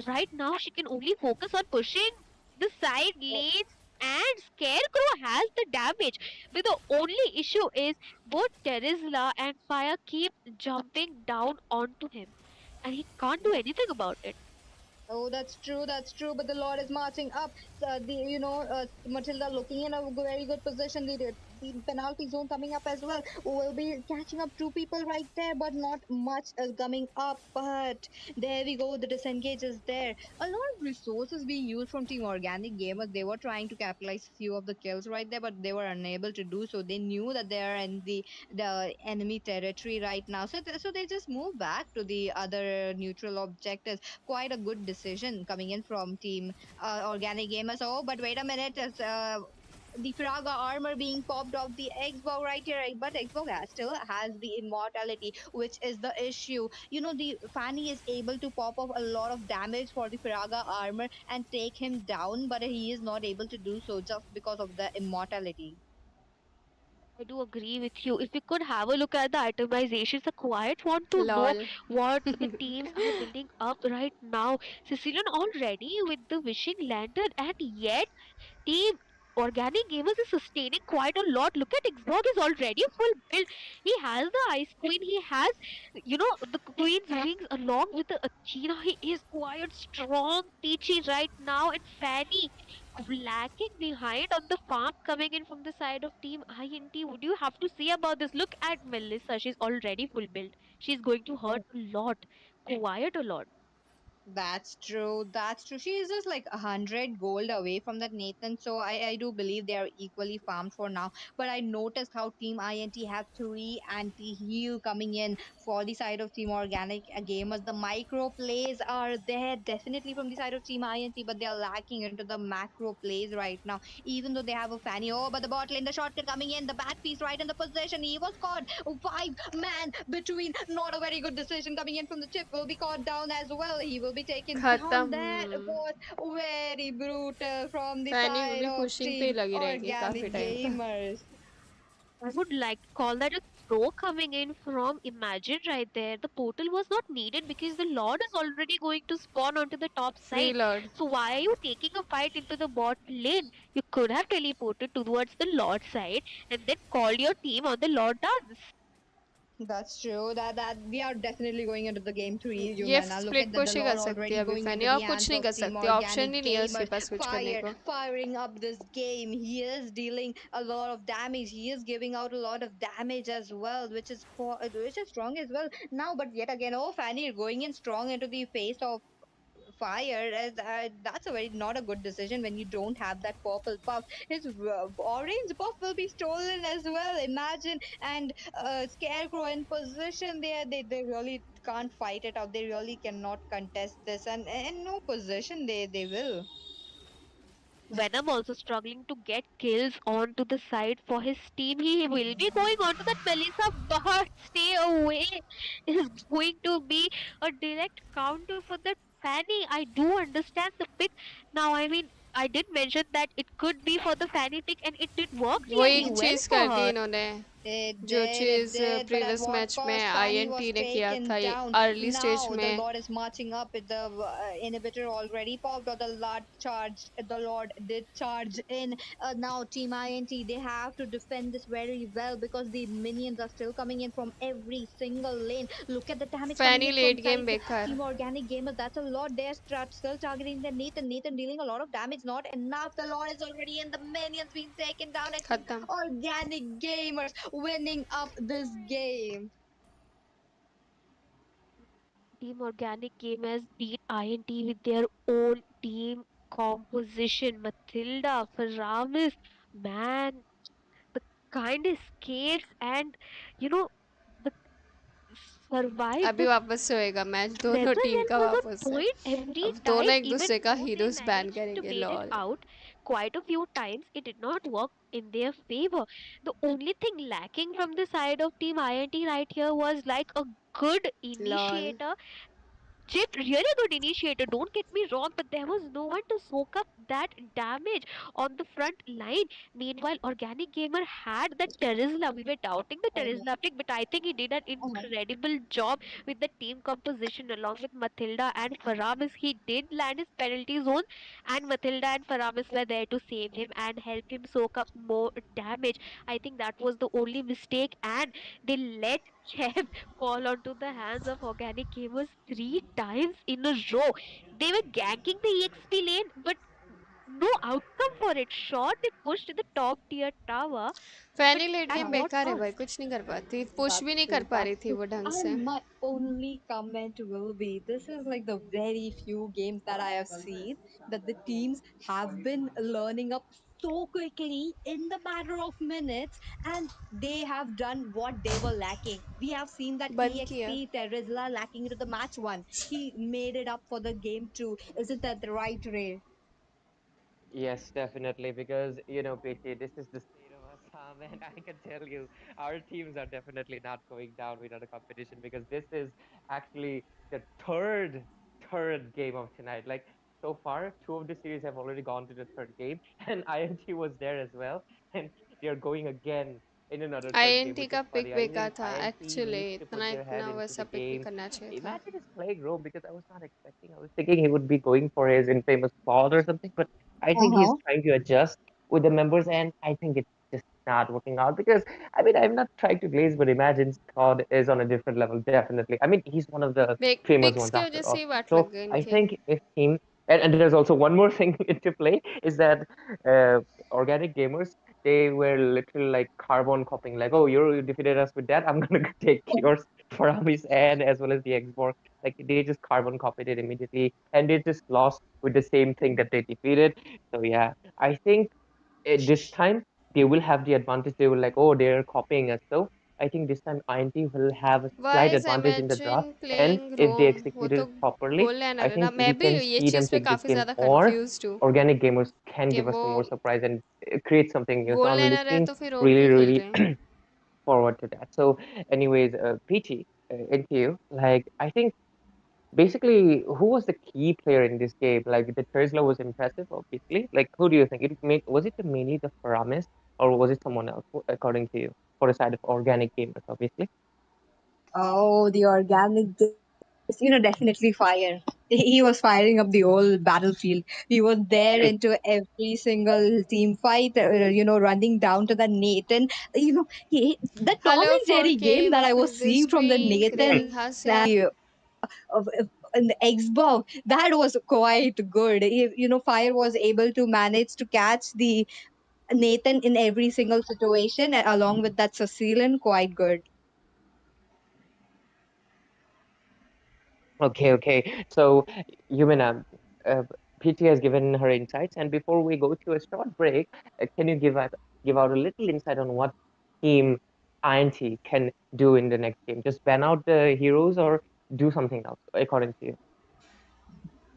Right now she can only focus on pushing the side lanes and Scarecrow has the damage. But the only issue is both Terizla and Fire keep jumping down onto him. And he can't do anything about it. Oh, that's true. That's true. But the Lord is marching up. Matilda looking in a very good position. The penalty zone coming up as well. Will be catching up two people right there, but not much is coming up. But there we go. The disengage is there. A lot of resources being used from Team Organic Gamers. They were trying to capitalize few of the kills right there, but they were unable to do so. They knew that they are in the enemy territory right now, so they just moved back to the other neutral objectives. Quite a good decision coming in from Team Organic Gamers. Oh, but wait a minute. The Fraga armor being popped off the Xbox right here, but Xbox still has the immortality, which is the issue. You know, the Fanny is able to pop off a lot of damage for the Fraga armor and take him down, but he is not able to do so just because of the immortality. I do agree with you. If we could have a look at the itemizations, I quite want to know lol. what the teams are building up right now. Sicilian already with the wishing lantern, and yet Team Organic Gamers is sustaining quite a lot. Look at Xbox is already full build. He has the Ice Queen. He has, the Queen's wings along with the Achina. He is quite strong. Peachy right now and Fanny lacking behind on the farm coming in from the side of Team INT. Would you have to say about this? Look at Melissa. She's already full build. She's going to hurt a lot. Quite a lot. That's true. That's true. She is just like 100 gold away from that Nathan. So I do believe they are equally farmed for now. But I noticed how Team INT have three anti-heal coming in for the side of Team Organic Gamers. The micro plays are there definitely from the side of Team INT, but they are lacking into the macro plays right now. Even though they have a Fanny. Oh, but the bot lane, the shortcut coming in, the bad piece right in the position. He was caught. 5 man between. Not a very good decision coming in from the chip. Will be caught down as well. He will be taken down. That खत्म. was very brutal from the Fanny side भी of pushing पे ही Team लगी रहेगी काफी Organic time तक. Gamers. I would like to call that a throw coming in from Imagine right there. The portal was not needed because the Lord is already going to spawn onto the top Free side. Lord. So why are you taking a fight into the bot lane? You could have teleported towards the Lord side and then called your team on the Lord dance. That's true. That we are definitely going into the game three, ये Humana. Look split at the push ही कर Lord सकती है already अभी going Fanny into the और कुछ hands नहीं of कर Team सकती, ऑप्शन Organic ही नहीं है उसके Gamers. पास स्विच करने को. Firing up this game. He is dealing a lot of damage. He is giving out a lot of damage as well, which is strong as well. Now, but yet again, oh, Fanny going in strong into the face of fire. That's a very not a good decision when you don't have that purple puff. His orange buff will be stolen as well. Imagine, and Scarecrow in position there. They really can't fight it out. They really cannot contest this, and in no position they will. Venom also struggling to get kills onto the side for his team. He will be going onto that Melissa, but stay away is going to be a direct counter for that Fanny. I do understand the pick. Now, I mean, I did mention that it could be for the Fanny pick, and it did work वही really well चीज for कर दी her. इन्होंने जो It चीज did, but at previous what match में cost? Fanny was INT ने किया taken था down. Early stage Now the में. Lord is marching up with the inhibitor already popped, or the Lord charged. The Lord did charge in. Now Team INT, they have to defend this very well because the minions are still coming in from every single lane. Look at the damage coming Fanny in from late game side बेकार. Team Organic Gamers. That's a lot. They're still targeting the Nathan. Nathan dealing a lot of damage. Not enough. The Lord is already in. The minions being taken down. And Team खत्म. Organic Gamers winning up this game. Team Organic Gamers beat INT with their own team composition. Matilda, Faramis, man, the kind escapes and you know the survive अभी the वापस से होएगा match, दोनों team Netherlands का was on वापस है. point every अब time, दोनों एक even दूसरे का though they heroes ban managed to करेंगे. wait it lol. out quite a few times. It did not work in their favor. The only thing lacking from the side of Team INT right here was like a good lol. initiator. Chip, really good initiator, don't get me wrong, but there was no one to soak up that damage on the front line. Meanwhile, Organic Gamer had that Terizla. We were doubting the Terizla pick, but I think he did an incredible job with the team composition along with Matilda and Faramis. He did land his penalty zone, and Matilda and Faramis were there to save him and help him soak up more damage. I think that was the only mistake, and they let Kev fall onto the hands of Organic Gamers three times in a row. They were ganking the EXP lane, but no outcome for it. Sure, they pushed the top tier tower, but Fanny late at game what बेकार है भाई, cost? कुछ नहीं कर पाती, push That's भी नहीं कर true. पा That's रही थी true. वो ढंग से. And my only comment will be this is like the very few games that I have seen that the teams have been learning up so quickly in the matter of minutes, and they have done what they were lacking. We have seen that बंद किया. EXP Terizla lacking into the match one. He made it up for the game two. Isn't that the right, Ray? Yes, definitely, because PT, this is the state of Assam, and I can tell you, our teams are definitely not going down without a competition because this is actually the third game of tonight. Like so far, two of the series have already gone to the third game, and INT was there as well, and they're going again in another third game, INT which is का pick funny. I बेकार think था INT actually, needs to put इतना their head इतना into वैसा the pick नहीं game. करना चाहिए था. Imagine is playing Rome because I was not expecting. I was thinking he would be going for his infamous claw or something, but I think he's Uh-huh. trying to adjust with the members, and I think it's just not working out because I mean I'm not trying to glaze, but Imagine Scott is on a different level, definitely. I mean he's one of the famous picks ones की after वजह से all. ही वाट So लग गई I इनके. think if team and there's also one more thing into play is that uh, organic gamers, they were literally like carbon copying, like, oh, you defeated us with that, I'm gonna take yours for Amis and as well as the Xbox. Like they just carbon copied it immediately and they just lost with the same thing that they defeated. So yeah, I think this time they will have the advantage. They will like, oh, they're copying us. So I think this time INT will have a Why slight is advantage in the draw. Imagine And playing if they Rome? वो executed तो it properly, goal I liner है ना. think मैं we भी can ये see them चीज़ पे take this काफ़ी game, ज़्यादा or कंफ्यूज्ड हूँ organic gamers can कि give us वो some more surprise and create something new. So goal I'm liner है looking तो फिर रोम really, क्यों खेल really रहे हैं. forward to that. So, anyways, Peachy, into you. Like, I think basically, who was the key player in this game? Like, the Tesla was impressive, obviously. Like, who do you think? Was it the mainly the Faramis, or was it someone else, according to you? for a side of organic gamers, obviously. Oh, the organic, definitely fire. He was firing up the whole battlefield. He was there into every single team fight, running down to the Nathan. The Tom Hello and Jerry game that 4K, I was is this seeing from the week? Nathan Rehasia. that of, in the Xbox, that was quite good. Fire was able to manage to catch the Nathan in every single situation, along with that Cecilian, quite good. Okay, okay. So, Yumina, uh, PT has given her insights, and before we go to a short break, can you give out a little insight on what team INT can do in the next game? Just ban out the heroes or do something else, according to you?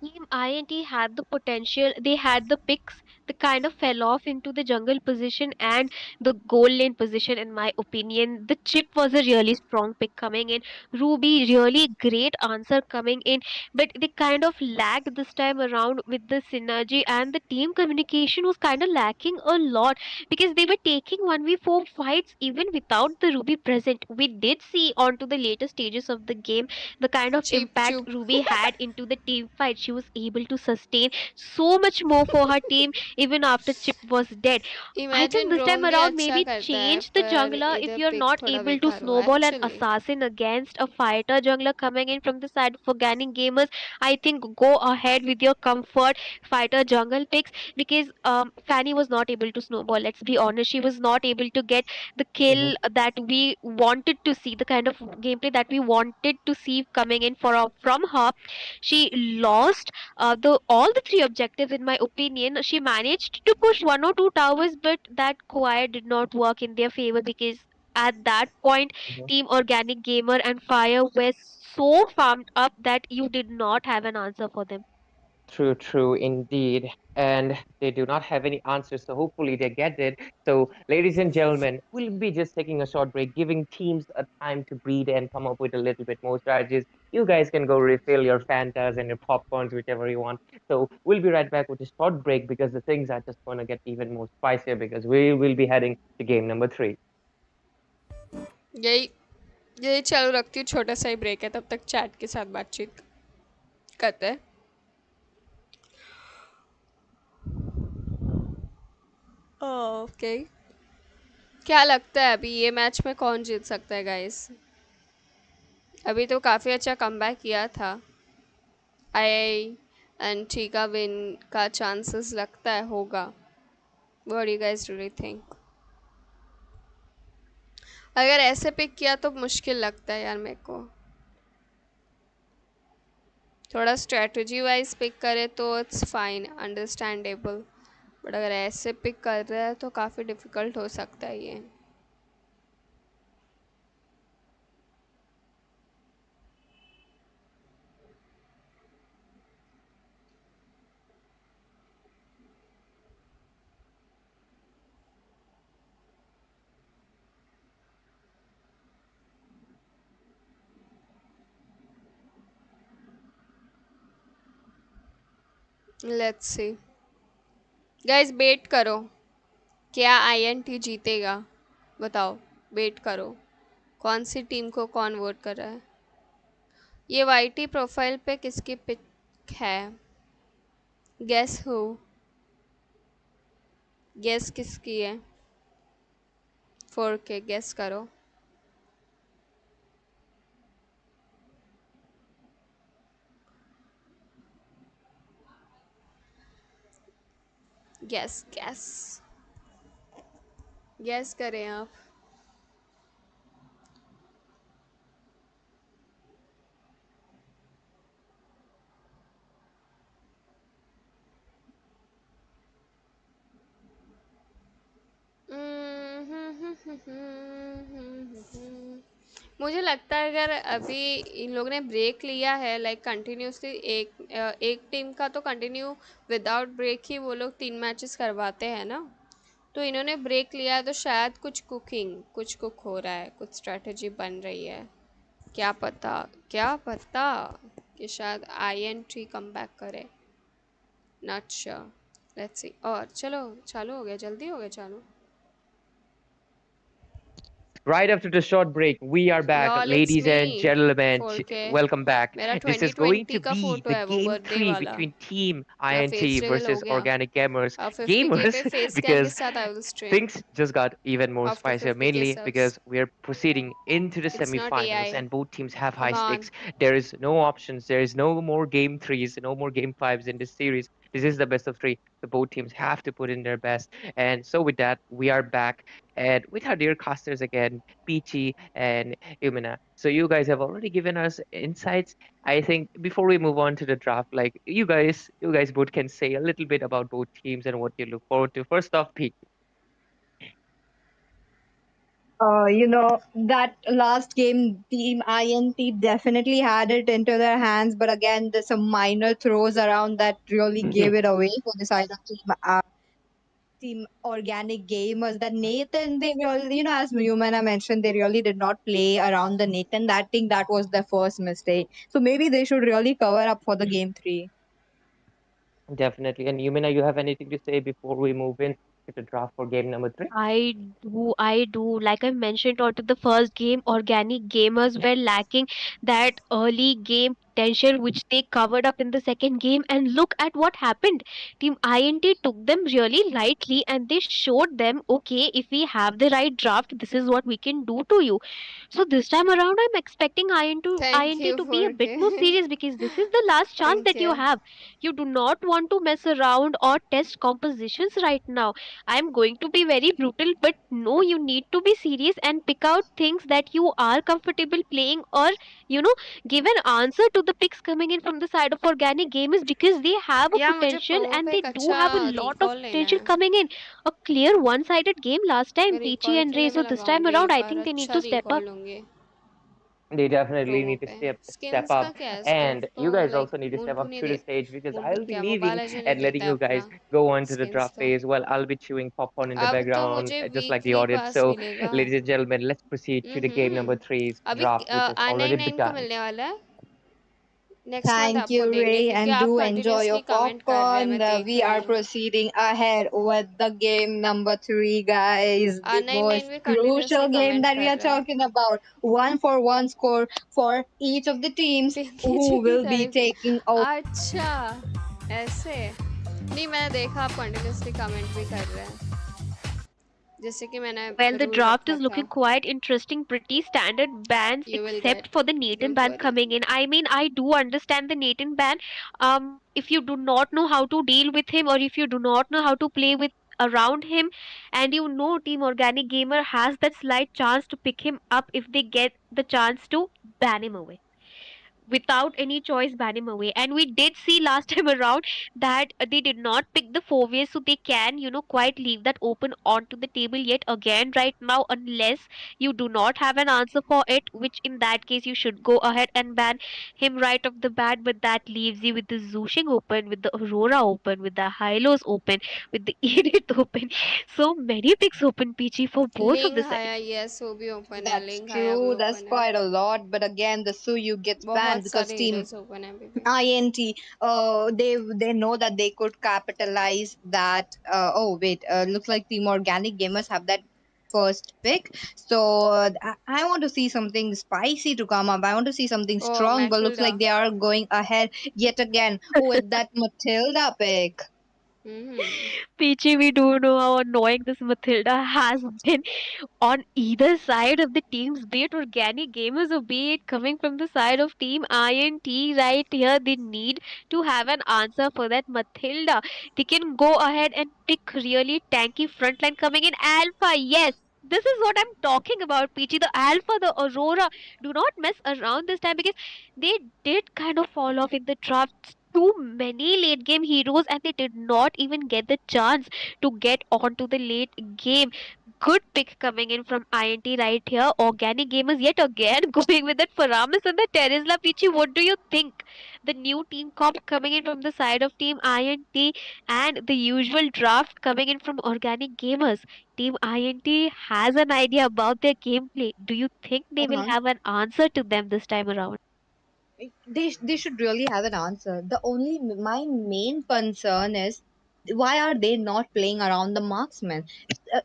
Team INT had the potential, they had the picks, they kind of fell off into the jungle position and the goal lane position, in my opinion. The chip was a really strong pick coming in. Ruby, really great answer coming in, but they kind of lagged this time around with the synergy, and the team communication was kind of lacking a lot because they were taking 1v4 fights even without the Ruby present. We did see onto the later stages of the game the kind of Cheap impact chup. Ruby had into the team fight. She was able to sustain so much more for her team even after Chip was dead. I think imagine this time रोम भी around अच्छा maybe करता है change the पर jungler if इधर you're pick not थोड़ा able to बेकार हुआ snowball an actually. assassin against a fighter jungler coming in from the side of organic gamers. I think go ahead with your comfort fighter jungle picks because Fanny was not able to snowball. Let's be honest, she was not able to get the Mhm. kill that we wanted to see, the kind of gameplay that we wanted to see coming in from her. She lost the all the three objectives, in my opinion. She managed to push one or two towers, but that quiet did not work in their favor because at that point Mhm. team organic gamer and fire were so farmed up that you did not have an answer for them. True, true, indeed. And they do not have any answers, so hopefully they get it. So, ladies and gentlemen, we'll be just taking a short break, giving teams a time to breathe and come up with a little bit more strategies. You guys can go refill your Fantas and your popcorns, whichever you want. So, we'll be right back with a short break because the things are just going to get even more spicier because we will be heading to game number 3. यही यही चालू रखती हूँ. छोटा सा ही break है, तब तक चैट के साथ बातचीत करते हैं. ओके. क्या लगता है अभी ये मैच में कौन जीत सकता है गाइस? अभी तो काफ़ी अच्छा कमबैक किया था. आई एंड टी का विन का चांसेस लगता है होगा. What do you guys really think? अगर ऐसे पिक किया तो मुश्किल लगता है यार मेरे को. थोड़ा स्ट्रेटजी वाइज पिक करे तो इट्स फाइन, अंडरस्टैंडेबल. बट अगर ऐसे पिक कर रहा है तो काफ़ी डिफ़िकल्ट हो सकता है ये. Let's see. गाइस बेट करो, क्या आईएनटी जीतेगा? बताओ, बेट करो. कौन सी टीम को कौन वोट कर रहा है? ये वाईटी प्रोफाइल पे किसकी पिक है? Guess who? गेस किसकी है? 4K गेस करो. गेस गेस गेस करें आप. मुझे लगता है अगर अभी इन लोगों ने ब्रेक लिया है लाइक कंटिन्यूसली एक टीम का तो कंटिन्यू विदाउट ब्रेक ही वो लोग 3 मैचेस करवाते हैं ना. तो इन्होंने ब्रेक लिया है तो शायद कुछ कुक हो रहा है, कुछ स्ट्रेटजी बन रही है. क्या पता कि शायद आईएनटी कम बैक करे. Not sure. Let's see. और चलो चालू हो गया, जल्दी हो गया चालू. Right after the short break, we are back, Lol, it's ladies and me. gentlemen. 4K. Welcome back. मेरा This is going to 2020 का be फोटो the है वो game बर्थडे 3 वाला. between Team मेरा INT फेस रिवील हो versus गया. Organic Gamers. अब 50k Gamers, पे फेस कैम के because साथ I will stream things just got even more after spicier, 50k mainly subs. because we're proceeding into the It's not semifinals AI. and both teams have high Come on. stakes. There is no options. There is no more game threes, no more game fives in this series. This is the best of three. So both teams have to put in their best. And so with that, we are back and with our dear casters again, Peachy and Umina. So you guys have already given us insights. I think before we move on to the draft, like you guys both can say a little bit about both teams and what you look forward to. First off, Peachy. That last game, Team INT definitely had it into their hands, but again, there's some minor throws around that really gave it away for the side of Team Organic Gamers. That Nathan, they really, as Yumana mentioned, they really did not play around the Nathan. That thing, that was their first mistake. So maybe they should really cover up for the game three. Definitely. And Yumina, you have anything to say before we move in to the draft for game number 3? I do. Like I mentioned onto the first game, organic gamers were lacking that early game potential which they covered up in the second game. And look at what happened. Team INT took them really lightly and they showed them, okay, if we have the right draft, this is what we can do to you. So this time around, I'm expecting Thank INT you, to be a bit more 4K. serious because this is the last chance Thank that you you. have. You do not want to mess around or test compositions right now. I'm going to be very brutal, but no, you need to be serious and pick out things that you are comfortable playing, or you know, give an answer to the picks coming in from the side of organic gamers because they have a या मुझे potential pro and पे they एक do अच्छा have a lot of recall लेना potential है. coming in. A clear one-sided game last time, मैं Peachy recall and के Ray. लिए मैं So this time लगाऊंगी around, एक I bar think they need अच्छा to step रिकॉल up. लूंगी They definitely promo need to पे. step स्किन्स का up, क्या है? स्कोप and तो you guys like also need to step Muntu up नहीं to the they. stage because Muntu I'll be क्या leaving mobile agent नहीं and letting देता है you guys अपना go on to the skins draft तो. phase. Well, I'll be chewing popcorn in the अब तो background, मुझे just like the weekly audience. Pass So, मिलेगा. ladies and gentlemen, let's proceed to the game number three's अभी draft, which has already R99 को begun. मिलने वाला है. Next month Thank आपको you, देंगे Ray, क्योंकि and आप do enjoy continuously your comment कर रहे हैं, popcorn. मैं देख We रही are हूँ. proceeding ahead with the game number three, guys. The R99 most भी crucial continuously game comment that we कर are रहा है. talking about. 1-for-1 score for each of the teams Pinky ji who की will be तारीफ. taking over. अच्छा ऐसे नहीं, मैंने देखा आप कंटिन्यूअसली कमेंट भी कर रहे हैं जैसे कि मैंने Well, the रूल draft रखा is था. looking quite interesting, pretty standard bans You will except get, for the Nathan don't ban worry. coming in. I mean, I do understand the Nathan ban. If you do not know how to deal with him, or if you do not know how to play with around him, and Team Organic Gamer has that slight chance to pick him up if they get the chance to ban him away without any choice ban him away. And we did see last time around that they did not pick the four ways, so they can quite leave that open onto the table yet again right now, unless you do not have an answer for it, which in that case you should go ahead and ban him right off the bat. But that leaves you with the Zushing open, with the Aurora open, with the Hylos open, with the Edith open. So many picks open, PG, for both of लिंग the है sides. Yes वो भी open है, That's लिंग है वो true. That's open है. quite a lot. But again, the Suyu gets banned बहुत because सारे Team हीरोज ओपन है अभी भी. INT, they know that they could capitalize that. Oh wait, looks like Team Organic Gamers have that first pick. So I want to see something spicy to come up. I want to see something oh strong, but looks Mathilda. like they are going ahead yet again with that Matilda pick. Peachy, we do know how annoying this Matilda has been on either side of the teams, be it organic gamers or be it coming from the side of team INT right here. They need to have an answer for that Matilda. They can go ahead and pick really tanky frontline coming in. Alpha, yes. This is what I'm talking about, Peachy. The Alpha, the Aurora. Do not mess around this time because they did kind of fall off in the draft. Too many late game heroes, and they did not even get the chance to get onto the late game. Good pick coming in from INT right here. Organic gamers yet again going with that Faramis and the Terizla Pichi. What do you think? The new team comp coming in from the side of team INT and the usual draft coming in from organic gamers. Team INT has an idea about their gameplay. Do you think they will Uh-huh. have an answer to them this time around? They should really have an answer. The only my main concern is why are they not playing around the marksman?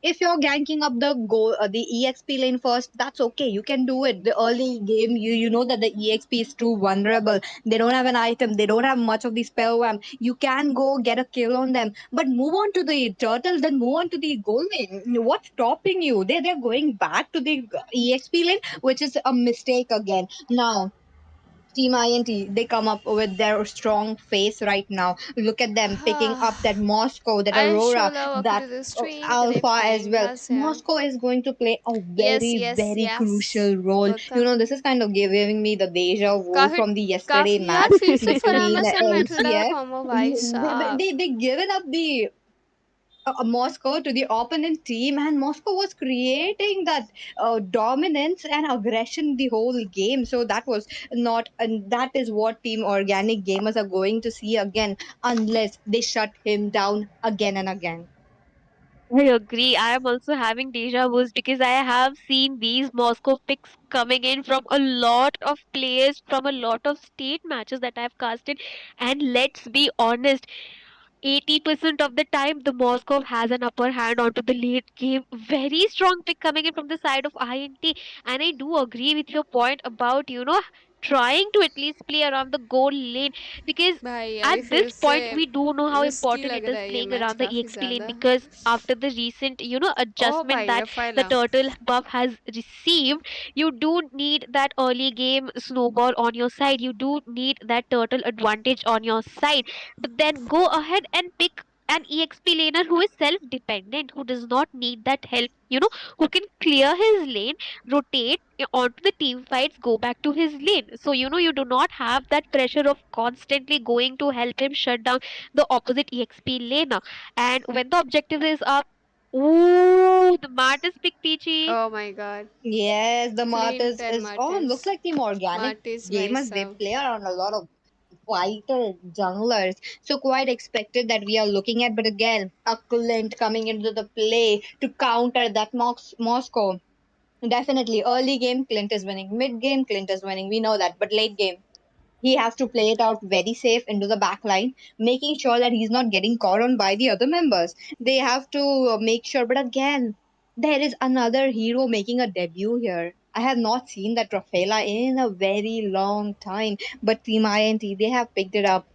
If you're ganking up the goal, the exp lane first, that's okay, you can do it. The early game, you know that the exp is too vulnerable. They don't have an item, they don't have much of the spell wham. You can go get a kill on them, but move on to the turtle, then move on to the goal lane. What's stopping you? They're going back to the exp lane, which is a mistake again. Now Team INT, they come up with their strong face right now. Look at them picking up that Moscow, that I show Aurora, love. Welcome that to the stream. Good Alpha as evening. well. How's him? Moscow is going to play a Yes, very, yes, very yes. crucial role. You know, Welcome. this is kind of giving me the deja vu काफी from the yesterday काफी यार match फिर से between फरामस and Matilda का LCS. Combo भाई साहब. They given up the Moscow to the opponent team, and Moscow was creating that dominance and aggression the whole game. So that was not, and that is what Team Organic gamers are going to see again, unless they shut him down again and again. I agree. I am also having deja vus because I have seen these Moscow picks coming in from a lot of players from a lot of state matches that I've casted. And let's be honest, 80% of the time the Moscow has an upper hand onto the late game. Very strong pick coming in from the side of INT. And I do agree with your point about, trying to at least play around the goal lane, because भाई at अभी this फिर से point we do know how risky important लग it रहा is है ये playing match around the काफी EXP lane, ज्यादा. because after the recent oh adjustment भाई that the रफाइला. turtle buff has received, you do need that early game snowball on your side, you do need that turtle advantage on your side. But then go ahead and pick an EXP laner who is self dependent, who does not need that help, who can clear his lane, rotate onto the team fights, go back to his lane. So, you do not have that pressure of constantly going to help him shut down the opposite EXP laner. And when the objective is up, ooh, the Martis pick Peachy. Oh my god. Yes, the Clean Martyrs 10 is on. Looks Martis. like Team Organic Martis भाई gamers, they साहब. play around a lot of fighter junglers. So quite expected that we are looking at, but again, a Clint coming into the play to counter that Moscow. Definitely, early game Clint is winning, mid game Clint is winning. We know that, but late game he has to play it out very safe into the back line, making sure that he's not getting caught on by the other members. They have to make sure. But again, there is another hero making a debut here. I have not seen that Rafaela in a very long time, but Team INT, they have picked it up.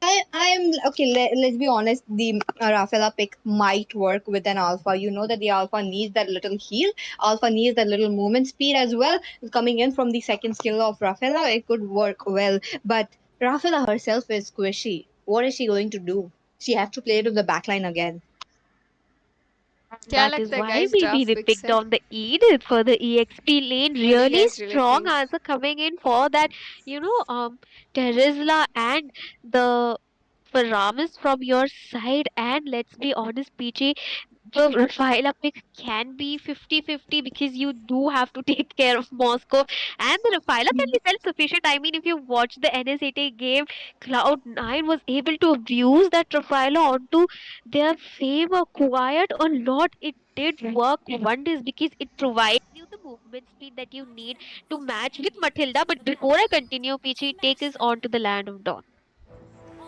I am okay. Let's be honest. The Rafaela pick might work with an alpha. You know that the alpha needs that little heal. Alpha needs that little movement speed as well. Coming in from the second skill of Rafaela, it could work well. But Rafaela herself is squishy. What is she going to do? She has to play to the backline again. क्या That is लगता है why guys maybe draft they pick picked से? on the Edith for the EXP lane. What do you Really guys really strong think? answer coming in for that, Terizla and the Paramis from your side. And let's be honest, PG, the Rafaela pick can be 50-50 because you do have to take care of Moscow, and the Rafaela can be self-sufficient. I mean, if you watch the NSAT game, Cloud9 was able to abuse that Rafaela onto their favor quite a lot. It did work wonders because it provides you the movement speed that you need to match with Matilda. But before I continue, Peachy, take us on to the land of Dawn.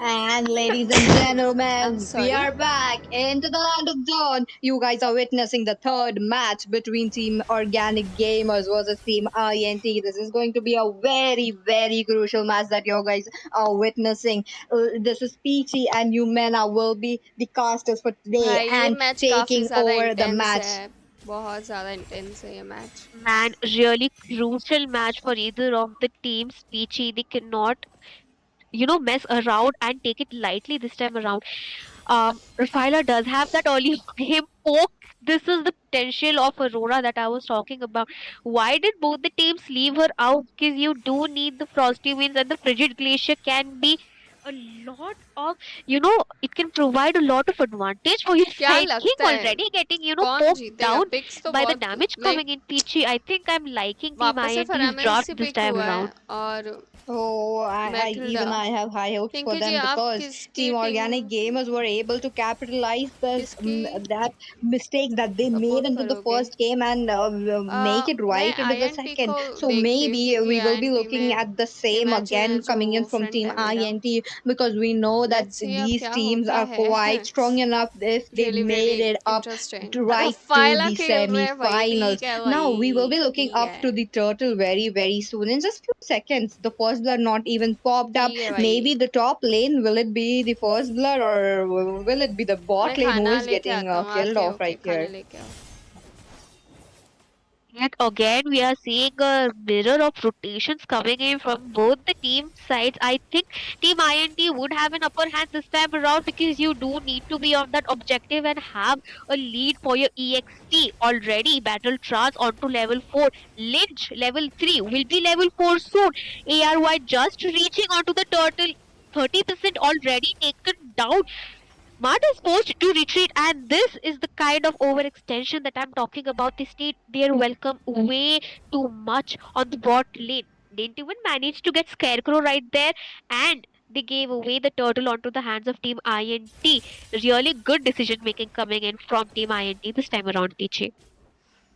And ladies and I'm gentlemen, we sorry. are back into the land of dawn. You guys are witnessing the third match between Team Organic Gamers versus Team INT. This is going to be a very, very crucial match that you guys are witnessing. This is Peachy and Yumena will be the casters for today भाई ये and match काफी taking ज्यादा over the intense match. है. बहुत ज्यादा intense है ये match. Man, really crucial match for either of the teams. Peachy, they cannot, mess around and take it lightly this time around. Rafaela does have that early game poke. This is the potential of Aurora that I was talking about. Why did both the teams leave her out? Because you do need the frosty winds, and the frigid glacier can be a lot of, it can provide a lot of advantage for your क्या side king, लगता है already getting, कौन poked जीतेगा? down pics तो by the बहुत damage like coming in Peachy. I think I'm liking Team वापस से INT's फरामेंस draft ही this पिक time हुआ है around. और Oh, Mathilda. even I have high hopes for Pinky ji them आप because किसकी Team team? Organic Gamers were able to capitalize this किसकी that mistake that they made support into the करोगे? first game and make it मैं right into the INT second. को So देखती हूँ maybe क्योंकि we will be INT looking में at the same Himachal है again जो coming in from friend Team है मेरा. INT. because we know that Let's see अब these क्या teams होता are quite है. strong enough if they Really, made really it up interesting. right to Rafaela the खेल रहे हैं भाई. semi-finals. ठीक है Now we will भाई. be looking ठीक up है. to the turtle very, very soon. In just few seconds, the first blood not even popped up. ठीक है भाई. Maybe the top lane, will it be the first blood or will it be the bot मैं lane who खाना is लेके getting आता हूँ. killed आके off okay right खाना here? लेके आओ. Yet again, we are seeing a mirror of rotations coming in from both the team sides. I think Team INT would have an upper hand this time around because you do need to be on that objective and have a lead for your EXP already. Battle Trance onto level 4. Lynch level 3 will be level 4 soon. ARY just reaching onto the turtle. 30% already taken down. Mart is forced to retreat, and this is the kind of overextension that I'm talking about. They stayed there welcome way too much on the bot lane. Didn't even manage to get Scarecrow right there, and they gave away the turtle onto the hands of Team INT. Really good decision making coming in from Team INT this time around, TJ.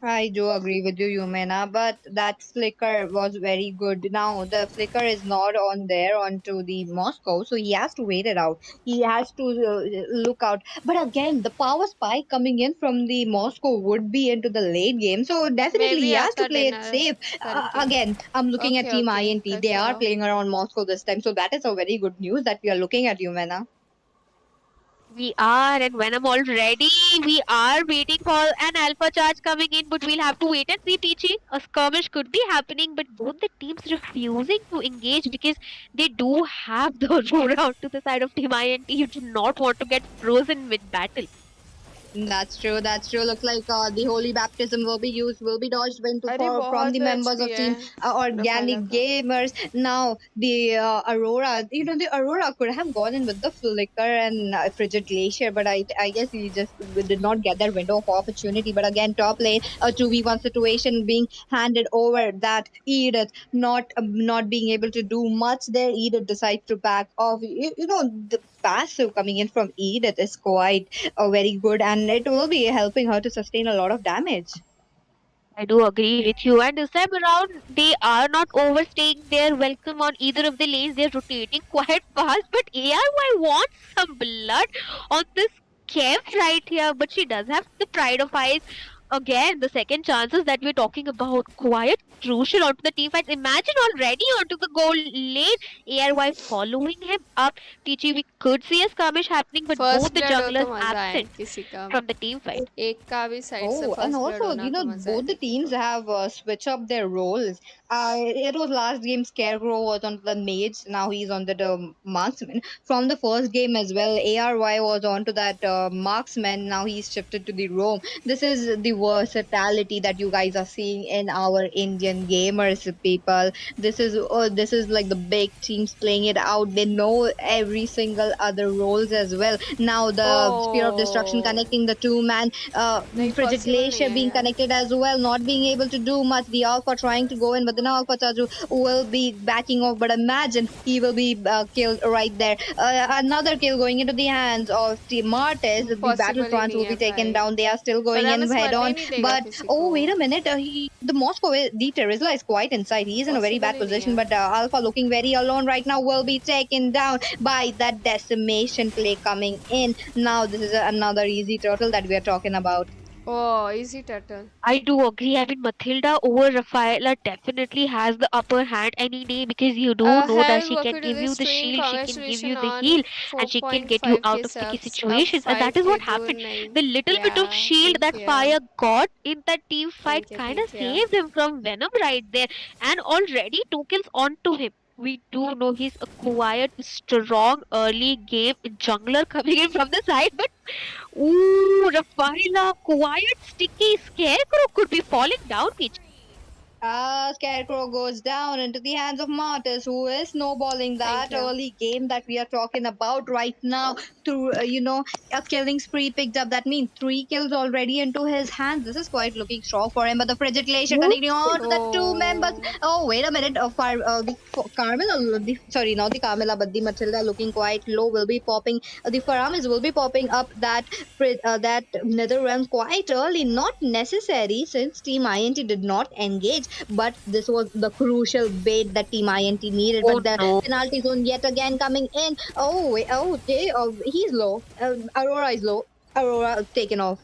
I do agree with you, Yumena, but that flicker was very good. Now the flicker is not on there onto the Moscow, so he has to wait it out. He has to look out. But again, the power spike coming in from the Moscow would be into the late game, so मैं definitely भी he has to आता play it dinner safe. करके. Again, I'm looking at okay Team okay INT. They करके are आओ. playing around Moscow this time, so that is a very good news that we are looking at, Yumena. We are, and when I'm all ready, we are waiting for an alpha charge coming in, but we'll have to wait and see, TG. A skirmish could be happening, but both the teams refusing to engage because they do have the Aurora to the side of Team INT. You do not want to get frozen mid battle. That's true. That's true. Looks like the holy baptism will be used, will be dodged into अरे from the बहुत members HP of है team रफाला organic का. gamers. Now the Aurora, the Aurora could have gone in with the flicker and frigid glacier, but I guess he just did not get that window of opportunity. But again, top lane, a 2v1 situation being handed over. That Edith not being able to do much there. Edith decides to back off. The passive coming in from Edith is quite very good, and it will be helping her to sustain a lot of damage. I do agree with you. And this time around, they are not overstaying their welcome on either of the lanes. They're rotating quite fast. But ARY wants some blood on this Kev right here. But she does have the pride of eyes. Again, the second chances that we're talking about, quite crucial onto the team fights. Imagine already onto the goal lane. ARY following him up. TG, we could see a skirmish happening, but first both the blood हो तो junglers मजा आए absent किसी का. from the team fight. एक का भी side से Oh, and first blood also, होना तो मजा आए both the देखने teams को. have switched up their roles. It was last game Scarecrow was on the mage, now he's on the marksman. From the first game as well, ARY was on to that marksman, now he's shifted to the roam. This is the versatility that you guys are seeing in our Indian gamers, people. This is like the big teams playing it out. They know every single other roles as well. Now the Spear of Destruction Oh, connecting the two man, नहीं Frigid possible नहीं Glacier है being यार. connected as well, not being able to do much. The Alpha trying to go in, but then Alpha Chaju will be backing off. But imagine he will be killed right there. Another kill going into the hands of Team Martes. The Battle possible he Trance नहीं will है be taken भाई. down. They are still going in बरामस head मरने ही on. नहीं देगा But किसी oh, को. wait a minute. The Moscow, the Terizla is quite inside. He is in a very possible bad ही नहीं position. है. But Alpha looking very alone right now will be taken down by that decimation play coming in. Now this is another easy turtle that we are talking about. Oh, easy turtle. I do agree. I mean, Matilda over Rafaela definitely has the upper hand any day because you do know that Hell, she can welcome to give the you the stream. shield, she can give you Congratulations the on heal, and she can get you out 4.5k of sticky subs. Up situations. And that is what 5k happened. June 9. The little bit of Yeah, shield thank that you. Fire got in that team fight Thank you, kind of thank you. saved him from Venom right there. And already 2 kills onto him. We do know he's a quiet, strong early game jungler coming in from the side, but ooh, Rafaela, quiet, sticky scarecrow could be falling down, Peach. Scarecrow goes down into the hands of Martis, who is snowballing Thank that you. early game that we are talking about right now. Through a killing spree picked up. That means 3 kills already into his hands. This is quite looking strong for him. But the Frigid Glacier connecting on to the two members. Oh, Oh, wait a minute. Carmilla, sorry, not the Carmilla, but the Matilda looking quite low will be popping. The Faramis will be popping up that Nether Realm quite early. Not necessary since Team INT did not engage. but this was the crucial bait that Team INT needed. Oh But the no. penalty zone yet again coming in. Oh, wait, oh, he's low. Aurora is low. Aurora taken off.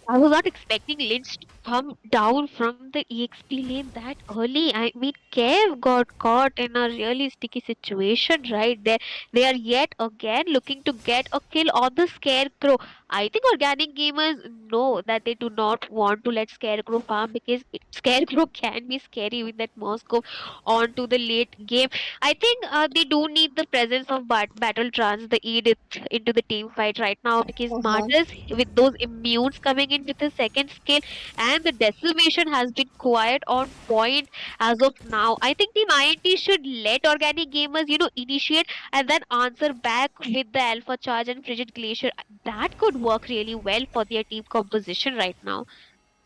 I was not expecting Lynch to come down from the EXP lane that early. I mean, Kev got caught in a really sticky situation right there. They are yet again looking to get a kill on the Scarecrow. I think organic gamers know that they do not want to let Scarecrow farm because Scarecrow can be scary with that Moscow onto the late game. I think they do need the presence of Battle Trance, the Edith, into the team fight right now because Uh-huh. Martyrs, with those immunes coming in with the second skill, and the decimation has been quiet on point as of now. I think Team INT should let organic gamers, initiate and then answer back with the Alpha Charge and Frigid Glacier. That could work really well for their team composition right now.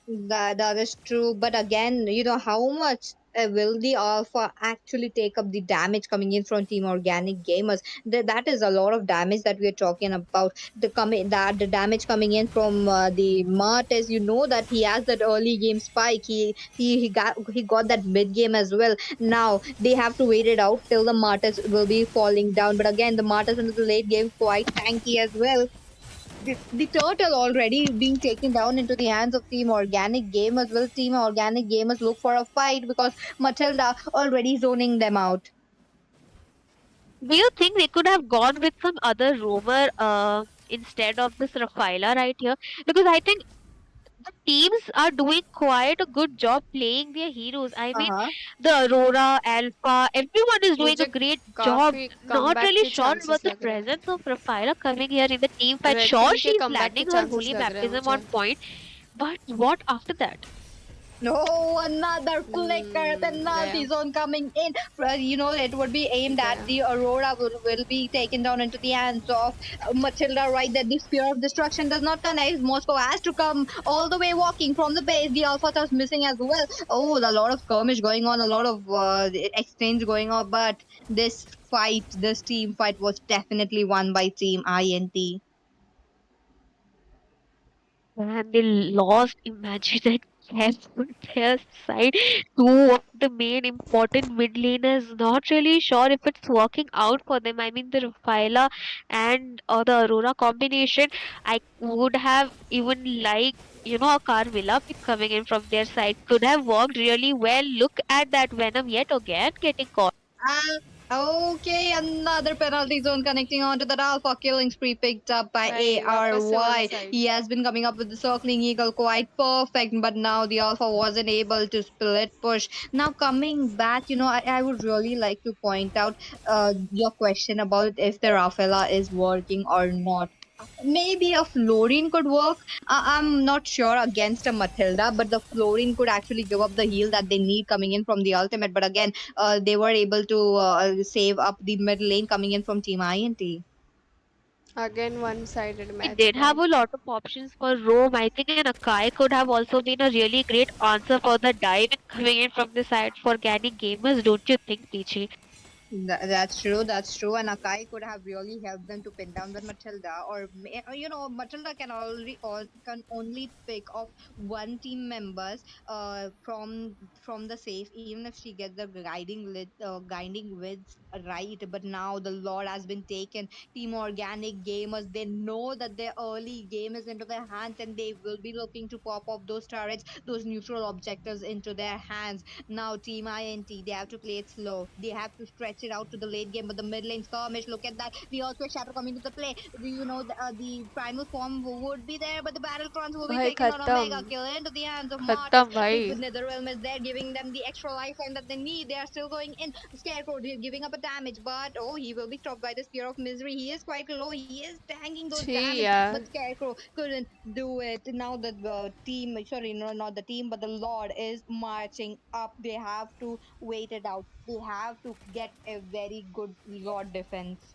That is true, but again, how much will the Alpha actually take up the damage coming in from Team Organic Gamers? That is a lot of damage that we are talking about. The damage coming in from the Martes, that he has that early game spike. He got that mid game as well. Now they have to wait it out till the Martes will be falling down. But again, the Martes into the late game quite tanky as well. The turtle already being taken down into the hands of Team Organic Gamers. Will Team Organic Gamers look for a fight because Matilda already zoning them out? Do you think they could have gone with some other roamer instead of this Rafaela right here? Because I think the teams are doing quite a good job playing their heroes. I mean, Uh-huh. the Aurora, Alpha, everyone is doing a मुझे great job. काफी Not comeback really के sure about chances the लग रहे हैं. presence of Rafaela coming here in the team fight. Red Sure, team she के is comeback के landing her chances holy लग रहे हैं baptism मुझे. on point. But what after that? No, another flicker. गया. Penalty zone coming in. It would be aimed at गया. the Aurora, will be taken down into the hands of Matilda right there. The Spear of Destruction does not connect. Moscow has to come all the way walking from the base. The Alpha is missing as well. Oh, a lot of skirmish going on, a lot of exchange going on. But this team fight was definitely won by Team INT. And they lost. Imagine that Cavs on their side. Two of the main important mid laners. Not really sure if it's working out for them. I mean, the Rafaela and the Aurora combination. I would have even liked, a Carvilla pick coming in from their side. Could have worked really well. Look at that Venom yet again getting caught. Okay, another penalty zone connecting onto the Alpha killing spree picked up by भाई वापस से one ARY. Side. He has been coming up with the circling eagle quite perfect, but now the Alpha wasn't able to split push. Now coming back, I would really like to point out your question about if the Rafaela is working or not. Maybe a Florine could work. I'm not sure against a Matilda, but the Florine could actually give up the heal that they need coming in from the ultimate. But again, they were able to save up the mid lane coming in from Team INT. Again one sided They match did have भाई. a lot of options for Rome. I think an Akai could have also been a really great answer for the dive coming in from the side for organic gamers, don't you think, Peachy? That's true. That's true. And Akai could have really helped them to pin down the Matilda, Matilda can only pick off one team members from the safe, even if she gets the guiding widths right. But now the Lord has been taken. Team Organic Gamers, they know that their early game is into their hands, and they will be looking to pop off those turrets, those neutral objectives into their hands. Now, Team INT, they have to play it slow. They have to stretch it out to the late game, but the mid lane skirmish, look at that. The Earthquake Shadow coming into the play. The primal form would be there, but the battle trance will be भाई taking on a mega खत्म. kill into the hands of खत्म Martis. भाई. The Netherrealm is there, giving them the extra lifeline that they need. They are still going in. Scarecrow giving up a damage, but oh, he will be stopped by the Spear of Misery. He is quite low. He is tanking those छी damage, but यार. Scarecrow couldn't do it. Now the team, sorry, no, not the team, but the Lord is marching up. They have to wait it out. They have to get a very good Lord defense.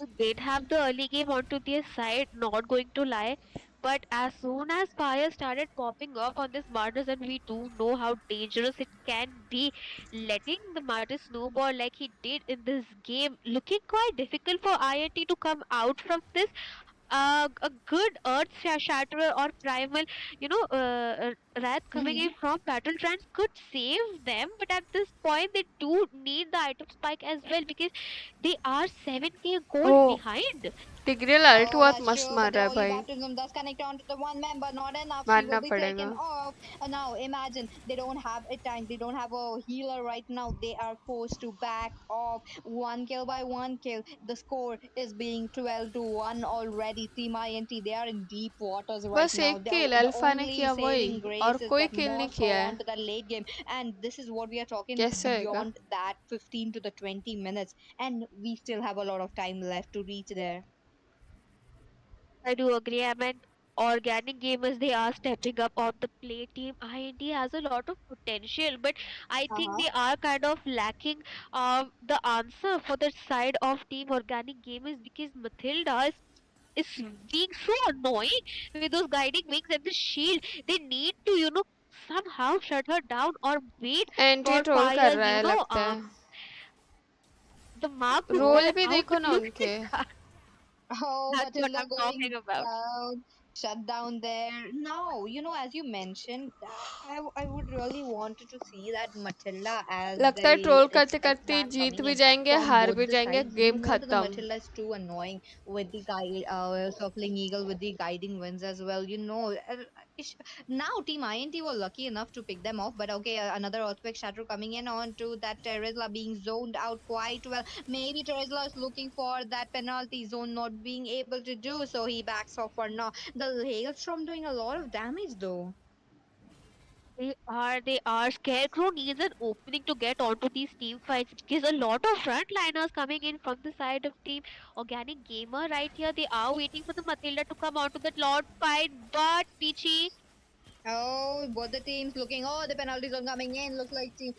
They did have the early game onto their side, not going to lie. But as soon as fire started popping off on this Martyrs, and we do know how dangerous it can be, letting the Martyrs snowball like he did in this game, looking quite difficult for INT to come out from this. a good earth shatterer or primal, wrath coming in from battle trance could save them, but at this point they do need the item spike as well because they are 7k gold oh behind. Tigreal ult Oh, बहुत that's मस्त true. मार But रहा the है only भाई baptism does connect onto the one member. Not enough. She will मारना be taken पड़ेगा off. Now, imagine they don't have a tank. They don't have a healer right now. They are forced to back off. One kill by one kill. The score is being 12 to 1 already. Team INT, they are in deep waters right बस now. एक किल The alpha ने only किया वही saving और grace is कोई that किल नहीं Moss किया hold है on to the late game. And this is what we are talking कैसे होएगा beyond that 15 to the 20 minutes. And we still have a lot of time left to reach there. I do agree. I mean, organic gamers, they are stepping up on the play. Team IND has a lot of potential, but I think Uh-huh. they are kind of lacking the answer for the side of Team Organic Gamers because Matilda is being so annoying with those guiding wings and the shield. They need to, somehow shut her down or wait anti for troll कर Fire's, रहा है लगता है the mark to role go भी out. देखो But ना look at उनके that. Oh, That's what Matilda I'm going talking about. down, shut down there. No, as you mentioned, I would really wanted to see that Matilda as लगता है a troll करते tech करते wrap जीत coming भी in जाएंगे from हार both भी the जाएंगे sides. Game That the खत्म Matilda is too annoying with the guy, circling eagle with the guiding winds as well. Now Team INT were lucky enough to pick them off, but okay, another earthquake shatter coming in onto that Terizla being zoned out quite well. Maybe Terizla is looking for that penalty zone, not being able to do so. He backs off for now. The hailstorm doing a lot of damage though. They are. Scarecrow needs an opening to get onto these team fights because a lot of frontliners coming in from the side of team Organic Gamer right here. They are waiting for the Matilda to come onto that Lord fight, but Peachy, Oh, both the teams looking. Oh, the penalty zone coming in. Looks like team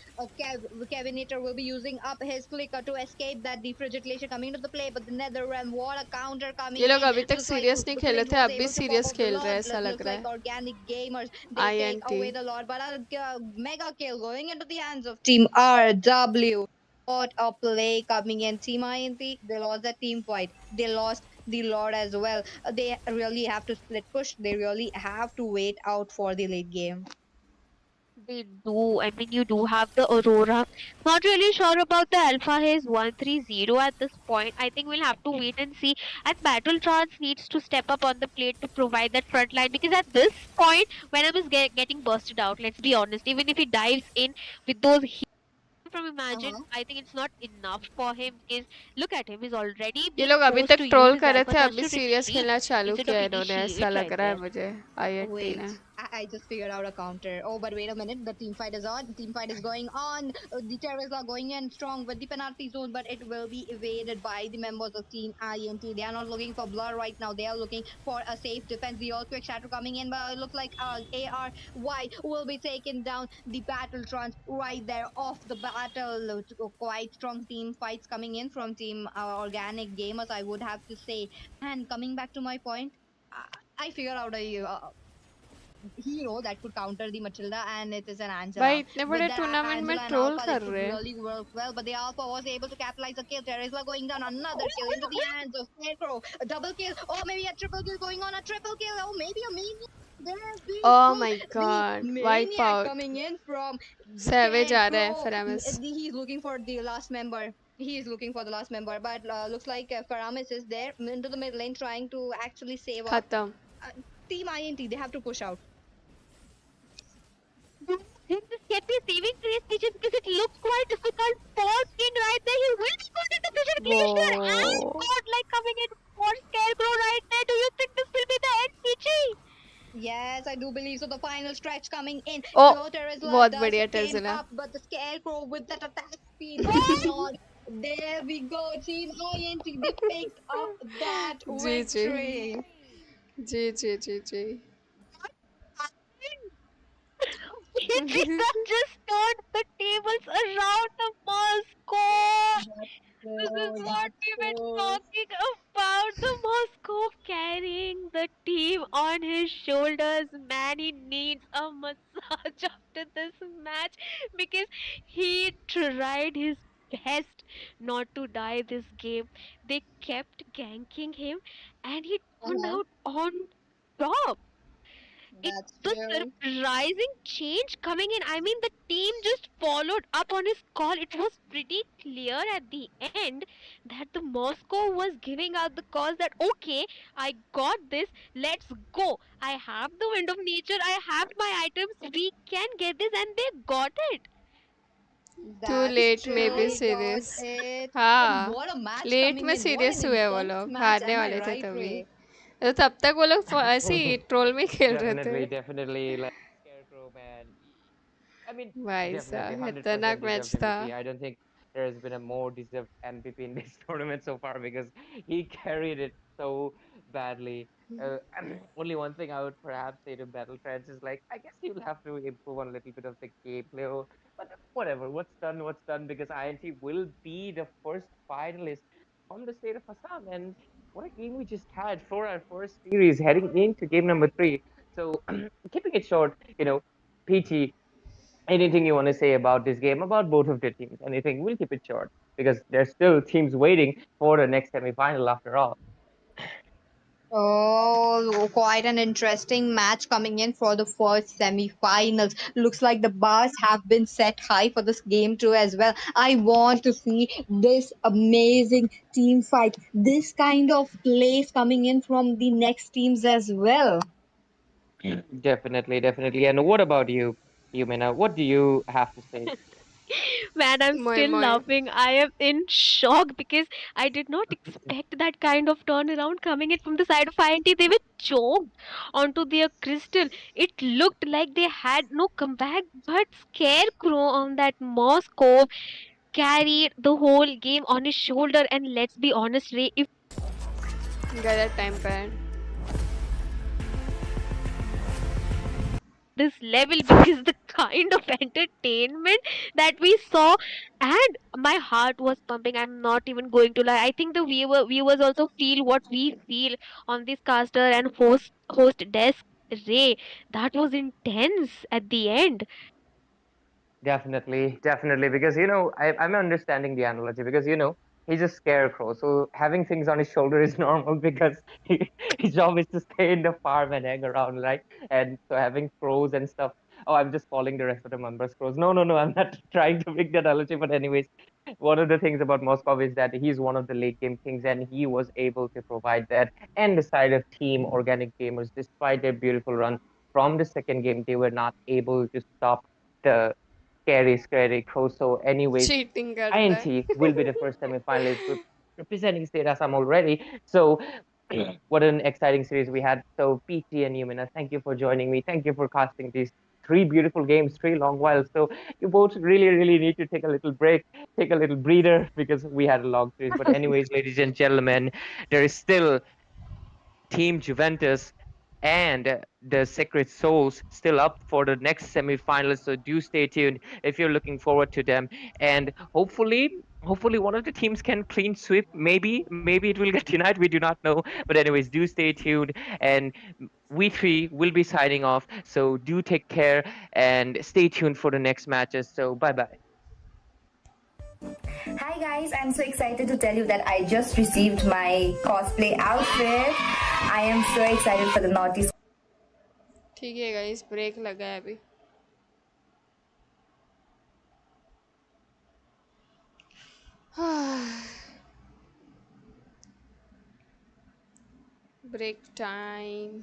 Kevinator will be using up his flicker to escape that defragilation coming into the play. But the Nether Realm, what a counter ये coming लोग in. अभी तक Looks like serious नहीं the खेले Flint थे was अब भी able to pop serious off the खेल रहे हैं Lord. ऐसा लग Looks रहा like है organic gamers. They take INT away the Lord. But a mega kill going into the hands of Team RW. What a play coming in. Team INT, they lost that team fight. They lost the Lord as well. They really have to split push. They really have to wait out for the late game. they do. I mean, you do have the Aurora. Not really sure about the Alpha Haze 130 at this point. I think we'll have to wait and see. And Battle Trance needs to step up on the plate to provide that front line because at this point, Venom is getting bursted out. Let's be honest. Even if he dives in with those from Imagine, Uh-huh. I think it's not enough for him because look at him, he's already ये being लोग अभी forced तक to use troll his कर रहे Alpha थे Charge अभी to serious retreat खेलना चालू instead of किया इन्होंने ऐसा initiate लग right रहा है there. मुझे आईएनटी Wait, ने I just figured out a counter. Oh, but wait a minute. The team fight is on. Team fight is going on. The terrorists are going in strong with the penalty zone, but it will be evaded by the members of Team INT. They are not looking for blur right now. They are looking for a safe defense. The earthquake shatter coming in, but it looks like ARY will be taken down. The battle trance right there off the battle. Quite strong team fights coming in from Team Organic Gamers, I would have to say. And coming back to my point, I figured out a hero that could counter the Matilda, and it is an भाई Angela. इतने With बड़े that tournament में Angela and troll Alpha, कर it could रहे हैं really work well. But the Alpha was able to capitalize a kill. Terizla going down, another kill into the hands of Scarecrow. A double kill, or maybe a triple kill going on, a triple kill, oh maybe a maniac. There's being oh pulled. My The god wipe maniac out coming in from savage आ रहे हैं Scarecrow. फेरामिस He's looking for the last member. He is looking for the last member, but looks like Faramis is there into the mid lane trying to actually save up. खत्म Uh, Team INT, they have to push out. Do you think this can be saving Grace Pigeon because it looks quite difficult for King right there. He will be good at the vision वो glacier and God like coming in for Scarecrow right there. Do you think this will be the end, Pichi? Yes, I do believe so. The final stretch coming in. Oh Terizla बहुत does बढ़िया came टेंजिला up, but the Scarecrow with that attack speed could not. There we go, Team INT. They picked up that G G victory. G G G G Pichi just turned the tables around the Moscow. That's This is true. what That's we were true. talking about. The Moscow carrying the team on his shoulders. Man, he needs a massage after this match because he tried his best not to die this game. They kept ganking him and he turned Uh-huh. out on top. It That's was true. surprising change coming in. I mean, the team just followed up on his call. It was pretty clear at the end that the Moscow was giving out the cause that okay, I got this. Let's go. I have the wind of nature. I have my items. We can get this, and they got it. Too That's late में true. भी He got serious. it. But हाँ, what a match late coming में in. What an serious हुए वो intense लोग, match. हारने Am I वाले थे right, तभी. Ray? तो तब तक वो लोग ऐसे ही ट्रोल में खेल रहे थे. Definitely, definitely, like Scarecrow, man. I mean, भाई definitely, साहब 100% खतरनाक deserved मैच था. MVP. I don't think there has been a more deserved MVP in this tournament so far because he carried it so badly. Only one thing I would perhaps say to Battle Trance is like, I guess you'll have to improve on a little bit of the gameplay, but whatever, what's done, because INT will be the first finalist from the state of Assam. And what a game we just had for our first series heading into game number 3. So, keeping it short, PT, anything you want to say about this game, about both of the teams? Anything? We'll keep it short because there's still teams waiting for the next semifinal after all. Oh, quite an interesting match coming in for the first semi-finals. Looks like the bars have been set high for this game too as well. I want to see this amazing team fight, this kind of plays coming in from the next teams as well. Definitely, definitely. And what about you, Yumina? What do you have to say? Man, I'm मोए still मोए. laughing. I am in shock because I did not expect that kind of turnaround coming in from the side of INT. They were choked onto their crystal. It looked like they had no comeback, but Scarecrow on that Moscow carried the whole game on his shoulder. And let's be honest, Ray, if गलत time पर. this level because the kind of entertainment that we saw and my heart was pumping. I'm not even going to lie. I think the viewers also feel what we feel on this caster and host desk. Ray, that was intense at the end. Definitely, definitely, because I'm understanding the analogy because he's a scarecrow, so having things on his shoulder is normal because his job is to stay in the farm and hang around, right? And so having crows and stuff. Oh, I'm just calling the rest of the members crows. No, no, no, I'm not trying to make the analogy, but anyways, one of the things about Moskov is that he's one of the late game kings, and he was able to provide that. And the side of team organic gamers, despite their beautiful run from the second game, they were not able to stop the scary crow. So, anyways, cheating करता है. INT will be the first semi-finalist representing State Assam already. So, what an exciting series we had. So, PT and Yumina, thank you for joining me. Thank you for casting these three beautiful games, three long whiles. So, you both really, really need to take a little break, take a little breather because we had a long series. But, anyways, ladies and gentlemen, there is still Team Juventus and the Sacred Souls still up for the next semifinals. So do stay tuned if you're looking forward to them. And hopefully one of the teams can clean sweep. Maybe it will get denied. We do not know. But anyways, do stay tuned. And we three will be signing off. So do take care and stay tuned for the next matches. So bye bye. Hi guys, I'm so excited to tell you that I just received my cosplay outfit. I am so excited for the naughty. ठीक है guys, break लगा है अभी. Break time.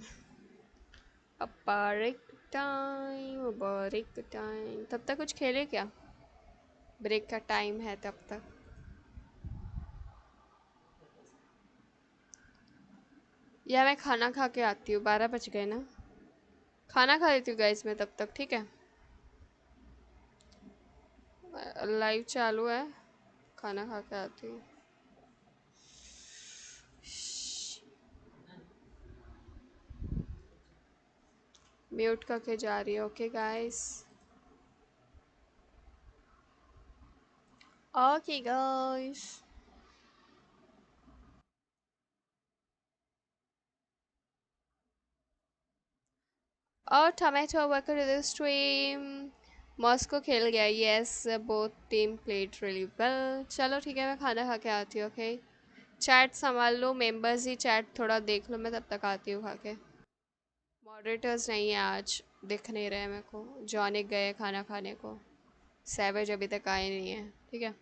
Break time. तब तक कुछ खेले क्या? ब्रेक का टाइम है तब तक. या मैं खाना खा के आती हूँ, 12 बज गए ना. खाना खा लेती हूँ गाइस मैं तब तक, ठीक है. लाइव चालू है, खाना खा के आती हूँ. म्यूट करके जा रही है. Okay guys. Okay guys. Oh, tomato, welcome to the stream. Moscow खेल गया, yes both team played really well. चलो ठीक है, मैं खाना खा के आती हूँ। ओके, चैट संभाल लो, मेंबर्स ही चैट थोड़ा देख लो, मैं तब तक आती हूँ खा के। मॉडरेटर्स नहीं है आज, दिख नहीं रहे मेरे को। जॉनिक गए खाना खाने को, सैवेज अभी तक आए नहीं है। ठीक है,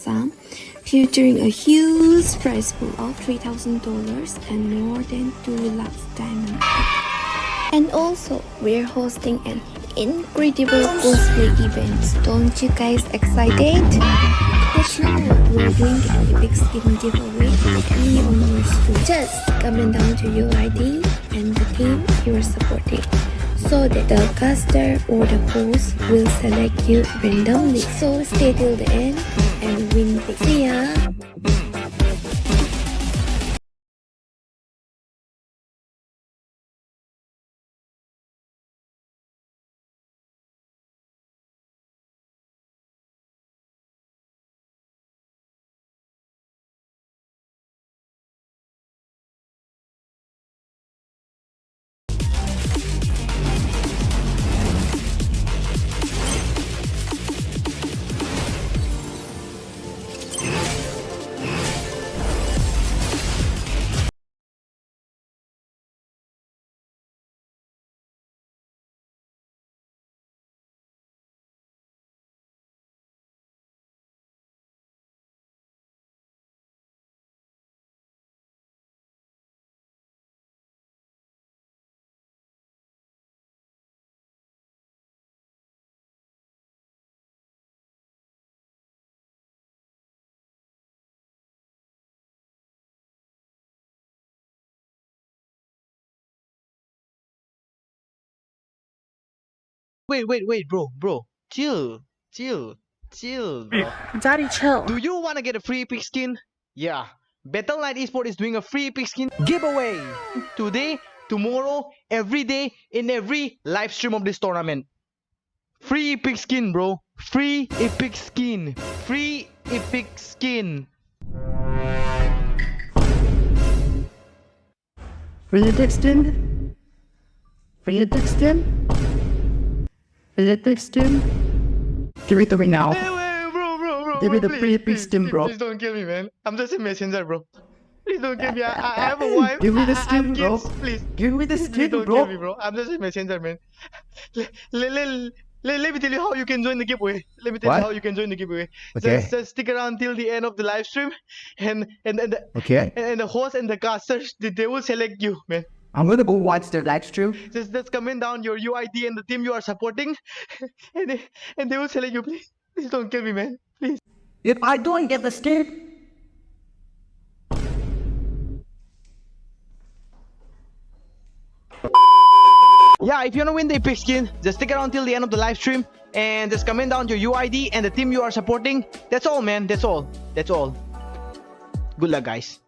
Assam, featuring a huge prize pool of $3,000 and more than 2 lakhs diamonds. And also, we're hosting an incredible cosplay event. Don't you guys excited? That's not all. We're doing the epic skin giveaway only on your stream. Just comment down to your ID and the team you're supporting, so that the caster or the host will select you randomly. So stay till the end and win big. See ya! Wait, bro. Chill, bro. Daddy, chill. Do you want to get a free epic skin? Yeah. Battle.net Esport is doing a free epic skin giveaway today, tomorrow, every day, in every live stream of this tournament. Free epic skin, bro. Free epic skin. Free epic skin. Free epic skin? Free epic skin? Free epic skin? Give it to me now. Hey, wait, bro, Give me the please, free epic please, skin, please, bro. please don't kill me, man. I'm just a messenger, bro. Please don't kill me. I have a wife. Give me the I have skin, bro. kids. Please. Give me the Please skin, don't bro. kill me, bro. I'm just a messenger, man. Let me tell you how you can join the giveaway. Let me tell you What? how you can join the giveaway. Okay. Just stick around till the end of the live stream, and Okay. the host and the casters they will select you, man. I'm gonna go watch the live stream. Just comment down your UID and the team you are supporting, and they will select you. Please don't kill me, man. Please. If I don't get the skin, Yeah, if you wanna win the epic skin, just stick around till the end of the live stream and just comment down your UID and the team you are supporting. That's all, man. That's all. That's all. Good luck, guys.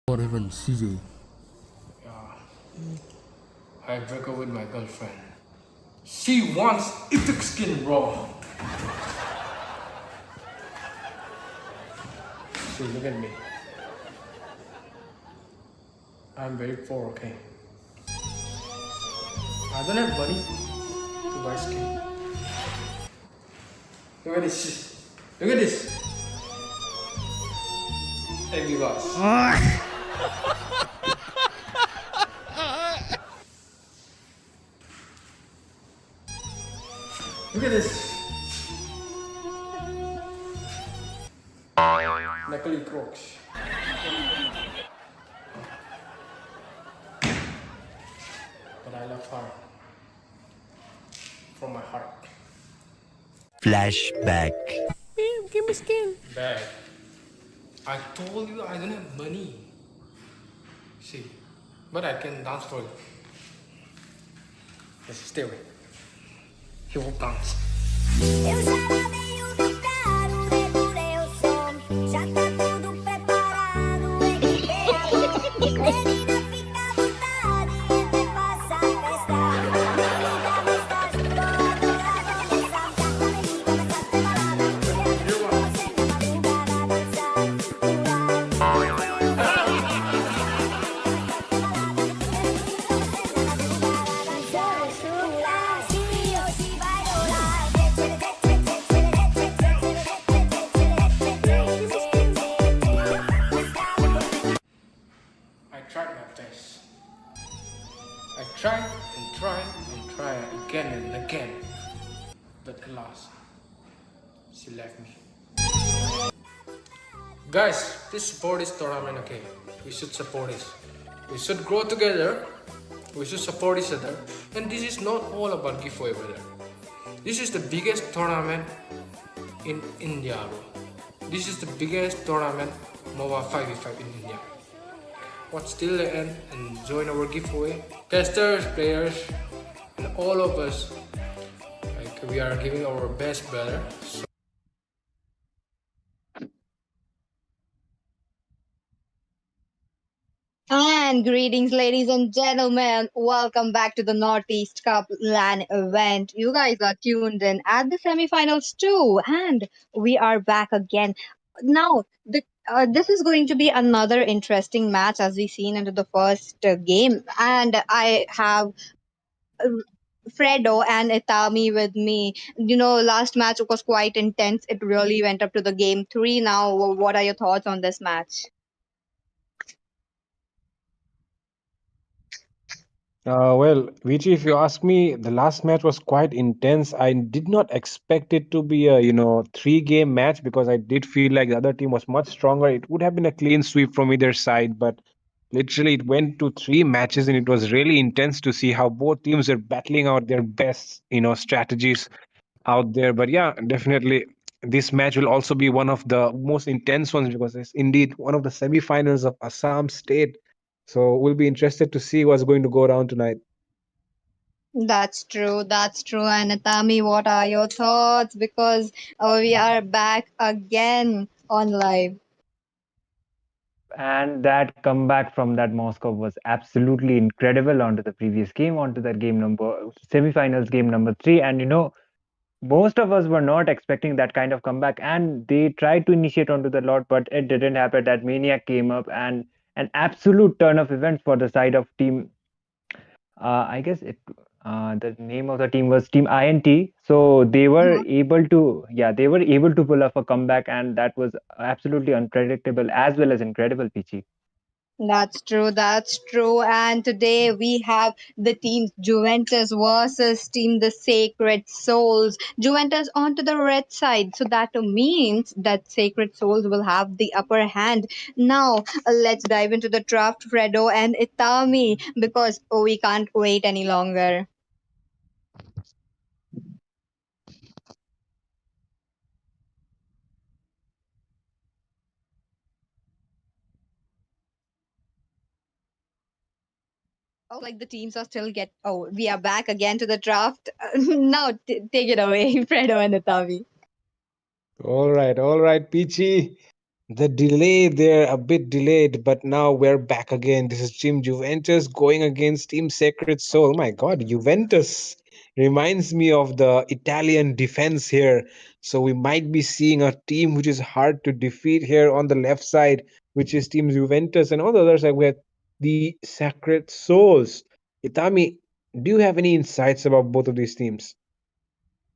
What even CJ? I broke up with my girlfriend. She wants epic skin, bro. See, look at me. I'm very poor, okay? I don't have money to buy skin. Look at this. Look at this. Hey, you guys. Look at this. Knuckly crocs. But I love her. From my heart. Flashback. Give me skin. Bad. I told you I don't have money. See, but I can dance for you. Just stay away. He will dance. Eu já lavei o lugar, regulei o som. Já tá tudo preparado, equipei a mão. Menina, fica à vontade, até passa a festa. Menina, gosta de todo, adorar começar. Já também começar a preparada. Você me madrugada a I tried and tried and tried again and again. But alas, she left me. Guys, please support this tournament, okay? We should support this. We should grow together We should support each other. And this is not all about giveaway, brother. This is the biggest tournament in India, bro. This is the biggest tournament MOBA 5v5 in India. Watch till the end and join our giveaway. Testers, players, and all of us, like we are giving our best, brother. So And greetings, ladies and gentlemen. Welcome back to the Northeast Cup LAN event. You guys are tuned in at the semifinals too, and we are back again. Now, this is going to be another interesting match as we seen into the first game, and I have uh, Fredo and Itami with me. You know, last match was quite intense. It really went up to the game three. Now, what are your thoughts on this match? Well, Vici, if you ask me, the last match was quite intense. I did not expect it to be a, three-game match because I did feel like the other team was much stronger. It would have been a clean sweep from either side, but literally it went to three matches and it was really intense to see how both teams are battling out their best, strategies out there. But yeah, definitely this match will also be one of the most intense ones because it's indeed one of the semifinals of Assam State. So we'll be interested to see what's going to go down tonight. That's true. That's true. And Itami, what are your thoughts? Because we are back again on live. And that comeback from that Moscow was absolutely incredible onto the previous game, onto that game number semifinals game number 3. And most of us were not expecting that kind of comeback, and they tried to initiate onto the lot, but it didn't happen. That Maniac came up and an absolute turn of events for the side of team. I guess the name of the team was Team INT. So they were able to, yeah, they were able to pull off a comeback, and that was absolutely unpredictable as well as incredible, Pichi. That's true. That's true. And today we have the teams Juventus versus Team the Sacred Souls. Juventus onto the red side. So that means that Sacred Souls will have the upper hand. Now, let's dive into the draft, Fredo and Itami, because we can't wait any longer. Oh, like the teams are still get. Oh, we are back again to the draft. Now, take it away, Fredo and Itami. All right, Peachy. The delay there, a bit delayed, but now we're back again. This is Team Juventus going against Team Sacred Soul. My God, Juventus reminds me of the Italian defense here. So we might be seeing a team which is hard to defeat here on the left side, which is Team Juventus, and on the other side we have the Sacred Souls. Itami, do you have any insights about both of these teams?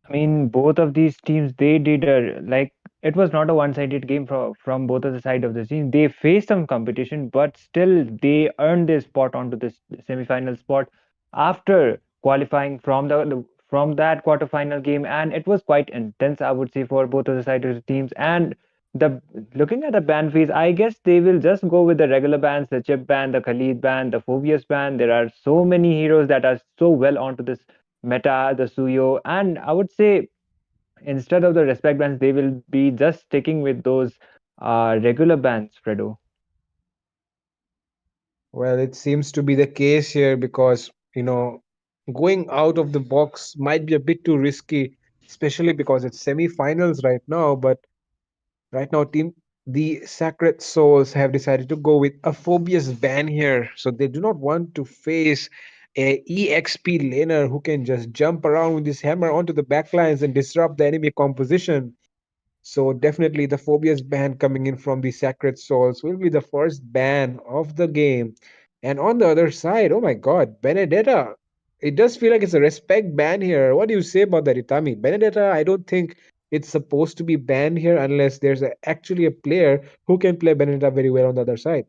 I mean, both of these teams, they did like it was not a one-sided game from both of the side of the team. They faced some competition, but still they earned their spot onto this semi-final spot after qualifying from from that quarterfinal game, and it was quite intense, I would say, for both of the side of the teams. And the looking at the ban phase, I guess they will just go with the regular bans, the Chip ban, the Khalid ban, the Phobius ban. There are so many heroes that are so well onto this Meta, the Suyo, and I would say instead of the respect bans, they will be just sticking with those regular bans, Fredo. Well, it seems to be the case here because, going out of the box might be a bit too risky, especially because it's semi-finals right now. But right now, the Sacred Souls have decided to go with a Phobius ban here. So they do not want to face a EXP laner who can just jump around with his hammer onto the backlines and disrupt the enemy composition. So definitely the Phobia's ban coming in from the Sacred Souls will be the first ban of the game. And on the other side, oh my god, Benedetta. It does feel like it's a respect ban here. What do you say about that, Itami? Benedetta, I don't think it's supposed to be banned here unless there's actually a player who can play Benedetta very well on the other side.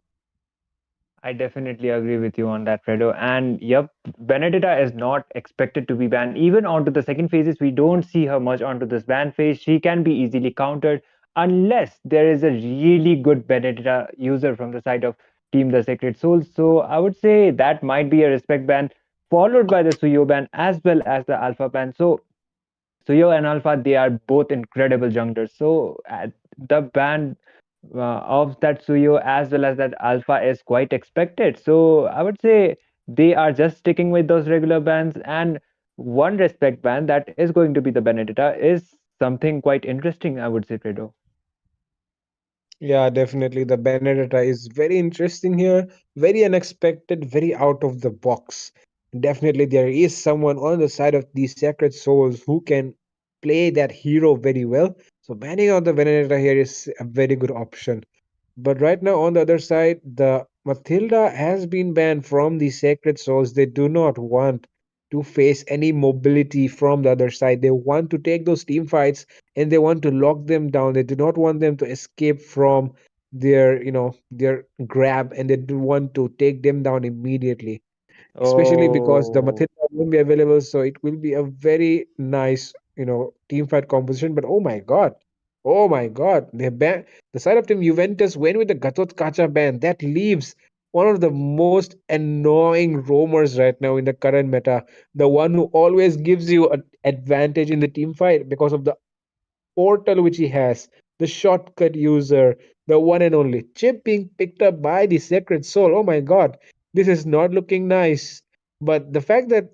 I definitely agree with you on that, Fredo. And yep, Benedetta is not expected to be banned. Even onto the second phases, we don't see her much onto this ban phase. She can be easily countered unless there is a really good Benedetta user from the side of Team The Sacred Souls. So I would say that might be a respect ban, followed by the Suyo ban as well as the Alpha ban. So Suyo and Alpha, they are both incredible junglers. So the ban of that Suyo as well as that Alpha is quite expected. So I would say they are just sticking with those regular bans, and one respect ban that is going to be the Benedetta is something quite interesting, I would say, Fredo. Yeah, definitely. The Benedetta is very interesting here, very unexpected, very out of the box. Definitely, there is someone on the side of these Sacred Souls who can play that hero very well. So, banning out the Benedetta here is a very good option. But right now, on the other side, the Matilda has been banned from the Sacred Souls. They do not want to face any mobility from the other side. They want to take those team fights and they want to lock them down. They do not want them to escape from their grab, and they do want to take them down immediately, especially because the Oh, Matilda won't be available. So it will be a very nice, team fight composition. But oh my God, the side of team Juventus went with the Gatot Kacha ban. That leaves one of the most annoying roamers right now in the current meta, the one who always gives you an advantage in the team fight because of the portal which he has, the shortcut user, the one and only chip being picked up by the Sacred Soul. Oh my God, this is not looking nice. But the fact that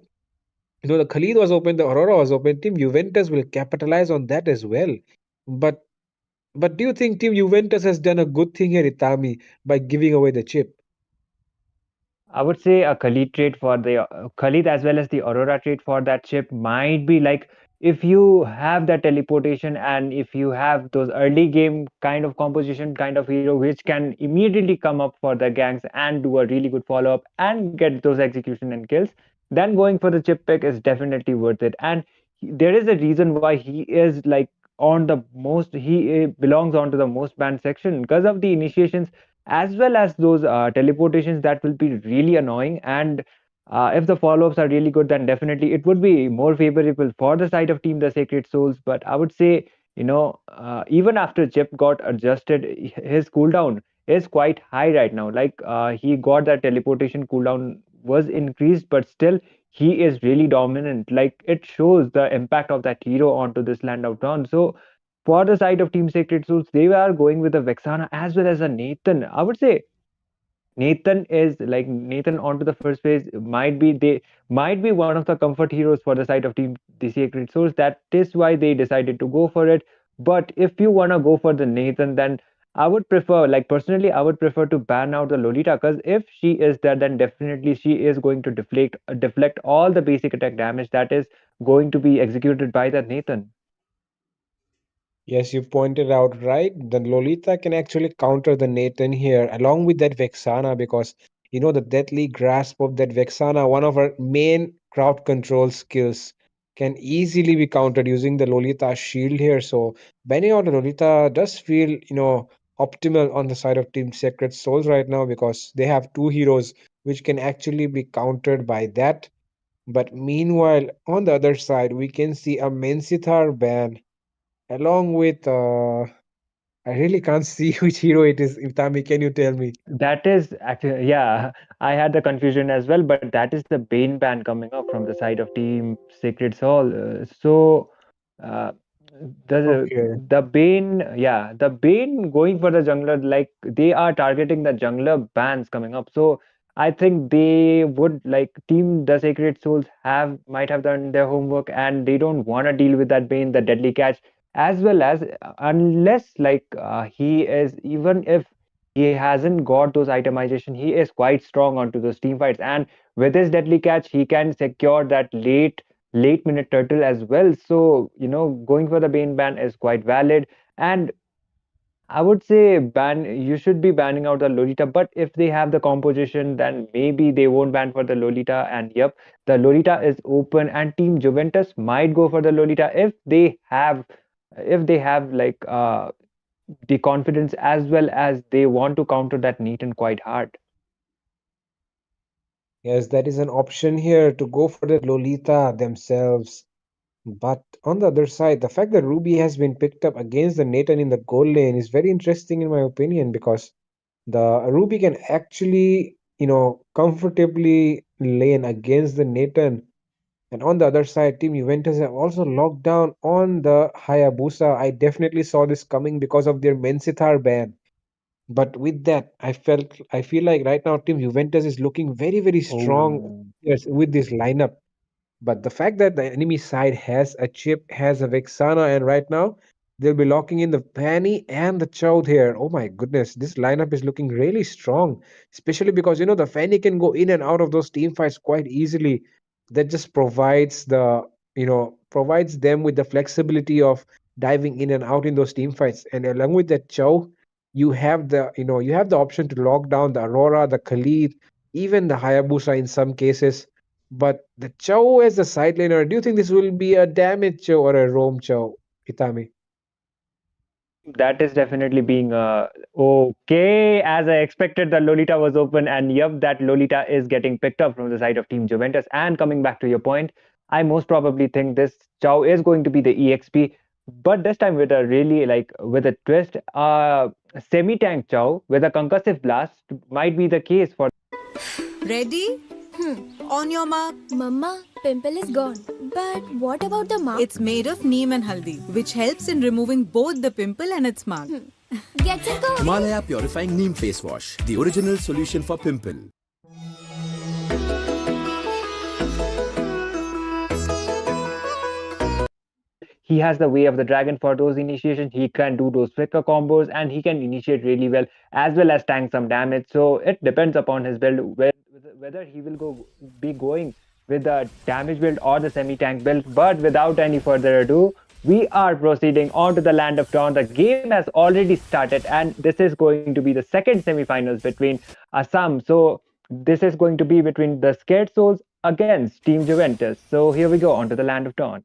the Khalid was open, the Aurora was open, Team Juventus will capitalize on that as well. But but do you think Team Juventus has done a good thing here, Itami, by giving away the chip? I would say a Khalid trade for the Khalid as well as the Aurora trade for that ship might be like, if you have that teleportation and if you have those early game kind of composition kind of hero which can immediately come up for the ganks and do a really good follow up and get those execution and kills, then going for the chip pick is definitely worth it. And there is a reason why he is like on the most, he belongs onto the most banned section because of the initiations as well as those teleportations that will be really annoying. And if the follow-ups are really good, then definitely it would be more favorable for the side of Team The Sacred Souls. But I would say, even after Chip got adjusted, his cooldown is quite high right now. Like he got that teleportation cooldown was increased, but still he is really dominant. Like it shows the impact of that hero onto this land of dawn. So for the side of Team Sacred Souls, they are going with a Vexana as well as a Nathan. I would say Nathan onto the first phase might be one of the comfort heroes for the side of Team the Sacred Souls. That is why they decided to go for it. But if you wanna go for the Nathan, then I would prefer, like personally, I would prefer to ban out the Lolita, because if she is there, then definitely she is going to deflect all the basic attack damage that is going to be executed by that Nathan. Yes, you pointed out right. The Lolita can actually counter the Nathan here, along with that Vexana, because the deadly grasp of that Vexana, one of our main crowd control skills, can easily be countered using the Lolita shield here. So banning out the Lolita does feel, optimal on the side of Team Sacred Souls right now, because they have two heroes which can actually be countered by that. But meanwhile, on the other side, we can see a Mencitar ban along with I really can't see which hero it is. Itami, can you tell me? That is actually, yeah, I had the confusion as well, but that is the Bane ban coming up from the side of Team Sacred Soul. Uh, the Okay. the Bane, yeah, the Bane going for the jungler, like they are targeting the jungler bans coming up. So I think they would like Team the Sacred Souls might have done their homework and they don't want to deal with that Bane, the deadly catch, as well as unless like he is, even if he hasn't got those itemization, he is quite strong onto those team fights, and with his deadly catch he can secure that late minute turtle as well. So going for the Bane ban is quite valid. And I would say you should be banning out the Lolita, but if they have the composition, then maybe they won't ban for the Lolita. And yep, the Lolita is open, and Team Juventus might go for the Lolita if they have like the confidence as well as they want to counter that Neaton quite hard. Yes, that is an option here to go for the Lolita themselves. But on the other side, the fact that Ruby has been picked up against the Nathan in the goal lane is very interesting in my opinion, because the Ruby can actually, comfortably lane against the Nathan. And on the other side, Team Juventus have also locked down on the Hayabusa. I definitely saw this coming because of their Mensithar ban. But with that, I feel like right now Team Juventus is looking very, very strong, Oh. yes, with this lineup. But the fact that the enemy side has a chip, has a Vexana, and right now they'll be locking in the Fanny and the Choud here. Oh my goodness, this lineup is looking really strong, especially because the Fanny can go in and out of those team fights quite easily. That just provides them with the flexibility of diving in and out in those team fights. And along with that Chow, you have the option to lock down the Aurora, the Khalid, even the Hayabusa in some cases. But the Chow as the side laner, do you think this will be a damage Chow or a roam Chow, Itami? That is definitely being okay. As I expected, the Lolita was open, and yep, that Lolita is getting picked up from the side of Team Juventus. And coming back to your point, I most probably think this Chow is going to be the EXP, but this time with a really with a twist. Semi-tank Chow with a concussive blast might be the case for. Ready? On your mark. Mama, pimple is gone. But what about the mark? It's made of neem and haldi, which helps in removing both the pimple and its mark. Get it going. Himalaya Purifying Neem Face Wash, the original solution for pimple. He has the way of the dragon for those initiations. He can do those flicker combos, and he can initiate really well as tank some damage. So it depends upon his build whether he will be going with the damage build or the semi-tank build. But without any further ado, we are proceeding on to the Land of Dawn. The game has already started, and this is going to be the second semi-finals between Assam. So this is going to be between the Scared Souls against Team Juventus. So here we go on to the Land of Dawn.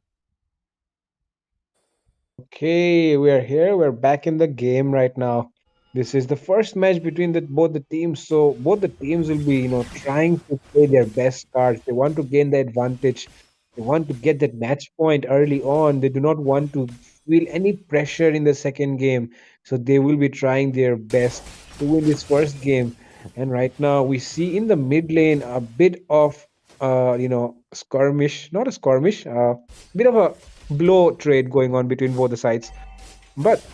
Okay, we are here. We're back in the game right now. This is the first match between both the teams. So both the teams will be, trying to play their best cards. They want to gain the advantage. They want to get that match point early on. They do not want to feel any pressure in the second game. So they will be trying their best to win this first game. And right now we see in the mid lane a bit of skirmish, not a skirmish, bit of a blow trade going on between both the sides. But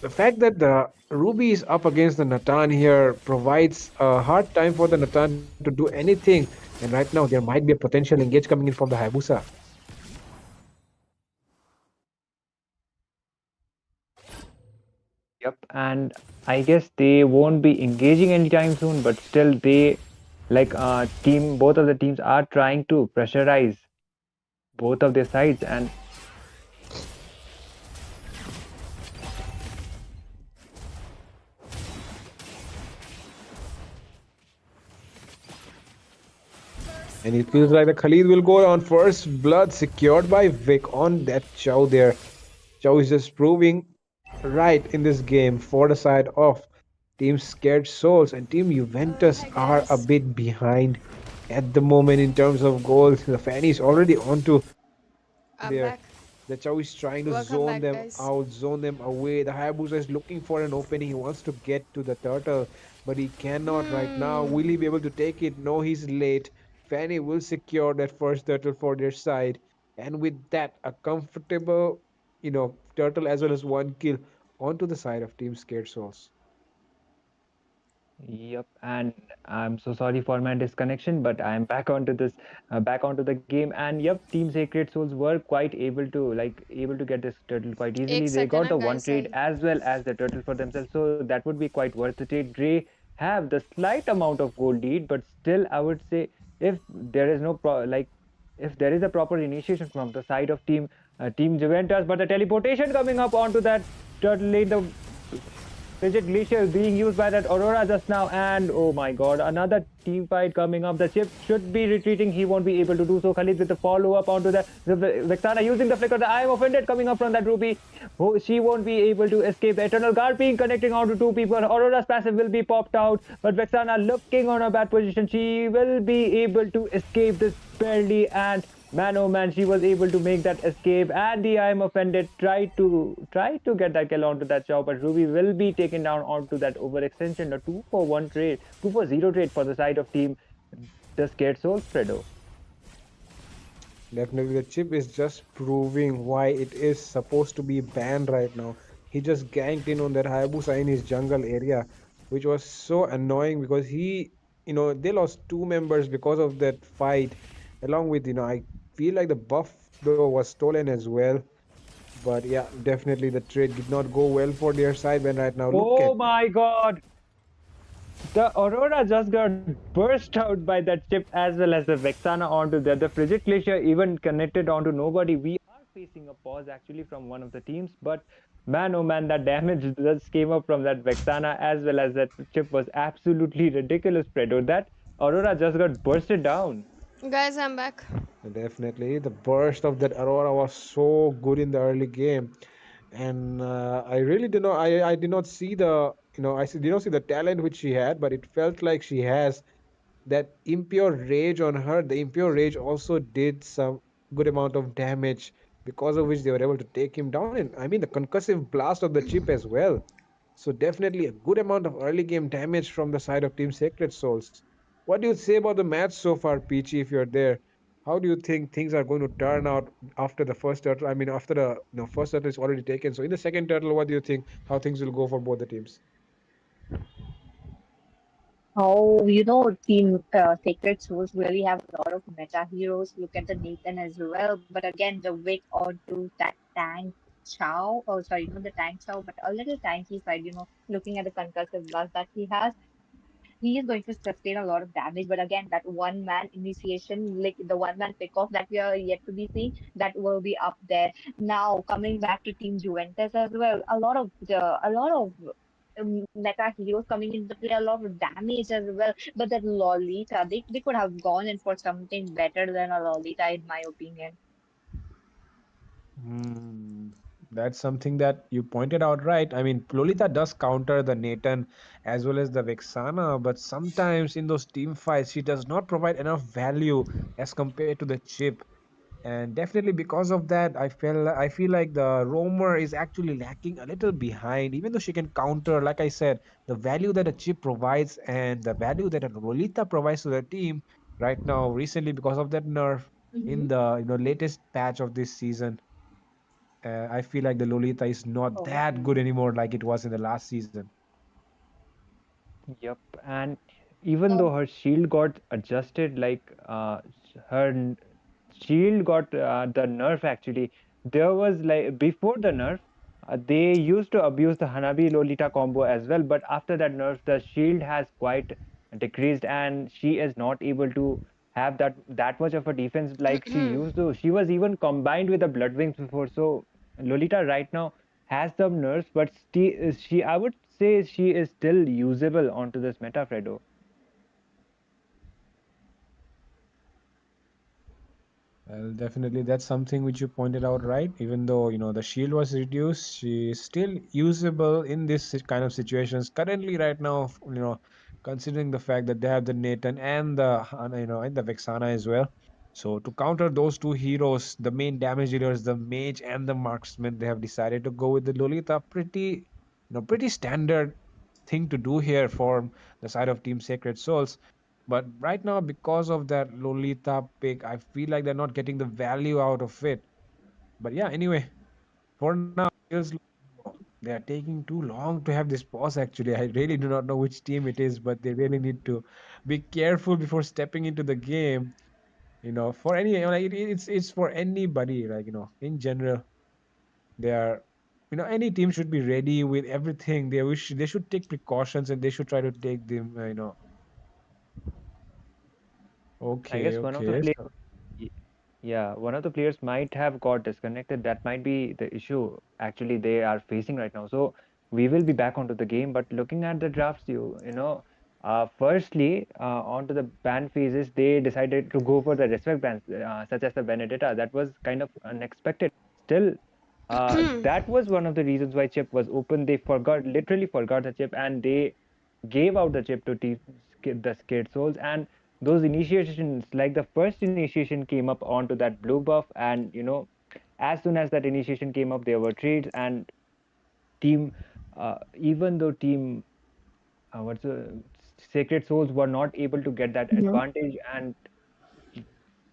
the fact that the Ruby is up against the Natan here provides a hard time for the Natan to do anything. And right now there might be a potential engage coming in from the Hayabusa. Yep, and I guess they won't be engaging anytime soon, but still they both of the teams are trying to pressurize both of their sides. And it feels like the Khalid will go on first blood, secured by Vic on that Chow there. Chow is just proving right in this game for the side of Team Scared Souls, and Team Juventus are a bit behind at the moment in terms of goals. The Fanny is already onto there. The Chow is trying to zone them out, zone them away. The Hayabusa is looking for an opening. He wants to get to the turtle, but he cannot right now. Will he be able to take it? No, he's late. Fanny will secure that first turtle for their side. And with that, a comfortable, turtle as well as one kill onto the side of Team Scared Souls. yep, and I'm so sorry for my disconnection, but I'm back onto the game. And yep, Team Sacred Souls were quite able to get this turtle quite easily. They got the one trade as well as the turtle for themselves, so that would be quite worth the trade. Gray have the slight amount of gold lead, but still, I would say if there is no if there is a proper initiation from the side of Team Juventus, but the teleportation coming up onto that turtle lane, the Rigid Glacier is being used by that Aurora just now, and oh my god, another team fight coming up. The chip should be retreating, he won't be able to do so. Khalid with the follow-up onto the Vexana using the flicker. The I am offended coming up from that Ruby. Oh, she won't be able to escape. The Eternal Guard being connecting onto two people. Aurora's passive will be popped out, but Vexana looking on a bad position. She will be able to escape this barely, and Man, oh man, she was able to make that escape, and the I am offended tried to get that kill onto that shot, but Ruby will be taken down onto that overextension. A 2-for-1 trade, 2-for-0 trade for the side of team the Scared Souls, Fredo. Definitely, the chip is just proving why it is supposed to be banned right now. He just ganked in on that Hayabusa in his jungle area, which was so annoying because they lost two members because of that fight. Along with, I feel like the buff though was stolen as well. But yeah, definitely the trade did not go well for their side when right now look at Oh my god! The Aurora just got burst out by that chip as well as the Vexana onto the Frigid Glacier even connected onto nobody. We are facing a pause actually from one of the teams, but man oh man, that damage just came up from that Vexana as well as that chip was absolutely ridiculous, Predator. That Aurora just got bursted down. Guys, I'm back. definitely the burst of that Aurora was so good in the early game. And I really did not. I did not see the did not see the talent which she had, but it felt like she has that impure rage on her. The impure rage also did some good amount of damage, because of which they were able to take him down. And I mean the concussive blast of the chip as well. So definitely a good amount of early game damage from the side of Team Sacred Souls. What do you say about the match so far, Peachy? If you're there, how do you think things are going to turn out after the first turtle? I mean, after the first turtle is already taken. So in the second turtle, what do you think? How things will go for both the teams? Oh, Team Sacred Souls really have a lot of meta heroes. Look at the Nathan as well. But again, the Wick onto that tank Chow. Oh, sorry, not the tank Chow, but a little tanky side, looking at the concussive blast that he has. He is going to sustain a lot of damage. But again, that one man initiation, like the one man pick off that we are yet to be seeing, that will be up there. Now coming back to Team Juventus as well, a lot of meta heroes coming into play, a lot of damage as well. But that Lolita, they could have gone in for something better than a Lolita, in my opinion. Hmm, that's something that you pointed out, right? I mean, Lolita does counter the Nathan as well as the Vexana, but sometimes in those team fights, she does not provide enough value as compared to the chip. And definitely because of that, I feel like the roamer is actually lacking a little behind, even though she can counter, like I said, the value that a chip provides and the value that a Lolita provides to the team right now recently because of that nerf in Mhm. the latest patch of this season. I feel like the Lolita is not that good Oh. anymore like it was in the last season. Yep, and even though her shield got adjusted, like shield got the nerf actually. There was like before the nerf, they used to abuse the Hanabi Lolita combo as well, but after that nerf, the shield has quite decreased, and she is not able to have that much of a defense like she used to. She was even combined with the Blood Wings before, so Lolita right now has some nerfs, but still, she I would say she is still usable onto this meta, Fredo. Well, definitely that's something which you pointed out, right? Even though, the shield was reduced, she is still usable in this kind of situations. Currently, right now, considering the fact that they have the Nathan and the, and the Vexana as well. So to counter those two heroes, the main damage dealers, the mage and the marksman, they have decided to go with the Lolita. Pretty standard thing to do here for the side of Team Sacred Souls. But right now, because of that Lolita pick, I feel like they're not getting the value out of it. But yeah, anyway, for now, feels like, they are taking too long to have this pause. Actually, I really do not know which team it is, but they really need to be careful before stepping into the game. For any, like it's for anybody, like in general, they are. Any team should be ready with everything. They should take precautions and they should try to take them. I Okay, guess one of the okay. players, yeah, one of the players might have got disconnected. That might be the issue actually they are facing right now. So we will be back onto the game, but looking at the drafts, firstly, onto the ban phases, they decided to go for the respect bans, such as the Benedetta. That was kind of unexpected. Still, that was one of the reasons why chip was open. They literally forgot the chip, and they gave out the chip to the scared souls. And those initiations, like the first initiation came up onto that blue buff, and as soon as that initiation came up, there were trades, and team, even though team, what's the Sacred Souls were not able to get that Mhm. advantage, and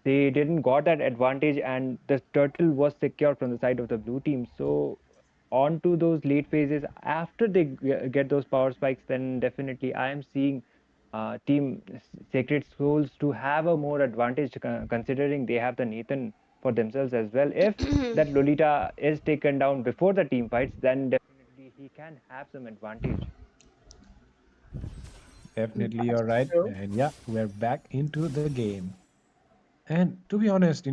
they didn't got that advantage, and the turtle was secure from the side of the blue team. So on to those late phases, after they get those power spikes, then definitely I am seeing team Sacred Souls to have a more advantage, considering they have the Nathan for themselves as well. If that Lolita is taken down before the team fights, then definitely he can have some advantage. Definitely, you're That's right. true. And yeah, we're back into the game. And to be honest,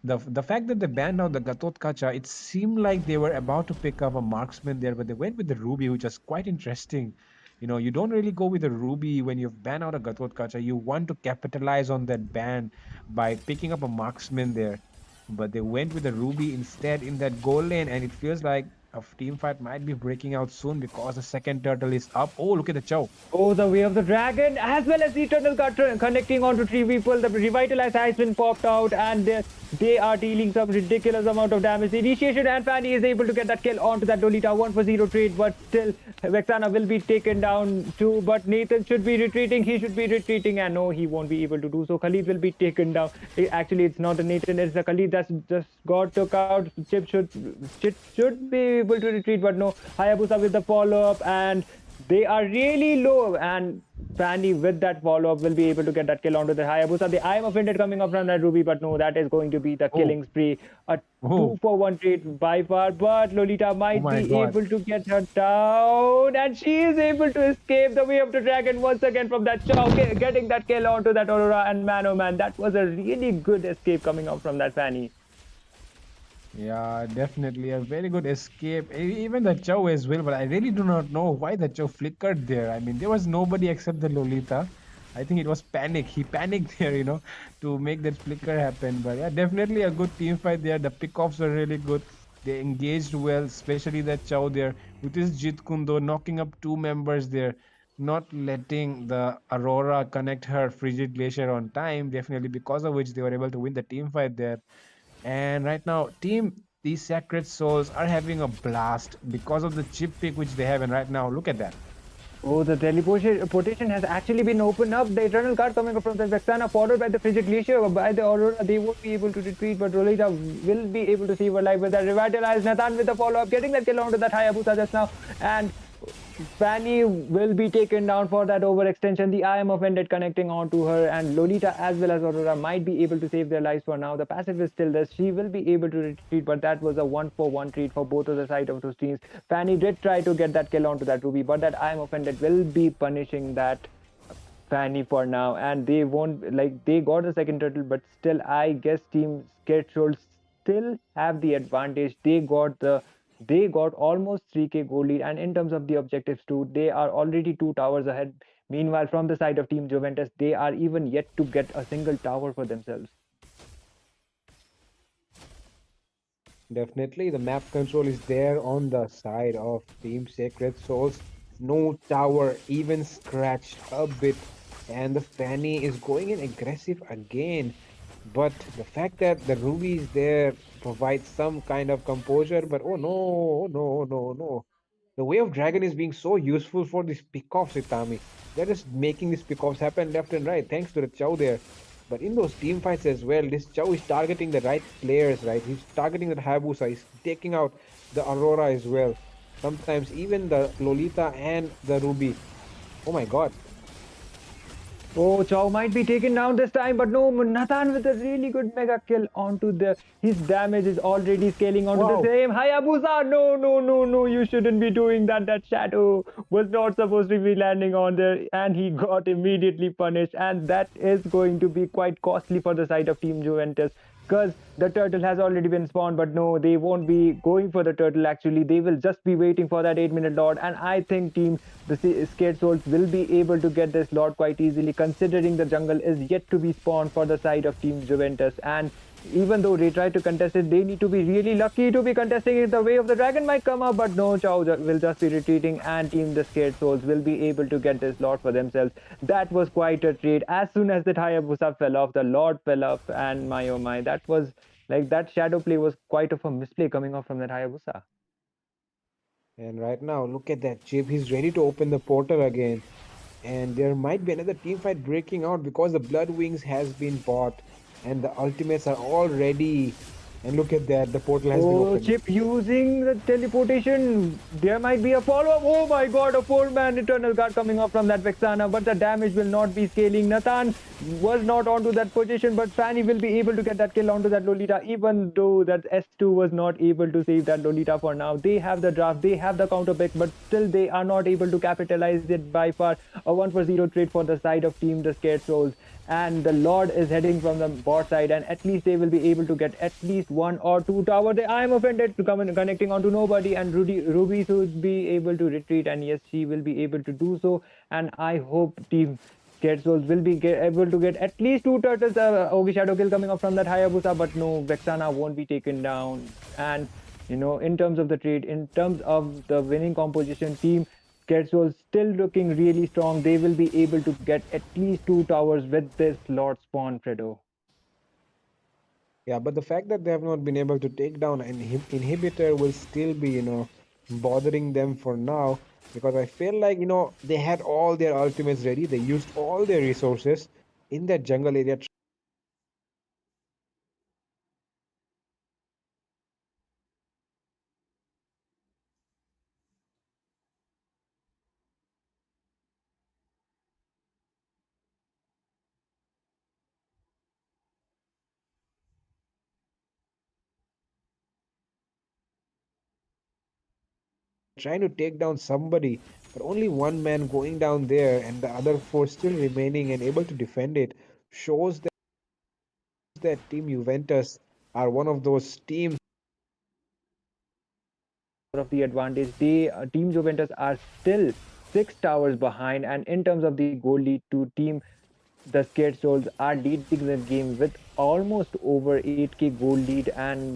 the fact that they banned out the Gatot Kacha, it seemed like they were about to pick up a marksman there, but they went with the Ruby, which is quite interesting. You don't really go with a Ruby when you've banned out a Gatot Kacha. You want to capitalize on that ban by picking up a marksman there. But they went with the Ruby instead in that goal lane, and it feels like a team fight might be breaking out soon because the second turtle is up. Oh, look at the Chow. Oh, the way of the dragon, as well as the eternal cut connecting onto three people. The revitalized has been popped out, and they are dealing some ridiculous amount of damage. The initiation, and Fanny is able to get that kill onto that Lolita 1-for-0 trade, but still Vexana will be taken down too. But Nathan should be retreating. He should be retreating, and no, he won't be able to do so. Khalid will be taken down. Actually, it's not a Nathan, it's a Khalid that's just got took out. Chip should be able to retreat, but no. Hayabusa with the follow up, and they are really low, and Fanny with that follow-up will be able to get that kill onto the Hayabusa. The I am offended coming up from that Ruby, but no, that is going to be the Oh, killing spree. A oh, 2-for-1 trade by far, but Lolita oh might my be God. able to get her down, and she is able to escape the way of the dragon once again from that Chow, getting that kill onto that Aurora, and man, oh man, that was a really good escape coming out from that Fanny. Yeah, definitely a very good escape. Even the Chow as well, but I really do not know why the Chow flickered there. I mean, there was nobody except the Lolita. I think it was panic. He panicked there, to make that flicker happen. But yeah, definitely a good team fight there. The pickoffs were really good. They engaged well, especially that Chow there with his Jit Kundo knocking up two members there, not letting the Aurora connect her Frigid Glacier on time. Definitely because of which they were able to win the team fight there. And right now, team these Sacred Souls are having a blast because of the chip pick which they have. And right now, look at that. Oh, the teleportation has actually been opened up. The Eternal Guard coming up from the Vexana, followed by the Frigid Glacier, by the Aurora. They won't be able to retreat, but Rolita will be able to save her life with that revitalized Nathan with the follow-up, getting that kill onto that Hayabusa just now. And Fanny will be taken down for that overextension. The I am offended connecting onto her, and Lolita as well as Aurora might be able to save their lives for now. The passive is still there. She will be able to retreat, but that was a 1-for-1 treat for both of the side of those teams. Fanny did try to get that kill onto that Ruby, but that I am offended will be punishing that Fanny for now, and they won't, like, they got the second turtle, but still I guess team Scarecrow still have the advantage. They got almost 3k gold lead, and in terms of the objectives too, they are already 2 towers ahead. Meanwhile, from the side of team Juventus, they are even yet to get a single tower for themselves. Definitely, the map control is there on the side of Team Sacred Souls. No tower, even scratched a bit. And the Fanny is going in aggressive again. But the fact that the Ruby is there provides some kind of composure. But oh no, oh no, oh no, oh no. The Way of Dragon is being so useful for these pickoffs, Itami. They're just making these pickoffs happen left and right, thanks to the Chow there. But in those team fights as well, this Chow is targeting the right players, right? He's targeting the Hayabusa, he's taking out the Aurora as well. Sometimes even the Lolita and the Ruby. Oh my god. Oh, Chow might be taken down this time, but no, Nathan with a really good mega kill onto the. His damage is already scaling onto the Wow. same. Hayabusa, no, no, no, no, you shouldn't be doing that. That shadow was not supposed to be landing on there, and he got immediately punished. And that is going to be quite costly for the side of Team Juventus, because the turtle has already been spawned. But no, they won't be going for the turtle. Actually, they will just be waiting for that 8-minute lord, and I think the Scared Souls will be able to get this lord quite easily, considering the jungle is yet to be spawned for the side of Team Juventus. And Even though they try to contest it, they need to be really lucky to be contesting it. The way of the dragon might come up, but no, Chow will just be retreating, and Team the Scared Souls will be able to get this Lord for themselves. That was quite a trade. As soon as the Hayabusa fell off, the Lord fell off, and my oh my, that was like that shadow play was quite of a misplay coming off from that Hayabusa. And right now, look at that chip. He's ready to open the portal again. And there might be another team fight breaking out because the Blood Wings has been bought and the ultimates are all ready. And look at that, the portal has been Oh, opened. Chip using the teleportation. There might be a follow-up. Oh my god, a 4-man Eternal Guard coming off from that Vexana, but the damage will not be scaling. Nathan was not onto that position, but Fanny will be able to get that kill onto that Lolita, even though that S2 was not able to save that Lolita for now. They have the draft, they have the counter pick, but still they are not able to capitalize it by far. A 1-for-0 trade for the side of Team the Scared Souls. And the Lord is heading from the bot side, and at least they will be able to get at least 1 or 2 tower. I am offended to come connecting onto nobody, and Ruby should be able to retreat, and yes, she will be able to do so. And I hope Team Scared Souls will be able to get at least 2 turtles. Ogi Shadow Kill coming up from that Hayabusa, but no, Vexana won't be taken down. And in terms of the trade, in terms of the winning composition, Team Quetzal still looking really strong. They will be able to get at least 2 towers with this Lord Spawn, Fredo. Yeah, but the fact that they have not been able to take down an inhibitor will still be, bothering them for now because I feel like, they had all their ultimates ready. They used all their resources in that jungle area. Trying to take down somebody, but only one man going down there and the other four still remaining and able to defend it shows that Team Juventus are one of those teams Of the advantage, Team Juventus are still 6 towers behind, and in terms of the goal lead to Team the Scared Souls are leading the game with almost over 8k goal lead, and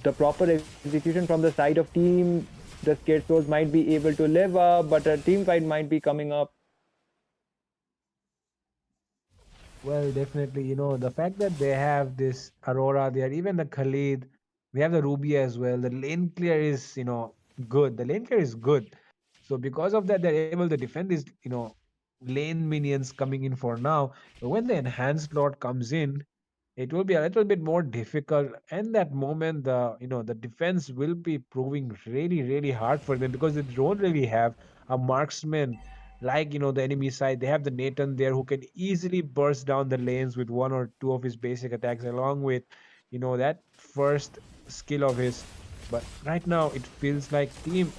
the proper execution from the side of Team the Scared Souls might be able to live up, but a team fight might be coming up. Well, definitely, the fact that they have this Aurora there, even the Khalid, we have the Ruby as well. The lane clear is, good. The lane clear is good. So because of that, they're able to defend these, lane minions coming in for now. But when the enhanced lord comes in, it will be a little bit more difficult. And that moment, the defense will be proving really, really hard for them because they don't really have a marksman like the enemy side. They have the Nathan there who can easily burst down the lanes with 1 or 2 of his basic attacks along with that first skill of his. But right now it feels like Team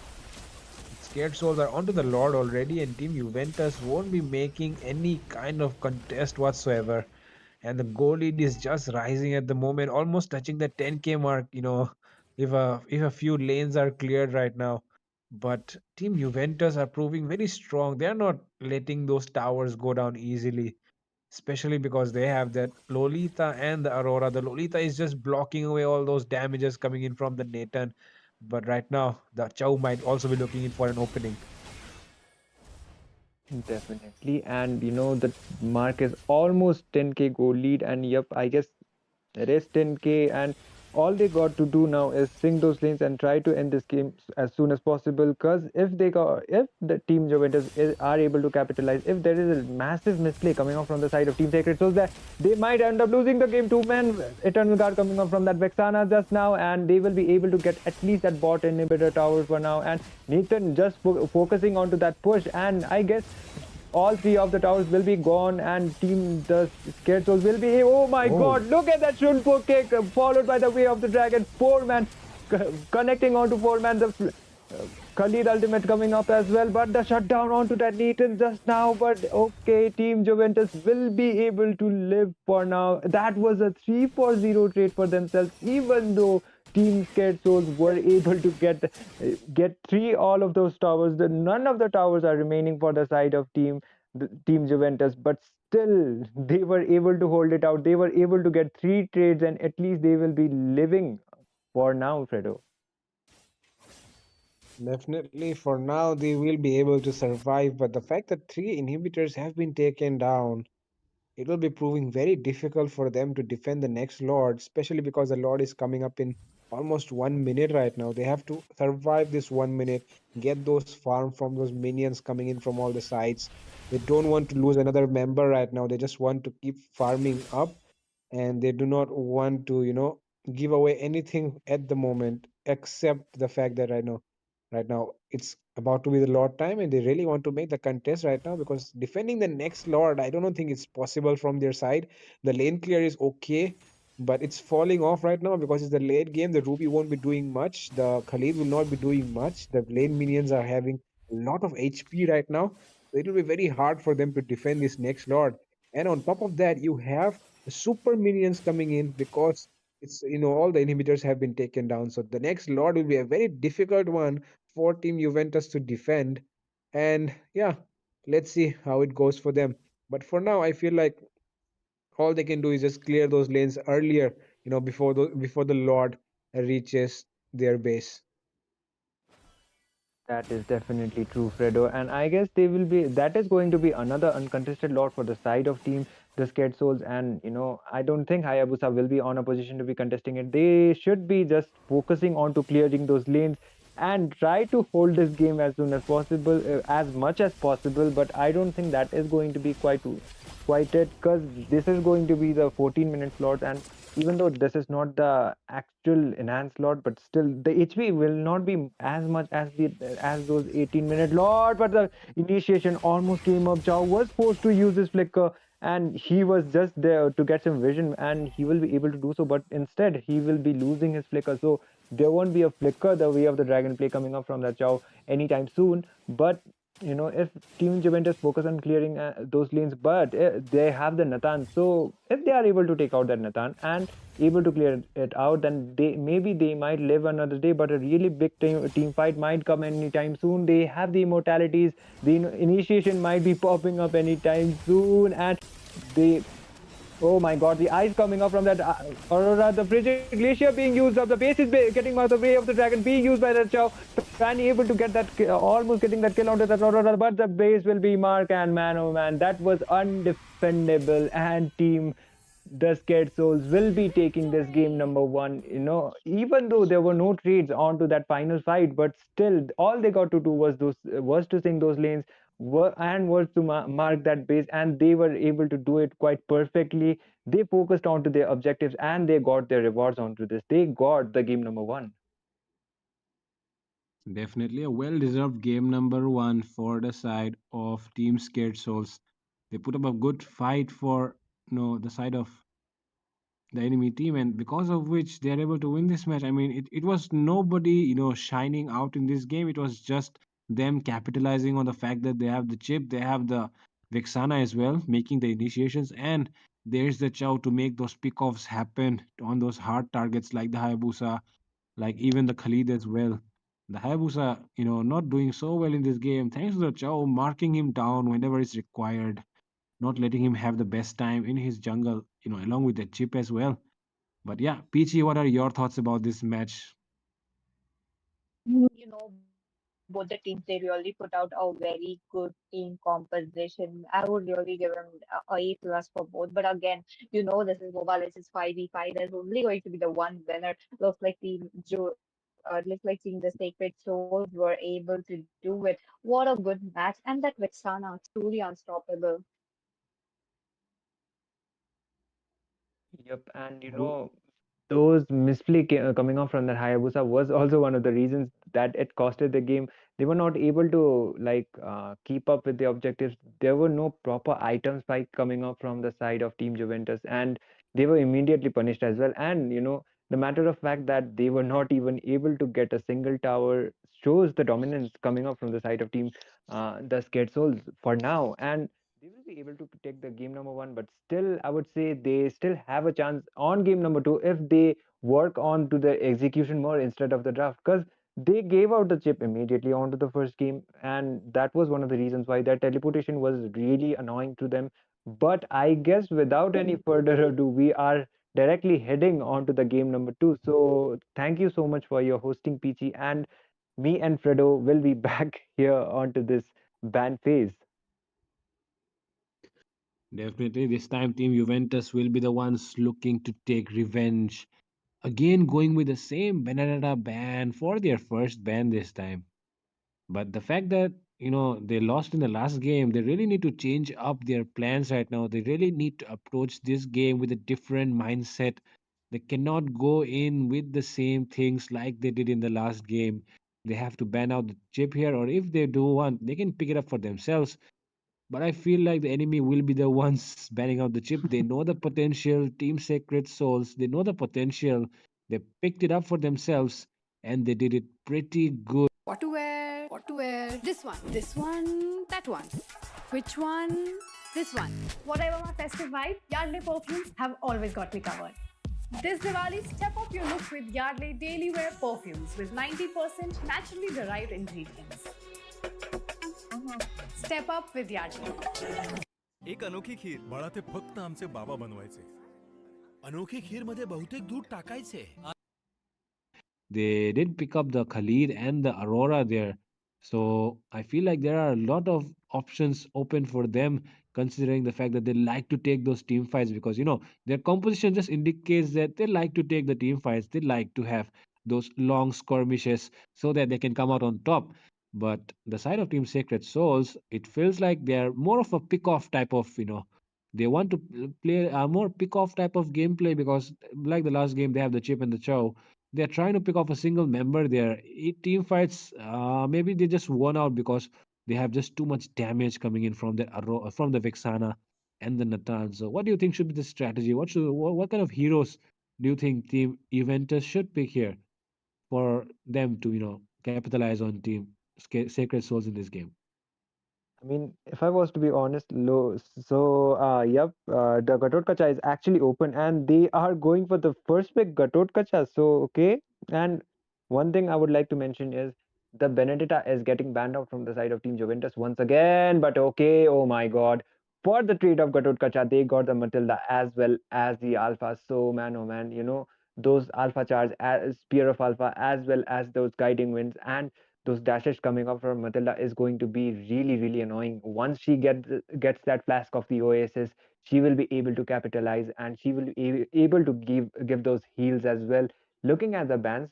Scared Souls are onto the Lord already, and Team Juventus won't be making any kind of contest whatsoever. And the goal lead is just rising at the moment, almost touching the 10k mark. If a few lanes are cleared right now. But Team Juventus are proving very strong. They are not letting those towers go down easily, especially because they have that Lolita and the Aurora. The Lolita is just blocking away all those damages coming in from the Nathan. But right now, the Chow might also be looking in for an opening. Definitely, and the mark is almost 10k goal lead, and yep, I guess it is 10k, and all they got to do now is sink those lanes and try to end this game as soon as possible. Because if the Team Juventus are able to capitalize, if there is a massive misplay coming off from the side of Team Sacred Souls, that they might end up losing the game. 2-man Eternal Guard coming up from that Vexana just now, and they will be able to get at least that bot inhibitor tower for now. And Nathan just focusing onto that push, and I guess all 3 of the towers will be gone, and Team the Scared Souls will be. Oh my god, look at that Shunpo kick, followed by the Way of the Dragon. 4-man connecting onto 4-man. The Khalid ultimate coming up as well, but the shutdown onto that Nathan just now. But okay, Team Juventus will be able to live for now. That was a 3-for-0 trade for themselves, even though Team Scared Souls were able to get 3 all of those towers. None of the towers are remaining for the side of Team the Team Juventus, but still they were able to hold it out. They were able to get three trades, and at least they will be living for now, Fredo. Definitely, for now, they will be able to survive, but the fact that three inhibitors have been taken down, it will be proving very difficult for them to defend the next Lord, especially because the Lord is coming up in almost 1 minute right now. They have to survive this 1 minute, get those farm from those minions coming in from all the sides. They don't want to lose another member right now. They just want to keep farming up, and they do not want to, give away anything at the moment, except the fact that right now it's about to be the Lord time, and they really want to make the contest right now because defending the next Lord, I don't think it's possible from their side. The lane clear is okay, but it's falling off right now because it's the late game. The Ruby won't be doing much. The Khalid will not be doing much. The lane minions are having a lot of HP right now. So it will be very hard for them to defend this next Lord. And on top of that, you have the super minions coming in because it's all the inhibitors have been taken down. So the next Lord will be a very difficult one for Team Juventus to defend. And yeah, let's see how it goes for them. But for now, I feel like all they can do is just clear those lanes earlier, before the Lord reaches their base. That is definitely true, Fredo. And I guess they will be, that is going to be another uncontested lot for the side of team, the Scared Souls. And, I don't think Hayabusa will be on a position to be contesting it. They should be just focusing on to clearing those lanes and try to hold this game as soon as possible, as much as possible. But I don't think that is going to be quite it, because this is going to be the 14-minute slot. And even though this is not the actual enhanced slot, but still the HP will not be as much as those 18-minute lot. But the initiation almost came up. Chow was forced to use his flicker, and he was just there to get some vision, and he will be able to do so, but instead he will be losing his flicker. So there won't be a flicker the way of the dragon play coming up from that Chow anytime soon. But if Team Juventus focus on clearing those lanes, but they have the Nathan. So if they are able to take out that Nathan and able to clear it out, then they might live another day. But a really big team fight might come anytime soon. They have the immortalities. The initiation might be popping up anytime soon, and they. Oh my god, the ice coming up from that Aurora, the frigid glacier being used up, the base is getting out of the way of the dragon, being used by the Chow. Fanny able to get that, almost getting that kill onto that Aurora, but the base will be Mark, and man, oh man, that was undefendable. And team the Scared Souls will be taking this game number one. Even though there were no trades onto that final fight, but still, all they got to do was to sing those lanes, and was to mark that base, and they were able to do it quite perfectly. They focused onto their objectives, and they got their rewards onto this. They got the game number one. Definitely a well-deserved game number one for the side of Team Scared Souls. They put up a good fight for the side of the enemy team, and because of which they are able to win this match. I mean, it was nobody shining out in this game. It was just them capitalizing on the fact that they have the chip, they have the Vexana as well, making the initiations, and there's the Chow to make those pickoffs happen on those hard targets like the Hayabusa, like even the Khalid as well. The Hayabusa, not doing so well in this game, thanks to the Chow marking him down whenever it's required, not letting him have the best time in his jungle, along with the chip as well. But yeah, Peachy, what are your thoughts about this match? Both the teams, they really put out a very good team composition. I would really give them a A plus for both. But again, this is mobile, this is 5v5. There's only going to be the one winner. Looks like Team the Sacred Souls were able to do it. What a good match. And that Vexana, truly unstoppable. Yep, and Oh, those misplay coming off from that Hayabusa was also one of the reasons that it costed the game. They were not able to keep up with the objectives. There were no proper item spike coming up from the side of Team Juventus, and they were immediately punished as well. And the matter of fact that they were not even able to get a single tower shows the dominance coming up from the side of Team the Scared Souls for now. And they will be able to take the game number one, but still, I would say they still have a chance on game number two if they work on to the execution more instead of the draft. Because they gave out the chip immediately onto the first game, and that was one of the reasons why that teleportation was really annoying to them. But I guess without any further ado, we are directly heading on to the game number two. So thank you so much for your hosting, Peachy, and me and Fredo will be back here onto this ban phase. Definitely, this time Team Juventus will be the ones looking to take revenge. Again, going with the same Benedetta ban for their first ban this time. But the fact that they lost in the last game, they really need to change up their plans right now. They really need to approach this game with a different mindset. They cannot go in with the same things like they did in the last game. They have to ban out the chip here, or if they do want, they can pick it up for themselves. But I feel like the enemy will be the ones banning out the chip. They know the potential, Team Sacred Souls. They know the potential. They picked it up for themselves, and they did it pretty good. What to wear? What to wear? This one, that one. Which one? This one. Whatever my festive vibe, Yardley perfumes have always got me covered. This Diwali, step up your look with Yardley Daily Wear perfumes with 90% naturally derived ingredients. Step up with Yardley. एक अनोखी खीर बाळा ते फक्त आमचे बाबा बनवायचे. अनोखी खीर मध्ये बहुतेक दूध टाकायचे. They did pick up the Khalid and the Aurora there. So I feel like there are a lot of options open for them, considering the fact that they like to take those team fights because their composition just indicates that they like to take the team fights. They like to have those long skirmishes so that they can come out on top. But the side of Team Sacred Souls, it feels like they're more of a pick-off type of, they want to play a more pick-off type of gameplay because, like the last game, they have the chip and the chow. They're trying to pick off a single member there. Team fights, maybe they just won out because they have just too much damage coming in from from the Vexana and the Natan. So, what do you think should be the strategy? What kind of heroes do you think Team Juventus should pick here for them to capitalize on Team Sacred Souls in this game? I mean, if I was to be honest, yep, the Gatot Kacha is actually open and they are going for the first pick Gatot Kacha. So, okay. And one thing I would like to mention is the Benedetta is getting banned out from the side of Team Juventus once again. But okay, oh my God. For the trade of Gatot Kacha, they got the Matilda as well as the Alpha. So, man, oh man, those Alpha charge, Spear of Alpha, as well as those guiding winds. And those dashes coming up from Matilda is going to be really, really annoying. Once she gets that flask of the Oasis, she will be able to capitalize and she will be able to give those heals as well. Looking at the bans,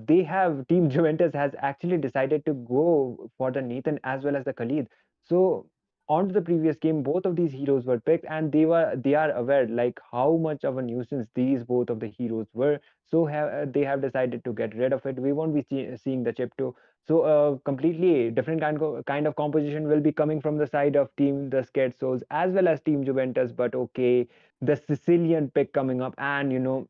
they have Team Juventus has actually decided to go for the Nathan as well as the Khalid. So on to the previous game, both of these heroes were picked and they are aware like how much of a nuisance these both of the heroes were. So they have decided to get rid of it. We won't be seeing the chip too. So a completely different kind of composition will be coming from the side of Team the Scared Souls as well as Team Juventus. But okay, the Sicilian pick coming up, and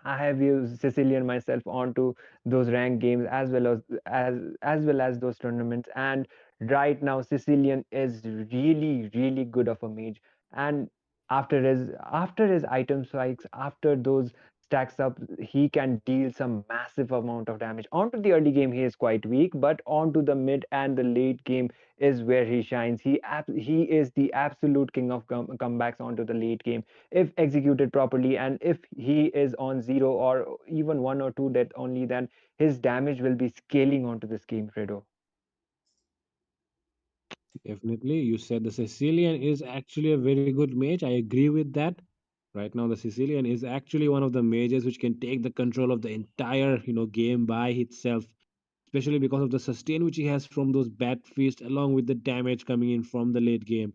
I have used Sicilian myself onto those ranked games as well as those tournaments. And right now, Sicilian is really really good of a mage. And after his item spikes, after those stacks up, he can deal some massive amount of damage. Onto the early game, he is quite weak, but onto the mid and the late game is where he shines. He is the absolute king of comebacks onto the late game if executed properly, and if he is on 0 or even 1 or 2 death only, then his damage will be scaling onto this game, Fredo. Definitely, you said the Sicilian is actually a very good mage. I agree with that. Right now, the Sicilian is actually one of the mages which can take the control of the entire game by itself, especially because of the sustain which he has from those bat feast, along with the damage coming in from the late game.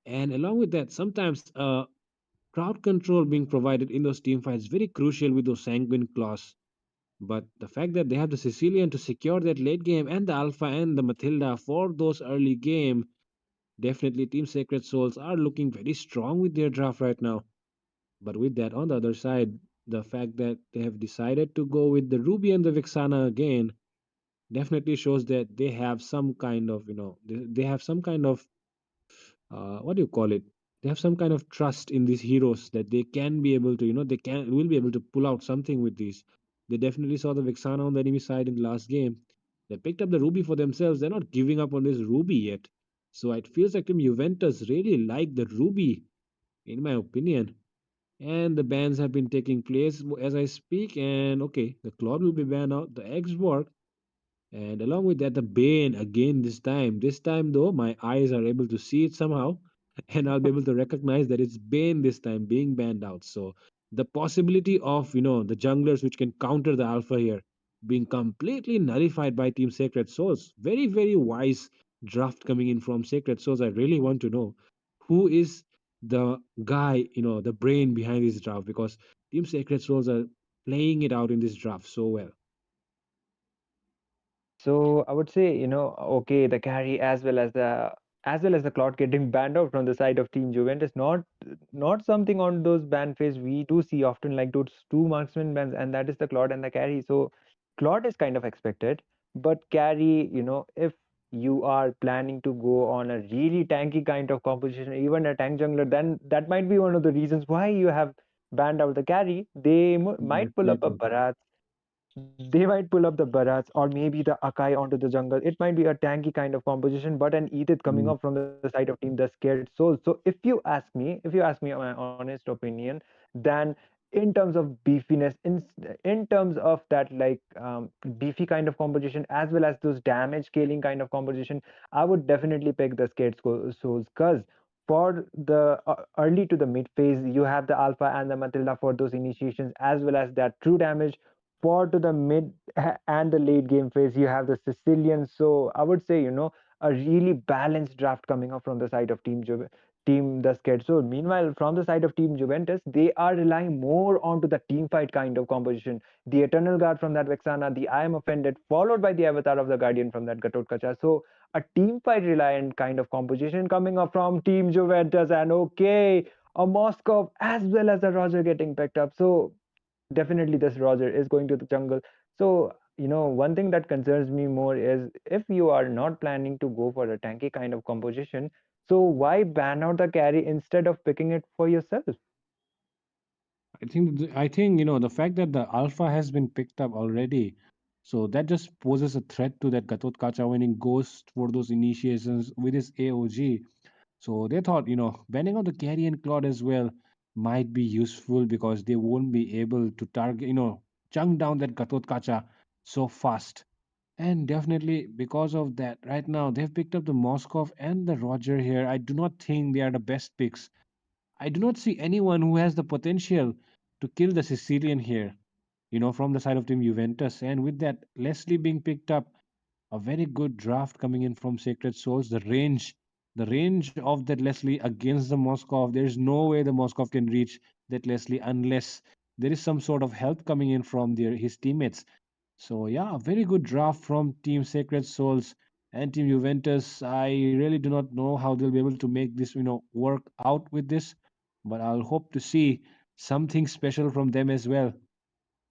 And along with that, sometimes crowd control being provided in those team fights very crucial with those sanguine claws. But the fact that they have the Sicilian to secure that late game and the Alpha and the Matilda for those early game, definitely Team Sacred Souls are looking very strong with their draft right now. But with that, on the other side, the fact that they have decided to go with the Ruby and the Vixana again definitely shows that they have some kind of, they have some kind of, what do you call it? They have some kind of trust in these heroes that they can be able to, they can will be able to pull out something with these. They definitely saw the Vexana on the enemy side in the last game. They picked up the Ruby for themselves. They're not giving up on this Ruby yet. So it feels like Team Juventus really like the Ruby, in my opinion. And the bans have been taking place as I speak. And okay, the Claude will be banned out. The X work, and along with that, the Bane again this time. This time, though, my eyes are able to see it somehow, and I'll be able to recognize that it's Bane this time being banned out. So the possibility of the junglers which can counter the Alpha here being completely nullified by Team Sacred Souls. Very, very wise draft coming in from Sacred Souls. I really want to know who is the guy, the brain behind this draft, because Team Sacred Souls are playing it out in this draft so well. So I would say, okay, the carry as well as the cloud getting banned out from the side of Team Juventus, not something on those ban phase we do see often, like those two marksman bans, and that is the Claude and the carry. So Claude is kind of expected, but carry, if you are planning to go on a really tanky kind of composition, even a tank jungler, then that might be one of the reasons why you have banned out the carry. They might pull up a Definitely. Bharat, they might pull up the Barats or maybe the Akai onto the jungle. It might be a tanky kind of composition, but an Edith coming up from the side of team, the scared soul. So if you ask me my honest opinion, then in terms of beefiness, in terms of that beefy kind of composition, as well as those damage scaling kind of composition, I would definitely pick the scared souls, because for the early to the mid phase, you have the Alpha and the Matilda for those initiations, as well as that true damage. For to the mid and the late game phase, you have the Sicilians. So I would say, a really balanced draft coming up from the side of team the Scared. So meanwhile, from the side of Team Juventus, they are relying more onto the team fight kind of composition. The Eternal Guard from that Vexana, the I Am Offended, followed by the Avatar of the Guardian from that Gatotkacha. So a team fight reliant kind of composition coming up from Team Juventus, and okay, a Moscow as well as a Roger getting picked up. So definitely this Roger is going to the jungle. So, one thing that concerns me more is if you are not planning to go for a tanky kind of composition, so why ban out the carry instead of picking it for yourself? I think the fact that the alpha has been picked up already, so that just poses a threat to that Gatot Kacha when he goes for those initiations with his AOG. So they thought banning out the carry and Claude as well might be useful because they won't be able to target chunk down that Gatot Kacha so fast. And definitely because of that, right now they've picked up the Moskov and the Roger here. I do not think they are the best picks. I do not see anyone who has the potential to kill the Sicilian here, from the side of Team Juventus. And with that, Leslie being picked up, a very good draft coming in from Sacred Souls. The range of that Leslie against the Moskov, there is no way the Moskov can reach that Leslie unless there is some sort of help coming in from his teammates. So yeah, a very good draft from Team Sacred Souls and Team Juventus. I really do not know how they'll be able to make this, work out with this, but I'll hope to see something special from them as well.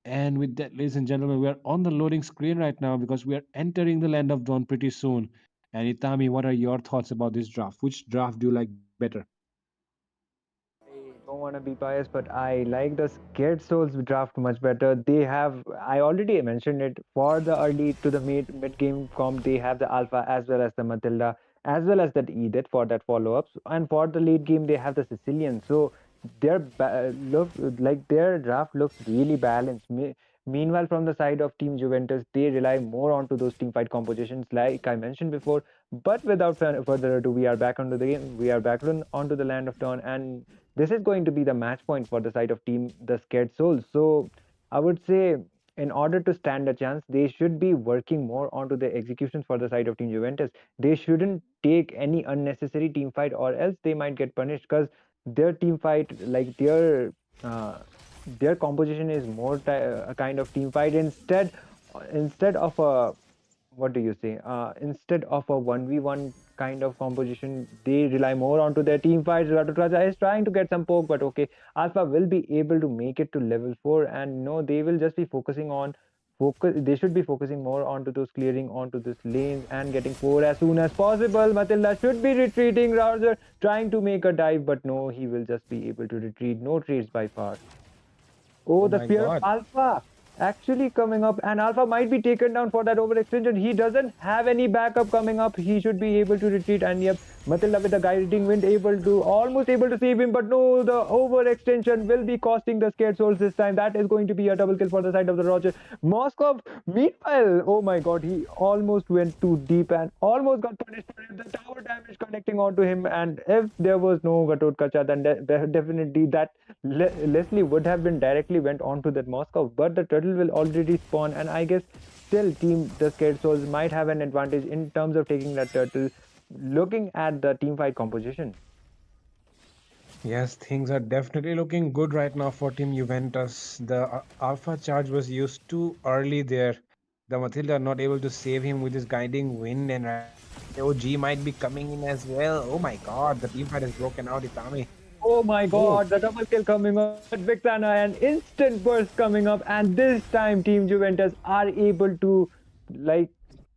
And with that, ladies and gentlemen, we are on the loading screen right now because we are entering the land of Dawn pretty soon. And Itami, what are your thoughts about this draft? Which draft do you like better? I don't want to be biased, but I like the Scared Souls draft much better. They have, I already mentioned it, for the early to the mid game comp, they have the Alpha as well as the Matilda, as well as that Edith for that follow ups, and for the late game they have the Sicilian. So their draft looks really balanced. Meanwhile, from the side of Team Juventus, they rely more onto those team fight compositions, like I mentioned before. But without further ado, we are back onto the game. We are back onto the land of Dawn, and this is going to be the match point for the side of team the Scared Souls. So I would say, in order to stand a chance, they should be working more onto the executions for the side of Team Juventus. They shouldn't take any unnecessary team fight, or else they might get punished, because their team fight, like their composition is more a kind of team fight. Instead of a, what do you say, instead of a 1v1 kind of composition, they rely more onto their team fights. Raja is trying to get some poke, but okay, Alpha will be able to make it to level 4, and no, they will just be focus. They should be focusing more onto those clearing onto this lanes and getting 4 as soon as possible. Matilda should be retreating. Roger trying to make a dive, but no, he will just be able to retreat. No trades by far. Oh, Oh the my fear of God. Alpha. actually coming up, and Alpha might be taken down for that overextension. He doesn't have any backup coming up. He should be able to retreat, and yep, Matilda with the guiding wind almost able to save him, but no, the overextension will be costing the scared souls this time. That is going to be a double kill for the side of the Roger. Moskov, meanwhile, oh my god, he almost went too deep and almost got punished for it. The tower damage connecting onto him, and if there was no Gatotkacha, then definitely that Leslie would have been directly went on to that Moskov, but the turtle will already spawn, and I guess still team the scared souls might have an advantage in terms of taking that turtle, looking at the team fight composition. Yes, things are definitely looking good right now for Team Juventus. The Alpha charge was used too early there. The Matilda not able to save him with his guiding wind, and OG might be coming in as well. Oh my god, the team fight has broken out, Itami. Oh my god, the double kill coming up at Vixana, and instant burst coming up, and this time Team Juventus are able to like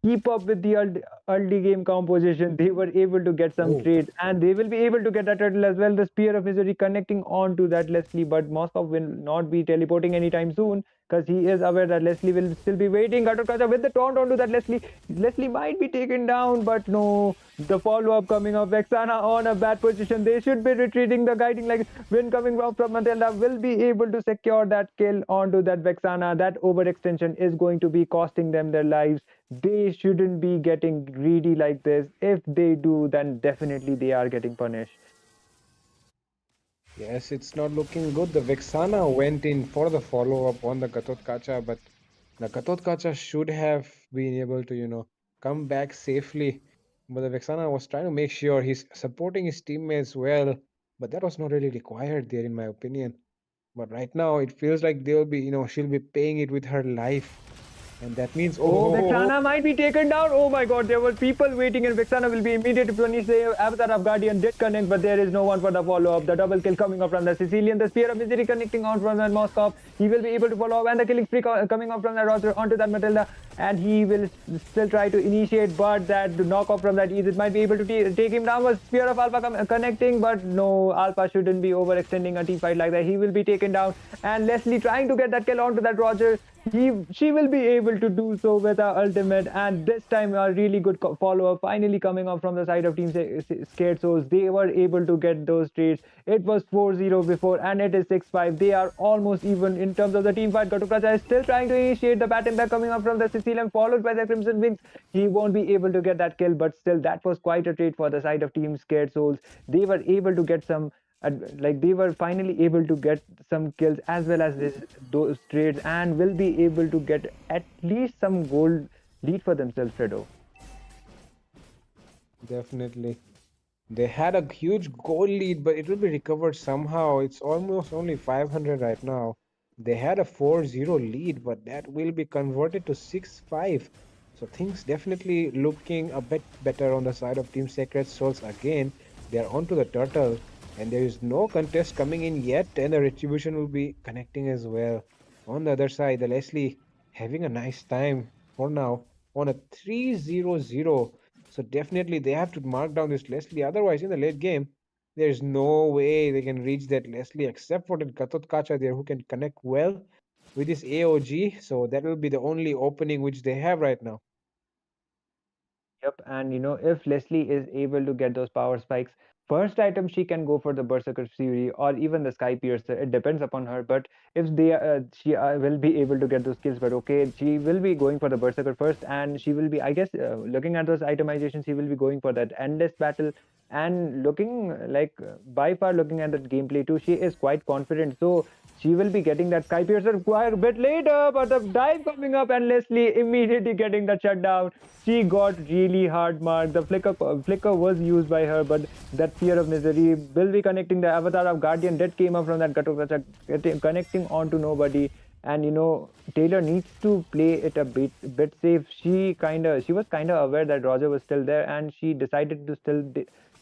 keep up with the early game composition. They were able to get some trades, and they will be able to get that turtle as well. The Spear of Misery connecting on to that Leslie, but Moskov will not be teleporting anytime soon because he is aware that Leslie will still be waiting. Gatotkacha with the taunt onto that Leslie. Leslie might be taken down, but no. The follow-up coming up. Vexana on a bad position. They should be retreating. The guiding like wind coming from Matilda will be able to secure that kill onto that Vexana. That overextension is going to be costing them their lives. They shouldn't be getting greedy like this. If they do, then definitely they are getting punished. Yes, it's not looking good. The Vexana went in for the follow-up on the Gatotkacha, but the Gatotkacha should have been able to, come back safely. But the Vexana was trying to make sure he's supporting his teammates well, but that was not really required there, in my opinion. But right now, it feels like they'll be, she'll be paying it with her life. And that means, Vexana might be taken down. Oh my god, there were people waiting, and Vexana will be immediately punished. The Avatar of Guardian did connect, but there is no one for the follow-up. The double kill coming up from the Sicilian. The Spear of Misery connecting on from that Moskov. He will be able to follow up, and the killing spree coming up from that Roger onto that Matilda. And he will still try to initiate, but that knockoff from that Edith might be able to take him down. Was Spear of Alpha connecting, but no, Alpha shouldn't be overextending a team fight like that. He will be taken down, and Leslie trying to get that kill onto that Roger. She will be able to do so with her ultimate, and this time a really good follow-up finally coming up from the side of Team Scared Souls. They were able to get those trades. It was 4-0 before, and it is 6-5. They are almost even in terms of the team fight. Gatotkacha is still trying to initiate the back coming up from the Sicilian, followed by the Crimson Wings. He won't be able to get that kill, but still that was quite a trade for the side of Team Scared Souls. They were able to get some they were finally able to get some kills as well as those trades, and will be able to get at least some gold lead for themselves, Fredo. Definitely. They had a huge goal lead, but it will be recovered somehow. It's almost only 500 right now. They had a 4-0 lead, but that will be converted to 6-5. So things definitely looking a bit better on the side of Team Sacred Souls again. They are onto the turtle, and there is no contest coming in yet, and the retribution will be connecting as well. On the other side, the Leslie having a nice time for now on a 3-0-0. So definitely they have to mark down this Leslie. Otherwise, in the late game, there's no way they can reach that Leslie except for that Gatotkacha there who can connect well with this AOG. So that will be the only opening which they have right now. Yep, and if Leslie is able to get those power spikes, first item she can go for the Berserker Fury or even the Sky Piercer. It depends upon her, but if she will be able to get those kills. But okay, she will be going for the Berserker first, and she will be, I guess, looking at those itemizations, she will be going for that Endless Battle, and looking like by far looking at that gameplay too, she is quite confident. So she will be getting that Sky Piercer quite a bit later, but the dive coming up, and Leslie immediately getting that shutdown. She got really hard marked. The flicker was used by her, but that Fear of Misery will be connecting. The Avatar of Guardian that came up from that Gatotkacha, connecting on to nobody. And Taylor needs to play it a bit safe. She was kinda aware that Roger was still there, and she decided to still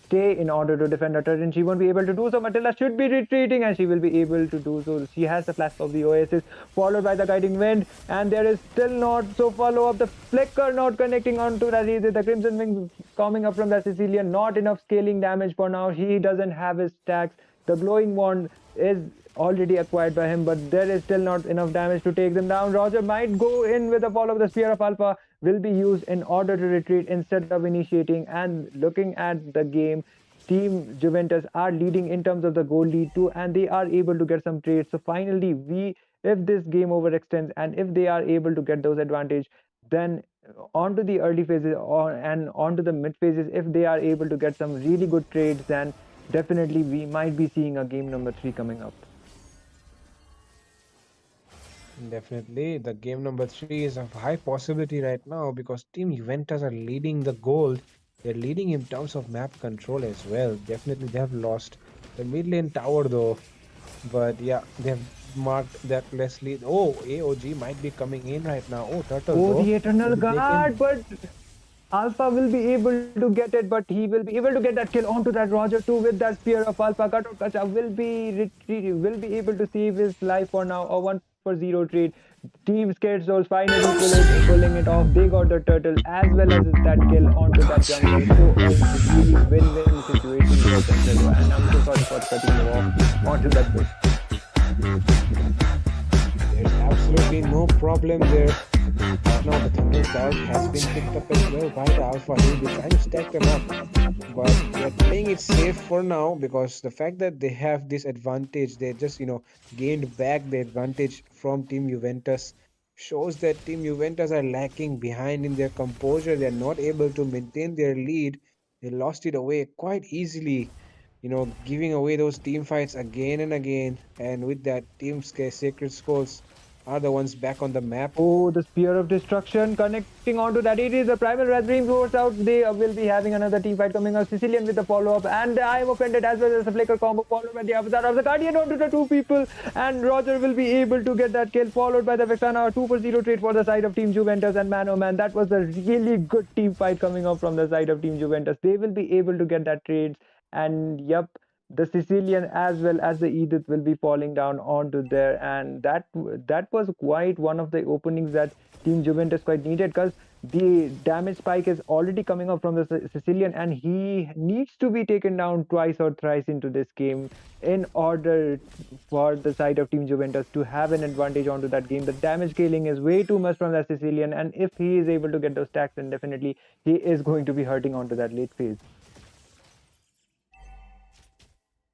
stay in order to defend her turret. She won't be able to do so. Matilda should be retreating, and she will be able to do so. She has the flash of the Oasis, followed by the Guiding Wind, and there is still not so follow up. The Flicker not connecting onto that either. The Crimson Wing coming up from the Sicilian, not enough scaling damage for now. He doesn't have his stacks. The Glowing Wand is already acquired by him, but there is still not enough damage to take them down. Roger might go in with a follow of the Spear of Alpha, will be used in order to retreat instead of initiating. And looking at the game, Team Juventus are leading in terms of the goal lead too, and they are able to get some trades. So finally, if this game overextends and if they are able to get those advantage, then onto the early phases and onto the mid phases, if they are able to get some really good trades, then definitely we might be seeing a game number 3 coming up. Definitely, the game number 3 is a high possibility right now because Team Juventus are leading the gold. They're leading in terms of map control as well. Definitely, they have lost the mid lane tower though, but yeah, they have marked that Leslie. Oh, AOG might be coming in right now. Oh, Turtle Oh, though the will Eternal be taken. Guard, but Alpha will be able to get it, but he will be able to get that kill onto that Roger too with that Spear of Alpha. Kacha will be able to save his life for now. A 1-for-0 trade. Team Scared Souls finally pulling it off. They got the turtle as well as that kill onto that jungle. So a really win-win situation for Central. And I'm so sorry for cutting you off onto that bit. There's absolutely no problem there. Right now, the Thunder Cloud has been picked up as well by the Alpha. He'll be trying to stack them up, but they're playing it safe for now because the fact that they have this advantage, they just gained back the advantage from Team Juventus, shows that Team Juventus are lacking behind in their composure. They're not able to maintain their lead. They lost it away quite easily. Giving away those team fights again and again, and with that, Team Sacred Skulls are the ones back on the map. Oh, the Spear of Destruction connecting onto that. It is a Primal Wrath reinforced out. They will be having another team fight coming up. Sicilian with the follow-up. And I am offended as well as a Flicker combo followed by the avatar of the Guardian onto the two people. And Roger will be able to get that kill followed by the Vexana. A 2-for-0 trade for the side of Team Juventus. And man, oh man, that was a really good team fight coming up from the side of Team Juventus. They will be able to get that trades. And yep, the Sicilian as well as the Edith will be falling down onto there, and that was quite one of the openings that Team Juventus quite needed because the damage spike is already coming up from the Sicilian, and he needs to be taken down twice or thrice into this game in order for the side of Team Juventus to have an advantage onto that game. The damage scaling is way too much from the Sicilian, and if he is able to get those stacks, then definitely he is going to be hurting onto that late phase.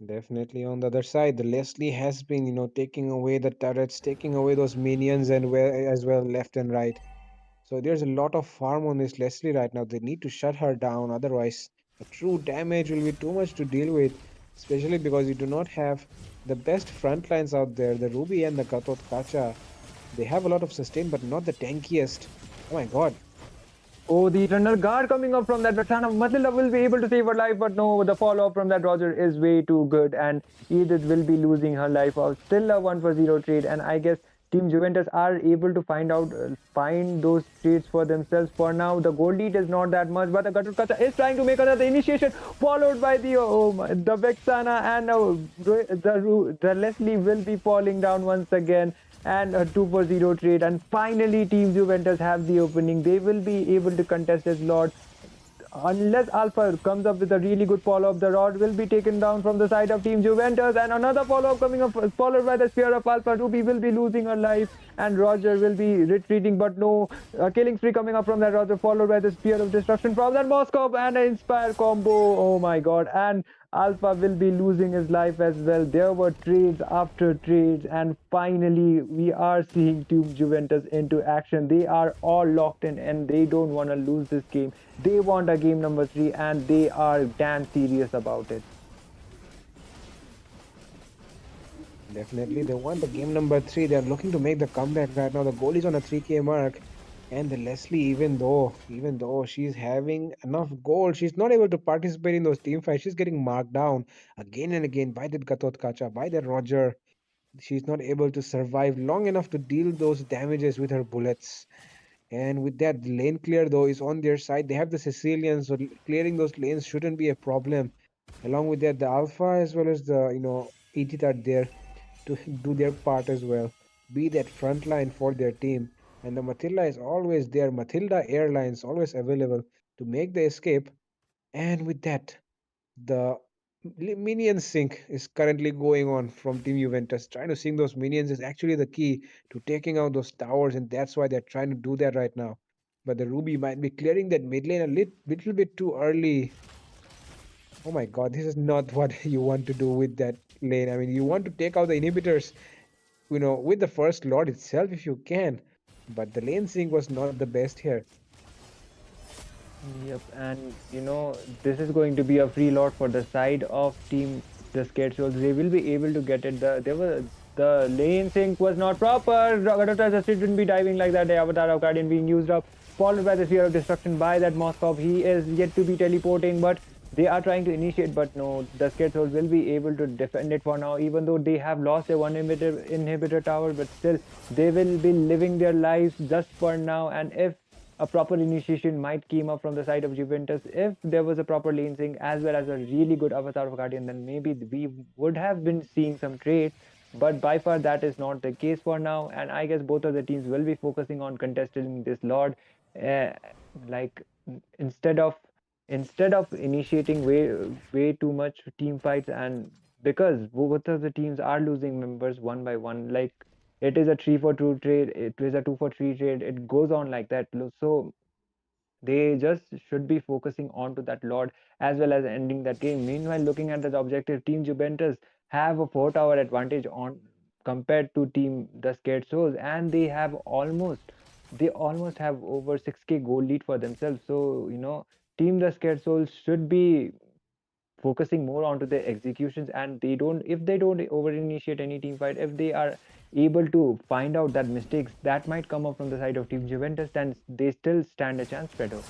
Definitely on the other side, the Leslie has been, taking away the turrets, taking away those minions and as well left and right. So there's a lot of farm on this Leslie right now. They need to shut her down, otherwise the true damage will be too much to deal with, especially because you do not have the best front lines out there. The Ruby and the Gatot Kacha, they have a lot of sustain, but not the tankiest. Oh my god. Oh, the Eternal Guard coming up from that Vexana. Matilda will be able to save her life, but no, the follow-up from that Roger is way too good, and Edith will be losing her life out. Still a 1-for-0 trade, and I guess Team Juventus are able to find those trades for themselves. For now, the gold lead is not that much, but the Gaturkacha is trying to make another initiation, followed by the the Vexana, and the Leslie will be falling down once again. And a 2-for-0 trade, and finally Team Juventus have the opening. They will be able to contest as Lord. Unless Alpha comes up with a really good follow-up, the Rod will be taken down from the side of Team Juventus, and another follow-up coming up, followed by the Spear of Alpha. Ruby will be losing her life, and Roger will be retreating, but no, killing spree coming up from that Roger, followed by the Spear of Destruction from that Moscow, and an Inspire combo. Oh my god, and Alpha will be losing his life as well. There were trades after trades, and finally we are seeing Team Juventus into action. They are all locked in, and they don't want to lose this game. They want a game number 3, and they are damn serious about it. Definitely, they want the game number 3. They're looking to make the comeback right now. The goal is on a 3K mark, and the Leslie, even though she's having enough gold, she's not able to participate in those team fights. She's getting marked down again and again by the Gatot Kacha, by the Roger. She's not able to survive long enough to deal those damages with her bullets. And with that, the lane clear though is on their side. They have the Sicilians, so clearing those lanes shouldn't be a problem. Along with that, the Alpha as well as the Edith are there to do their part as well, be that front line for their team. And the Matilda is always there. Matilda Airlines always available to make the escape. And with that, the minion sync is currently going on from Team Juventus. Trying to sync those minions is actually the key to taking out those towers, and that's why they're trying to do that right now. But the Ruby might be clearing that mid lane a little bit too early. Oh my god, this is not what you want to do with that lane. I mean, you want to take out the inhibitors, with the first Lord itself if you can. But the lane sync was not the best here. Yep, and this is going to be a free lot for the side of team the Scared Souls. They will be able to get it. The lane sync was not proper. Ragadotas just shouldn't be diving like that. The Avatar of Guardian being used up, followed by the Sphere of Destruction by that Moskov. He is yet to be teleporting, but they are trying to initiate. But no, the Scared Souls will be able to defend it for now, even though they have lost their one inhibitor tower. But still, they will be living their lives just for now. And if a proper initiation might came up from the side of Juventus. If there was a proper lane sync as well as a really good avatar of Guardian, then maybe we would have been seeing some trades. But by far that is not the case for now, and I guess both of the teams will be focusing on contesting this Lord. Uh, like instead of initiating way too much team fights, and because both of the teams are losing members one by one, like it is a 3 for 2 trade, it is a 2 for 3 trade, it goes on like that. So they just should be focusing on to that Lord as well as ending that game. Meanwhile, looking at the objective, Team Juventus have a 4 tower advantage on compared to Team the Scared Souls, and they almost have over 6k goal lead for themselves. So Team the Scared Souls should be focusing more onto their executions, and if they don't over initiate any team fight, if they are able to find out that mistakes that might come up from the side of Team Juventus, then they still stand a chance, Fredo.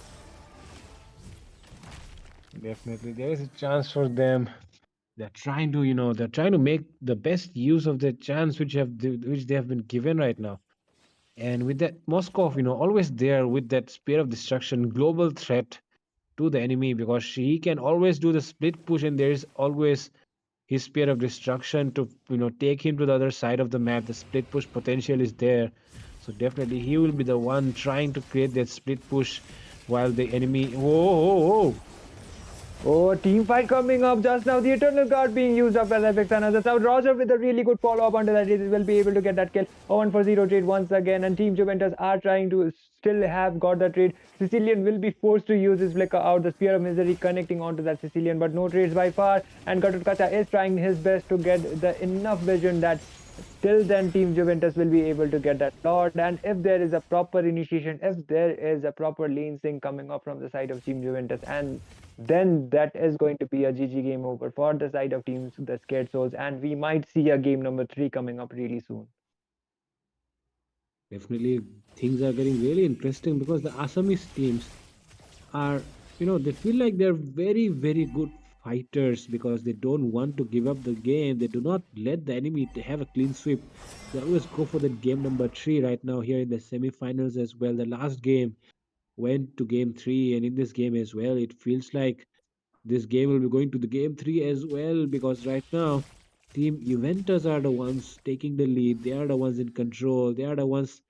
Definitely, there is a chance for them. They're trying to make the best use of the chance which they have been given right now. And with that, Moscow, always there with that spear of destruction, global threat to the enemy, because he can always do the split push, and there is always his spear of destruction to take him to the other side of the map. The split push potential is there, so definitely he will be the one trying to create that split push while the enemy. Whoa, whoa, Oh, team fight coming up just now. The Eternal Guard being used up as Apex and others out. Roger with a really good follow up under that. He will be able to get that kill. 1 for 0 trade once again. And Team Juventus are trying to still have got the trade. Sicilian will be forced to use his flicker out. The Spear of Misery connecting onto that Sicilian, but no trades by far. And Katutkacha is trying his best to get the enough vision that till then Team Juventus will be able to get that Lord. And if there is a proper initiation, if there is a proper lane sync coming up from the side of Team Juventus, and then that is going to be a GG game over for the side of teams the Scared Souls, and we might see a game number 3 coming up really soon. definitely things are getting really interesting because the Assamese teams are, they feel like they're very, very good fighters because they don't want to give up the game. They do not let the enemy to have a clean sweep. They always go for that game number 3 right now here in the semifinals as well. The last game went to game 3, and in this game as well, it feels like this game will be going to the game 3 as well because right now, Team Juventus are the ones taking the lead. They are the ones in control. They are the ones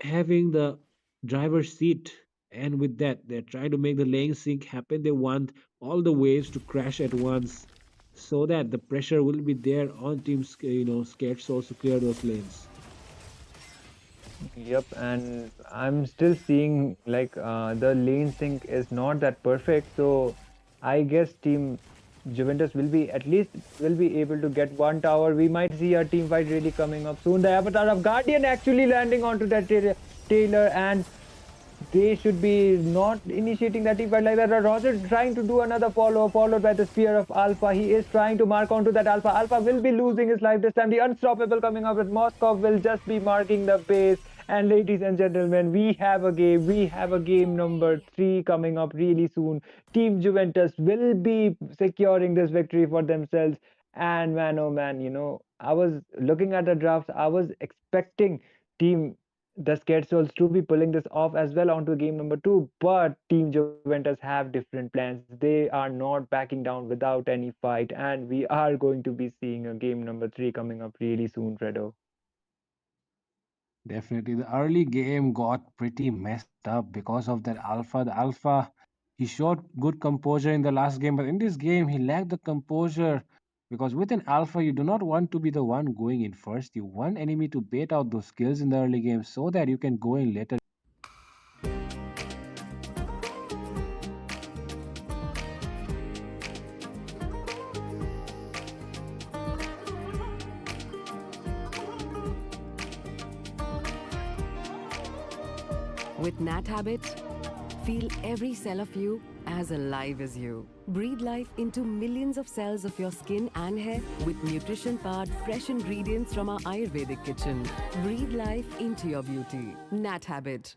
having the driver's seat. And with that, they're trying to make the lane sync happen. They want all the waves to crash at once so that the pressure will be there on teams, scared souls to clear those lanes. Yep, and I'm still seeing like the lane sync is not that perfect, so I guess Team Juventus will be at least will be able to get 1 tower. We might see a team fight really coming up soon. The Avatar of Guardian actually landing onto that Taylor, and they should be not initiating that team fight like that. Roger trying to do another follow, followed by the Spear of Alpha. He is trying to mark onto that Alpha. Alpha will be losing his life this time. The Unstoppable coming up with Moskov will just be marking the base. And ladies and gentlemen, we have a game. We have a game number 3 coming up really soon. Team Juventus will be securing this victory for themselves. And man, oh man, I was looking at the drafts. I was expecting Team the Scared Souls to be pulling this off as well onto game number 2, but Team Juventus have different plans. They are not backing down without any fight, and we are going to be seeing a game number 3 coming up really soon, Fredo. Definitely, the early game got pretty messed up because of that alpha. The alpha, He showed good composure in the last game, but in this game, he lacked the composure because with an alpha, you do not want to be the one going in first. You want enemy to bait out those skills in the early game so that you can go in later. With Nat Habits, feel every cell of you as alive as you. Breathe life into millions of cells of your skin and hair with nutrition-powered fresh ingredients from our Ayurvedic kitchen. Breathe life into your beauty. Nat Habit.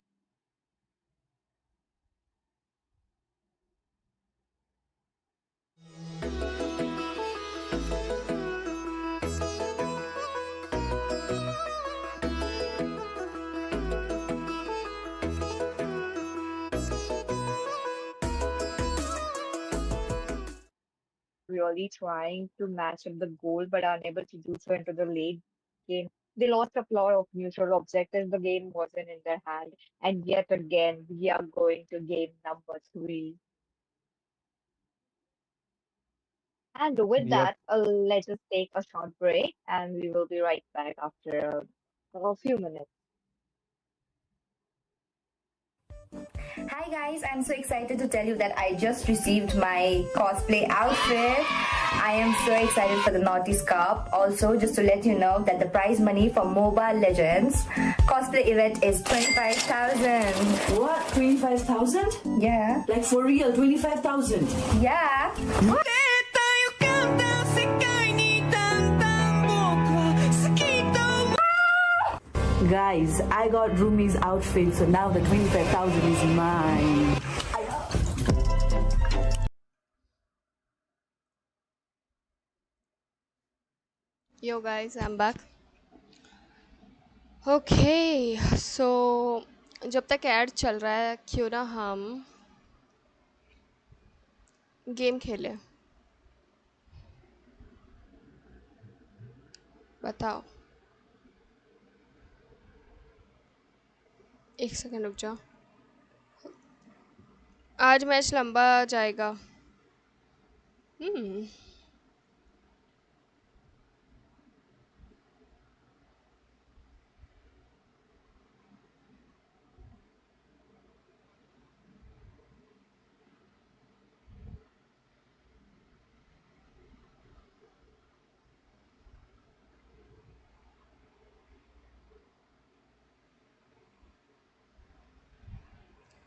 Really trying to match up the goal but unable to do so into the late game. They lost a lot of neutral objectives. The game wasn't in their hand. And yet again, we are going to game number 3. And with Yep. that, let's just take a short break and we will be right back after a few minutes. Hi guys, I'm so excited to tell you that I just received my cosplay outfit. I am so excited for the Naughty's Cup. Also, just to let you know that the prize money for Mobile Legends cosplay event is 25,000. What? 25,000? Yeah. Like for real, 25,000? Yeah. Guys, I got Rumi's outfit, so now the 25,000 is mine. Yo guys, I'm back. Okay, so जब तक add चल रहा है क्यों ना हम game खेलें. बताओ. एक सेकंड रुक जाओ. आज मैच लंबा जाएगा.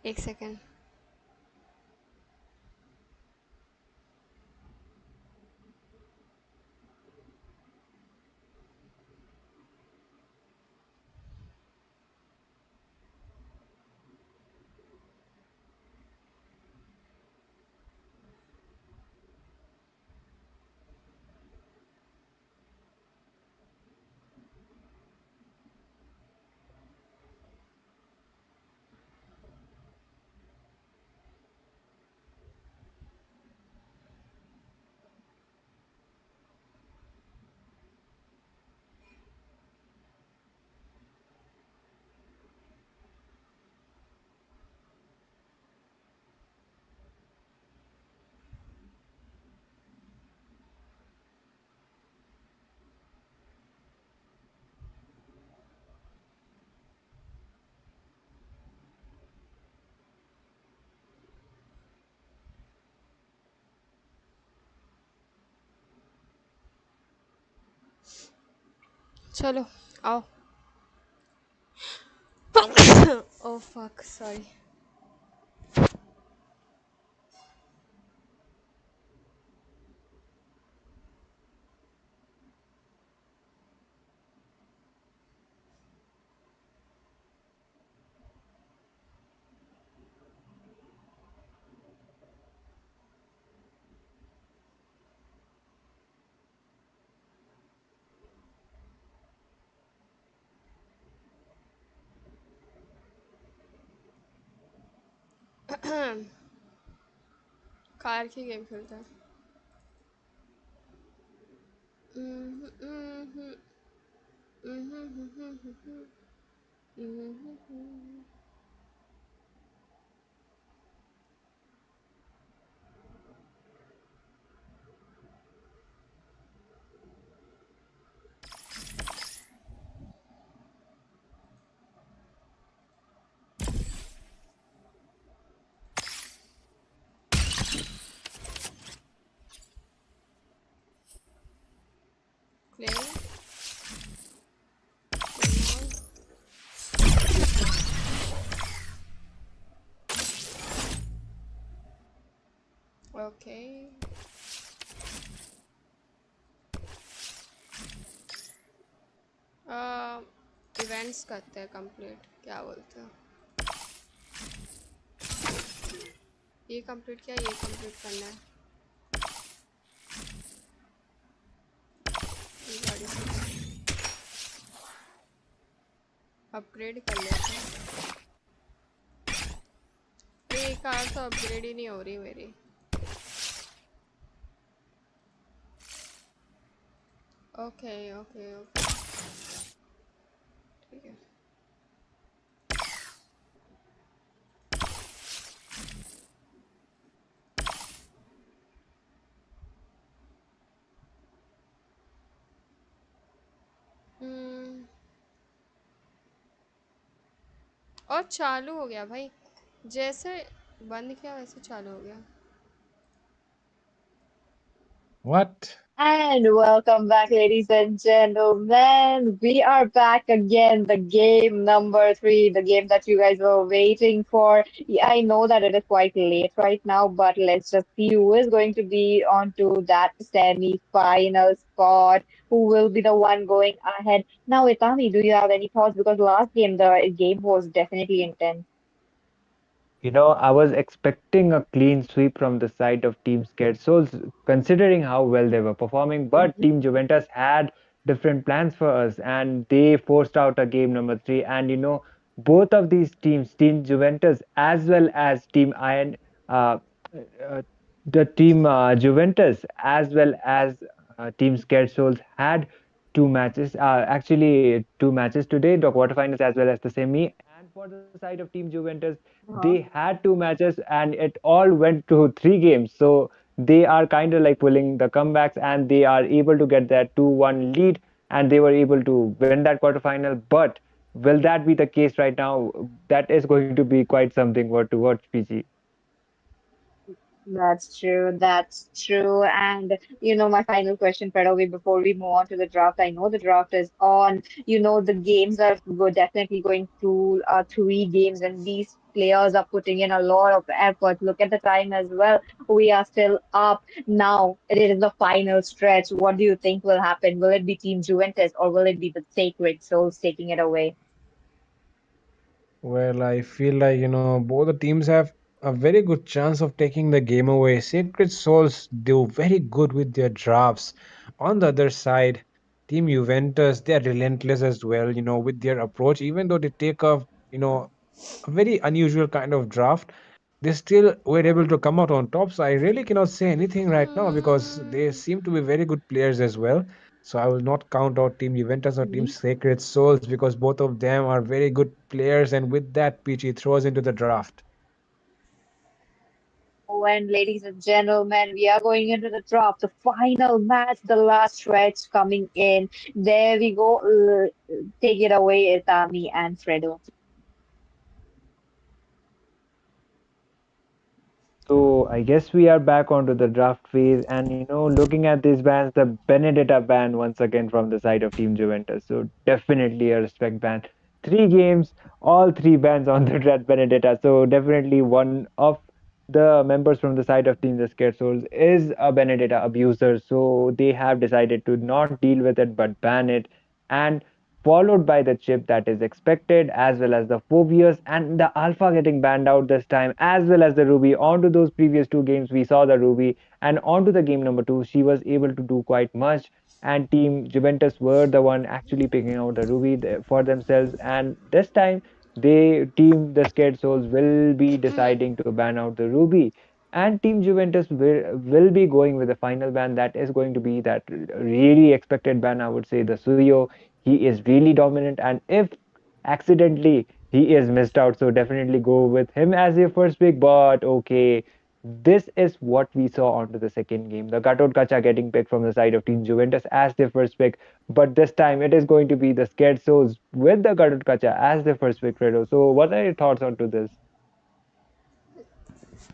एक सेकंड. चलो आओ. Oh fuck, sorry. कार की गेम खेलते हैं. ओके इवेंट्स करते हैं कंप्लीट, क्या बोलते हैं? ये कंप्लीट किया, ये कंप्लीट करना है। ये गाड़ी से अपग्रेड कर लेते हैं। ये कार तो अपग्रेड ही नहीं हो रही मेरी। ओके ओके ओके ठीक है। और चालू हो गया भाई, जैसे बंद किया वैसे चालू हो गया। What? And welcome back, ladies and gentlemen. We are back again. The game number 3, the game that you guys were waiting for. Yeah, I know that it is quite late right now, but let's just see who is going to be onto that semi-final spot. Who will be the one going ahead? Now, Itami, do you have any thoughts? Because last game, the game was definitely intense. I was expecting a clean sweep from the side of Team Scared Souls, considering how well they were performing. But Team Juventus had different plans for us, and they forced out a game number 3. And both of these teams, Team Juventus as well as Team Iron, uh, uh, the Team Juventus as well as Team Scared Souls had two matches. Actually, two matches today, the quarterfinals as well as the semi. And for the side of Team Juventus, they had two matches and it all went to three games. So they are kind of like pulling the comebacks and they are able to get that 2-1 lead and they were able to win that quarterfinal. But will that be the case right now? That is going to be quite something what to watch, PG. That's true. That's true. And my final question, Fredovie, before we move on to the draft, I know the draft is on. The games are definitely going through 3 games, and these players are putting in a lot of effort. Look at the time as well. We are still up now. It is the final stretch. What do you think will happen? Will it be Team Juventus or will it be the Sacred Souls taking it away? Well, I feel like, both the teams have a very good chance of taking the game away. Sacred Souls do very good with their drafts. On the other side, Team Juventus, they're relentless as well, with their approach. Even though they take a very unusual kind of draft, they still were able to come out on top. So I really cannot say anything right now because they seem to be very good players as well. So I will not count out Team Juventus or Team Sacred Souls because both of them are very good players. And with that, PG throws into the draft. Oh, and ladies and gentlemen, we are going into the drop, the final match, the last stretch coming in. There we go. Take it away, Itami and Fredo. So I guess we are back onto the draft phase, and looking at these bans, the Benedetta ban once again from the side of Team Juventus. So definitely a respect ban. 3 games, all 3 bans on the Red Benedetta. So definitely one of the members from the side of Team the Scared Souls is a Benedetta abuser. So they have decided to not deal with it but ban it. And followed by the chip that is expected, as well as the Phobius and the Alpha getting banned out this time, as well as the Ruby. Onto those previous 2 games, we saw the Ruby, and onto the game number 2, she was able to do quite much. And Team Juventus were the one actually picking out the Ruby for themselves, and this time the Scared Souls will be deciding to ban out the Ruby. And Team Juventus will be going with the final ban that is going to be that really expected ban, I would say, the Suyo. He is really dominant, and if accidentally he is missed out, so definitely go with him as your first pick. But okay, this is what we saw onto the second game, the Gatot Kacha getting picked from the side of Team Juventus as their first pick. But this time it is going to be the Scared Souls with the Gatot Kacha as their first pick, Fredo. So what are your thoughts onto this?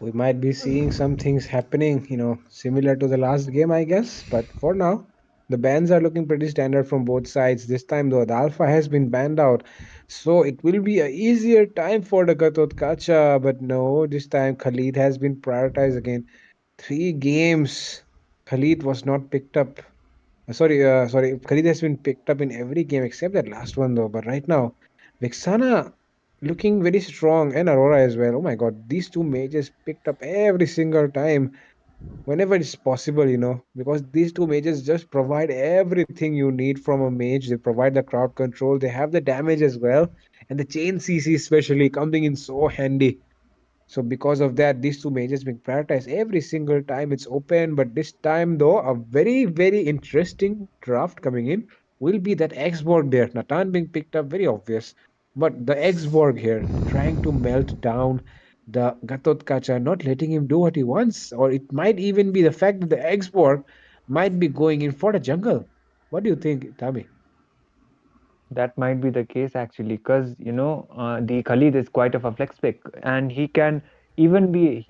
We might be seeing some things happening, similar to the last game, I guess. But for now, the bans are looking pretty standard from both sides. This time, though, the Alpha has been banned out. So it will be a easier time for the Gatot Kacha. But no, this time Khalid has been prioritized again. 3 games. Khalid was not picked up. Sorry. Khalid has been picked up in every game except that last one though. But right now, Vixana looking very strong and Aurora as well. Oh my god, these two mages picked up every single time whenever it's possible, because these two mages just provide everything you need from a mage. They provide the crowd control, they have the damage as well, and the chain CC especially coming in so handy. So because of that, these two mages being prioritized every single time it's open. But this time, though, a very, very interesting draft coming in will be that X-Borg there. Natan being picked up, very obvious. But the X-Borg here trying to melt down the Gatotkacha, not letting him do what he wants. Or it might even be the fact that the X-Borg might be going in for the jungle. What do you think, Tami? That might be the case actually, because the Khalid is quite of a flex pick, and he can even be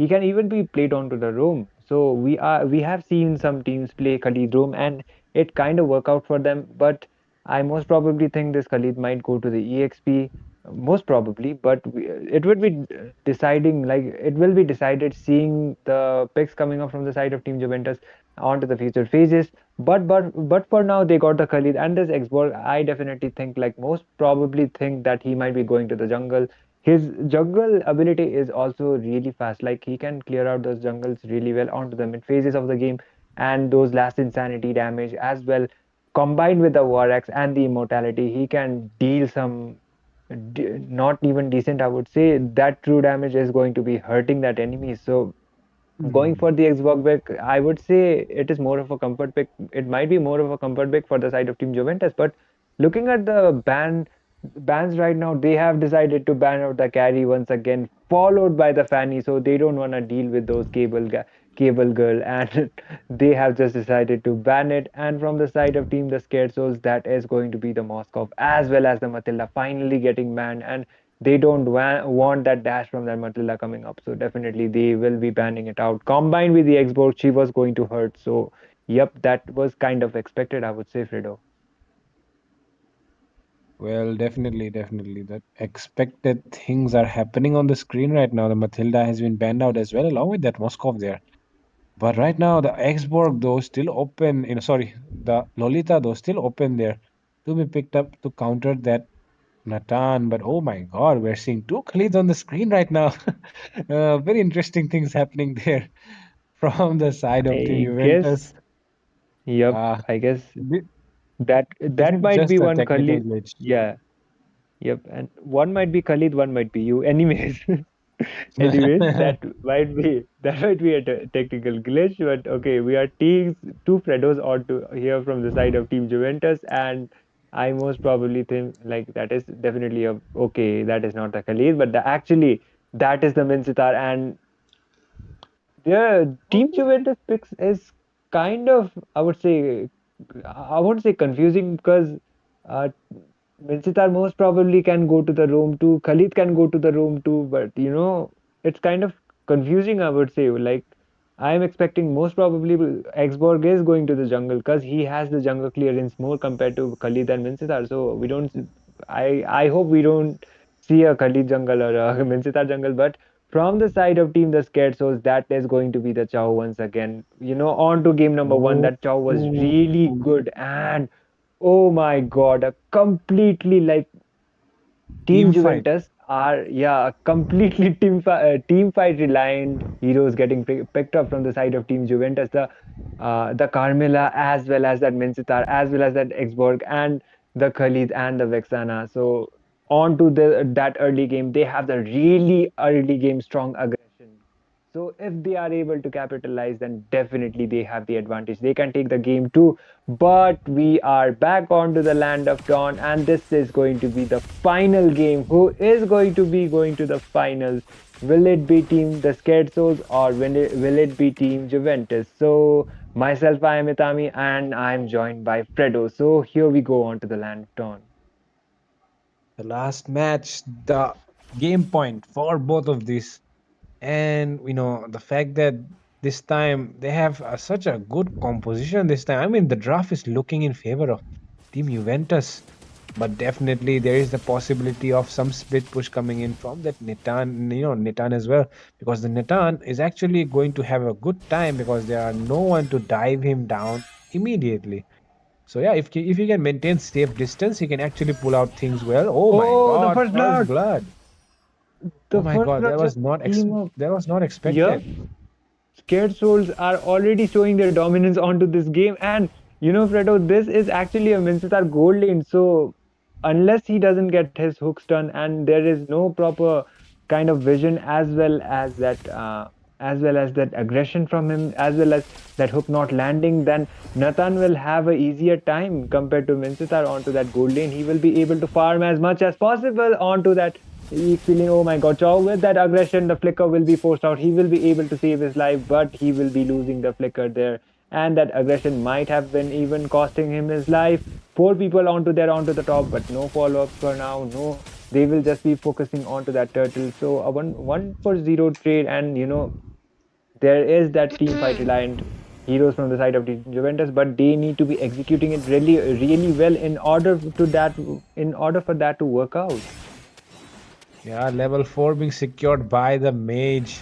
played onto the roam. So we have seen some teams play Khalid roam, and it kind of work out for them. But I most probably think this Khalid might go to the EXP, most probably. But it would be deciding, like it will be decided seeing the picks coming up from the side of Team Juventus onto the future phases. But for now they got the Khalid and this Xborg. I definitely think, like most probably think that he might be going to the jungle. His jungle ability is also really fast. Like he can clear out those jungles really well onto the mid phases of the game, and those last insanity damage as well. Combined with the War Axe and the immortality, he can deal some not even decent. I would say that true damage is going to be hurting that enemy. So going for the Xbox pick, I would say it is more of a comfort pick. It might be more of a comfort pick for the side of Team Juventus. But looking at the bans right now, they have decided to ban out the carry once again, followed by the Fanny. So they don't want to deal with those cable girl, and they have just decided to ban it. And from the side of Team the Scared Souls, that is going to be the Moskov as well as the Matilda finally getting banned, and they don't want that dash from that Matilda coming up. So definitely they will be banning it out. Combined with the Xbox, she was going to hurt. So yep, that was kind of expected, I would say, Fredo. Well, definitely. That expected things are happening on the screen right now. The Matilda has been banned out as well, along with that Moskov there. But right now, the Xborg, though, still open. Sorry, the Lolita, though, still open there to be picked up to counter that Natan. But oh my God, we're seeing two Khalids on the screen right now. Very interesting things happening there from the side of Team I guess, Juventus. yep, Uh, I guess thi- this that is might be just a one technical Khalid. glitch. Yeah, yep, and one might be Khalid, one might be you. Anyways, anyways, that might be a technical glitch. But okay, we are teams two Fredos ought to hear from the side of Team Juventus, and I most probably think like that is definitely a okay. That is not the Khalid, but actually that is the Minsitar, and the Team Juventus picks is kind of, I won't say confusing, because uh, Minsitar most probably can go to the room too. Khalid can go to the room too, but it's kind of confusing, I would say. Like, I am expecting most probably Xborg is going to the jungle because he has the jungle clearance more compared to Khalid and Minsitar. So we don't, I hope we don't see a Khalid jungle or a Minsitar jungle, but from the side of Team the Scared Souls, that is going to be the Chow once again. On to game number one. Oh, That Chow was really good, and oh my God, a completely like Team team fight. Juventus are, yeah, completely team fight reliant heroes getting picked up from the side of Team Juventus. The Carmilla as well as that Minsitar as well as that Xborg and the Khalid and the Vexana. So on to that early game, they have the really early game strong aggression. So if they are able to capitalize, then definitely they have the advantage. They can take the game too. But we are back onto the land of dawn, and this is going to be the final game. Who is going to be going to the finals? Will it be Team the Scared Souls, or will it be Team Juventus? So myself, I am Itami, and I am joined by Fredo. So here we go on to the land of dawn. The last match, the game point for both of these. And the fact that this time they have such a good composition this time. I mean, the draft is looking in favor of Team Juventus. But definitely there is the possibility of some split push coming in from that Nitan as well, because the Nitan is actually going to have a good time because there are no one to dive him down immediately. So yeah, if he can maintain safe distance, he can actually pull out things well. Oh my Oh, the God, first first blood! blood. Oh The my first God, blood just came up. that was not Yup. expected. Scared souls are already showing their dominance onto this game. And Fredo, this is actually a Mincetar gold lane. So unless he doesn't get his hooks done and there is no proper kind of vision as well as that aggression from him, as well as that hook not landing, then Nathan will have a easier time compared to Mincetar onto that gold lane. He will be able to farm as much as possible onto that. He's feeling, oh my god, Chow, with that aggression, the flicker will be forced out. He will be able to save his life, but he will be losing the flicker there. And that aggression might have been even costing him his life. Four people onto the top, but no follow-ups for now. No, they will just be focusing onto that turtle. So a 1-for-0 trade, and there is that team fight reliant heroes from the side of the Juventus, but they need to be executing it really, really well in order for that to work out. Yeah, level 4 being secured by the mage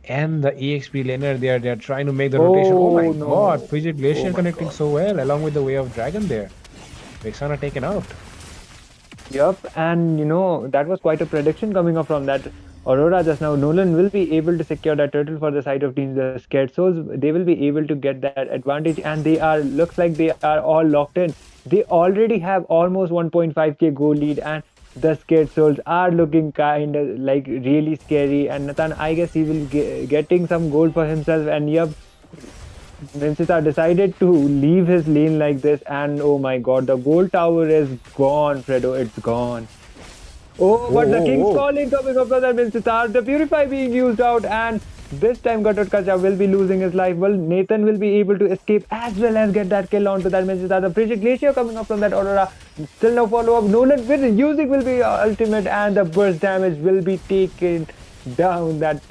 and the EXP laner there. They're trying to make the rotation. Oh my Oh God, no! Frigid Oh Glacier my connecting god! so well along with the Way of Dragon there. Vexana taken out. Yup, and that was quite a prediction coming up from that Aurora just now. Nolan will be able to secure that turtle for the side of teams. The Scared Souls, they will be able to get that advantage, and looks like they are all locked in. They already have almost 1.5k goal lead, and the Scared Souls are looking kind of like really scary. And Nathan, I guess he will getting some gold for himself. And yup, Vincita decided to leave his lane like this, and oh my god, the gold tower is gone, Fredo, it's gone. Oh, Whoa, but the whoa, King's whoa. Calling coming up for the Vincita, the Purify being used out, and this time Gatotkacha will be losing his life. Well, Nathan will be able to escape as well as get that kill onto that Vincita. The Frigid Glacier coming up from that Aurora, still no follow-up. Nolan with using will be ultimate, and the burst damage will be down that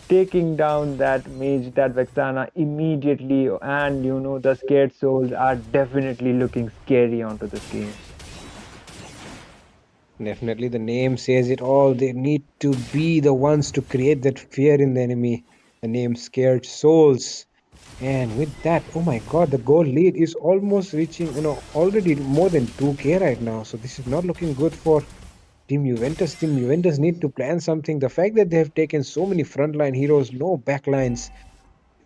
taking down that mage, that Vexana immediately, and the Scared Souls are definitely looking scary onto this game. Definitely, the name says it all. They need to be the ones to create that fear in the enemy. The name Scared Souls. And with that, oh my God, the goal lead is almost reaching, already more than 2k right now. So this is not looking good for Team Juventus. Team Juventus need to plan something. The fact that they have taken so many frontline heroes, no backlines,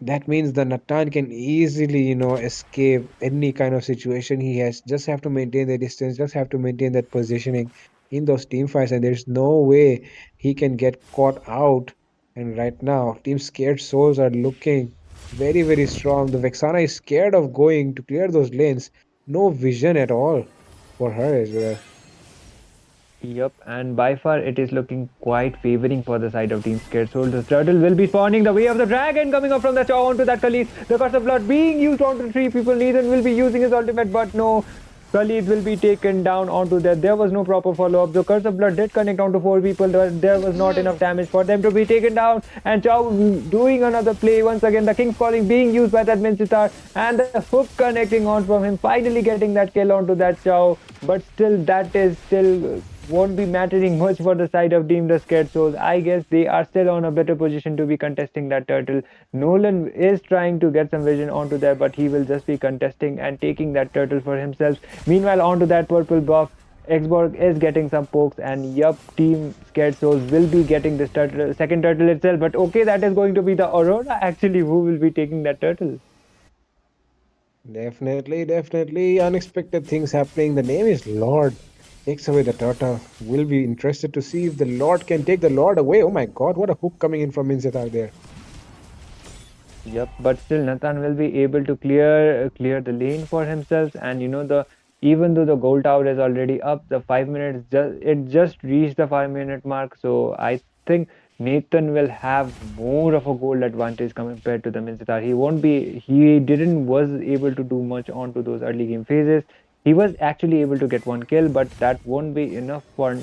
that means the Natan can easily, escape any kind of situation he has. Just have to maintain the distance, just have to maintain that positioning in those team fights, and there's no way he can get caught out. And right now, Team Scared Souls are looking very, very strong. The Vexana is scared of going to clear those lanes. No vision at all for her as well. Yup, and by far it is looking quite favoring for the side of Team Scared Soul. The turtle will be spawning the way of the dragon coming up from the chow onto that Khalid. The curse of blood being used onto three people. Nathan will be using his ultimate, but no. Khalid will be taken down onto that. There was no proper follow-up. The curse of blood did connect onto four people, but there was not enough damage for them to be taken down. And Chow doing another play once again. The King's Calling being used by that Minchitar, and the hook connecting on from him, finally getting that kill onto that Chow. But still, that is still won't be mattering much for the side of Team the Scared Souls. I guess they are still on a better position to be contesting that turtle. Nolan is trying to get some vision onto there, but he will just be contesting and taking that turtle for himself. Meanwhile, onto that purple buff, Xborg is getting some pokes, and yup, Team Scared Souls will be getting this second turtle itself. But okay, that is going to be the Aurora actually who will be taking that turtle. Definitely, definitely unexpected things happening. The name is Lord. Takes away the turtle. Will be interested to see if the Lord can take the Lord away. Oh my God, what a hook coming in from Inzetar there. Yep, but still Nathan will be able to clear the lane for himself, and the even though the goal tower is already up, the 5 minutes just reached the 5 minute mark. So I think Nathan will have more of a goal advantage compared to the Mincetar. He didn't was able to do much onto those early game phases. He was actually able to get one kill, but that won't be enough for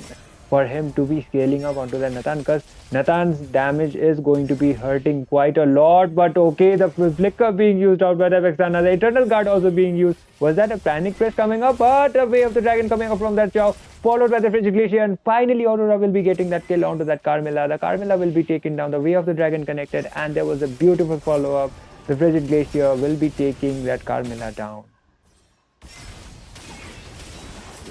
for him to be scaling up onto that Nathan, because Nathan's damage is going to be hurting quite a lot. But okay, the flicker being used out by the Vexana, the Eternal Guard also being used. Was that a panic press coming up? But a Way of the Dragon coming up from that Chow, followed by the Frigid Glacier, and finally Aurora will be getting that kill onto that Carmilla. The Carmilla will be taken down, the Way of the Dragon connected, and there was a beautiful follow-up. The Frigid Glacier will be taking that Carmilla down.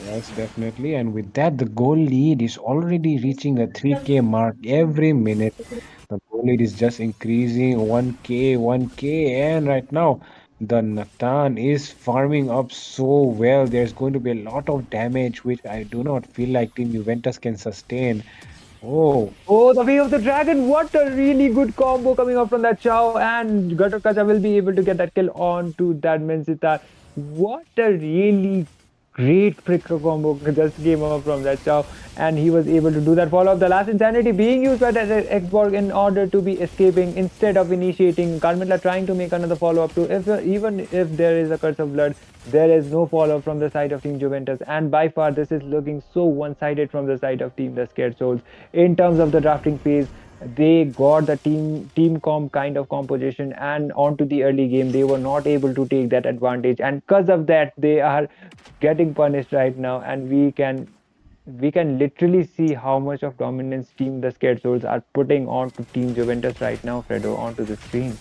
Yes, definitely. And with that, the goal lead is already reaching a 3K mark every minute. The goal lead is just increasing 1K, 1K. And right now, the Nathan is farming up so well. There's going to be a lot of damage, which I do not feel like Team Juventus can sustain. Oh, the Way of the Dragon! What a really good combo coming up from that Chow, and Gatotkacha will be able to get that kill on to that Mencitar. What a really great flicker combo just came up from that Chow, and he was able to do that follow-up. The last Insanity being used by that Xborg in order to be escaping instead of initiating. Carmilla trying to make another follow-up too. Even if there is a Curse of Blood, there is no follow-up from the side of Team Juventus, and by far this is looking so one-sided from the side of Team The Scared Souls. In terms of the drafting phase, they got the team comp kind of composition, and onto the early game they were not able to take that advantage, and because of that they are getting punished right now, and we can literally see how much of dominance Team The Scared Souls are putting onto Team Juventus right now, Fredo, onto the screen.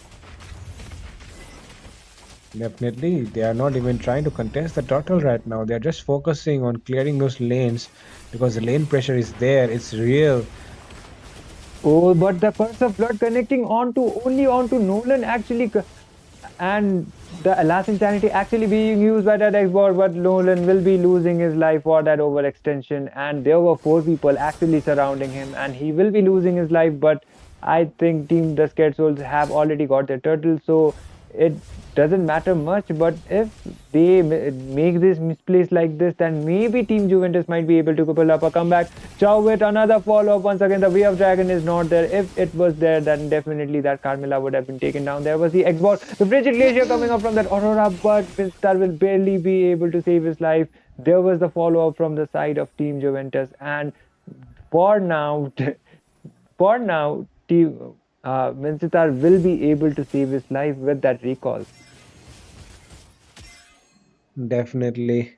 Definitely, they are not even trying to contest the turtle right now. They are just focusing on clearing those lanes because the lane pressure is there. It's real. Oh, but the Curse of Blood connecting only onto Nolan actually, and the Last Insanity actually being used by that Xbox, but Nolan will be losing his life for that overextension, and there were 4 people actually surrounding him, and he will be losing his life. But I think Team The Scared Souls have already got their turtle, so it doesn't matter much. But if they make this misplaced like this, then maybe Team Juventus might be able to pull up a comeback. Chow with another follow-up. Once again, the Way of Dragon is not there. If it was there, then definitely that Carmilla would have been taken down. There was the Xbox, the Frigid Glacier coming up from that Aurora, but Star will barely be able to save his life. There was the follow-up from the side of Team Juventus, and for now, Team Mencitar will be able to save his life with that recall. Definitely.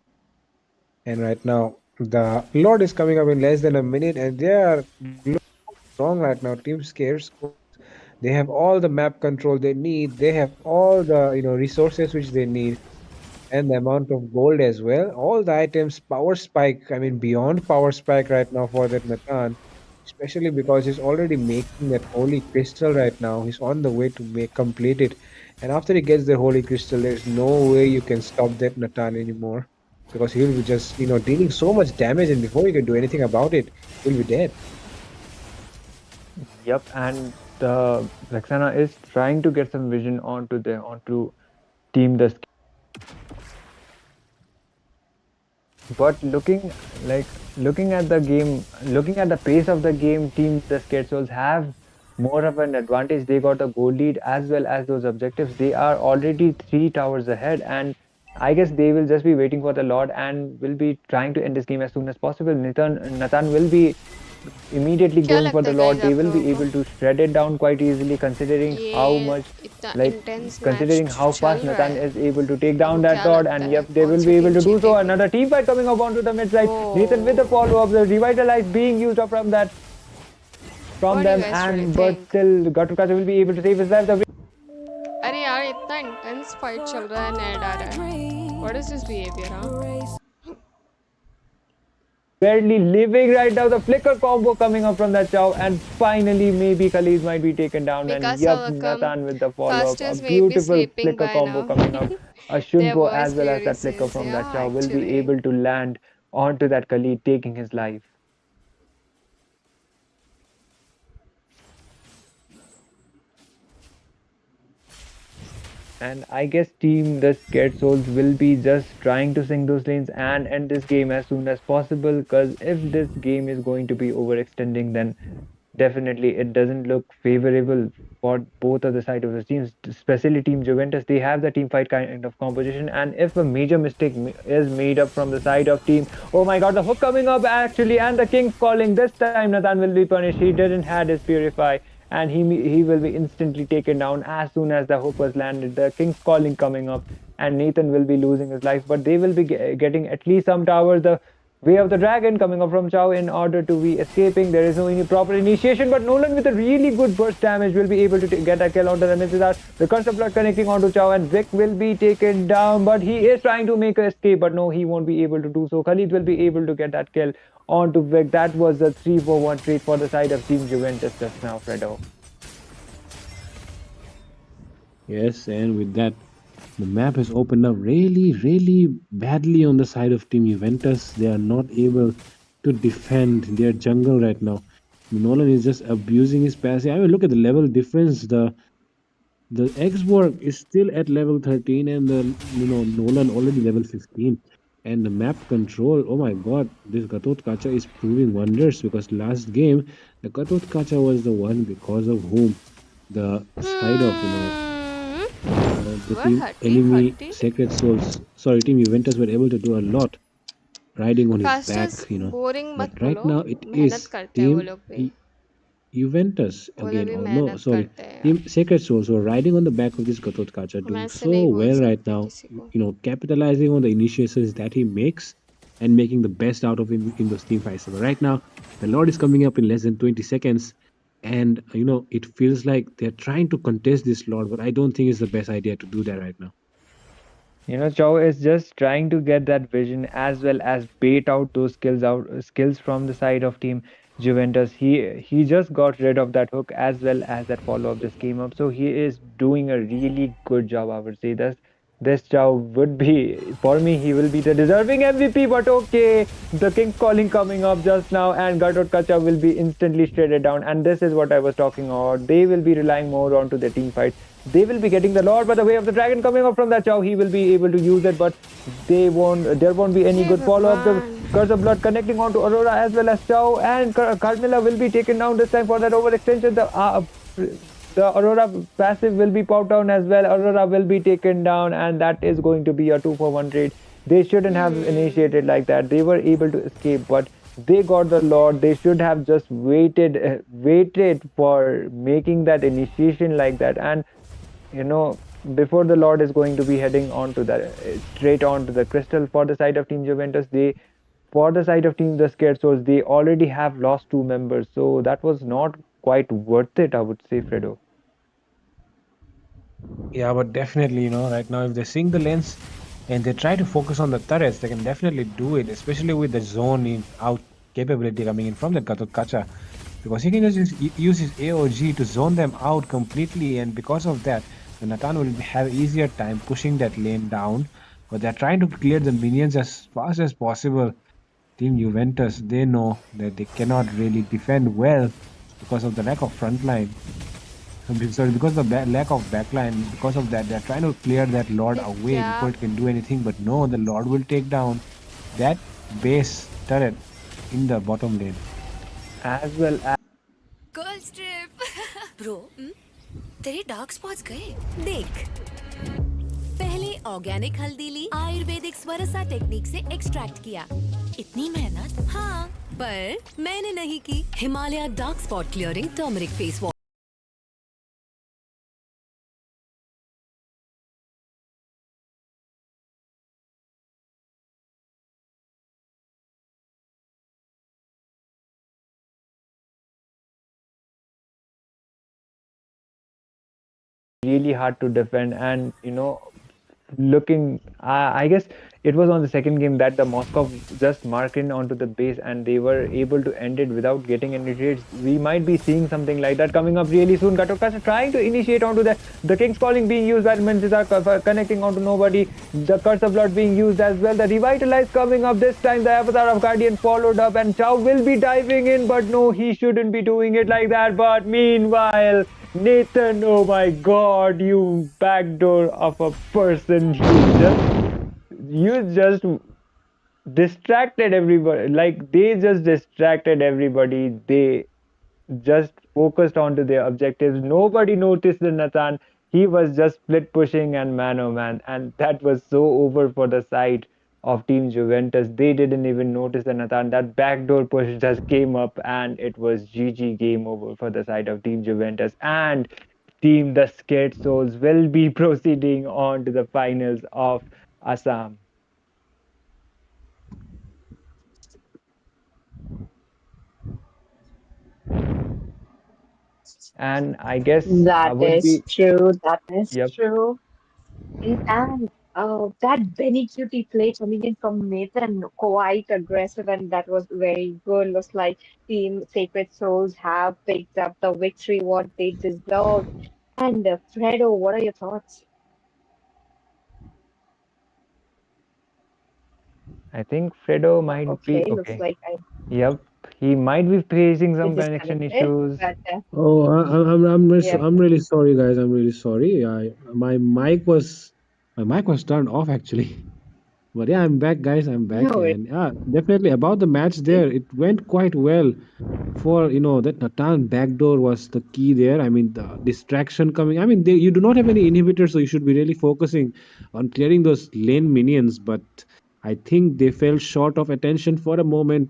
And right now, the Lord is coming up in less than a minute, and they are strong right now. Team Scares, they have all the map control they need. They have all the resources which they need, and the amount of gold as well. All the items, power spike. I mean, beyond power spike right now for that Nathan, especially because he's already making that holy crystal right now. He's on the way to complete it, and after he gets the holy crystal, there's no way you can stop that Nathan anymore, because he'll be just dealing so much damage, and before you can do anything about it, he'll be dead. Yep, and the Vexana is trying to get some vision onto Team The Scared. But looking at the game, looking at the pace of the game, Team The Scared Souls have more of an advantage. They got a goal lead as well as those objectives. They are already 3 towers ahead, and I guess they will just be waiting for the Lord and will be trying to end this game as soon as possible. Nathan will be immediately going for the Lord. They will be able to shred it down quite easily, considering how much, considering how fast Nathan is able to take down that Lord. And yep, they will be able to do so. Another team fight coming up onto the mid side. Nathan with the follow-up, the Revitalize being used up from them, and but still Gatotkacha will be able to save his life. अरे यार इतना intense fight चल रहा है, नेड आ रहा है. What is this behavior, huh? Barely living right now. The flicker combo coming up from that Chow, and finally maybe Khalid might be taken down. And yep, Nathan with the follow-up. A beautiful flicker combo coming up. A Shunpo as well as that flicker from that Chow will be able to land onto that Khalid, taking his life. And I guess Team The Scared Souls will be just trying to sink those lanes and end this game as soon as possible, because if this game is going to be overextending, then definitely it doesn't look favorable for both of the side of the teams, especially Team Juventus. They have the team fight kind of composition, and if a major mistake is made up from the side of team, oh my God, the hook coming up actually, and the King's calling. This time Nathan will be punished. He didn't had his purify, and he will be instantly taken down as soon as the hook was landed. The King's calling coming up, and Nathan will be losing his life, but they will be getting at least some towers. The Way of the Dragon coming up from Chow in order to be escaping. There is no any proper initiation, but Nolan with a really good burst damage will be able to get a kill onto the Mrs. The Curse of Blood connecting onto Chow, and Vic will be taken down, but he is trying to make an escape, but no, he won't be able to do so. Khalid will be able to get that kill onto Vic. That was a 3-4-1 trade for the side of Team Juventus just now, Fredo. Yes, and with that, the map has opened up really badly on the side of Team Juventus. They are not able to defend their jungle right now. Nolan is just abusing his passive. I mean, look at the level difference. The Xborg is still at level 13, and the Nolan already level 15. And the map control, oh my God, this Gatot Kacha is proving wonders, because last game the Gatot Kacha was the one because of whom the side of the What? team 30, enemy 30? Sacred Souls, sorry, Team Juventus were able to do a lot riding on his back, Fastest boring But मत right बोलो, now it मेहनत is करते हैं वो Team लोग भी, Juventus वो लोग again, भी or no, मेहनत sorry, करते हैं. Team Sacred Souls were riding on the back of this Gatot Kacha, हम doing ऐसे so नहीं बोल well right सकते now, किसी को. capitalizing on the initiations that he makes and making the best out of him in those team fights. But right now, the Lord is coming up in less than 20 seconds, and it feels like they're trying to contest this Lord, but I don't think it's the best idea to do that right now. Chow is just trying to get that vision as well as bait out those skills from the side of Team Juventus. He just got rid of that hook as well as that follow up just came up. So he is doing a really good job, I would say. This Chow would be, for me, he will be the deserving MVP, but okay. The King's calling coming up just now, and Gatot Kacha will be instantly shredded down. And this is what I was talking about. They will be relying more onto their team fight. They will be getting the Lord, but the Way of the Dragon coming up from that Chow, he will be able to use it, but there won't be any good follow up. The Curse of Blood connecting onto Aurora as well as Chow, and Carmilla will be taken down this time for that overextension. The Aurora passive will be popped down as well. Aurora will be taken down, and that is going to be a 2-for-1 trade. They shouldn't have initiated like that. They were able to escape, but they got the Lord. They should have just waited for making that initiation like that. And before the Lord is going to be heading on to the straight on to the crystal for the side of Team Juventus, for the side of Team the Scared Souls, they already have lost 2 members, so that was not quite worth it, I would say, Fredo. Yeah, but definitely, right now, if they sink the lanes and they try to focus on the turrets, they can definitely do it, especially with the zone in out capability coming in from the Gatot Kacha, because he can just use his AOG to zone them out completely, and because of that, the Natan will have easier time pushing that lane down. But they're trying to clear the minions as fast as possible. Team Juventus, they know that they cannot really defend well because of the lack of front line. Sorry, because of the lack of backline, because of that, they're trying to clear that Lord away before it can do anything. But no, the Lord will take down that base turret in the bottom lane. As well as girls trip bro तेरे dark spots गए देख पहले organic हल्दी ली Ayurvedic स्वरसा technique से extract किया इतनी मेहनत हाँ पर मैंने नहीं की Himalaya dark spot clearing turmeric face wash really hard to defend, and looking I guess it was on the second game that the Moscow just marked in onto the base, and they were able to end it without getting any trades. We might be seeing something like that coming up really soon. Katokas trying to initiate onto the King's Calling being used, that Manchester connecting onto nobody, the Curse of Blood being used as well, the Revitalize coming up this time, the Avatar of Guardian followed up, and Chow will be diving in, but no, he shouldn't be doing it like that. But meanwhile, Nathan, oh my God, you backdoor of a person, you just distracted everybody. Like they just distracted everybody. just focused onto their objectives. Nobody noticed the Nathan. He was just split pushing and man oh man, and that was so over for the side of Team Juventus. They didn't even notice the Nathan. That backdoor push just came up, and it was GG, game over for the side of Team Juventus. And Team the Scared Souls will be proceeding on to the finals of Assam. And I guess I That would is be, true. That is yep. true. And that Benny Cutie play coming in from Nathan, quite aggressive, and that was very good. Looks like Team Sacred Souls have picked up the victory, what they deserved. And Fredo, what are your thoughts? I think Fredo might be Okay, looks okay. like I Yep, he might be facing we some connection disconnected, issues. but Oh, yep. I'm really sorry, guys. I'm really sorry. My mic was turned off actually. But yeah, I'm back, guys. I'm back, No, and yeah, definitely about the match there. It went quite well. For that Natan backdoor was the key there. I mean, the distraction coming. I mean, you do not have any inhibitors, so you should be really focusing on clearing those lane minions. But I think they fell short of attention for a moment.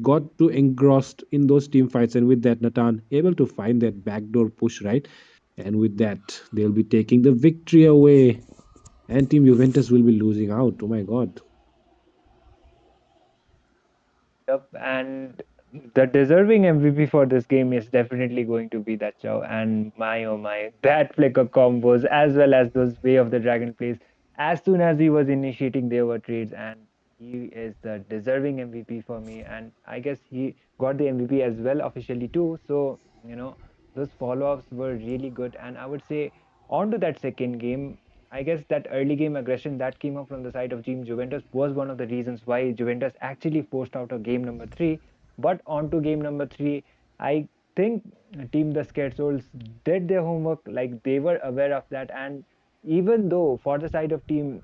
Got too engrossed in those team fights, and with that, Natan able to find that backdoor push right, and with that, they'll be taking the victory away, and Team Juventus will be losing out. Oh my God. Yep, and the deserving MVP for this game is definitely going to be that Chow. And my oh my, that flicker combos as well as those Way of the Dragon plays. As soon as he was initiating, there were trades, and he is the deserving MVP for me. And I guess he got the MVP as well officially too. So those follow-ups were really good. And I would say on to that second game, I guess that early game aggression that came up from the side of Team Juventus was one of the reasons why Juventus actually forced out a game number three. But on to game number three, I think Team the Scared Souls did their homework, like they were aware of that. And even though for the side of Team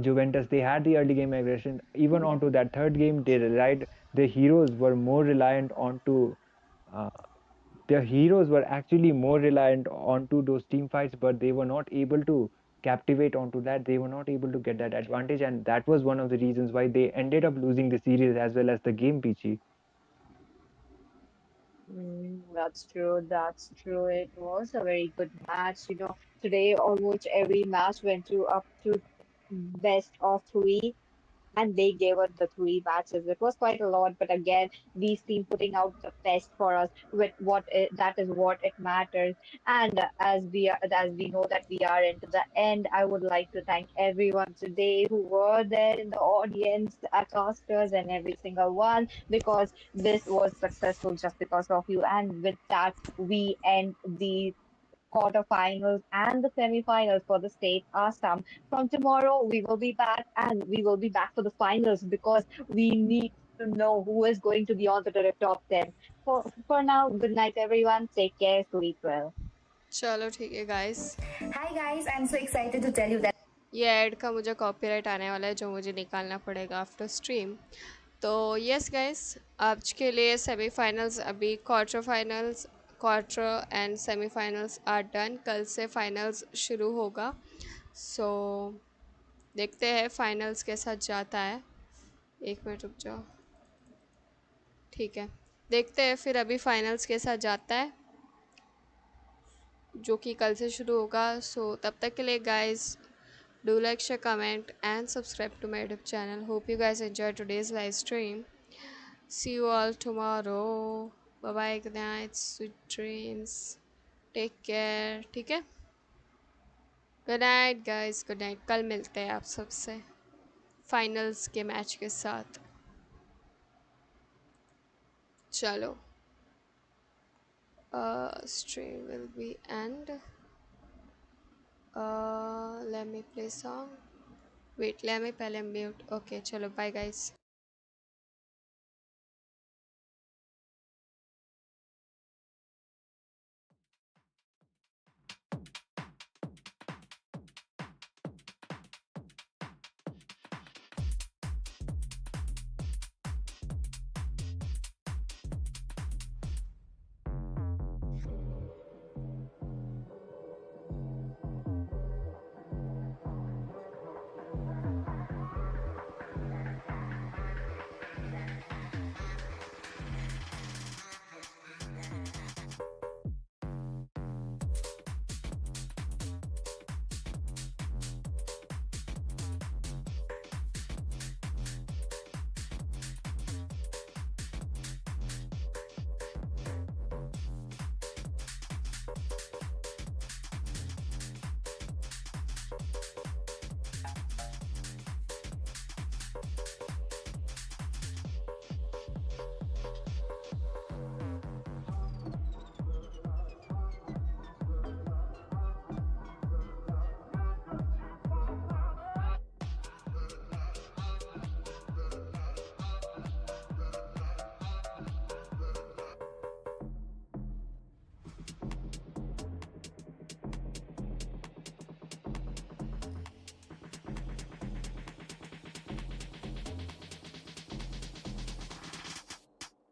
Juventus, they had the early game aggression, even onto that third game, they relied, the heroes were more reliant onto uh, their heroes were actually more reliant onto those team fights, but they were not able to captivate onto that. They were not able to get that advantage, and that was one of the reasons why they ended up losing the series as well as the game, Peachy. That's true. That's true. It was a very good match. Today almost every match went to up to best of three, and they gave us the three matches. It was quite a lot, but again, these team putting out the best for us with that is what it matters. And as we know that we are into the end, I would like to thank everyone today who were there in the audience, our casters, and every single one, because this was successful just because of you. And with that, we end the quarterfinals and the semifinals for the state Assam. From tomorrow, we will be back and we will be back for the finals because we need to know who is going to be on to the top 10. For now, good night, everyone. Take care. Sleep well. चलो ठीक है guys. Hi guys, I'm so excited to tell you that ये add का मुझे copyright आने वाला है जो मुझे निकालना पड़ेगा आफ्टर स्ट्रीम. तो यस गाइस, आज के लिए सेमीफाइनल्स, अभी quarter and semifinals are done. कल से फाइनल्स शुरू होगा. सो देखते हैं फाइनल्स के साथ जाता है. एक मिनट रुक जाओ. ठीक है, देखते हैं फिर अभी फाइनल्स के साथ जाता है जो कि कल से शुरू होगा. सो तब तक के लिए guys, do like, share, comment and subscribe to my YouTube channel. Hope you guys enjoyed today's live stream. See you all tomorrow. Bye bye, good night, sweet dreams. Take care. ठीक है, good night guys, good night. कल मिलते हैं आप सबसे finals के match के साथ. चलो, stream will be end. Let me play song. Wait, let me पहले mute. Okay, चलो, bye guys.